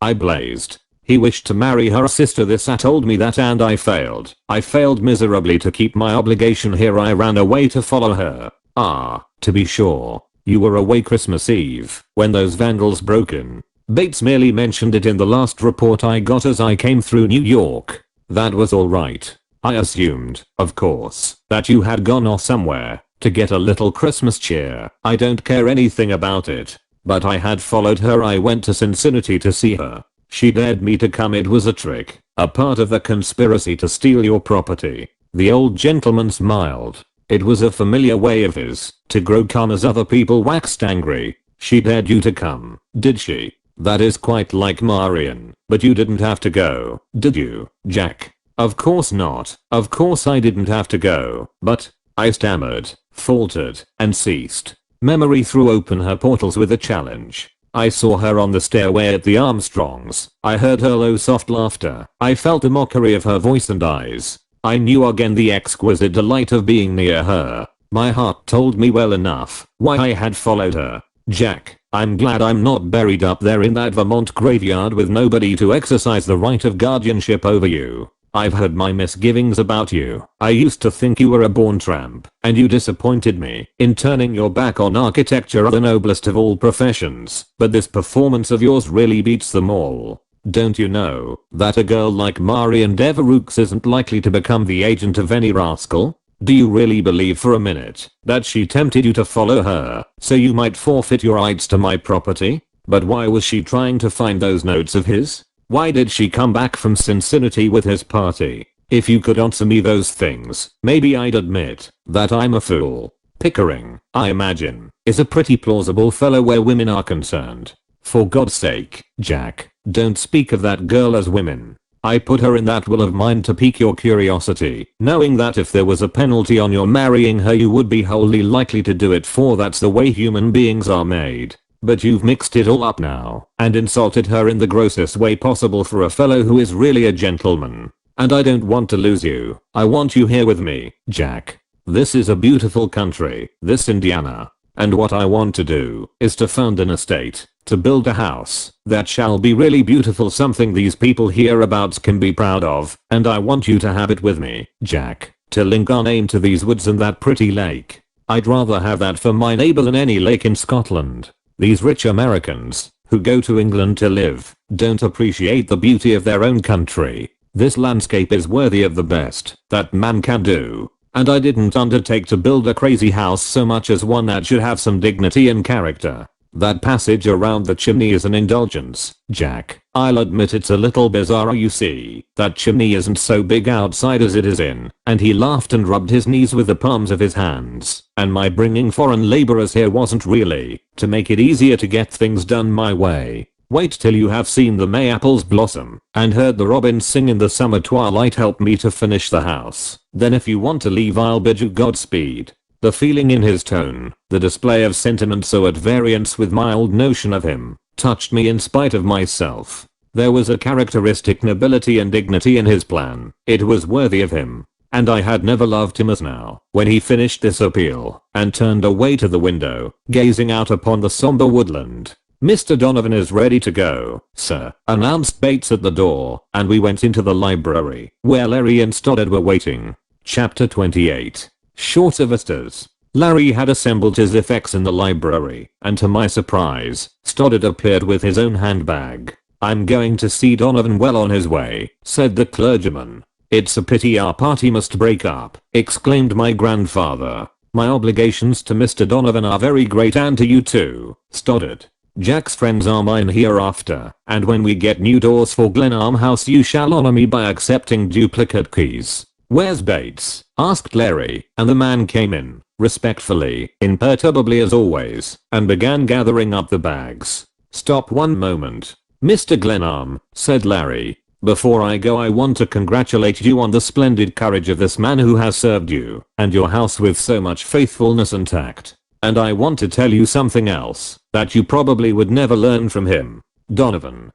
I blazed. He wished to marry her sister. The Sat told me that, and I failed. I failed miserably to keep my obligation here. I ran away to follow her. Ah, to be sure. You were away Christmas Eve when those vandals broke in. Bates merely mentioned it in the last report I got as I came through New York. That was all right. I assumed, of course, that you had gone off somewhere to get a little Christmas cheer. I don't care anything about it. But I had followed her. I went to Cincinnati to see her. She dared me to come. It was a trick, a part of the conspiracy to steal your property. The old gentleman smiled. It was a familiar way of his to grow calm as other people waxed angry. She dared you to come, did she? That is quite like Marian. But you didn't have to go, did you, Jack? Of course not. Of course I didn't have to go. But, I stammered, faltered, and ceased. Memory threw open her portals with a challenge. I saw her on the stairway at the Armstrongs. I heard her low soft laughter. I felt the mockery of her voice and eyes. I knew again the exquisite delight of being near her. My heart told me well enough why I had followed her. Jack, I'm glad I'm not buried up there in that Vermont graveyard with nobody to exercise the right of guardianship over you. I've heard my misgivings about you. I used to think you were a born tramp, and you disappointed me in turning your back on architecture, the noblest of all professions. But this performance of yours really beats them all. Don't you know that a girl like Marian Devereux isn't likely to become the agent of any rascal? Do you really believe for a minute that she tempted you to follow her so you might forfeit your rights to my property? But why was she trying to find those notes of his? Why did she come back from Cincinnati with his party? If you could answer me those things, maybe I'd admit that I'm a fool. Pickering, I imagine, is a pretty plausible fellow where women are concerned. For God's sake, Jack, don't speak of that girl as women. I put her in that will of mine to pique your curiosity, knowing that if there was a penalty on your marrying her you would be wholly likely to do it, for that's the way human beings are made. But you've mixed it all up now and insulted her in the grossest way possible for a fellow who is really a gentleman. And I don't want to lose you. I want you here with me, Jack. This is a beautiful country, this Indiana. And what I want to do is to found an estate, to build a house that shall be really beautiful, something these people hereabouts can be proud of. And I want you to have it with me, Jack, to link our name to these woods and that pretty lake. I'd rather have that for my neighbor than any lake in Scotland. These rich Americans, who go to England to live, don't appreciate the beauty of their own country. This landscape is worthy of the best that man can do. And I didn't undertake to build a crazy house so much as one that should have some dignity and character. That passage around the chimney is an indulgence, Jack. I'll admit it's a little bizarre, you see. That chimney isn't so big outside as it is in. And he laughed and rubbed his knees with the palms of his hands. And my bringing foreign laborers here wasn't really to make it easier to get things done my way. Wait till you have seen the May-apples blossom and heard the robins sing in the summer twilight. Help me to finish the house. Then if you want to leave I'll bid you Godspeed. The feeling in his tone, the display of sentiment so at variance with my old notion of him, touched me in spite of myself. There was a characteristic nobility and dignity in his plan. It was worthy of him. And I had never loved him as now, when he finished this appeal and turned away to the window, gazing out upon the somber woodland. Mr. Donovan is ready to go, sir, announced Bates at the door, and we went into the library, where Larry and Stoddard were waiting. Chapter 28. Shorter Vistas. Larry had assembled his effects in the library, and to my surprise, Stoddard appeared with his own handbag. I'm going to see Donovan well on his way, said the clergyman. It's a pity our party must break up, exclaimed my grandfather. My obligations to Mr. Donovan are very great, and to you too, Stoddard. Jack's friends are mine hereafter, and when we get new doors for Glenarm House you shall honor me by accepting duplicate keys. Where's Bates? Asked Larry, and the man came in, respectfully, imperturbably as always, and began gathering up the bags. Stop one moment. Mr. Glenarm, said Larry. Before I go I want to congratulate you on the splendid courage of this man who has served you and your house with so much faithfulness and tact. And I want to tell you something else that you probably would never learn from him. Donovan.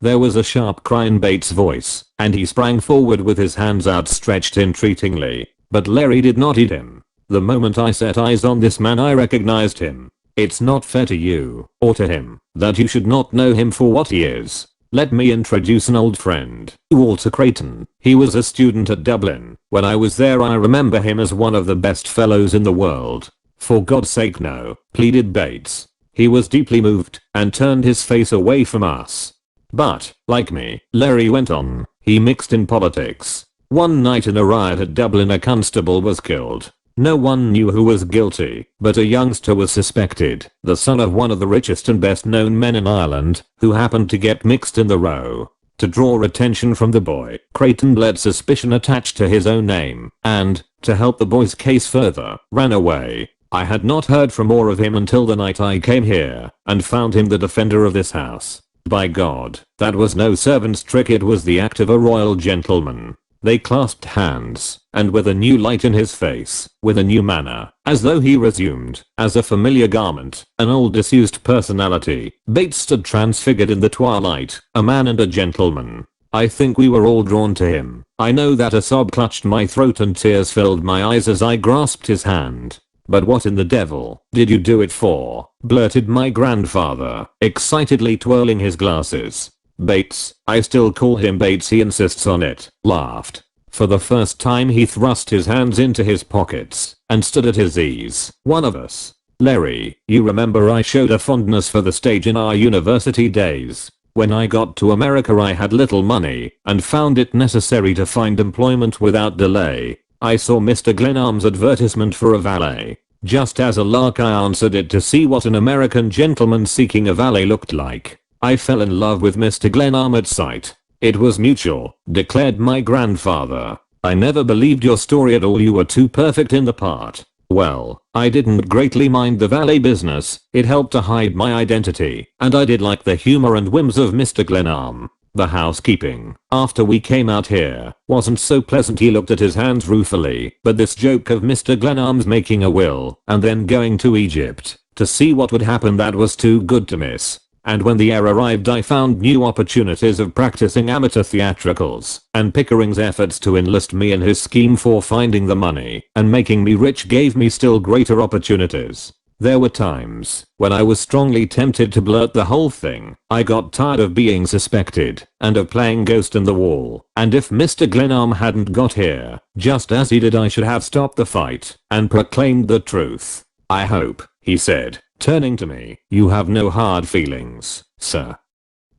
There was a sharp cry in Bates' voice, and he sprang forward with his hands outstretched entreatingly, but Larry did not heed him. The moment I set eyes on this man I recognized him. It's not fair to you, or to him, that you should not know him for what he is. Let me introduce an old friend, Walter Creighton. He was a student at Dublin. When I was there I remember him as one of the best fellows in the world. For God's sake no, pleaded Bates. He was deeply moved, and turned his face away from us. But, like me, Larry went on, he mixed in politics. One night in a riot at Dublin a constable was killed. No one knew who was guilty, but a youngster was suspected, the son of one of the richest and best known men in Ireland, who happened to get mixed in the row. To draw attention from the boy, Creighton let suspicion attach to his own name, and, to help the boy's case further, ran away. I had not heard from more of him until the night I came here, and found him the defender of this house. By God, that was no servant's trick, it was the act of a royal gentleman. They clasped hands, and with a new light in his face, with a new manner, as though he resumed, as a familiar garment, an old disused personality, Bates stood transfigured in the twilight, a man and a gentleman. I think we were all drawn to him. I know that a sob clutched my throat and tears filled my eyes as I grasped his hand. But what in the devil did you do it for? Blurted my grandfather, excitedly twirling his glasses. Bates, I still call him Bates, he insists on it, laughed. For the first time he thrust his hands into his pockets and stood at his ease. One of us. Larry, you remember I showed a fondness for the stage in our university days. When I got to America I had little money and found it necessary to find employment without delay. I saw Mr. Glenarm's advertisement for a valet. Just as a lark I answered it to see what an American gentleman seeking a valet looked like. I fell in love with Mr. Glenarm at sight. It was mutual, declared my grandfather. I never believed your story at all, you were too perfect in the part. Well, I didn't greatly mind the valet business, it helped to hide my identity, and I did like the humor and whims of Mr. Glenarm. The housekeeping, after we came out here, wasn't so pleasant. He looked at his hands ruefully, but this joke of Mr. Glenarm's making a will, and then going to Egypt, to see what would happen, that was too good to miss. And when the air arrived I found new opportunities of practicing amateur theatricals, and Pickering's efforts to enlist me in his scheme for finding the money and making me rich gave me still greater opportunities. There were times when I was strongly tempted to blurt the whole thing. I got tired of being suspected and of playing ghost in the wall, and if Mr. Glenarm hadn't got here, just as he did, I should have stopped the fight and proclaimed the truth. I hope, he said, turning to me, you have no hard feelings, sir.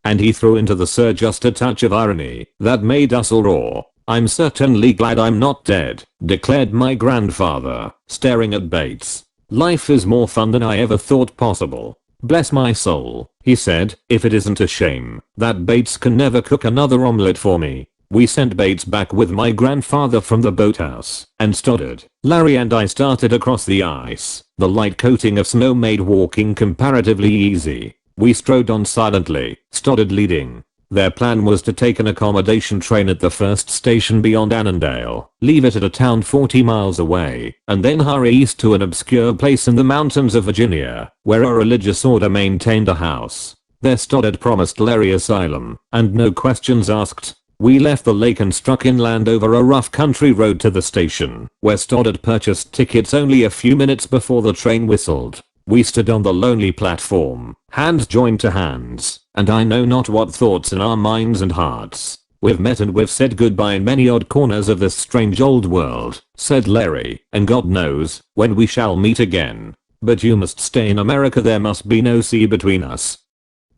And he threw into the sir just a touch of irony that made us all roar. I'm certainly glad I'm not dead, declared my grandfather, staring at Bates. Life is more fun than I ever thought possible. Bless my soul, he said, if it isn't a shame that Bates can never cook another omelette for me. We sent Bates back with my grandfather from the boathouse, and Stoddard, Larry and I started across the ice. The light coating of snow made walking comparatively easy. We strode on silently, Stoddard leading. Their plan was to take an accommodation train at the first station beyond Annandale, leave it at a town 40 miles away, and then hurry east to an obscure place in the mountains of Virginia, where a religious order maintained a house. There Stoddard promised Larry asylum, and no questions asked. We left the lake and struck inland over a rough country road to the station, where Stoddard purchased tickets only a few minutes before the train whistled. We stood on the lonely platform, hands joined to hands, and I know not what thoughts in our minds and hearts. We've met and we've said goodbye in many odd corners of this strange old world, said Larry, and God knows when we shall meet again. But you must stay in America, there must be no sea between us,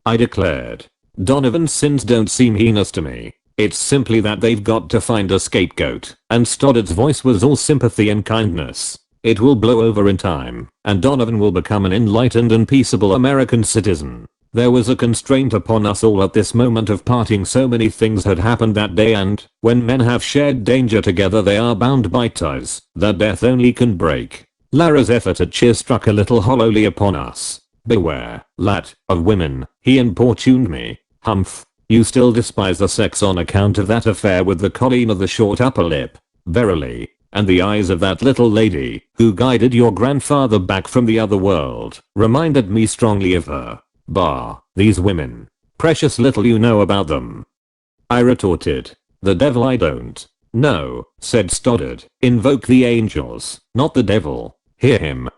I declared. Donovan's sins don't seem heinous to me. It's simply that they've got to find a scapegoat, and Stoddard's voice was all sympathy and kindness. It will blow over in time, and Donovan will become an enlightened and peaceable American citizen. There was a constraint upon us all at this moment of parting. So many things had happened that day, and when men have shared danger together they are bound by ties that death only can break. Lara's effort at cheer struck a little hollowly upon us. Beware, lad, of women, he importuned me. Humph. You still despise the sex on account of that affair with the colleen of the short upper lip. Verily. And the eyes of that little lady, who guided your grandfather back from the other world, reminded me strongly of her. Bah, these women. Precious little you know about them, I retorted. The devil I don't. No, said Stoddard. Invoke the angels, not the devil. Hear him,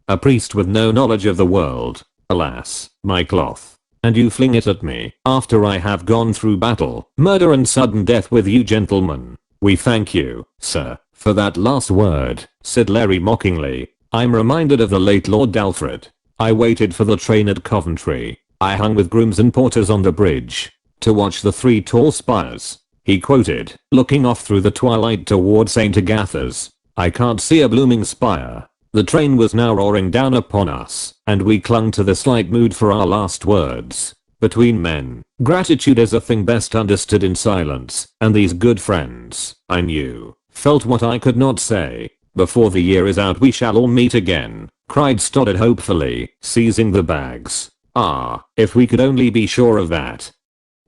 a priest with no knowledge of the world. Alas, my cloth. And you fling it at me after I have gone through battle, murder and sudden death with you gentlemen. We thank you, sir, for that last word, said Larry mockingly. I'm reminded of the late Lord Alfred. I waited for the train at Coventry. I hung with grooms and porters on the bridge to watch the three tall spires, he quoted, looking off through the twilight toward St. Agatha's. I can't see a blooming spire. The train was now roaring down upon us, and we clung to the slight mood for our last words. Between men, gratitude is a thing best understood in silence, and these good friends, I knew, felt what I could not say. Before the year is out we shall all meet again, cried Stoddard hopefully, seizing the bags. Ah, if we could only be sure of that,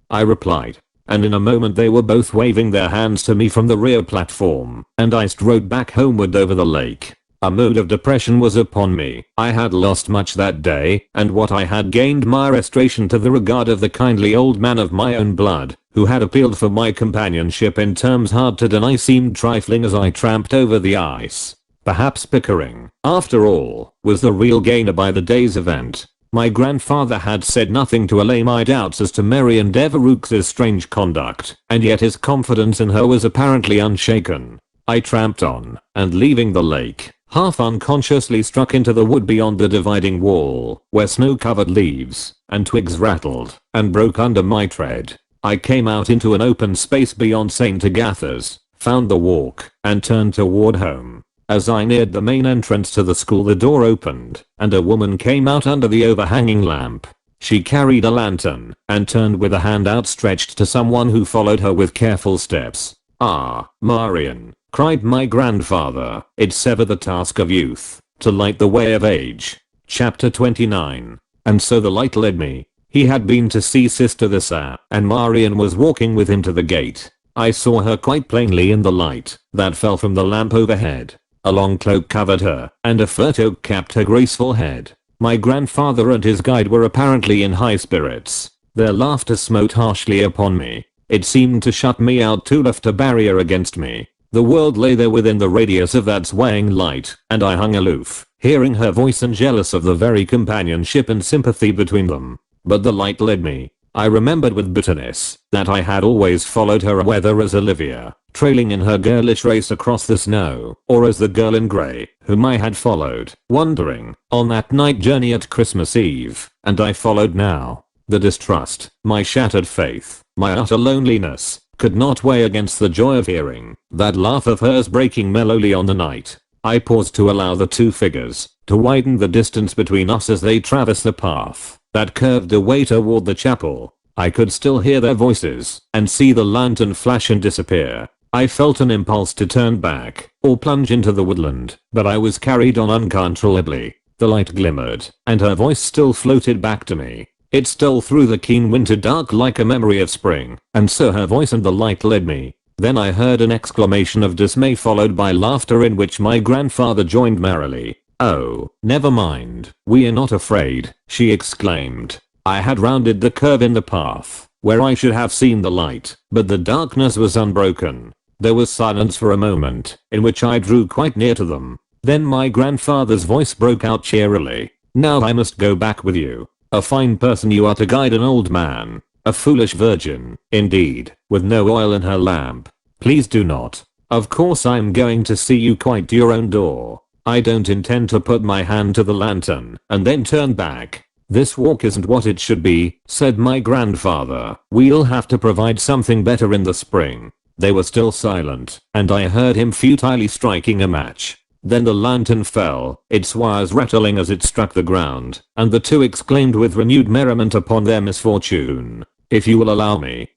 I replied. and in a moment they were both waving their hands to me from the rear platform, and I strode back homeward over the lake. A mood of depression was upon me. I had lost much that day, and what I had gained my restoration to the regard of the kindly old man of my own blood, who had appealed for my companionship in terms hard to deny, seemed trifling as I tramped over the ice. Perhaps Pickering, after all, was the real gainer by the day's event. My grandfather had said nothing to allay my doubts as to Marian Devereux's strange conduct, and yet his confidence in her was apparently unshaken. I tramped on, and leaving the lake, half unconsciously struck into the wood beyond the dividing wall, where snow-covered leaves and twigs rattled and broke under my tread. I came out into an open space beyond St. Agatha's, found the walk, and turned toward home. As I neared the main entrance to the school, the door opened, and a woman came out under the overhanging lamp. She carried a lantern, and turned with a hand outstretched to someone who followed her with careful steps. "Ah, Marian," cried my grandfather, "it's ever the task of youth to light the way of age." Chapter 29. And so the light led me. He had been to see Sister Lisa, and Marian was walking with him to the gate. I saw her quite plainly in the light that fell from the lamp overhead. A long cloak covered her, and a fur toque capped her graceful head. My grandfather and his guide were apparently in high spirits. Their laughter smote harshly upon me. It seemed to shut me out, to lift a barrier against me. The world lay there within the radius of that swaying light, and I hung aloof, hearing her voice and jealous of the very companionship and sympathy between them. But the light led me. I remembered with bitterness that I had always followed her, whether as Olivia, trailing in her girlish race across the snow, or as the girl in grey, whom I had followed, wandering, on that night journey at Christmas Eve, and I followed now. The distrust, my shattered faith, my utter loneliness, could not weigh against the joy of hearing that laugh of hers breaking mellowly on the night. I paused to allow the two figures to widen the distance between us as they traversed the path that curved away toward the chapel. I could still hear their voices and see the lantern flash and disappear. I felt an impulse to turn back or plunge into the woodland, but I was carried on uncontrollably. The light glimmered, and her voice still floated back to me. It stole through the keen winter dark like a memory of spring, and so her voice and the light led me. Then I heard an exclamation of dismay followed by laughter, in which my grandfather joined merrily. "Oh, never mind, we are not afraid," she exclaimed. I had rounded the curve in the path, where I should have seen the light, but the darkness was unbroken. There was silence for a moment, in which I drew quite near to them. Then my grandfather's voice broke out cheerily. "Now I must go back with you. A fine person you are to guide an old man. A foolish virgin, indeed, with no oil in her lamp. Please do not. Of course I'm going to see you quite to your own door. I don't intend to put my hand to the lantern and then turn back. This walk isn't what it should be," said my grandfather. "We'll have to provide something better in the spring." They were still silent, and I heard him futilely striking a match. Then the lantern fell, its wires rattling as it struck the ground, and the two exclaimed with renewed merriment upon their misfortune. "If you will allow me,"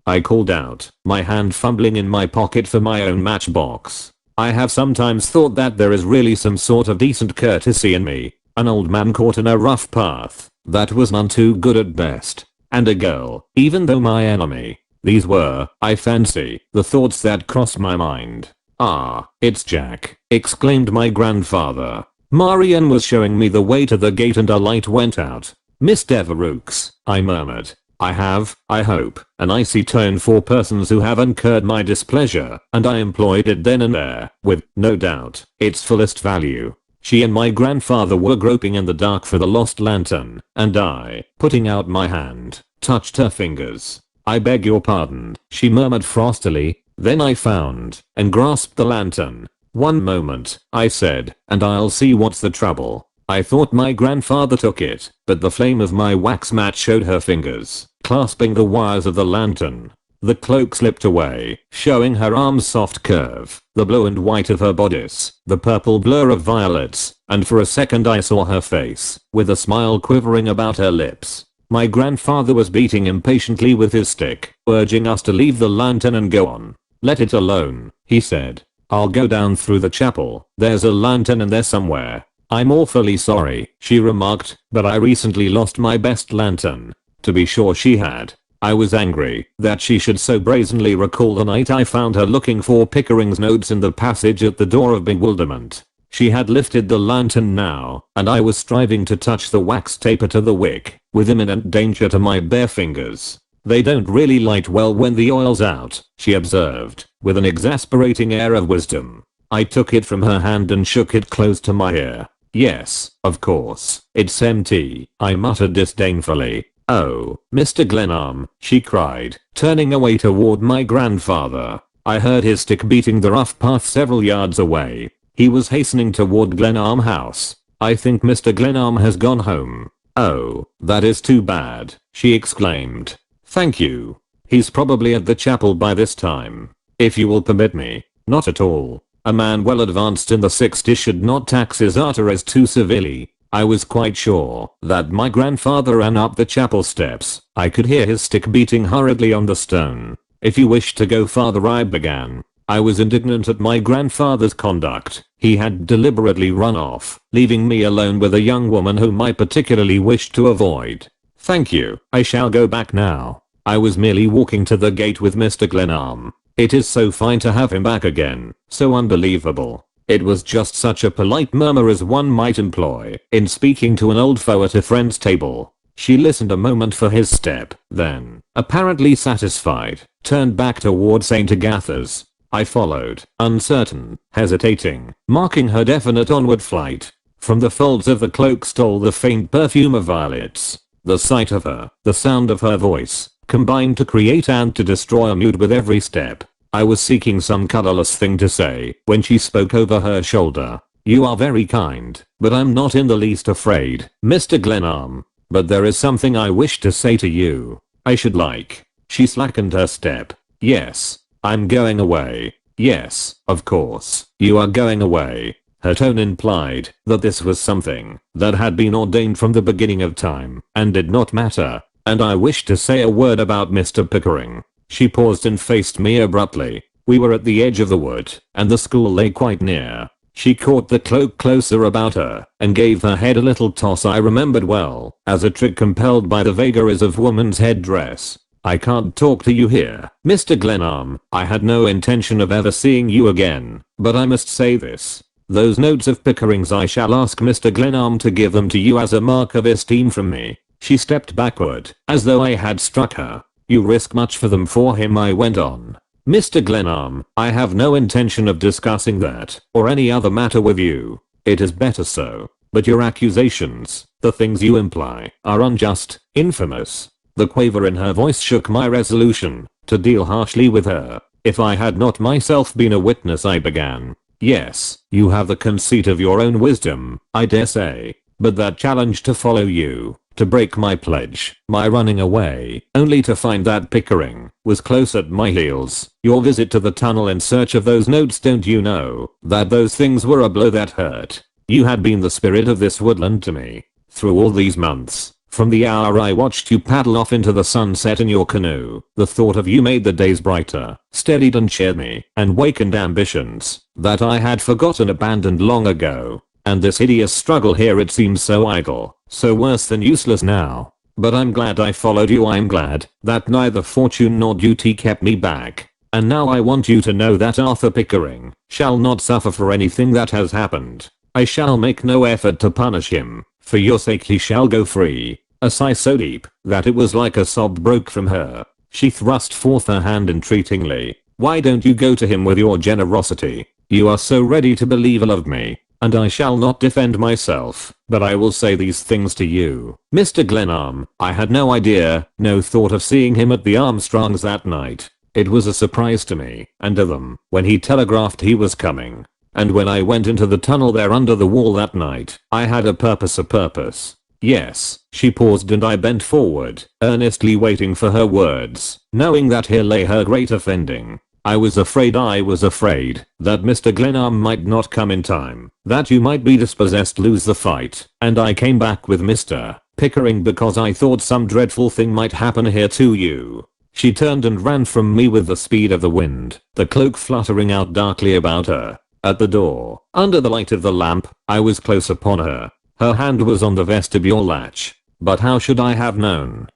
I called out, my hand fumbling in my pocket for my own matchbox. I have sometimes thought that there is really some sort of decent courtesy in me. An old man caught in a rough path, that was none too good at best. And a girl, even though my enemy. These were, I fancy, the thoughts that crossed my mind. "Ah, it's Jack," exclaimed my grandfather. Marian was showing me the way to the gate and a light went out. "Miss Devereux," I murmured. "I have, I hope, an icy tone for persons who have incurred my displeasure, and I employed it then and there, with, no doubt, its fullest value." She and my grandfather were groping in the dark for the lost lantern, and I, putting out my hand, touched her fingers. "I beg your pardon," she murmured frostily. Then I found and grasped the lantern. "One moment," I said, "and I'll see what's the trouble." I thought my grandfather took it, but the flame of my wax match showed her fingers clasping the wires of the lantern. The cloak slipped away, showing her arm's soft curve, the blue and white of her bodice, the purple blur of violets, and for a second I saw her face, with a smile quivering about her lips. My grandfather was beating impatiently with his stick, urging us to leave the lantern and go on. "Let it alone," he said. "I'll go down through the chapel. There's a lantern in there somewhere." "I'm awfully sorry," she remarked, "but I recently lost my best lantern." To be sure she had. I was angry that she should so brazenly recall the night I found her looking for Pickering's notes in the passage at the door of bewilderment. She had lifted the lantern now, and I was striving to touch the wax taper to the wick, with imminent danger to my bare fingers. "They don't really light well when the oil's out," she observed, with an exasperating air of wisdom. I took it from her hand and shook it close to my ear. "Yes, of course, it's empty," I muttered disdainfully. "Oh, Mr. Glenarm," she cried, turning away toward my grandfather. I heard his stick beating the rough path several yards away. He was hastening toward Glenarm House. "I think Mr. Glenarm has gone home." "Oh, that is too bad," she exclaimed. "Thank you. He's probably at the chapel by this time. If you will permit me." "Not at all. A man well advanced in the 60s should not tax his arteries too severely." I was quite sure that my grandfather ran up the chapel steps. I could hear his stick beating hurriedly on the stone. "If you wish to go farther," I began. I was indignant at my grandfather's conduct. He had deliberately run off, leaving me alone with a young woman whom I particularly wished to avoid. "Thank you, I shall go back now. I was merely walking to the gate with Mr. Glenarm. It is so fine to have him back again, so unbelievable." It was just such a polite murmur as one might employ in speaking to an old foe at a friend's table. She listened a moment for his step, then, apparently satisfied, turned back toward St. Agatha's. I followed, uncertain, hesitating, marking her definite onward flight. From the folds of the cloak stole the faint perfume of violets. The sight of her, the sound of her voice, combined to create and to destroy a mood with every step. I was seeking some colorless thing to say when she spoke over her shoulder. "You are very kind, but I'm not in the least afraid, Mr. Glenarm. But there is something I wish to say to you. I should like." She slackened her step. "Yes. I'm going away." "Yes, of course, you are going away." Her tone implied that this was something that had been ordained from the beginning of time and did not matter. "And I wish to say a word about Mr. Pickering." She paused and faced me abruptly. We were at the edge of the wood, and the school lay quite near. She caught the cloak closer about her and gave her head a little toss I remembered well, as a trick compelled by the vagaries of woman's headdress. "I can't talk to you here, Mr. Glenarm. I had no intention of ever seeing you again, but I must say this. Those notes of Pickering's, I shall ask Mr. Glenarm to give them to you as a mark of esteem from me." She stepped backward, as though I had struck her. "You risk much for them for him," I went on. "Mr. Glenarm, I have no intention of discussing that, or any other matter with you. It is better so. But your accusations, the things you imply, are unjust, infamous." The quaver in her voice shook my resolution to deal harshly with her. "If I had not myself been a witness," I began. "Yes, you have the conceit of your own wisdom, I dare say. But that challenge to follow you, to break my pledge, my running away, only to find that Pickering was close at my heels, your visit to the tunnel in search of those notes, don't you know that those things were a blow that hurt? You had been the spirit of this woodland to me. Through all these months, from the hour I watched you paddle off into the sunset in your canoe, the thought of you made the days brighter, steadied and cheered me, and wakened ambitions that I had forgotten, abandoned long ago. And this hideous struggle here, it seems so idle, so worse than useless now. But I'm glad I followed you. I'm glad that neither fortune nor duty kept me back. And now I want you to know that Arthur Pickering shall not suffer for anything that has happened. I shall make no effort to punish him. For your sake he shall go free." A sigh so deep that it was like a sob broke from her. She thrust forth her hand entreatingly. "Why don't you go to him with your generosity? You are so ready to believe he loved me. And I shall not defend myself, but I will say these things to you. Mr. Glenarm, I had no idea, no thought of seeing him at the Armstrongs that night. It was a surprise to me, and to them, when he telegraphed he was coming. And when I went into the tunnel there under the wall that night, I had a purpose. Yes." She paused and I bent forward, earnestly waiting for her words, knowing that here lay her great offending. I was afraid that Mr. Glenarm might not come in time, that you might be dispossessed, lose the fight, and I came back with Mr. Pickering because I thought some dreadful thing might happen here to you." She turned and ran from me with the speed of the wind, the cloak fluttering out darkly about her. At the door, under the light of the lamp, I was close upon her. Her hand was on the vestibule latch. But how should I have known?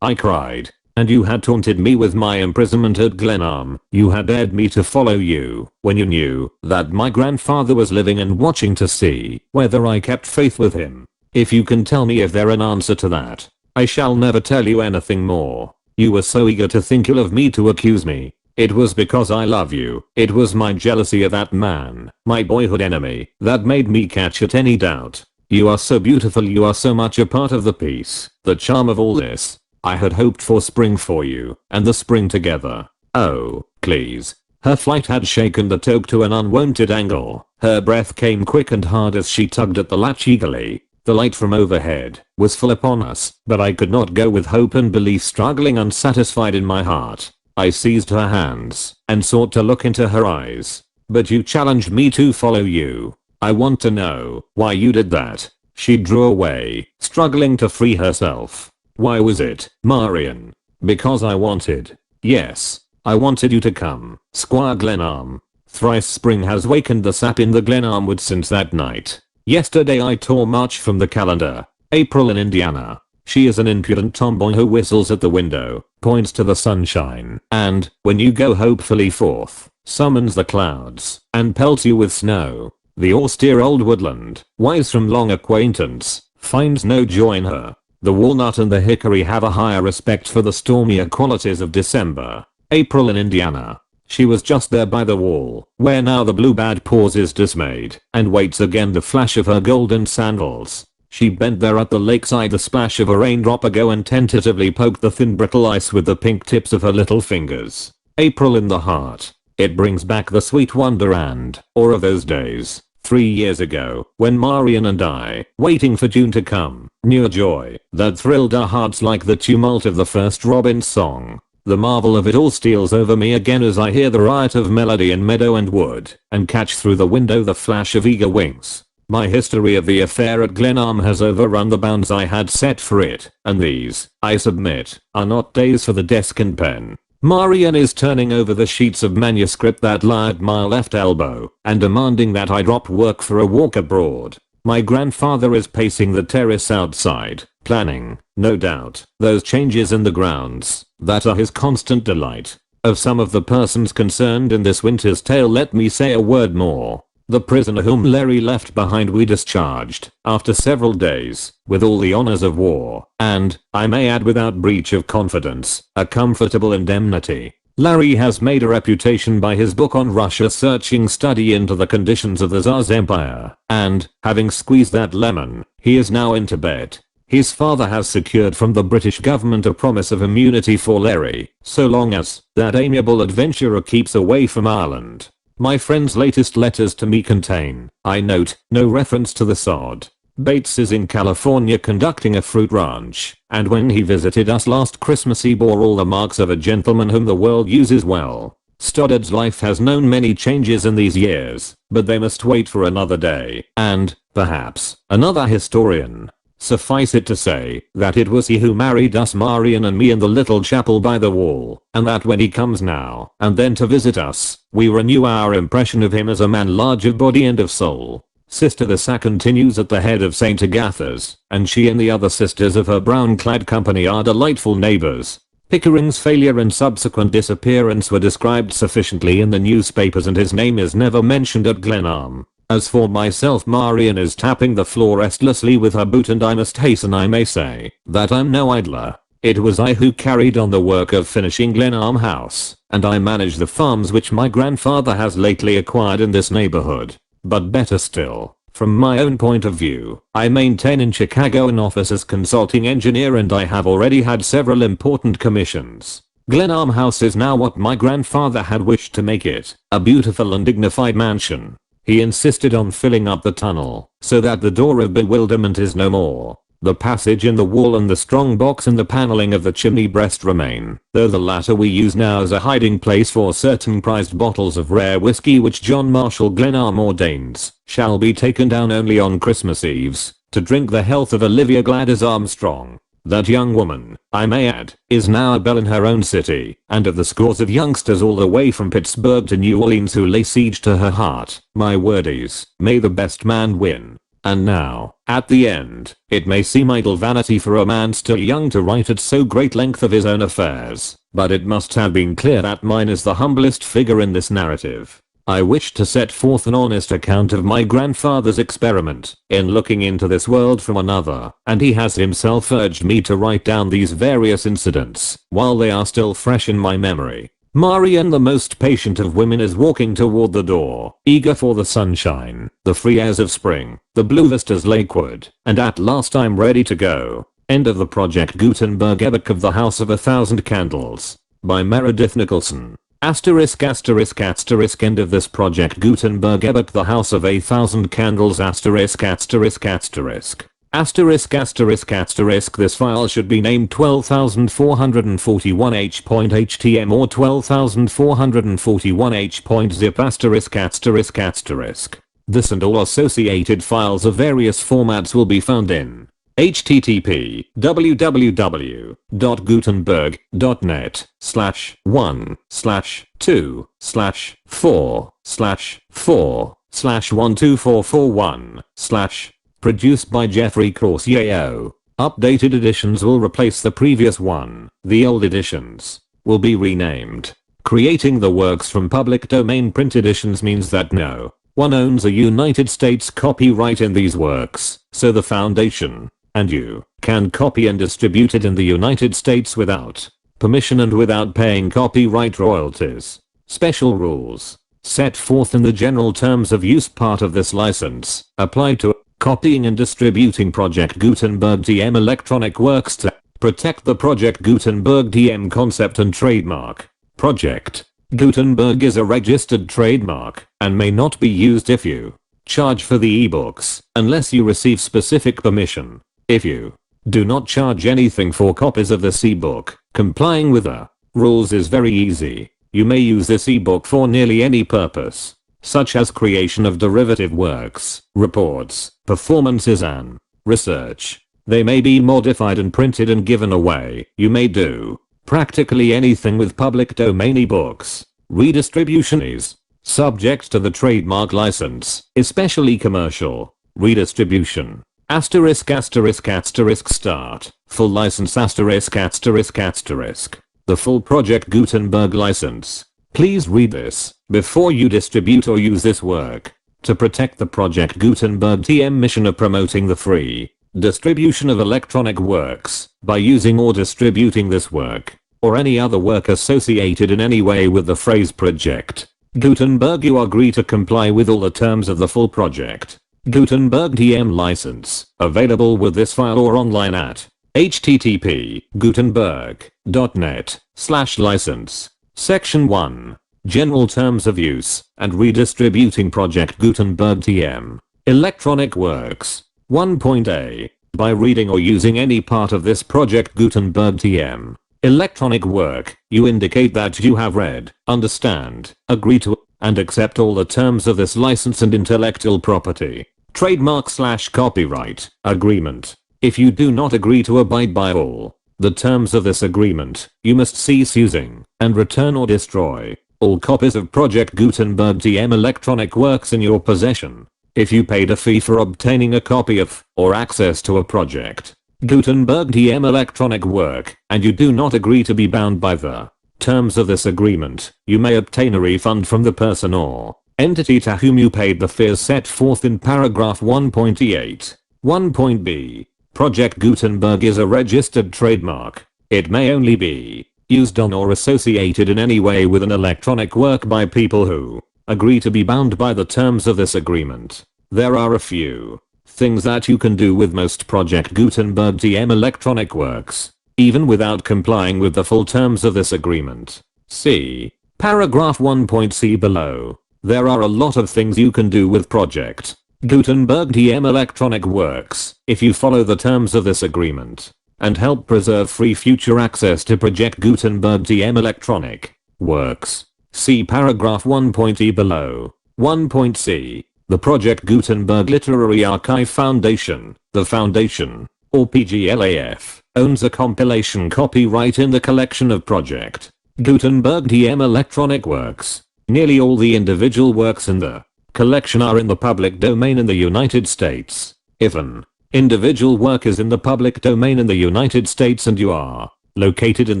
I cried. and you had taunted me with my imprisonment at Glenarm. You had dared me to follow you when you knew that my grandfather was living and watching to see whether I kept faith with him. If you can tell me if there's an answer to that, I shall never tell you anything more. You were so eager to think ill of me to accuse me. It was because I love you. It was my jealousy of that man, my boyhood enemy, that made me catch at any doubt. You are so beautiful. You are so much a part of the peace, the charm of all this. I had hoped for spring for you, and the spring together. Oh, please. Her flight had shaken the toque to an unwonted angle. Her breath came quick and hard as she tugged at the latch eagerly. The light from overhead was full upon us, but I could not go with hope and belief struggling unsatisfied in my heart. I seized her hands and sought to look into her eyes. But you challenged me to follow you. I want to know why you did that. She drew away, struggling to free herself. Why was it, Marion? Because I wanted. Yes, I wanted you to come, Squire Glenarm. Thrice spring has wakened the sap in the Glenarm wood since that night. Yesterday I tore March from the calendar. April in Indiana. She is an impudent tomboy who whistles at the window, points to the sunshine, and, when you go hopefully forth, summons the clouds, and pelts you with snow. The austere old woodland, wise from long acquaintance, finds no joy in her. The walnut and the hickory have a higher respect for the stormier qualities of December. April in Indiana. She was just there by the wall, where now the bluebird pauses dismayed, and waits again the flash of her golden sandals. She bent there at the lakeside the splash of a raindrop ago and tentatively poked the thin brittle ice with the pink tips of her little fingers. April in the heart. It brings back the sweet wonder and awe of those days, 3 years ago, when Marion and I, waiting for June to come, knew a joy that thrilled our hearts like the tumult of the first robin's song. The marvel of it all steals over me again as I hear the riot of melody in meadow and wood, and catch through the window the flash of eager wings. My history of the affair at Glenarm has overrun the bounds I had set for it, and these, I submit, are not days for the desk and pen. Marion is turning over the sheets of manuscript that lie at my left elbow, and demanding that I drop work for a walk abroad. My grandfather is pacing the terrace outside, planning, no doubt, those changes in the grounds that are his constant delight. Of some of the persons concerned in this winter's tale let me say a word more. The prisoner whom Larry left behind we discharged, after several days, with all the honors of war, and, I may add without breach of confidence, a comfortable indemnity. Larry has made a reputation by his book on Russia, searching study into the conditions of the Tsar's empire, and, having squeezed that lemon, he is now in Tibet. His father has secured from the British government a promise of immunity for Larry, so long as that amiable adventurer keeps away from Ireland. My friend's latest letters to me contain, I note, no reference to the sod. Bates is in California conducting a fruit ranch, and when he visited us last Christmas he bore all the marks of a gentleman whom the world uses well. Stoddard's life has known many changes in these years, but they must wait for another day, and, perhaps, another historian. Suffice it to say that it was he who married us, Marion and me, in the little chapel by the wall, and that when he comes now and then to visit us, we renew our impression of him as a man large of body and of soul. Sister the sack continues at the head of St. Agatha's, and she and the other sisters of her brown-clad company are delightful neighbors. Pickering's failure and subsequent disappearance were described sufficiently in the newspapers, and his name is never mentioned at Glenarm. As for myself, Marion is tapping the floor restlessly with her boot, and I must hasten, I may say, that I'm no idler. It was I who carried on the work of finishing Glenarm House, and I manage the farms which my grandfather has lately acquired in this neighborhood. But better still, from my own point of view, I maintain in Chicago an office as consulting engineer, and I have already had several important commissions. Glenarm House is now what my grandfather had wished to make it, a beautiful and dignified mansion. He insisted on filling up the tunnel, so that the door of bewilderment is no more. The passage in the wall and the strong box in the paneling of the chimney breast remain, though the latter we use now as a hiding place for certain prized bottles of rare whiskey which John Marshall Glenarm ordains shall be taken down only on Christmas Eves, to drink the health of Olivia Gladys Armstrong. That young woman, I may add, is now a belle in her own city, and of the scores of youngsters all the way from Pittsburgh to New Orleans who lay siege to her heart, my wordies, may the best man win. And now, at the end, it may seem idle vanity for a man still young to write at so great length of his own affairs, but it must have been clear that mine is the humblest figure in this narrative. I wish to set forth an honest account of my grandfather's experiment in looking into this world from another, and he has himself urged me to write down these various incidents while they are still fresh in my memory. Marian, the most patient of women, is walking toward the door, eager for the sunshine, the free airs of spring, the blue vistas lakeward, and at last I'm ready to go. End of the Project Gutenberg ebook of the House of a Thousand Candles. By Meredith Nicholson. Asterisk asterisk asterisk end of this Project Gutenberg ebook the House of a Thousand Candles asterisk asterisk asterisk. Asterisk asterisk asterisk this file should be named 12441h.htm or 12441h.zip asterisk asterisk asterisk. This and all associated files of various formats will be found in http www.gutenberg.net/1/2/4/12441/ Produced by Jeffrey Corsiao. Updated editions will replace the previous one. The old editions will be renamed. Creating the works from public domain print editions means that no one owns a United States copyright in these works, so the Foundation and you can copy and distribute it in the United States without permission and without paying copyright royalties. Special rules set forth in the general terms of use part of this license apply to copying and distributing Project Gutenberg TM electronic works to protect the Project Gutenberg TM concept and trademark. Project Gutenberg is a registered trademark and may not be used if you charge for the ebooks unless you receive specific permission. If you do not charge anything for copies of this ebook, complying with the rules is very easy. You may use this ebook for nearly any purpose, such as creation of derivative works, reports, performances and research. They may be modified and printed and given away. You may do practically anything with public domain ebooks. Redistribution is subject to the trademark license, especially commercial redistribution. Asterisk asterisk asterisk start. Full license asterisk asterisk asterisk. The full Project Gutenberg license. Please read this before you distribute or use this work. To protect the Project Gutenberg TM mission of promoting the free distribution of electronic works by using or distributing this work or any other work associated in any way with the phrase Project Gutenberg, you agree to comply with all the terms of the full Project Gutenberg TM license, available with this file or online at http://gutenberg.net/license. Section 1. General Terms of Use and Redistributing Project Gutenberg TM electronic works. 1.a. By reading or using any part of this Project Gutenberg TM electronic work, you indicate that you have read, understand, agree to, and accept all the terms of this license and intellectual property, trademark/copyright agreement. If you do not agree to abide by all the terms of this agreement, you must cease using and return or destroy all copies of Project Gutenberg TM electronic works in your possession. If you paid a fee for obtaining a copy of or access to a Project Gutenberg TM electronic work and you do not agree to be bound by the terms of this agreement, you may obtain a refund from the person or entity to whom you paid the fee as set forth in paragraph 1.8. 1.b. Project Gutenberg is a registered trademark. It may only be used on or associated in any way with an electronic work by people who agree to be bound by the terms of this agreement. There are a few things that you can do with most Project Gutenberg TM electronic works, even without complying with the full terms of this agreement. See paragraph 1.c below. There are a lot of things you can do with Project Gutenberg TM electronic works if you follow the terms of this agreement and help preserve free future access to Project Gutenberg TM electronic works. See paragraph 1.e below. 1.c. The Project Gutenberg Literary Archive Foundation, the Foundation, or PGLAF, owns a compilation copyright in the collection of Project Gutenberg TM electronic works. Nearly all the individual works in the collection are in the public domain in the United States. If an individual work is in the public domain in the United States and you are located in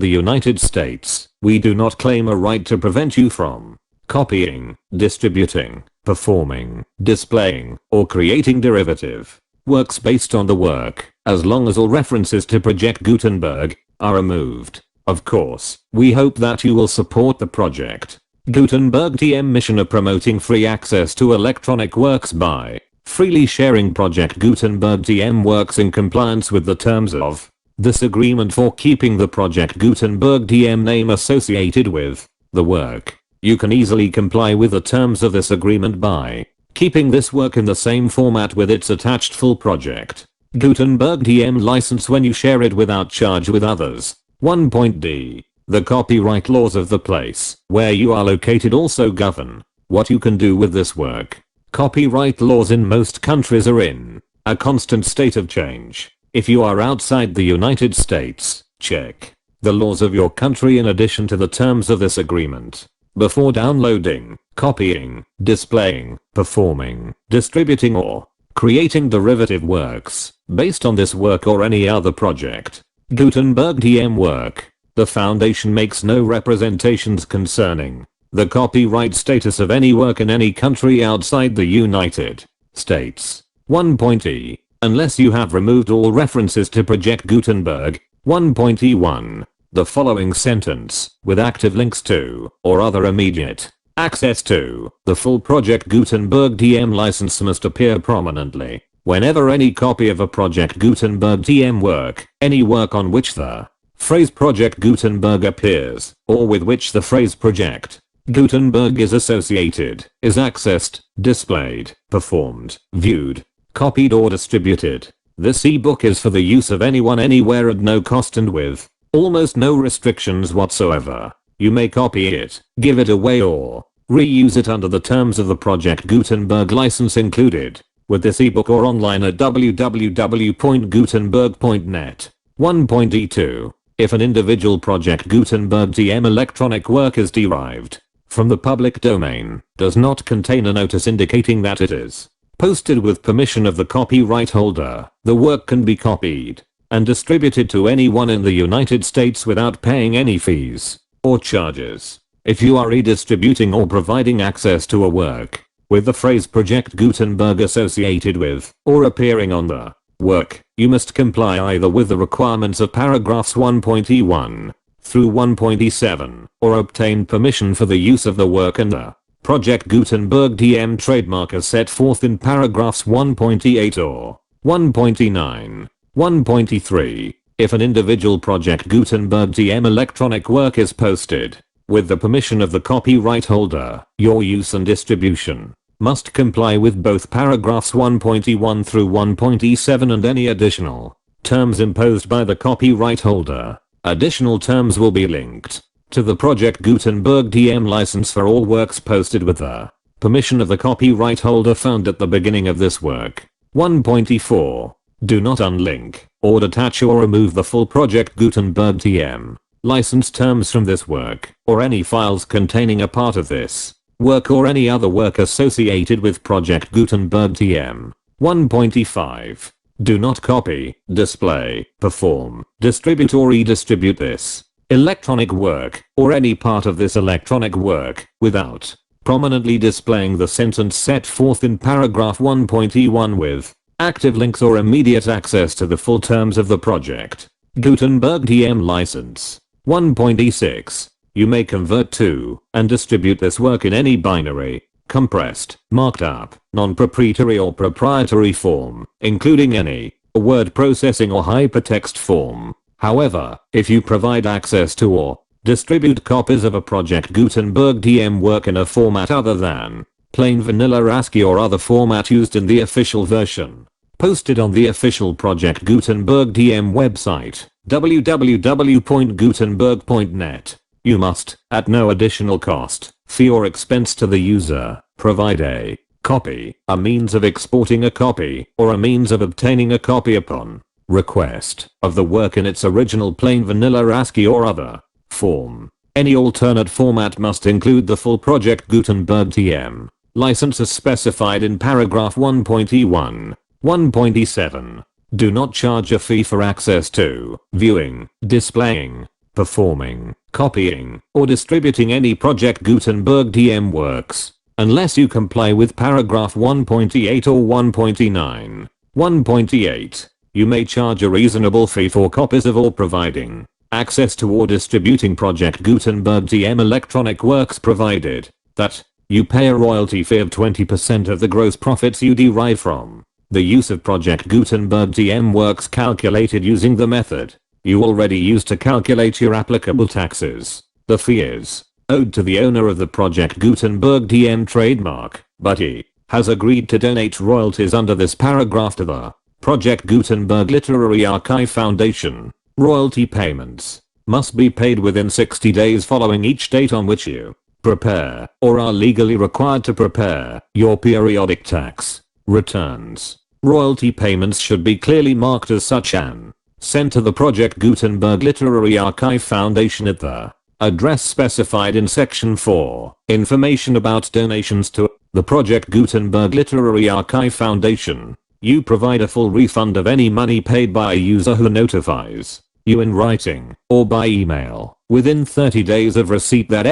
the United States, we do not claim a right to prevent you from copying, distributing, performing, displaying, or creating derivative works based on the work, as long as all references to Project Gutenberg are removed. Of course, we hope that you will support the Project Gutenberg TM mission of promoting free access to electronic works by freely sharing Project Gutenberg TM works in compliance with the terms of this agreement for keeping the Project Gutenberg TM name associated with the work. You can easily comply with the terms of this agreement by keeping this work in the same format with its attached full Project Gutenberg TM license when you share it without charge with others. 1.d. The copyright laws of the place where you are located also govern what you can do with this work. Copyright laws in most countries are in a constant state of change. If you are outside the United States, check the laws of your country in addition to the terms of this agreement before downloading, copying, displaying, performing, distributing, or creating derivative works based on this work or any other Project Gutenberg TM work. The Foundation makes no representations concerning the copyright status of any work in any country outside the United States. 1.e. Unless you have removed all references to Project Gutenberg. 1.e1. The following sentence, with active links to, or other immediate access to, the full Project Gutenberg TM license must appear prominently whenever any copy of a Project Gutenberg TM work, any work on which the phrase Project Gutenberg appears, or with which the phrase Project Gutenberg is associated, is accessed, displayed, performed, viewed, copied or distributed. This ebook is for the use of anyone anywhere at no cost and with almost no restrictions whatsoever. You may copy it, give it away or reuse it under the terms of the Project Gutenberg license included with this ebook or online at www.gutenberg.net. 1.e2. If an individual Project Gutenberg TM electronic work is derived from the public domain, does not contain a notice indicating that it is posted with permission of the copyright holder, the work can be copied and distributed to anyone in the United States without paying any fees or charges. If you are redistributing or providing access to a work with the phrase Project Gutenberg associated with or appearing on the work, you must comply either with the requirements of paragraphs 1.e1 through 1.e7 or obtain permission for the use of the work and the Project Gutenberg TM trademark as set forth in paragraphs 1.e8 or 1.e9. 1.e3. If an individual Project Gutenberg TM electronic work is posted with the permission of the copyright holder, your use and distribution must comply with both paragraphs 1.e1 through 1.e7 and any additional terms imposed by the copyright holder. Additional terms will be linked to the Project Gutenberg TM license for all works posted with the permission of the copyright holder found at the beginning of this work. 1.e4. Do not unlink or detach or remove the full Project Gutenberg TM license terms from this work or any files containing a part of this work or any other work associated with Project Gutenberg TM. 1.e5. Do not copy, display, perform, distribute or redistribute this electronic work or any part of this electronic work without prominently displaying the sentence set forth in paragraph 1.e1 with active links or immediate access to the full terms of the Project Gutenberg TM license. 1.e6. You may convert to and distribute this work in any binary, compressed, marked up, non-proprietary or proprietary form, including any word processing or hypertext form. However, if you provide access to or distribute copies of a Project Gutenberg TM work in a format other than plain vanilla ASCII or other format used in the official version posted on the official Project Gutenberg TM website, www.gutenberg.net, you must, at no additional cost, fee or expense to the user, provide a copy, a means of exporting a copy, or a means of obtaining a copy upon request of the work in its original plain vanilla ASCII or other form. Any alternate format must include the full Project Gutenberg TM License as specified in paragraph 1.E1, 1.E7. Do not charge a fee for access to, viewing, displaying, performing, copying, or distributing any Project Gutenberg DM works, unless you comply with paragraph 1.E8 or 1.E9. 1.E8. You may charge a reasonable fee for copies of or providing access to or distributing Project Gutenberg DM electronic works provided that you pay a royalty fee of 20% of the gross profits you derive from the use of Project Gutenberg DM works calculated using the method you already use to calculate your applicable taxes. The fee is owed to the owner of the Project Gutenberg DM trademark, but he has agreed to donate royalties under this paragraph to the Project Gutenberg Literary Archive Foundation. Royalty payments must be paid within 60 days following each date on which you prepare or are legally required to prepare your periodic tax returns. Royalty payments should be clearly marked as such and sent to the Project Gutenberg Literary Archive Foundation at the address specified in section 4. Information about donations to the Project Gutenberg Literary Archive Foundation. You provide a full refund of any money paid by a user who notifies you in writing or by email within 30 days of receipt that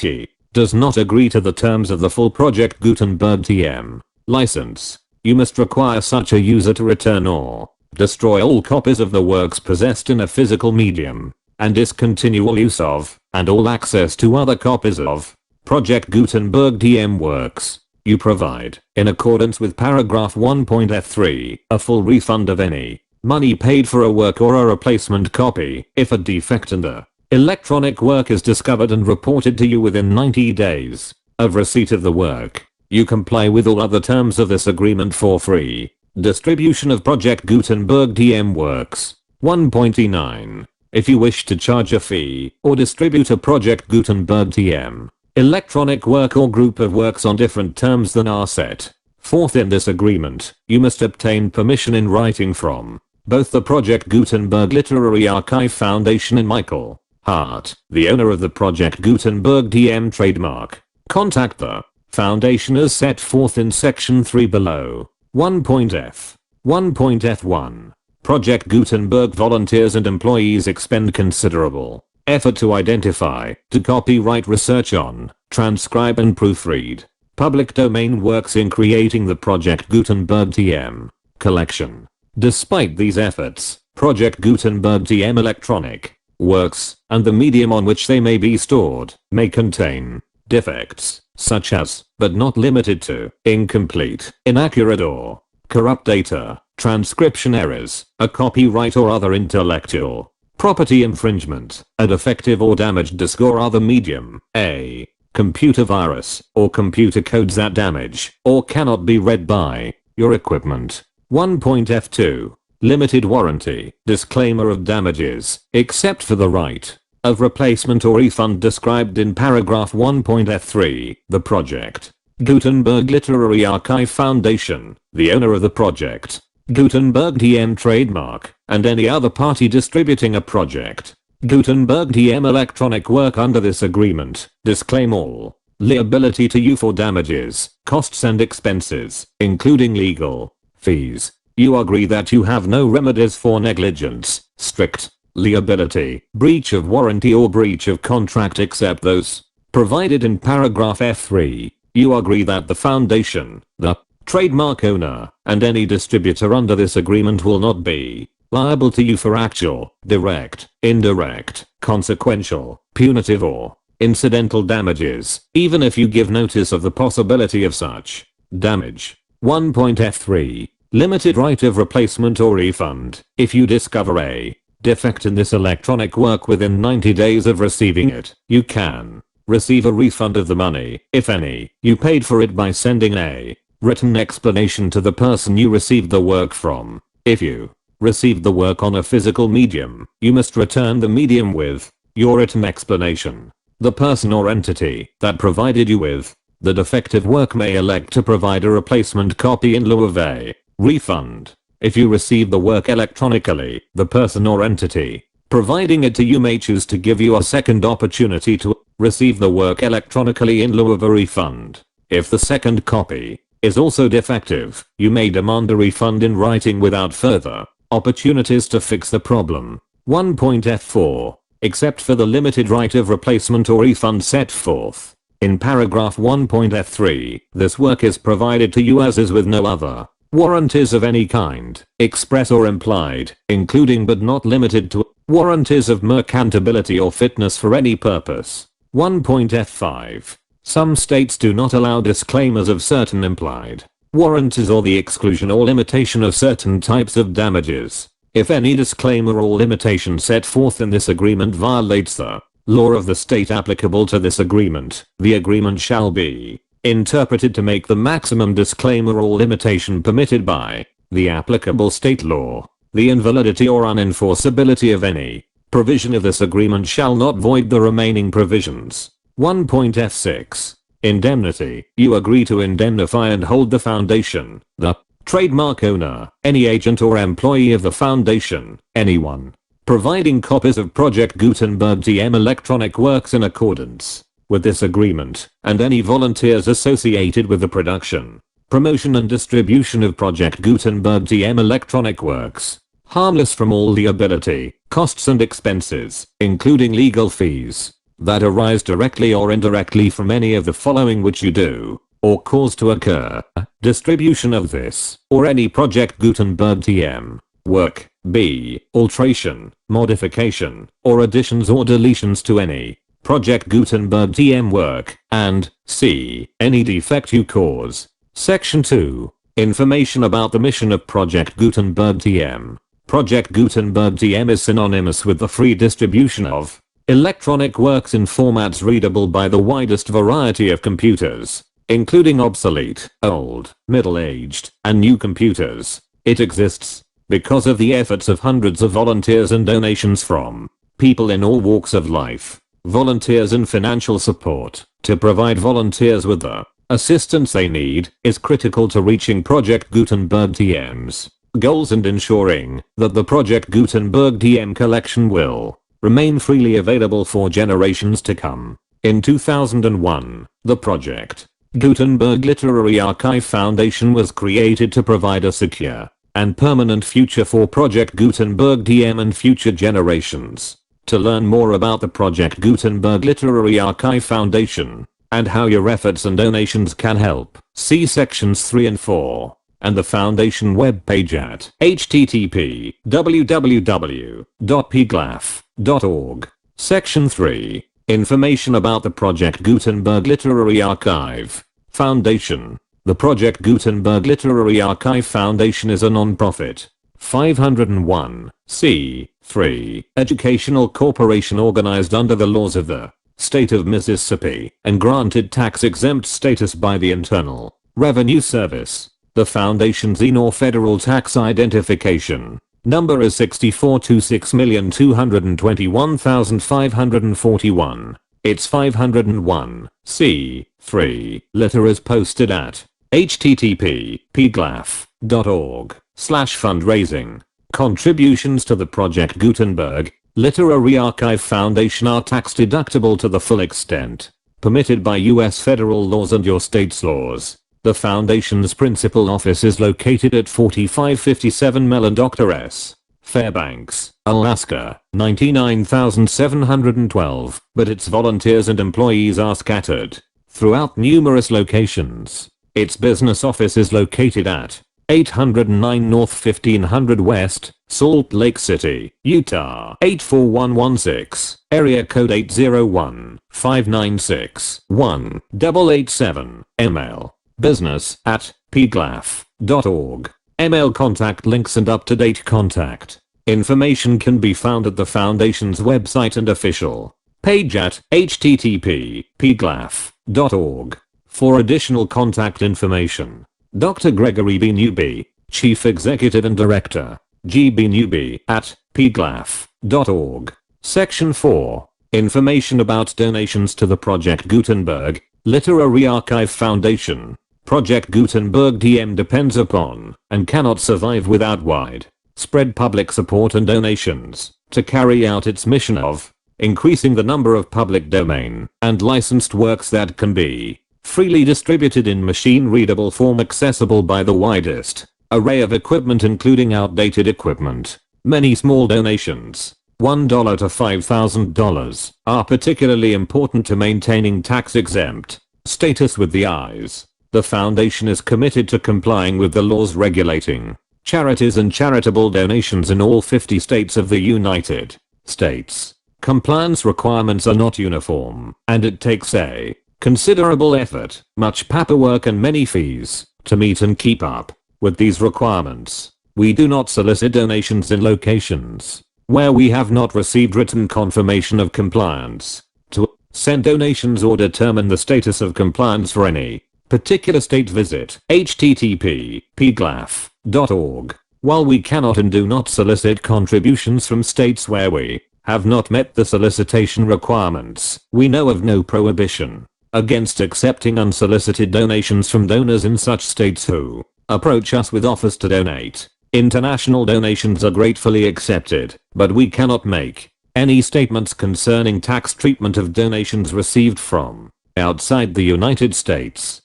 he does not agree to the terms of the full Project Gutenberg DM license. You must require such a user to return or destroy all copies of the works possessed in a physical medium and discontinue all use of and all access to other copies of Project Gutenberg DM works you provide. In accordance with paragraph 1.F3, a full refund of any money paid for a work or a replacement copy if a defect in the electronic work is discovered and reported to you within 90 days of receipt of the work. You comply with all other terms of this agreement for free distribution of Project Gutenberg DM works. 1.E9. If you wish to charge a fee or distribute a Project Gutenberg DM electronic work or group of works on different terms than are set forth in this agreement, you must obtain permission in writing from both the Project Gutenberg Literary Archive Foundation and Michael Hart, the owner of the Project Gutenberg DM trademark. Contact the foundation as set forth in section 3 below. 1.F. 1.F1. Project Gutenberg volunteers and employees expend considerable effort to identify, to copyright research on, transcribe and proofread public domain works in creating the Project Gutenberg DM collection. Despite these efforts, Project Gutenberg DM electronic works and the medium on which they may be stored may contain defects such as, but not limited to, incomplete, inaccurate or corrupt data, transcription errors, a copyright or other intellectual property infringement, a defective or damaged disk or other medium, a computer virus, or computer codes that damage or cannot be read by your equipment. 1.F2. Limited warranty. Disclaimer of damages, except for the right of replacement or refund described in paragraph 1.F3. The Project Gutenberg Literary Archive Foundation, the owner of the Project Gutenberg DM trademark, and any other party distributing a Project Gutenberg DM electronic work under this agreement, disclaim all liability to you for damages, costs and expenses, including legal fees. You agree that you have no remedies for negligence, strict liability, breach of warranty or breach of contract except those provided in paragraph F3. You agree that the foundation, the trademark owner, and any distributor under this agreement will not be liable to you for actual, direct, indirect, consequential, punitive or incidental damages, even if you give notice of the possibility of such damage. 1.F3. Limited right of replacement or refund. If you discover a defect in this electronic work within 90 days of receiving it, you can receive a refund of the money, if any, you paid for it by sending a written explanation to the person you received the work from. If you received the work on a physical medium, you must return the medium with your written explanation. The person or entity that provided you with the defective work may elect to provide a replacement copy in lieu of a refund. If you receive the work electronically, the person or entity providing it to you may choose to give you a second opportunity to receive the work electronically in lieu of a refund. If the second copy is also defective, you may demand a refund in writing without further opportunities to fix the problem. 1.F4. Except for the limited right of replacement or refund set forth in paragraph 1.F3, this work is provided to you as is with no other warranties of any kind, express or implied, including but not limited to warranties of merchantability or fitness for any purpose. 1.F5. Some states do not allow disclaimers of certain implied warranties or the exclusion or limitation of certain types of damages. If any disclaimer or limitation set forth in this agreement violates the law of the state applicable to this agreement, the agreement shall be interpreted to make the maximum disclaimer or limitation permitted by the applicable state law. The invalidity or unenforceability of any provision of this agreement shall not void the remaining provisions. 1.F6. Indemnity. You agree to indemnify and hold the foundation, the trademark owner, any agent or employee of the foundation, anyone providing copies of Project Gutenberg TM electronic works in accordance with this agreement, and any volunteers associated with the production, promotion and distribution of Project Gutenberg TM electronic works, harmless from all liability, costs and expenses, including legal fees, that arise directly or indirectly from any of the following which you do or cause to occur: distribution of this or any Project Gutenberg TM work, b. alteration, modification, or additions or deletions to any Project Gutenberg TM work, and c. any defect you cause. Section 2. Information about the mission of Project Gutenberg TM. Project Gutenberg TM is synonymous with the free distribution of electronic works in formats readable by the widest variety of computers, including obsolete, old, middle-aged, and new computers. It exists because of the efforts of hundreds of volunteers and donations from people in all walks of life. Volunteers and financial support to provide volunteers with the assistance they need is critical to reaching Project Gutenberg TM's goals and ensuring that the Project Gutenberg TM collection will remain freely available for generations to come. In 2001, the Project Gutenberg Literary Archive Foundation was created to provide a secure and permanent future for Project Gutenberg TM and future generations. To learn more about the Project Gutenberg Literary Archive Foundation and how your efforts and donations can help, see sections 3 and 4 and the foundation webpage at http://www.pglaf.org. Section 3. Information about the Project Gutenberg Literary Archive Foundation. The Project Gutenberg Literary Archive Foundation is a non-profit 501(c)(3) educational corporation organized under the laws of the state of Mississippi and granted tax-exempt status by the Internal Revenue Service. The foundation's INOR federal tax identification number is 6426,221,541. Its 501(c)(3) letter is posted at http://pglaf.org/fundraising. Contributions to the Project Gutenberg Literary Archive Foundation are tax deductible to the full extent permitted by US federal laws and your state's laws. The foundation's principal office is located at 4557 Mellon Dr. S. Fairbanks, Alaska, 99712, but its volunteers and employees are scattered throughout numerous locations. Its business office is located at 809 North 1500 West, Salt Lake City, Utah 84116, area code 801-596-1887, email business@pglaf.org. Email contact links and up-to-date contact information can be found at the foundation's website and official page at http://pglaf.org. For additional contact information, Dr. Gregory B. Newby, Chief Executive and Director, gbnewby@pglaf.org. Section 4. Information about donations to the Project Gutenberg Literary Archive Foundation. Project Gutenberg TM depends upon and cannot survive without widespread public support and donations to carry out its mission of increasing the number of public domain and licensed works that can be freely distributed in machine-readable form accessible by the widest array of equipment including outdated equipment. Many small donations, $1 to $5,000, are particularly important to maintaining tax-exempt status with the eyes. The foundation is committed to complying with the laws regulating charities and charitable donations in all 50 states of the United States. Compliance requirements are not uniform, and it takes a considerable effort, much paperwork and many fees to meet and keep up with these requirements. We do not solicit donations in locations where we have not received written confirmation of compliance. To send donations or determine the status of compliance for any particular state, visit http://pglaf.org. While we cannot and do not solicit contributions from states where we have not met the solicitation requirements, we know of no prohibition against accepting unsolicited donations from donors in such states who approach us with offers to donate. International donations are gratefully accepted, but we cannot make any statements concerning tax treatment of donations received from outside the United States.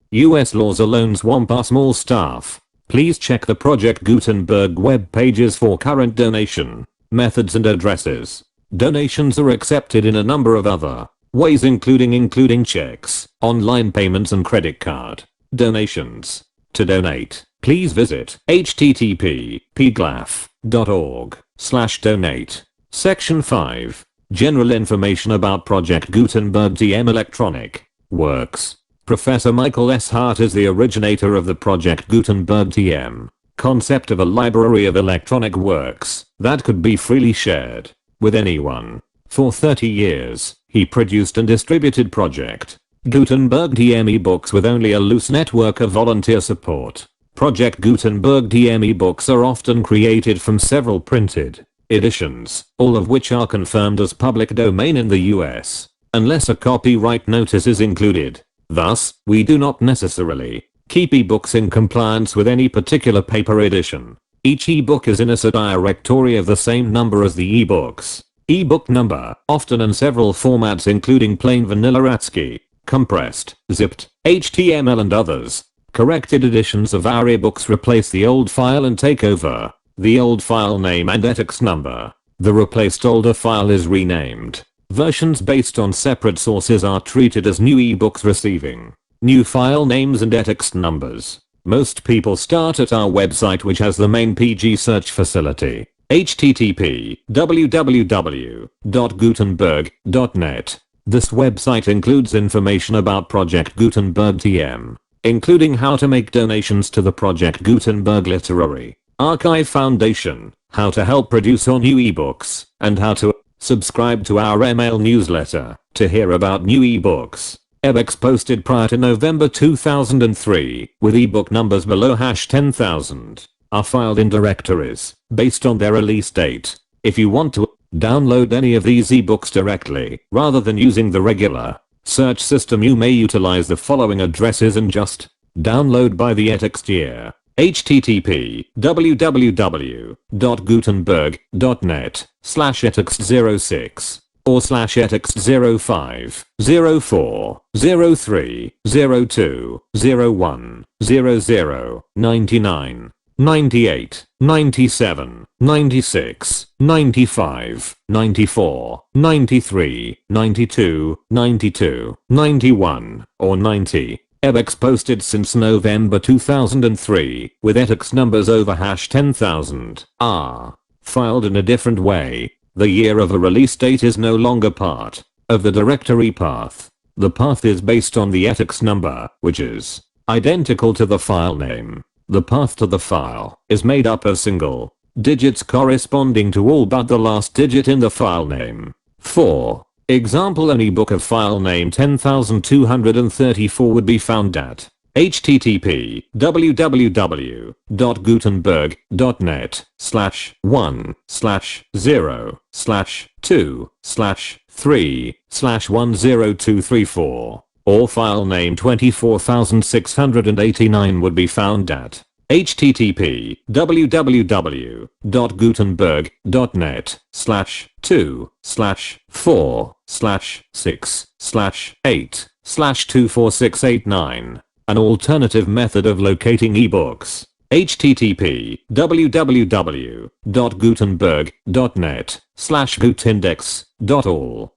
US laws alone swamp our small staff. Please check the Project Gutenberg web pages for current donation methods and addresses. Donations are accepted in a number of other ways including checks, online payments and credit card donations. To donate, please visit http://pglaf.org/donate. Section 5. General information about Project Gutenberg TM Electronic Works. Professor Michael S. Hart is the originator of the Project Gutenberg TM concept of a library of electronic works that could be freely shared with anyone. For 30 years, he produced and distributed Project Gutenberg TM ebooks with only a loose network of volunteer support. Project Gutenberg TM ebooks are often created from several printed editions, all of which are confirmed as public domain in the US, unless a copyright notice is included. Thus, we do not necessarily keep ebooks in compliance with any particular paper edition. Each ebook is in a subdirectory of the same number as the ebooks. Ebook number, often in several formats including plain vanilla ASCII, compressed, zipped, HTML and others. Corrected editions of our ebooks replace the old file and take over the old file name and etix number. The replaced older file is renamed. Versions based on separate sources are treated as new ebooks receiving new file names and etix numbers. Most people start at our website, which has the main PG search facility. http://www.gutenberg.net. This website includes information about Project Gutenberg TM, including how to make donations to the Project Gutenberg Literary Archive Foundation, how to help produce our new ebooks, and how to subscribe to our email newsletter to hear about new ebooks. Ebooks posted prior to November 2003, with ebook numbers below #10,000, are filed in directories based on their release date. If you want to download any of these ebooks directly, rather than using the regular search system, you may utilize the following addresses and just download by the etix year. http://www.gutenberg.net/etix06 or /etix05 04 03 02 01 00 99 98 97 96 95 94 93 92 92 91 or 90. Ebooks posted since November 2003 with etix numbers over #10,000 are filed in a different way. The year of a release date is no longer part of the directory path. The path is based on the etix number, which is identical to the file name. The path to the file is made up of single digits corresponding to all but the last digit in the file name. For example, an ebook of file name 10,234 would be found at http://1/0/2/3/10234 or file name 24,689 would be found at http://www.gutenberg.net/2/4/6/8 /24689. An alternative method of locating ebooks. http://www.gutenberg.net/gutindex.all